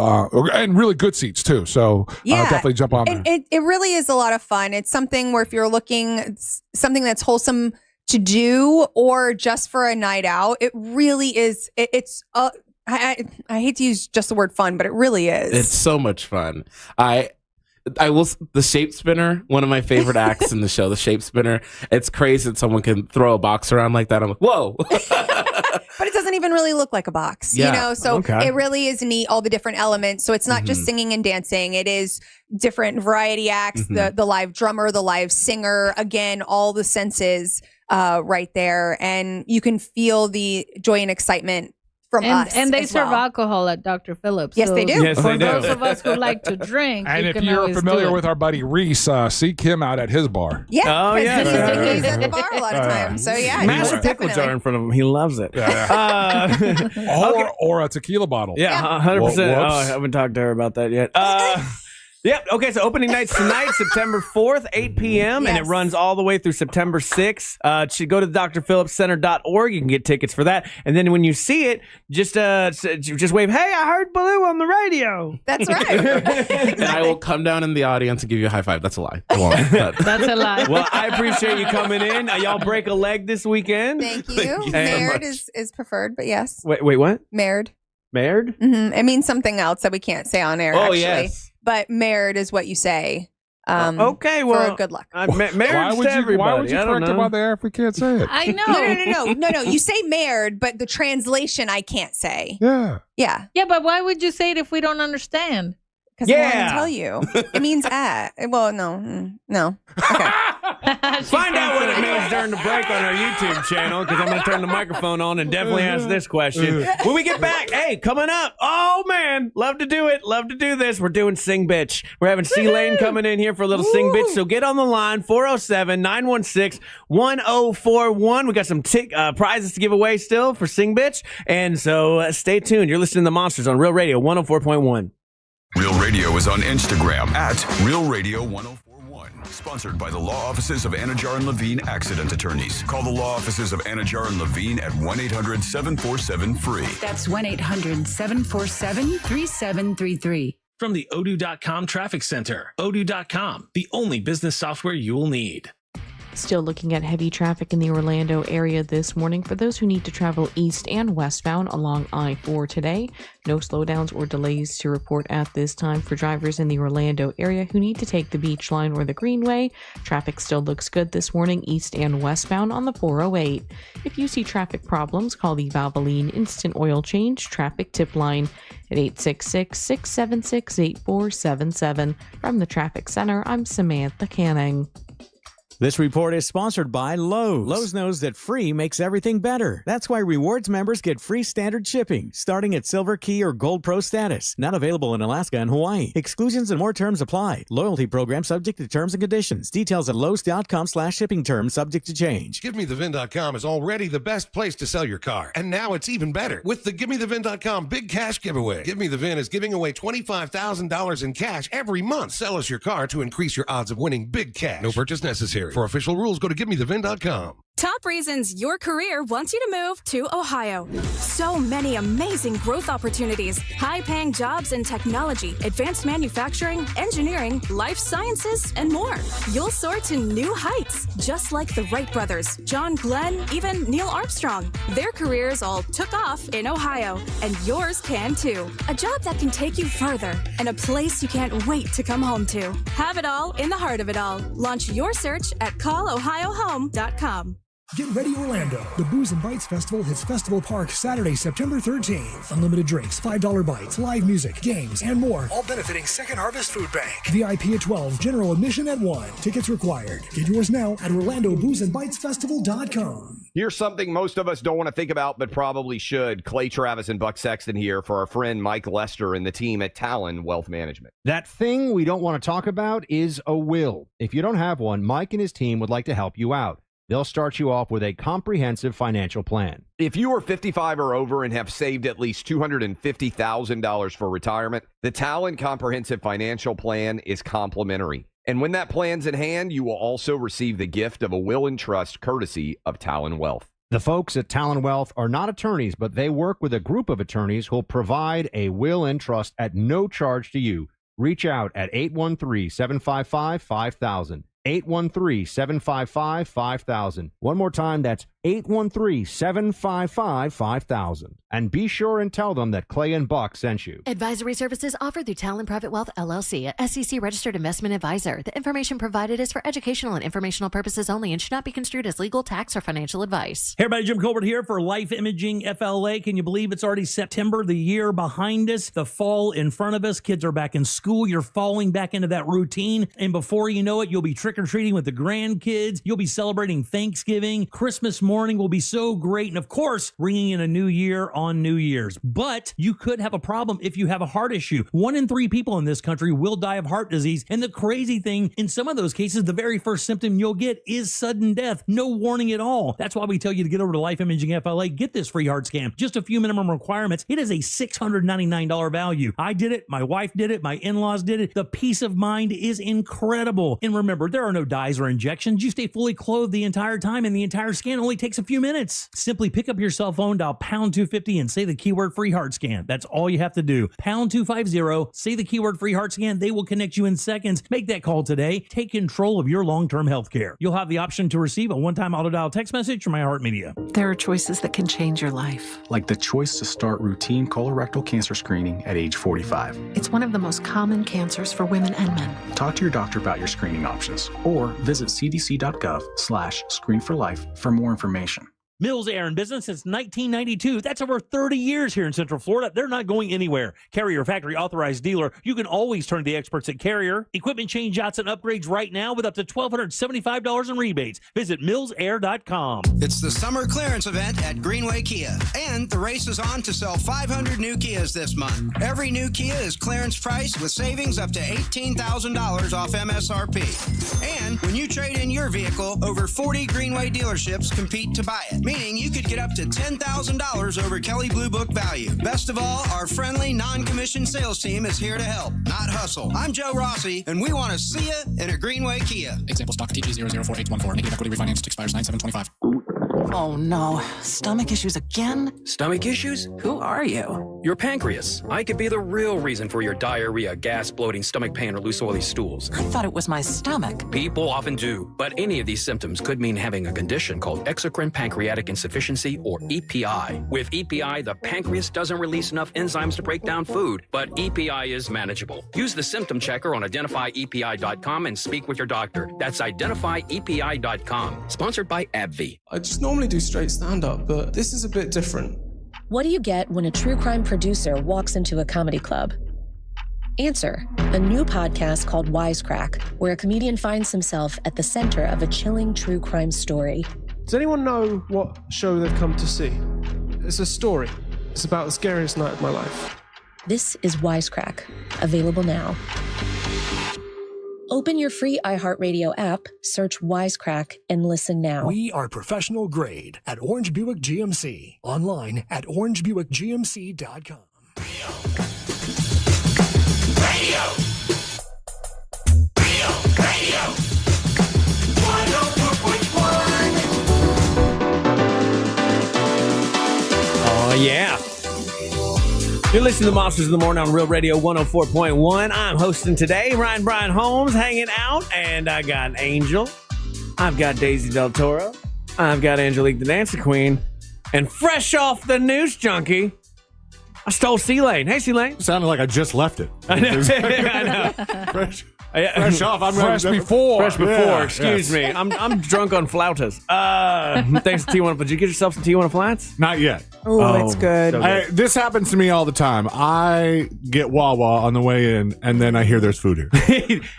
and really good seats too. So definitely jump on there. It really is a lot of fun. It's something where if you're looking something that's wholesome to do or just for a night out, it really is. I hate to use just the word fun, but it really is. It's so much fun. The Shape Spinner, one of my favorite acts in the show, the Shape Spinner. It's crazy that someone can throw a box around like that. I'm like, whoa. But it doesn't even really look like a box, you know? So it really is neat, all the different elements. So it's not just singing and dancing. It is different variety acts, the live drummer, the live singer, again, all the senses right there. And you can feel the joy and excitement from us. And they serve alcohol at Dr. Phillips. Yes, they do. For those of us who like to drink. And if you're familiar with our buddy Reese, seek him out at his bar. Yeah. He's at the bar a lot of times. So yeah. Massive pickle jar in front of him. He loves it. Or a tequila bottle. Yeah, 100%. Oh, I haven't talked to her about that yet. Yep. Okay. So opening night's tonight, September 4th, 8 p.m. And it runs all the way through September 6th. Should go to drphillipscenter.org. You can get tickets for that. And then when you see it, just wave, "Hey, I heard Baloo on the radio." That's right. And I will come down in the audience and give you a high five. That's a lie. I won't, That's a lie. Well, I appreciate you coming in. Y'all break a leg this weekend. Thank you. Married is preferred, but yes. Wait, what? Married. Married? It means something else that we can't say on air, actually. Yes. But married is what you say. Okay, well, for good luck. Married to everybody. Why would you correct him on the air if we can't say it? I know. No. You say married, but the translation I can't say. Yeah. Yeah. Yeah, but why would you say it if we don't understand? Because I want to tell you. It means at. Well, no. Okay. Find out what it means during the break on our YouTube channel, because I'm going to turn the microphone on and definitely ask this question. When we get back, hey, coming up, oh man, love to do it. Love to do this. We're doing Sing Bitch. We're having C-Lane coming in here for a little Sing Bitch. So get on the line, 407-916-1041. We got some prizes to give away still for Sing Bitch. And so stay tuned. You're listening to The Monsters on Real Radio 104.1. Real Radio is on Instagram at Real Radio 1041. Sponsored by the law offices of Anajar and Levine Accident Attorneys. Call the law offices of Anajar and Levine at 1-800-747-FREE. That's 1-800-747-3733. From the Odoo.com Traffic Center. Odoo.com, the only business software you will need. Still looking at heavy traffic in the Orlando area this morning for those who need to travel east and westbound along I-4 today. No slowdowns or delays to report at this time for drivers in the Orlando area who need to take the Beach Line or the Greenway. Traffic still looks good this morning east and westbound on the 408. If you see traffic problems, call the Valvoline Instant Oil Change Traffic Tip Line at 866-676-8477. From the Traffic Center, I'm Samantha Canning. This report is sponsored by Lowe's. Lowe's knows that free makes everything better. That's why rewards members get free standard shipping, starting at Silver Key or Gold Pro status. Not available in Alaska and Hawaii. Exclusions and more terms apply. Loyalty program subject to terms and conditions. Details at Lowe's.com/shipping terms subject to change. GiveMeTheVin.com is already the best place to sell your car. And now it's even better with the GiveMeTheVin.com Big Cash Giveaway. Give Me the Vin is giving away $25,000 in cash every month. Sell us your car to increase your odds of winning big cash. No purchase necessary. necessary. For official rules, go to givemethevin.com. Top reasons your career wants you to move to Ohio. So many amazing growth opportunities, high-paying jobs in technology, advanced manufacturing, engineering, life sciences, and more. You'll soar to new heights, just like the Wright brothers, John Glenn, even Neil Armstrong. Their careers all took off in Ohio, and yours can too. A job that can take you further, and a place you can't wait to come home to. Have it all in the heart of it all. Launch your search at callohiohome.com. Get ready, Orlando. The Booze and Bites Festival hits Festival Park Saturday, September 13th. Unlimited drinks, $5 bites, live music, games, and more. All benefiting Second Harvest Food Bank. VIP at 12, general admission at 1. Tickets required. Get yours now at OrlandoBoozeandBitesFestival.com. Here's something most of us don't want to think about, but probably should. Clay Travis and Buck Sexton here for our friend Mike Lester and the team at Talon Wealth Management. That thing we don't want to talk about is a will. If you don't have one, Mike and his team would like to help you out. They'll start you off with a comprehensive financial plan. If you are 55 or over and have saved at least $250,000 for retirement, the Talon Comprehensive Financial Plan is complimentary. And when that plan's in hand, you will also receive the gift of a will and trust courtesy of Talon Wealth. The folks at Talon Wealth are not attorneys, but they work with a group of attorneys who'll provide a will and trust at no charge to you. Reach out at 813-755-5000. 813-755-5000. One more time, that's 813-755-5000. And be sure and tell them that Clay and Buck sent you. Advisory services offered through Talon Private Wealth, LLC, a SEC registered investment advisor. The information provided is for educational and informational purposes only and should not be construed as legal, tax, or financial advice. Hey everybody, Jim Colbert here for Life Imaging FLA. Can you believe it's already September, the year behind us, the fall in front of us? Kids are back in school. You're falling back into that routine. And before you know it, you'll be trick-or-treating with the grandkids. You'll be celebrating Thanksgiving. Christmas morning will be so great. And of course, ringing in a new year on New Year's. But you could have a problem if you have a heart issue. 1 in 3 people in this country will die of heart disease. And the crazy thing, in some of those cases, the very first symptom you'll get is sudden death. No warning at all. That's why we tell you to get over to Life Imaging FLA. Get this free heart scan. Just a few minimum requirements. It is a $699 value. I did it. My wife did it. My in-laws did it. The peace of mind is incredible. And remember, there are no dyes or injections. You stay fully clothed the entire time, and the entire scan only takes a few minutes. Simply pick up your cell phone, dial pound 250 and say the keyword free heart scan. That's all you have to do. Pound 250, say the keyword free heart scan. They will connect you in seconds. Make that call today. Take control of your long-term health care. You'll have the option to receive a one-time auto-dial text message from iHeartMedia. There are choices that can change your life. Like the choice to start routine colorectal cancer screening at age 45. It's one of the most common cancers for women and men. Talk to your doctor about your screening options or visit cdc.gov/screenforlife for more information. Mills Air in business since 1992. That's over 30 years here in Central Florida. They're not going anywhere. Carrier factory authorized dealer. You can always turn to the experts at Carrier. Equipment change outs and upgrades right now with up to $1,275 in rebates. Visit millsair.com. It's the summer clearance event at Greenway Kia. And the race is on to sell 500 new Kias this month. Every new Kia is clearance price with savings up to $18,000 off MSRP. And when you trade in your vehicle, over 40 Greenway dealerships compete to buy it. Meaning you could get up to $10,000 over Kelley Blue Book value. Best of all, our friendly, non-commissioned sales team is here to help, not hustle. I'm Joe Rossi, and we want to see you in a Greenway Kia. Example stock TG004814. Negative equity refinance expires 9/7/25. Oh no, stomach issues again? Stomach issues? Who are you? Your pancreas. I could be the real reason for your diarrhea, gas, bloating, stomach pain, or loose oily stools. I thought it was my stomach. People often do, but any of these symptoms could mean having a condition called exocrine pancreatic insufficiency, or EPI. With EPI, the pancreas doesn't release enough enzymes to break down food, but EPI is manageable. Use the symptom checker on identifyepi.com and speak with your doctor. That's identifyepi.com. Sponsored by AbbVie. I just normally do straight stand-up, but this is a bit different. What do you get when a true crime producer walks into a comedy club? Answer, a new podcast called Wisecrack, where a comedian finds himself at the center of a chilling true crime story. Does anyone know what show they've come to see? It's a story. It's about the scariest night of my life. This is Wisecrack, available now. Open your free iHeartRadio app, search Wisecrack, and listen now. We are professional grade at Orange Buick GMC. Online at orangebuickgmc.com. Radio. Radio. 101. You're listening to the Monsters in the Morning on Real Radio 104.1. I'm hosting today, Ryan Brian Holmes hanging out, and I got Angel. I've got Daisy Del Toro. I've got Angelique the Dancing Queen. And fresh off the news junkie, I stole C-Lane. Hey, C-Lane. Sounded like I just left it. I know. I know. Fresh off. I'm fresh before. Fresh before. Yeah, Excuse me. I'm drunk on flautas. Thanks to Tijuana. Did you get yourself some Tijuana Flats? Not yet. Oh, it's good. So good. This happens to me all the time. I get Wawa on the way in, and then I hear there's food here.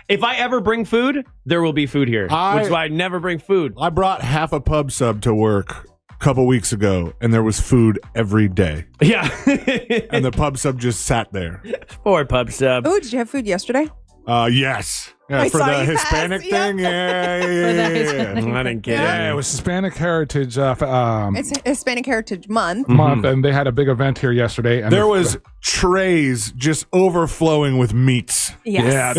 If I ever bring food, there will be food here. Which is why I never bring food. I brought half a pub sub to work a couple weeks ago, and there was food every day. Yeah. And the pub sub just sat there. Poor pub sub. Oh, did you have food yesterday? Yes. Yeah, I for saw the you Hispanic pass, thing? Yeah. I didn't get it. Yeah, it was Hispanic Heritage It's Hispanic Heritage Month. and they had a big event here yesterday. And There was trays just overflowing with meats. Yes. Yeah,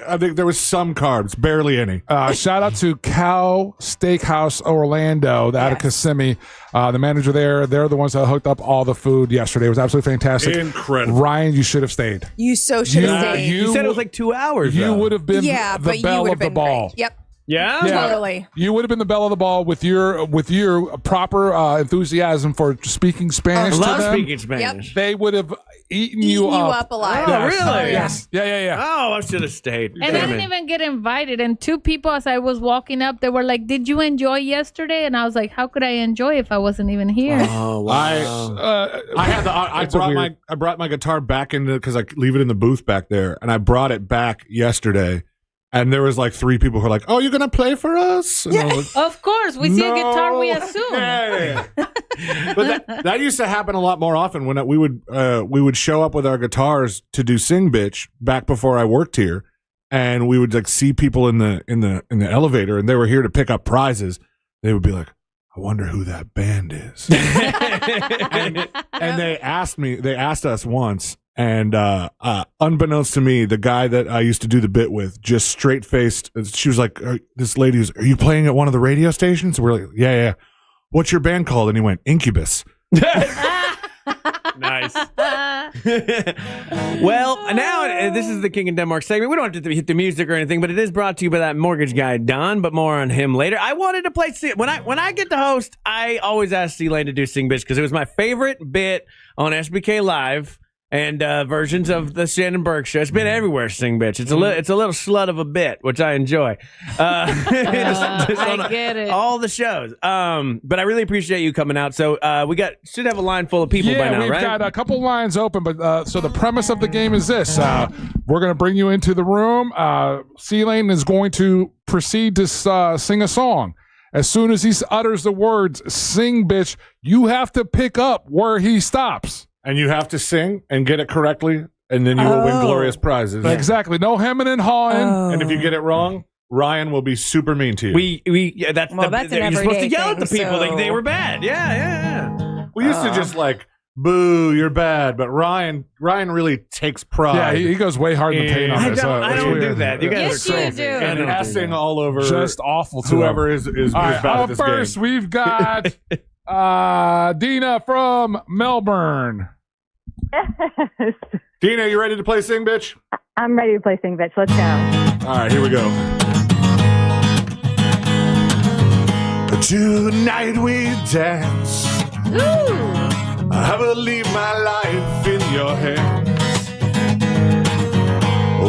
I think there was some carbs, barely any. shout out to Cow Steakhouse Orlando, out of Kissimmee. The manager there, they're the ones that hooked up all the food yesterday. It was absolutely fantastic. Incredible. Ryan, you should have stayed. You so should have stayed. You said it was like 2 hours. You would have been Yeah, the but you belle would of have the been ball. great. Yep. Yeah? Totally. You would have been the belle of the ball with your proper enthusiasm for speaking Spanish I to love them. speaking Spanish. They would have eaten you up. alive. Oh, really? Yes. Yeah. Oh, I should have stayed. And I didn't even get invited. And two people, as I was walking up, they were like, "Did you enjoy yesterday?" And I was like, "How could I enjoy if I wasn't even here?" Oh, wow. I brought my guitar back into, because I leave it in the booth back there, and I brought it back yesterday. And there was like 3 people who were like, "Oh, you're gonna play for us?" And I was like, Of course, we see a guitar, we assume. Yeah. But that used to happen a lot more often when we would show up with our guitars to do Sing Bitch back before I worked here, and we would like see people in the elevator, and they were here to pick up prizes. They would be like, "I wonder who that band is." and they asked us once. And unbeknownst to me, the guy that I used to do the bit with just straight-faced, she was like, this lady was, "Are you playing at one of the radio stations?" And we're like, yeah. "What's your band called?" And he went, "Incubus." Nice. Well, now this is the King in Denmark segment. We don't have to hit the music or anything, but it is brought to you by that mortgage guy, Don, but more on him later. I wanted to play, when I get to host, I always ask C-Lane to do Sing Bitch because it was my favorite bit on SBK Live. And versions of the Shannon Burke show. It's been everywhere, Sing Bitch. It's a little slut of a bit, which I enjoy. I get it. All the shows. But I really appreciate you coming out. So we should have a line full of people by now, we've right? got a couple lines open, but so the premise of the game is this. We're going to bring you into the room. C-Lane is going to proceed to sing a song. As soon as he utters the words, "Sing Bitch," you have to pick up where he stops. And you have to sing and get it correctly, and then you will win glorious prizes. Exactly. No hemming and hawing. And if you get it wrong, Ryan will be super mean to you. That's an you're supposed to everyday yell at the thing, people. so- They were bad. Yeah. We used to just like, "Boo, you're bad," but Ryan really takes pride. Yeah, he goes way hard in the paint on I this. don't do weird. that. You guys Yes, are you crazy. do. And assing all over Just awful to whoever him. is All right, bad at up this first, game. we've got Dina from Melbourne. Dina, you ready to play Sing Bitch? I'm ready to play Sing Bitch. Let's go. All right, here we go. Tonight we dance. I will leave my life in your hands.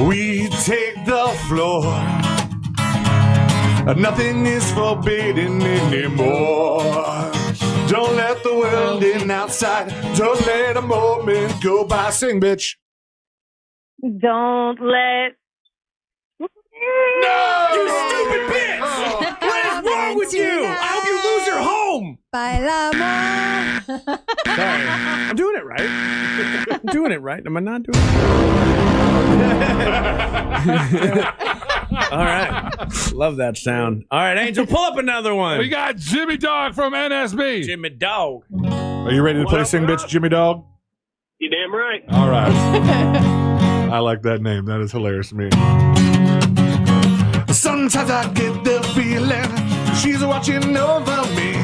We take the floor. Nothing is forbidden anymore. Don't let the world in outside. Don't let a moment go by. Sing, bitch. Don't let. No! You stupid bitch! What is wrong with you? I hope you lose your home. Bailamos. Sorry. I'm doing it right. I'm doing it right. Am I not doing it? All right. Love that sound. All right, Angel, pull up another one. We got Jimmy Dog from NSB. Jimmy Dog. Are you ready to play Sing Bitch, Jimmy Dog? You damn right. All right. I like that name. That is hilarious to me. Sometimes I get the feeling she's watching over me.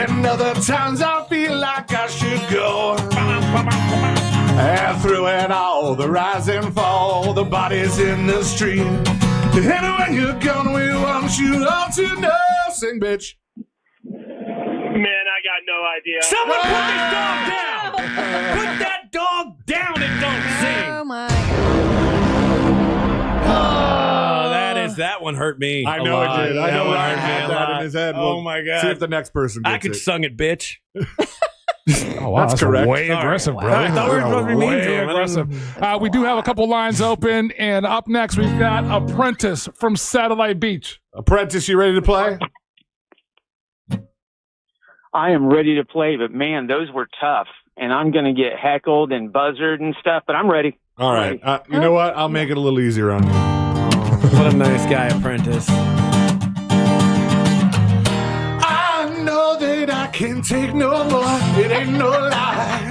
And other times I feel like I should go. And through it all, the rise and fall, the bodies in the street. Anywhere you're going, we want you all to know. Sing, bitch. Man, I got no idea. Someone put this dog down. Put that dog down and don't sing. Oh my Oh, that one hurt me. I know it did. I know Ryan hurt me had a that lot. in his head. Oh We'll my god! See if the next person gets I could it. sung it, bitch. Oh, wow, That's correct. Way aggressive, bro. I thought we were supposed to be mean Way to him. aggressive. We do have a couple lines open, and up next we've got Apprentice from Satellite Beach. Apprentice, you ready to play? I am ready to play, but man, those were tough. And I'm going to get heckled and buzzard and stuff, but I'm ready. All right. You know what? I'll make it a little easier on you. What a nice guy, Apprentice. I know that I can take no more. It ain't no lie.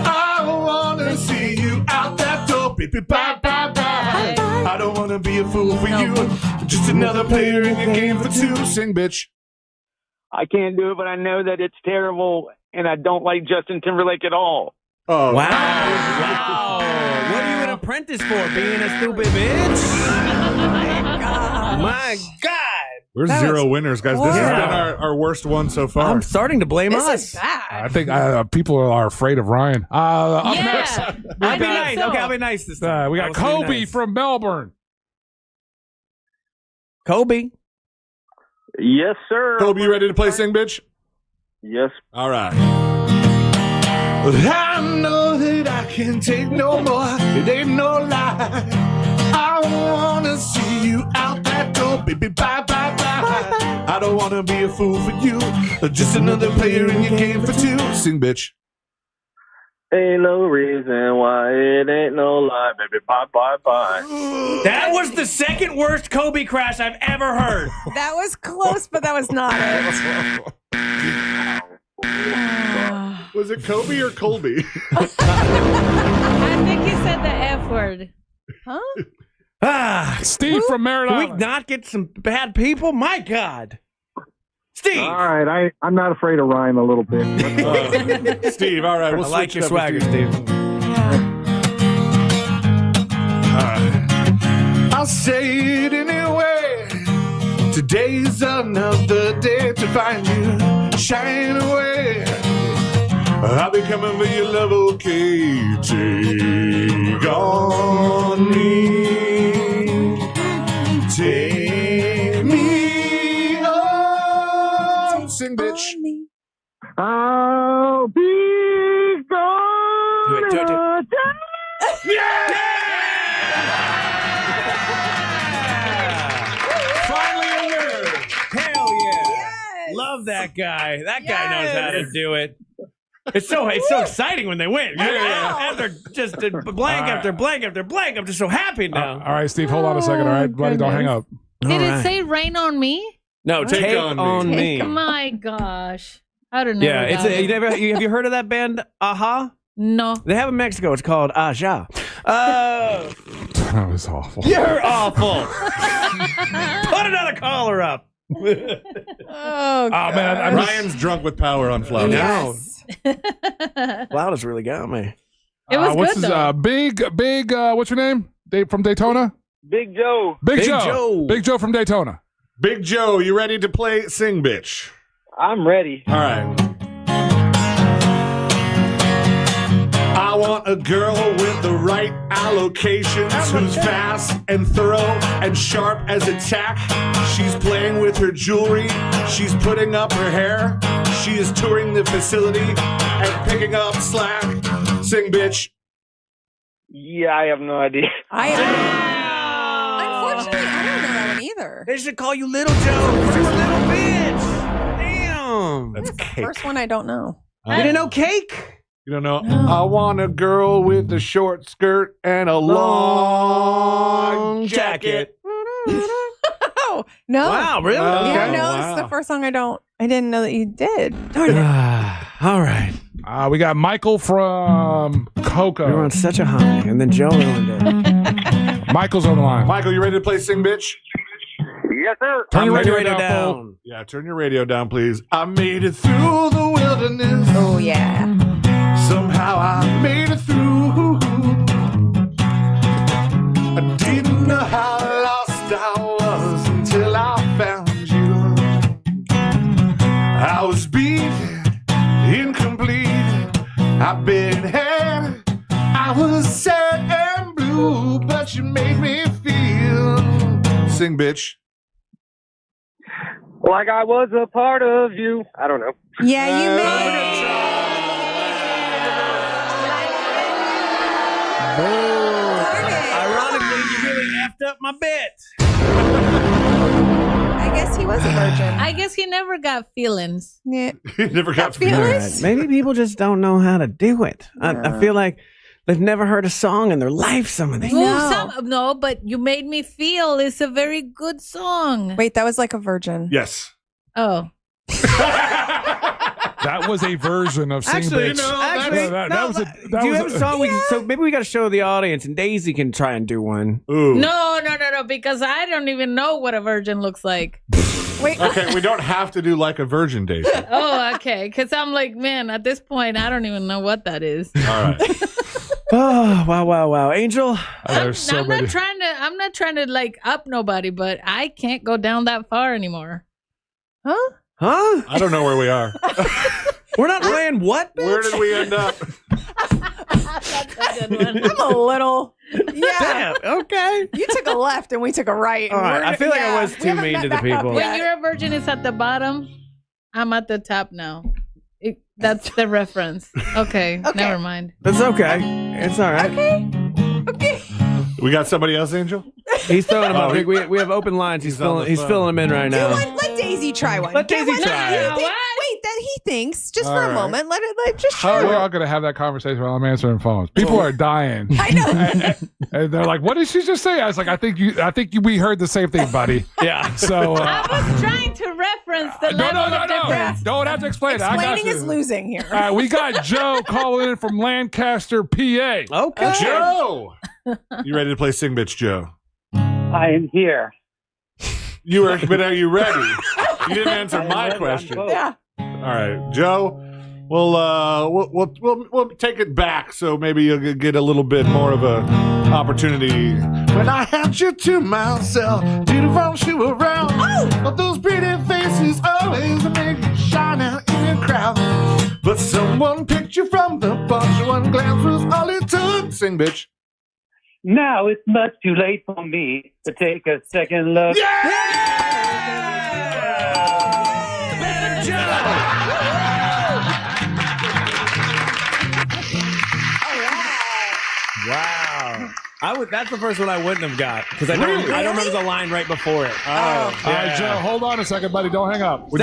I want to see you out that door, baby. Bye, bye, bye. I don't want to be a fool for you. Just another player in your game for two. Sing, bitch. I can't do it, but I know that it's terrible, and I don't like Justin Timberlake at all. Oh, wow. What are you an apprentice for? Being a stupid bitch? My God. We're zero winners, guys. This has been our worst one so far. I'm starting to blame This us. is bad. I think people are afraid of Ryan. Up next, I'll be nice. Okay, I'll be nice this time. we got Kobe from Melbourne. Kobe. Yes, sir. Kobe, you ready to play Sing, bitch? Yes. All right. I know that I can take no more. It ain't no lie. I want to see you out that door, baby. Bye, bye, bye. I don't want to be a fool for you. Just another player in your game for two. Sing, bitch. Ain't no reason why it ain't no lie, baby. Bye, bye, bye. That was the second worst Kobe crash I've ever heard. That was close, but that was not it. Was it Kobe or Colby? I think he said the F word. Huh? Steve from Merritt Can Island. we not get some bad people? My God. Steve. All right, I'm not afraid of Ryan a little bit. Steve, all right. We'll I like switch your it up with swagger, Steve. All right. I'll say it anyway. Today's another day to find you. Shine away. I'll be coming for your love, okay? Take on me. Take me on. Sing, bitch. I'll be gone. Do it. Finally a winner. Hell yeah. Love that guy. That guy knows how to do it. It's so exciting when they win. After just blank after blank after blank, I'm just so happy now. All right, Steve, hold on a second. All right, buddy, don't hang up. Did it say rain on me? No, take on me. My gosh. I don't know. Yeah, it's have you heard of that band Aha? No. They have in Mexico. It's called Aja. That was awful. You're awful. Put another caller up. Oh, man, Ryan's drunk with power on Flower. Yes. Loudest really got me. It was what's good his, though. big, what's your name? From Daytona? Big Joe. Big Joe. Big Joe from Daytona. Big Joe, you ready to play Sing, bitch? I'm ready. All right. I want a girl with the right allocations, who's fast and thorough and sharp as a tack. She's playing with her jewelry. She's putting up her hair. She is touring the facility and picking up slack. Sing, bitch. Yeah, I have no idea. Unfortunately, I don't know that one either. They should call you Little Joe because you're a little bitch. Damn. That's The cake. first one I don't know. You didn't know Cake? You don't know? I want a girl with a short skirt and a long jacket. Oh, no. Wow, really? Yeah, Okay. no, this is the first song I didn't know that you did. Darn it. All right. We got Michael from Cocoa. We were on such a high, and then Joe ruined it. Michael's on the line. Michael, you ready to play Sing, bitch? Yes, sir. Turn your radio Radio down. down. Yeah, turn your radio down, please. I made it through the wilderness. Oh, yeah. Somehow I made it through. Didn't know how lost I was until I found you. I was beat, incomplete. I've been had. I was sad and blue, but you made me feel. Sing, bitch. Like I was a part of you. I don't know. Yeah, you made Ironically, you really effed up my bit. I guess he was a virgin. I guess he never got feelings. Yeah. He never got feelings. Maybe people just don't know how to do it. I feel like they've never heard a song in their life. Some of these. No, but You Made Me Feel is a very good song. Wait, that was like a virgin. Yes. Oh. That was a version of Sing Actually, Bitch. that was do you have a song? So maybe we got to show the audience, and Daisy can try and do one. Ooh. No, because I don't even know what a virgin looks like. Wait. Okay, we don't have to do like a virgin, Daisy. Oh, okay. Because I'm like, man, at this point, I don't even know what that is. All right. Oh, wow. Angel. I'm not trying to like up nobody, but I can't go down that far anymore. Huh? I don't know where we are. We're not playing what, bitch? Where did we end up? I'm a little. Yeah. Damn, okay. You took a left and we took a right. All right. I feel like I was too mean to the people. When you're a virgin, it's at the bottom. I'm at the top now. That's the reference. Okay. Never mind. That's okay. It's all right. Okay. We got somebody else, Angel? He's throwing them up. We have open lines. He's filling them in right now. Let Daisy try one. Let Daisy try. Wait, that he thinks just All for right. a moment. Let it just. How are we all going to have that conversation while I'm answering phones? People are dying. I know. And they're like, "What did she just say?" I was like, "I think we heard the same thing, buddy." Yeah. So I was trying to reference the level of difference. Don't have to explain it. I got Explaining you. is losing here. We got Joe calling in from Lancaster, PA. Okay. Joe! You ready to play Sing Bitch, Joe? I am here. But are you ready? You didn't answer my question. Yeah. All right, Joe. We'll take it back, so maybe you'll get a little bit more of a opportunity. When I had you to myself, didn't want you around. But those pretty faces always make you shine out in a crowd. But someone picked you from the bunch. One glance was all it took. Sing, bitch. Now it's much too late for me to take a second look. Wow. That's the first one I wouldn't have got because I don't remember the line right before it. Oh, All right, Joe, hold on a second, buddy. Don't hang up. Would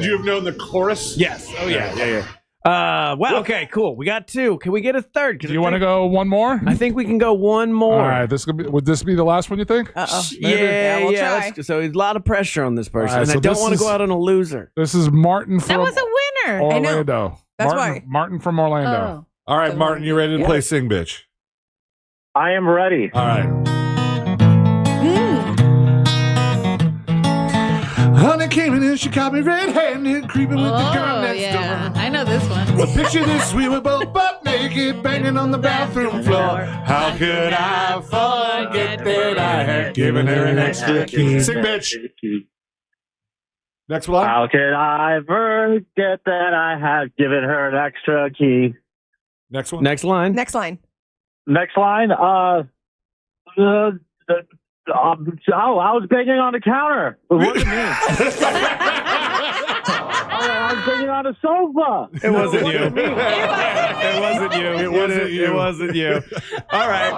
you have known the chorus? Yes. Oh yeah. Wow. Okay. Cool. We got two. Can we get a third? Do you want to go one more? I think we can go one more. All right. Would this be the last one? You think? Yeah. we'll try. Let's- so a lot of pressure on this person, All right, and so I don't this want to is- go out on a loser. This is Martin from That was a winner. Orlando. That's Martin, why. Martin from Orlando. Oh. All right, Martin, you ready to play Sing Bitch? I am ready. All right. Honey came in and she caught me red-handed, creeping with the girl next door. I know this one. But picture this, we were both butt naked, banging on the bathroom floor. How could I forget that I had given her an extra key? Sing, bitch. Next one. How could I forget that I had given her an extra key? Next one. Next line. Next line. Next line. I was banging on the counter. It wasn't me. I was banging on the sofa. It wasn't you. It wasn't you. All right.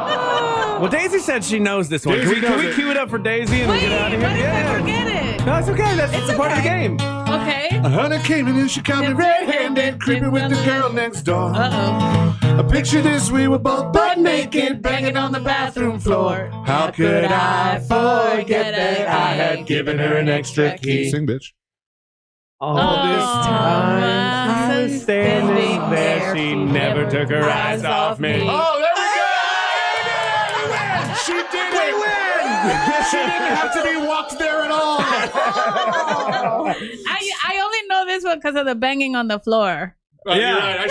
Well, Daisy said she knows this one. Daisy Can we knows it. cue it up for Daisy and Wait, get out of what here? if I forget it? No, it's okay. That's part of the game. Okay. Honey came in and she caught me red-handed, creeping with the girl next door. I picture this, we were both butt naked, banging on the bathroom floor. How could I forget that I had given her an extra key? Sing, bitch. All this time I was standing there, she never took her eyes off me. Oh, there we go! She did it! We win! She didn't have to be walked there at all. I only know this one because of the banging on the floor. You're right.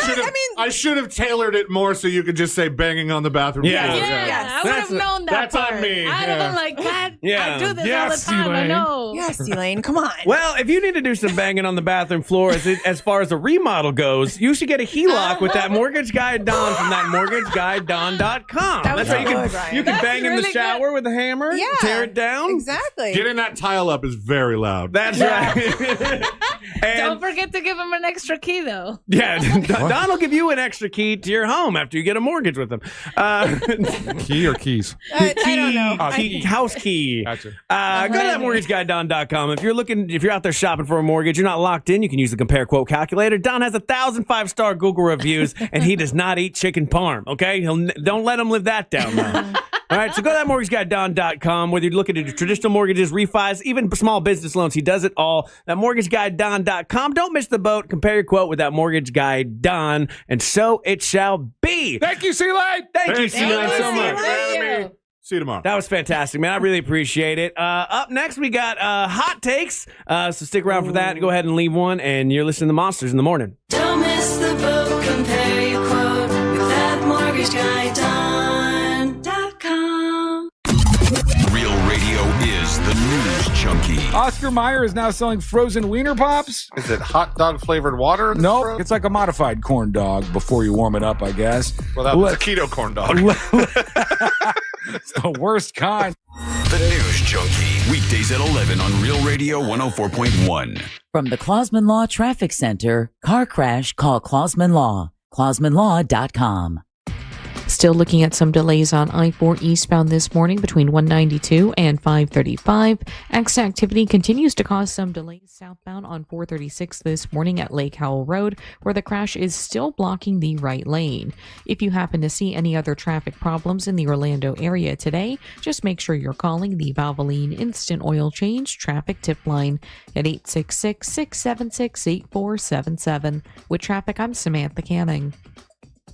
I should have tailored it more so you could just say banging on the bathroom floor. I would have known that That's part. on me. I'd have been like, God, Yeah. I do this Yes, all the time. I Elaine. know. Yes, Elaine, come on. Well, if you need to do some banging on the bathroom floor as far as the remodel goes, you should get a HELOC with that Mortgage Guy Don from that mortgageguyDon.com. That was That's how you good, can Ryan. you can That's bang in the really shower with a hammer, Yeah. tear it down. Exactly. Getting that tile up is very loud. That's right. Don't forget to give him an extra key, though. Yeah, Don will give you an extra key to your home after you get a mortgage with him. Key or keys? I don't know. House key. Gotcha. Go to that mortgageguyDon.com. If you're out there shopping for a mortgage, you're not locked in, you can use the compare quote calculator. Don has 1,000 5-star Google reviews, and he does not eat chicken parm. Okay, don't let him live that down though. All right, so go to that mortgageguyDon.com. Whether you're looking at traditional mortgages, refis, even small business loans, he does it all. That mortgageguyDon.com. Don't miss the boat. Compare your quote with that mortgage guy Don, and so it shall be. Thank you, C-Lane. Thank you, C-Lane, so much. Thank you. See you tomorrow. That was fantastic, man. I really appreciate it. Up next, we got hot takes. So stick around for that. Go ahead and leave one, and you're listening to Monsters in the Morning. Don't miss the boat. Compare your quote with that mortgageguyDon.com. Real radio is the news junkie. Oscar Mayer is now selling frozen wiener pops. Is it hot dog flavored water? No, it's like a modified corn dog before you warm it up, I guess. Well, that was a keto corn dog. It's the worst kind. The news junkie. Weekdays at 11 on Real Radio 104.1. From the Clausman Law Traffic Center, car crash, call Clausman Law. ClausmanLaw.com. Still looking at some delays on I-4 eastbound this morning between 192 and 535. Activity continues to cause some delays southbound on 436 this morning at Lake Howell Road, where the crash is still blocking the right lane. If you happen to see any other traffic problems in the Orlando area today, just make sure you're calling the Valvoline Instant Oil Change Traffic Tip Line at 866-676-8477. With traffic, I'm Samantha Canning.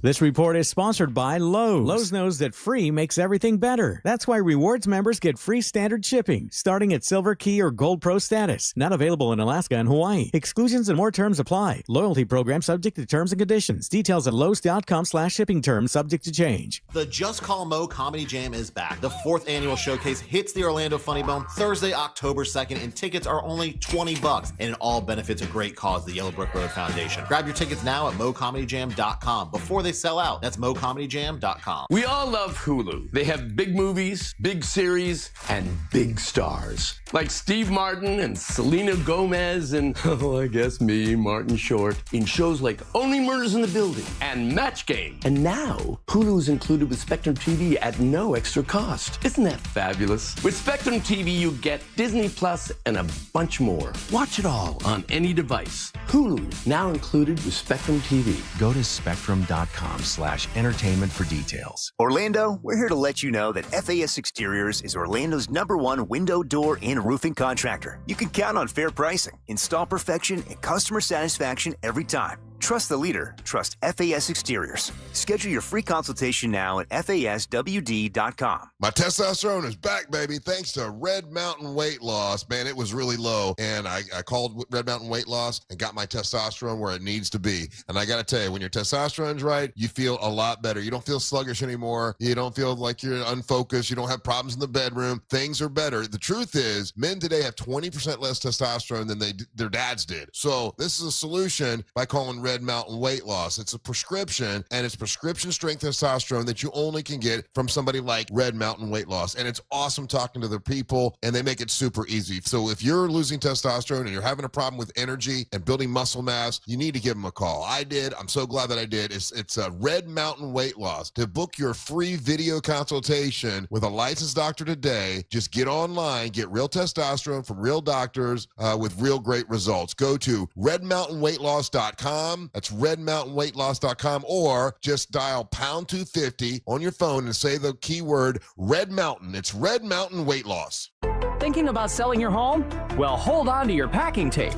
This report is sponsored by Lowe's. Lowe's knows that free makes everything better. That's why rewards members get free standard shipping, starting at Silver Key or Gold Pro status. Not available in Alaska and Hawaii. Exclusions and more terms apply. Loyalty program subject to terms and conditions. Details at Lowe's.com/shipping terms subject to change. The Just Call Mo Comedy Jam is back. The 4th annual showcase hits the Orlando Funny Bone Thursday, October 2nd, and tickets are only $20, and it all benefits a great cause, the Yellowbrook Road Foundation. Grab your tickets now at MoComedyJam.com before they sell out. That's MoComedyJam.com. We all love Hulu. They have big movies, big series, and big stars. Like Steve Martin and Selena Gomez and, I guess me, Martin Short, in shows like Only Murders in the Building and Match Game. And now, Hulu is included with Spectrum TV at no extra cost. Isn't that fabulous? With Spectrum TV, you get Disney Plus and a bunch more. Watch it all on any device. Hulu, now included with Spectrum TV. Go to spectrum.com/entertainment for details. Orlando, we're here to let you know that FAS Exteriors is Orlando's #1 window, door, and roofing contractor. You can count on fair pricing, install perfection, and customer satisfaction every time. Trust the leader. Trust FAS Exteriors. Schedule your free consultation now at FASWD.com. My testosterone is back, baby, thanks to Red Mountain Weight Loss. Man, it was really low, and I called Red Mountain Weight Loss and got my testosterone where it needs to be. And I got to tell you, when your testosterone's right, you feel a lot better. You don't feel sluggish anymore. You don't feel like you're unfocused. You don't have problems in the bedroom. Things are better. The truth is, men today have 20% less testosterone than their dads did. So this is a solution by calling Red Mountain Weight Loss. It's a prescription, and it's prescription strength testosterone that you only can get from somebody like Red Mountain Weight Loss. And it's awesome talking to their people, and they make it super easy. So if you're losing testosterone and you're having a problem with energy and building muscle mass, you need to give them a call. I did. I'm so glad that I did. It's a Red Mountain Weight Loss. To book your free video consultation with a licensed doctor today, just get online, get real testosterone from real doctors with real great results. Go to redmountainweightloss.com. That's redmountainweightloss.com, or just dial pound 250 on your phone and say the keyword Red Mountain. It's Red Mountain Weight Loss. Thinking about selling your home? Well, hold on to your packing tape.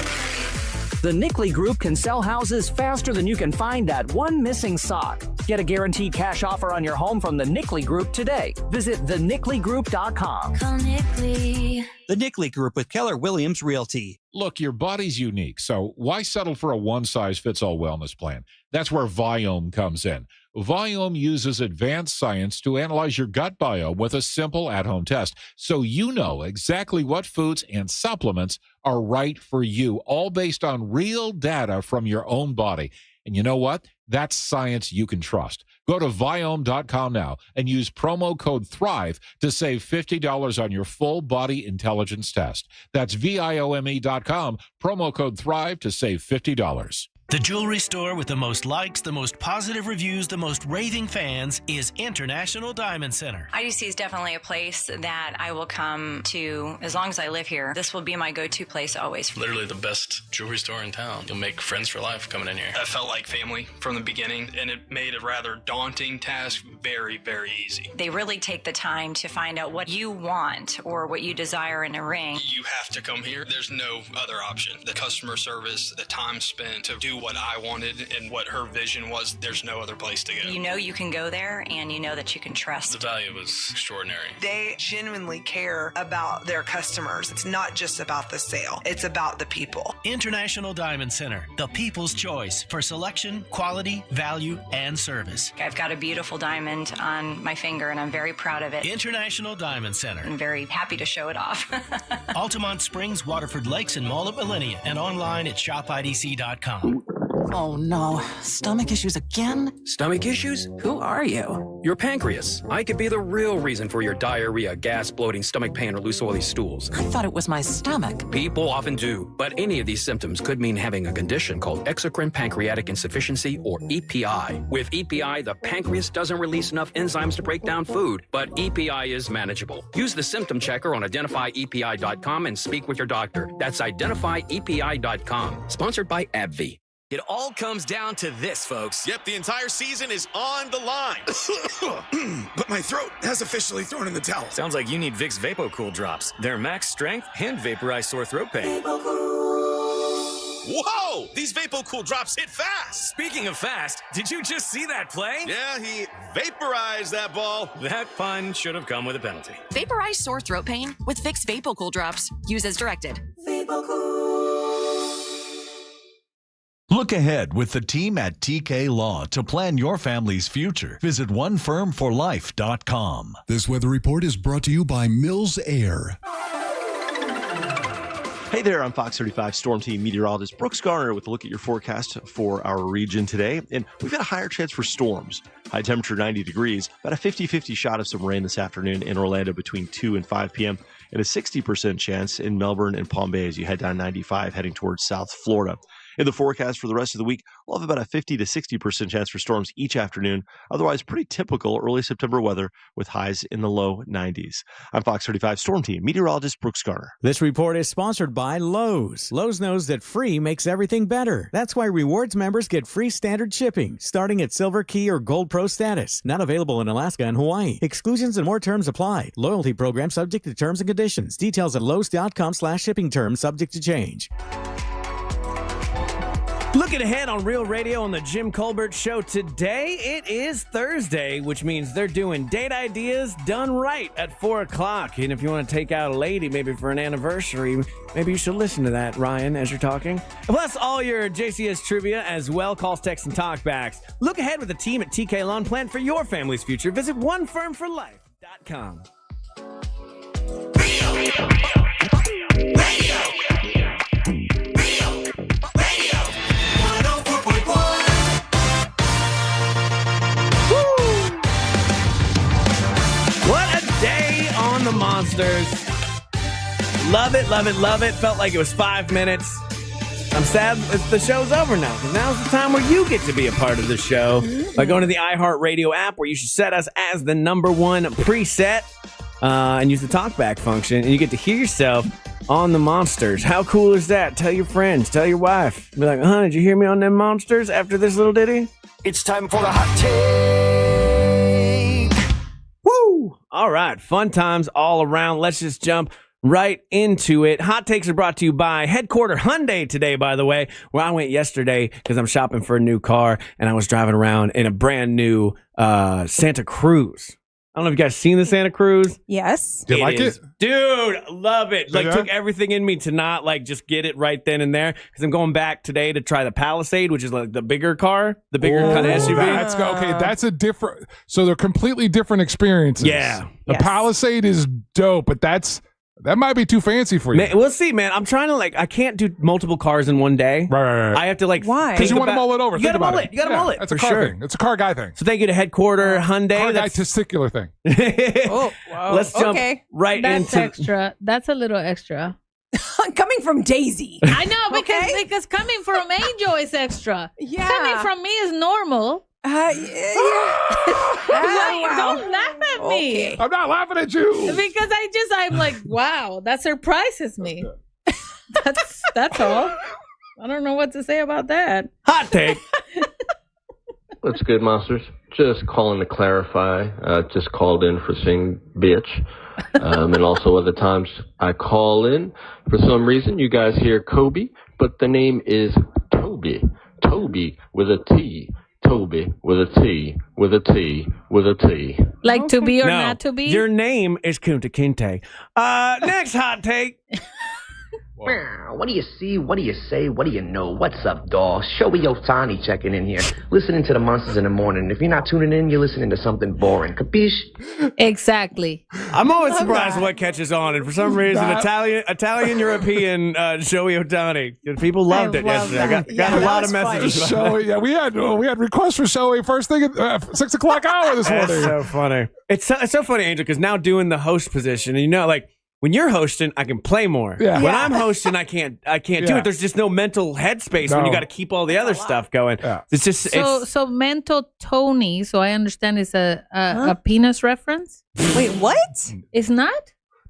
The Nickley Group can sell houses faster than you can find that one missing sock. Get a guaranteed cash offer on your home from the Nickley Group today. Visit thenickley.group.com. Call Nickley. The Nickley Group with Keller Williams Realty. Look, your body's unique, so why settle for a one-size-fits-all wellness plan? That's where Viome comes in. Viome uses advanced science to analyze your gut biome with a simple at-home test, so you know exactly what foods and supplements are right for you, all based on real data from your own body. And you know what? That's science you can trust. Go to Viome.com now and use promo code THRIVE to save $50 on your full body intelligence test. That's Viome.com, promo code THRIVE to save $50. The jewelry store with the most likes, the most positive reviews, the most raving fans is International Diamond Center. IDC is definitely a place that I will come to as long as I live here. This will be my go-to place always. Literally the best jewelry store in town. You'll make friends for life coming in here. I felt like family from the beginning, and it made a rather daunting task very, very easy. They really take the time to find out what you want or what you desire in a ring. You have to come here. There's no other option. The customer service, the time spent to do what I wanted and what her vision was, there's no other place to go. You know you can go there, and you know that you can trust. The value was extraordinary. They genuinely care about their customers. It's not just about the sale. It's about the people. International Diamond Center, the people's choice for selection, quality, value, and service. I've got a beautiful diamond on my finger, and I'm very proud of it. International Diamond Center. I'm very happy to show it off. Altamont Springs, Waterford Lakes, and Mall at Millennia, and online at shopidc.com. Oh no, stomach issues again? Stomach issues? Who are you? Your pancreas. I could be the real reason for your diarrhea, gas, bloating, stomach pain, or loose oily stools. I thought it was my stomach. People often do, but any of these symptoms could mean having a condition called exocrine pancreatic insufficiency, or EPI. With EPI, the pancreas doesn't release enough enzymes to break down food, but EPI is manageable. Use the symptom checker on identifyepi.com and speak with your doctor. That's identifyepi.com. Sponsored by AbbVie. It all comes down to this, folks. Yep, the entire season is on the line. But my throat has officially thrown in the towel. Sounds like you need Vicks VapoCool drops. They're max strength and vaporize sore throat pain. Whoa! These VapoCool drops hit fast! Speaking of fast, did you just see that play? Yeah, he vaporized that ball. That pun should have come with a penalty. Vaporize sore throat pain with Vicks VapoCool drops. Use as directed. Look ahead with the team at TK Law to plan your family's future. Visit onefirmforlife.com. This weather report is brought to you by Mills Air. Hey there, I'm Fox 35 Storm Team meteorologist Brooks Garner with a look at your forecast for our region today. And we've got a higher chance for storms. High temperature 90 degrees, about a 50-50 shot of some rain this afternoon in Orlando between 2 and 5 p.m. and a 60% chance in Melbourne and Palm Bay as you head down 95 heading towards South Florida. In the forecast for the rest of the week, we'll have about a 50 to 60% chance for storms each afternoon. Otherwise, pretty typical early September weather with highs in the low 90s. I'm Fox 35 Storm Team meteorologist Brooks Garner. This report is sponsored by Lowe's. Lowe's knows that free makes everything better. That's why rewards members get free standard shipping, starting at Silver Key or Gold Pro status. Not available in Alaska and Hawaii. Exclusions and more terms apply. Loyalty program subject to terms and conditions. Details at Lowe's.com/shipping terms subject to change. Looking ahead on Real Radio on the Jim Colbert Show today, it is Thursday, which means they're doing date ideas done right at 4 o'clock. And if you want to take out a lady, maybe for an anniversary, maybe you should listen to that, Ryan, as you're talking. Plus, all your JCS trivia as well, calls, texts, and talkbacks. Look ahead with the team at TK Lawn. Plan for your family's future. Visit onefirmforlife.com. The Monsters. Love it, love it, love it. Felt like it was 5 minutes. I'm sad the show's over now, because now's the time where you get to be a part of the show by going to the iHeartRadio app, where you should set us as the #1 preset and use the talkback function, and you get to hear yourself on the Monsters. How cool is that? Tell your friends, tell your wife. Be like, did you hear me on them Monsters after this little ditty? It's time for the hot take. Woo! All right, fun times all around. Let's just jump right into it. Hot takes are brought to you by Headquarter Hyundai today, by the way, where I went yesterday because I'm shopping for a new car, and I was driving around in a brand new Santa Cruz. don't know if you guys seen the Santa Cruz. Yes. Do you like it? Dude, love it. Like, Yeah? took everything in me to not, like, just get it right then and there. Because I'm going back today to try the Palisade, which is, like, the bigger car, the bigger kind of SUV. That's a different. So they're completely different experiences. Yeah. The Palisade is dope, but that might be too fancy for you. Man, we'll see, man. I'm trying to, like, I can't do multiple cars in one day. Right. I have to, like, why? Because you want to mull it over. You Think got to about mull it. You got to mull it. That's a for car sure. thing. It's a car guy thing. So thank you to headquarter Hyundai. Car guy testicular thing. Oh, wow. Let's jump right That's into extra. That's a little extra. Coming from Daisy. I know, because coming from Angel is extra. Yeah. Coming from me is normal. Yeah. Wait, Wow. don't laugh at me. I'm not laughing at you. Because I'm like, wow, that surprises me. That's all. I don't know what to say about that. Hot take. What's good, monsters? Just calling to clarify. Just called in for saying bitch. And also other times I call in. For some reason, you guys hear Kobe, but the name is Toby. Toby with a T. Toby with a T, with a T, with a T. Like to be or No, not to be? Your name is Kunta Kinte. Next hot take. What do you see? What do you say? What do you know? What's up, dog? Showy Otani checking in here. Listening to the Monsters in the Morning. If you're not tuning in, you're listening to something boring. Capiche? Exactly. I'm always surprised what catches on, and for some reason, Italian European Shohei Ohtani. People loved it yesterday. I got a lot of messages. Shohei, we had requests for Shohei first thing at 6 o'clock hour this morning. That's so funny. It's so funny, Angel, because now doing the host position, and like. When you're hosting, I can play more. Yeah. When I'm hosting, I can't do it. There's just no mental headspace when you got to keep all the other stuff going. Yeah. It's just So mental Tony, so I understand it's a penis reference? Wait, what? It's not?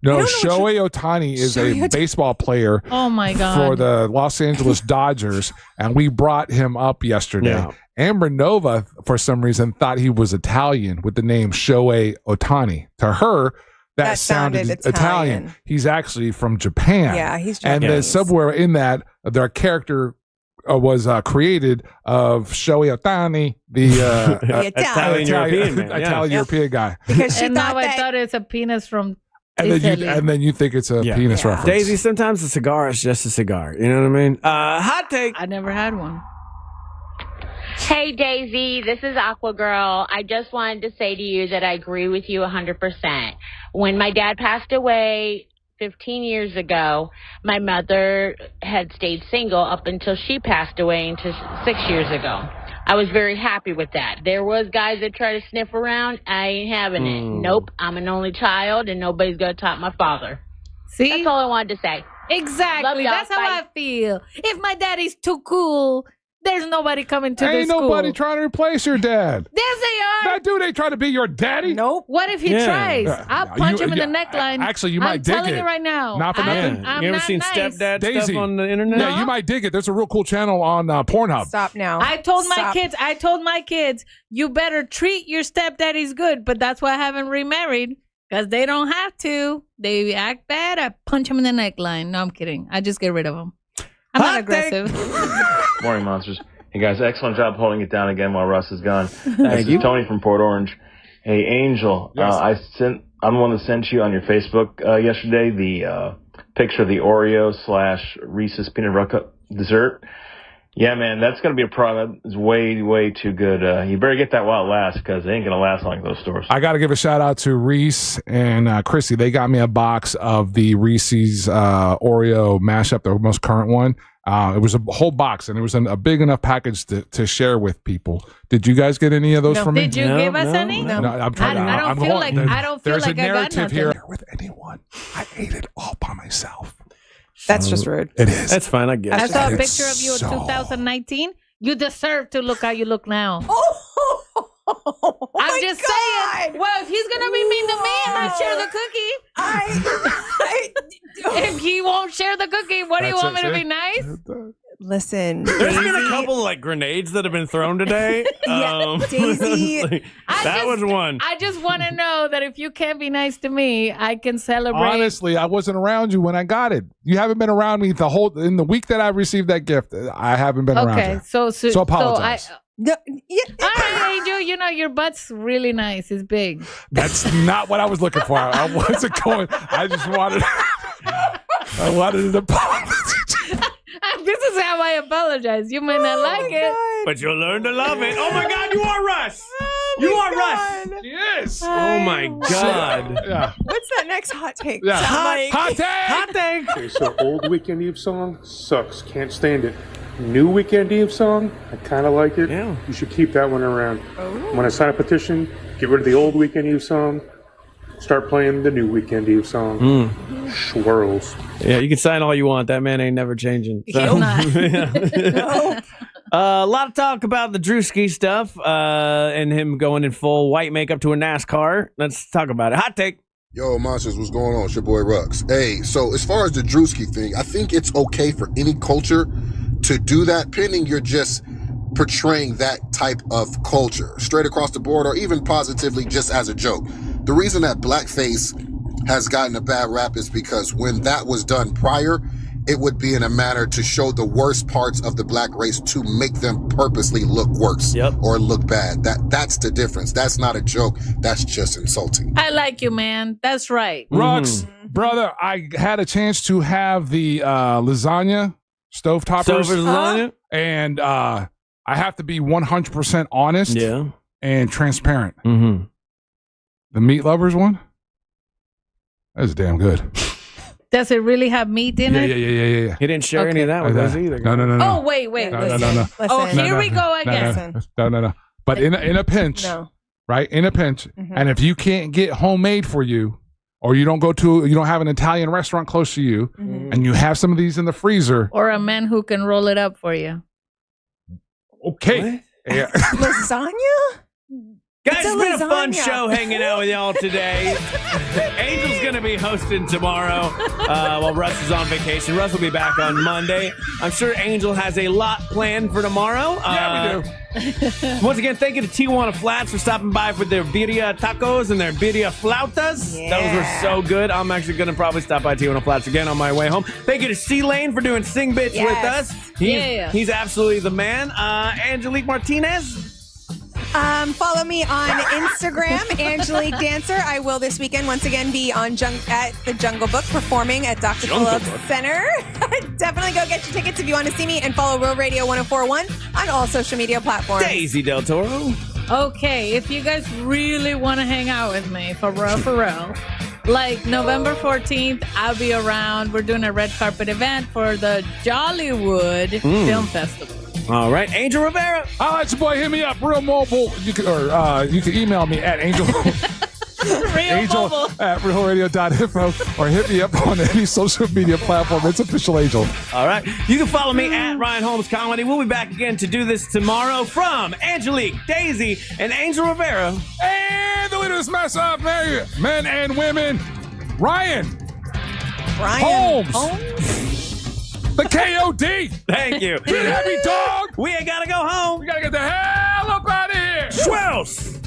No, Shohei Ohtani is a baseball player Oh my God. for the Los Angeles Dodgers, and we brought him up yesterday. Yeah. Amber Nova, for some reason, thought he was Italian with the name Shohei Ohtani. To her, that sounded Italian. He's actually from Japan. Yeah, he's And then Japanese. somewhere in that, their character was created of Shohei Ohtani, the Italian European man, yeah. Italian European guy. Because she And now thought I thought it's a penis from And then you think it's a penis reference. Daisy, sometimes a cigar is just a cigar. You know what I mean? Hot take. I never had one. Hey, Daisy, this is Aqua Girl. I just wanted to say to you that I agree with you 100%. When my dad passed away 15 years ago, my mother had stayed single up until she passed away until 6 years ago. I was very happy with that. There was guys that try to sniff around. I ain't having it. Nope, I'm an only child, and nobody's going to top my father. See? That's all I wanted to say. Exactly. Love y'all. That's how Bye. I feel. If my daddy's too cool, there's nobody coming to Ain't the school. nobody trying to replace your dad. Yes, they are. That dude ain't trying to be your daddy. Nope. What if he tries? I'll punch him in the neckline. Actually, you might I'm dig telling it. you right now. Not for nothing. I'm you ever not seen nice. stepdad Daisy. stuff on the internet? Yeah, you might dig it. There's a real cool channel on Pornhub. Stop now. I told my Stop. kids, you better treat your stepdaddies good, but that's why I haven't remarried, because they don't have to. They act bad, I punch them in the neckline. No, I'm kidding. I just get rid of them. I'm not aggressive. Morning, monsters. Hey, guys, excellent job holding it down again while Russ is gone. Thank This you. is Tony from Port Orange. Hey, Angel, Yes. I'm the one that sent you on your Facebook yesterday the picture of the Oreo / Reese's peanut butter cup dessert. Yeah, man, that's going to be a product that's way, way too good. You better get that while it lasts, because it ain't going to last long at those stores. I got to give a shout out to Reese and Chrissy. They got me a box of the Reese's Oreo mashup, the most current one. It was a whole box, and it was a big enough package to share with people. Did you guys get any of those from me? Did you give us any? No, I'm trying to. I don't feel like I got There's a narrative nothing. here with anyone. I ate it all by myself. That's just rude. It is. That's fine. I get I it. saw a It's picture of you in so- 2019. You deserve to look how you look now. I'm just saying. Well, if he's gonna be mean to me and not share the cookie, if he won't share the cookie, what do you want me to be nice? Listen, There's been a Daisy- couple of like grenades that have been thrown today. Yeah, Daisy- like, that was one. I just want to know that if you can't be nice to me, I can celebrate. Honestly, I wasn't around you when I got it. You haven't been around me in the week that I received that gift. I haven't been around Okay, you. so So apologize. No, yeah. All right, Angel, you know, your butt's really nice. It's big. That's not what I was looking for. I wasn't going. I just wanted. I wanted an apology. This is how I apologize. You might not like it. But you'll learn to love it. Oh my God, you are Russ. You are Russ. Yes. Oh my God. Yeah. What's that next hot take? Yeah. Hot take. Okay, so old Weekend Eve song sucks. Can't stand it. New Weekend Eve song, I kind of like it. Yeah. You should keep that one around. When I sign a petition, get rid of the old Weekend Eve song. Start playing the new Weekend Eve song. Swirls. Yeah, you can sign all you want. That man ain't never changing. So, He'll not. A lot of talk about the Drewski stuff and him going in full white makeup to a NASCAR. Let's talk about it. Hot take. Yo, Monsters, what's going on? It's your boy Rux. Hey, so as far as the Drewski thing, I think it's okay for any culture to do that, pending you're just portraying that type of culture straight across the board, or even positively just as a joke. The reason that blackface has gotten a bad rap is because when that was done prior, it would be in a manner to show the worst parts of the black race to make them purposely look worse or look bad. That's the difference. That's not a joke. That's just insulting. I like you, man. That's right. Rux, brother, I had a chance to have the lasagna stovetoppers. Lasagna? And I have to be 100% honest and transparent. Mm-hmm. The meat lovers one, that's damn good. Does it really have meat in it? Yeah. He didn't share any of that with us either. No. Oh, wait. No. Oh, here we go again. No. But in a pinch, right? In a pinch, and if you can't get homemade for you, or you don't have an Italian restaurant close to you, and you have some of these in the freezer, Or a man who can roll it up for you. okay. Yeah. Lasagna? Guys, it's been a fun lasagna. show hanging out with y'all today. Angel's going to be hosting tomorrow while Russ is on vacation. Russ will be back on Monday. I'm sure Angel has a lot planned for tomorrow. Yeah, we do. Once again, thank you to Tijuana Flats for stopping by for their birria tacos and their birria flautas. Those were so good. I'm actually going to probably stop by Tijuana Flats again on my way home. Thank you to C-Lane for doing Sing Bitch with us. He's absolutely the man. Angelique Martinez. Follow me on Instagram, Angelique Dancer. I will this weekend once again be on at the Jungle Book performing at Dr. Phillips Center. Definitely go get your tickets if you want to see me, and follow Real Radio 104.1 on all social media platforms. Daisy Del Toro. Okay, if you guys really want to hang out with me, for real, like November 14th, I'll be around. We're doing a red carpet event for the Jollywood Film Festival. All right, Angel Rivera. All right, your boy, hit me up. Real Mobile. You can email me at Angel at realradio.info, or hit me up on any social media platform. It's Official Angel. All right. You can follow me at Ryan Holmes Comedy. We'll be back again to do this tomorrow from Angelique, Daisy, and Angel Rivera. And the leader of this mess up, men and women, Ryan Holmes. The KOD. Thank you. Get heavy, dog. We ain't got to go home. We got to get the hell up out of here. Swells.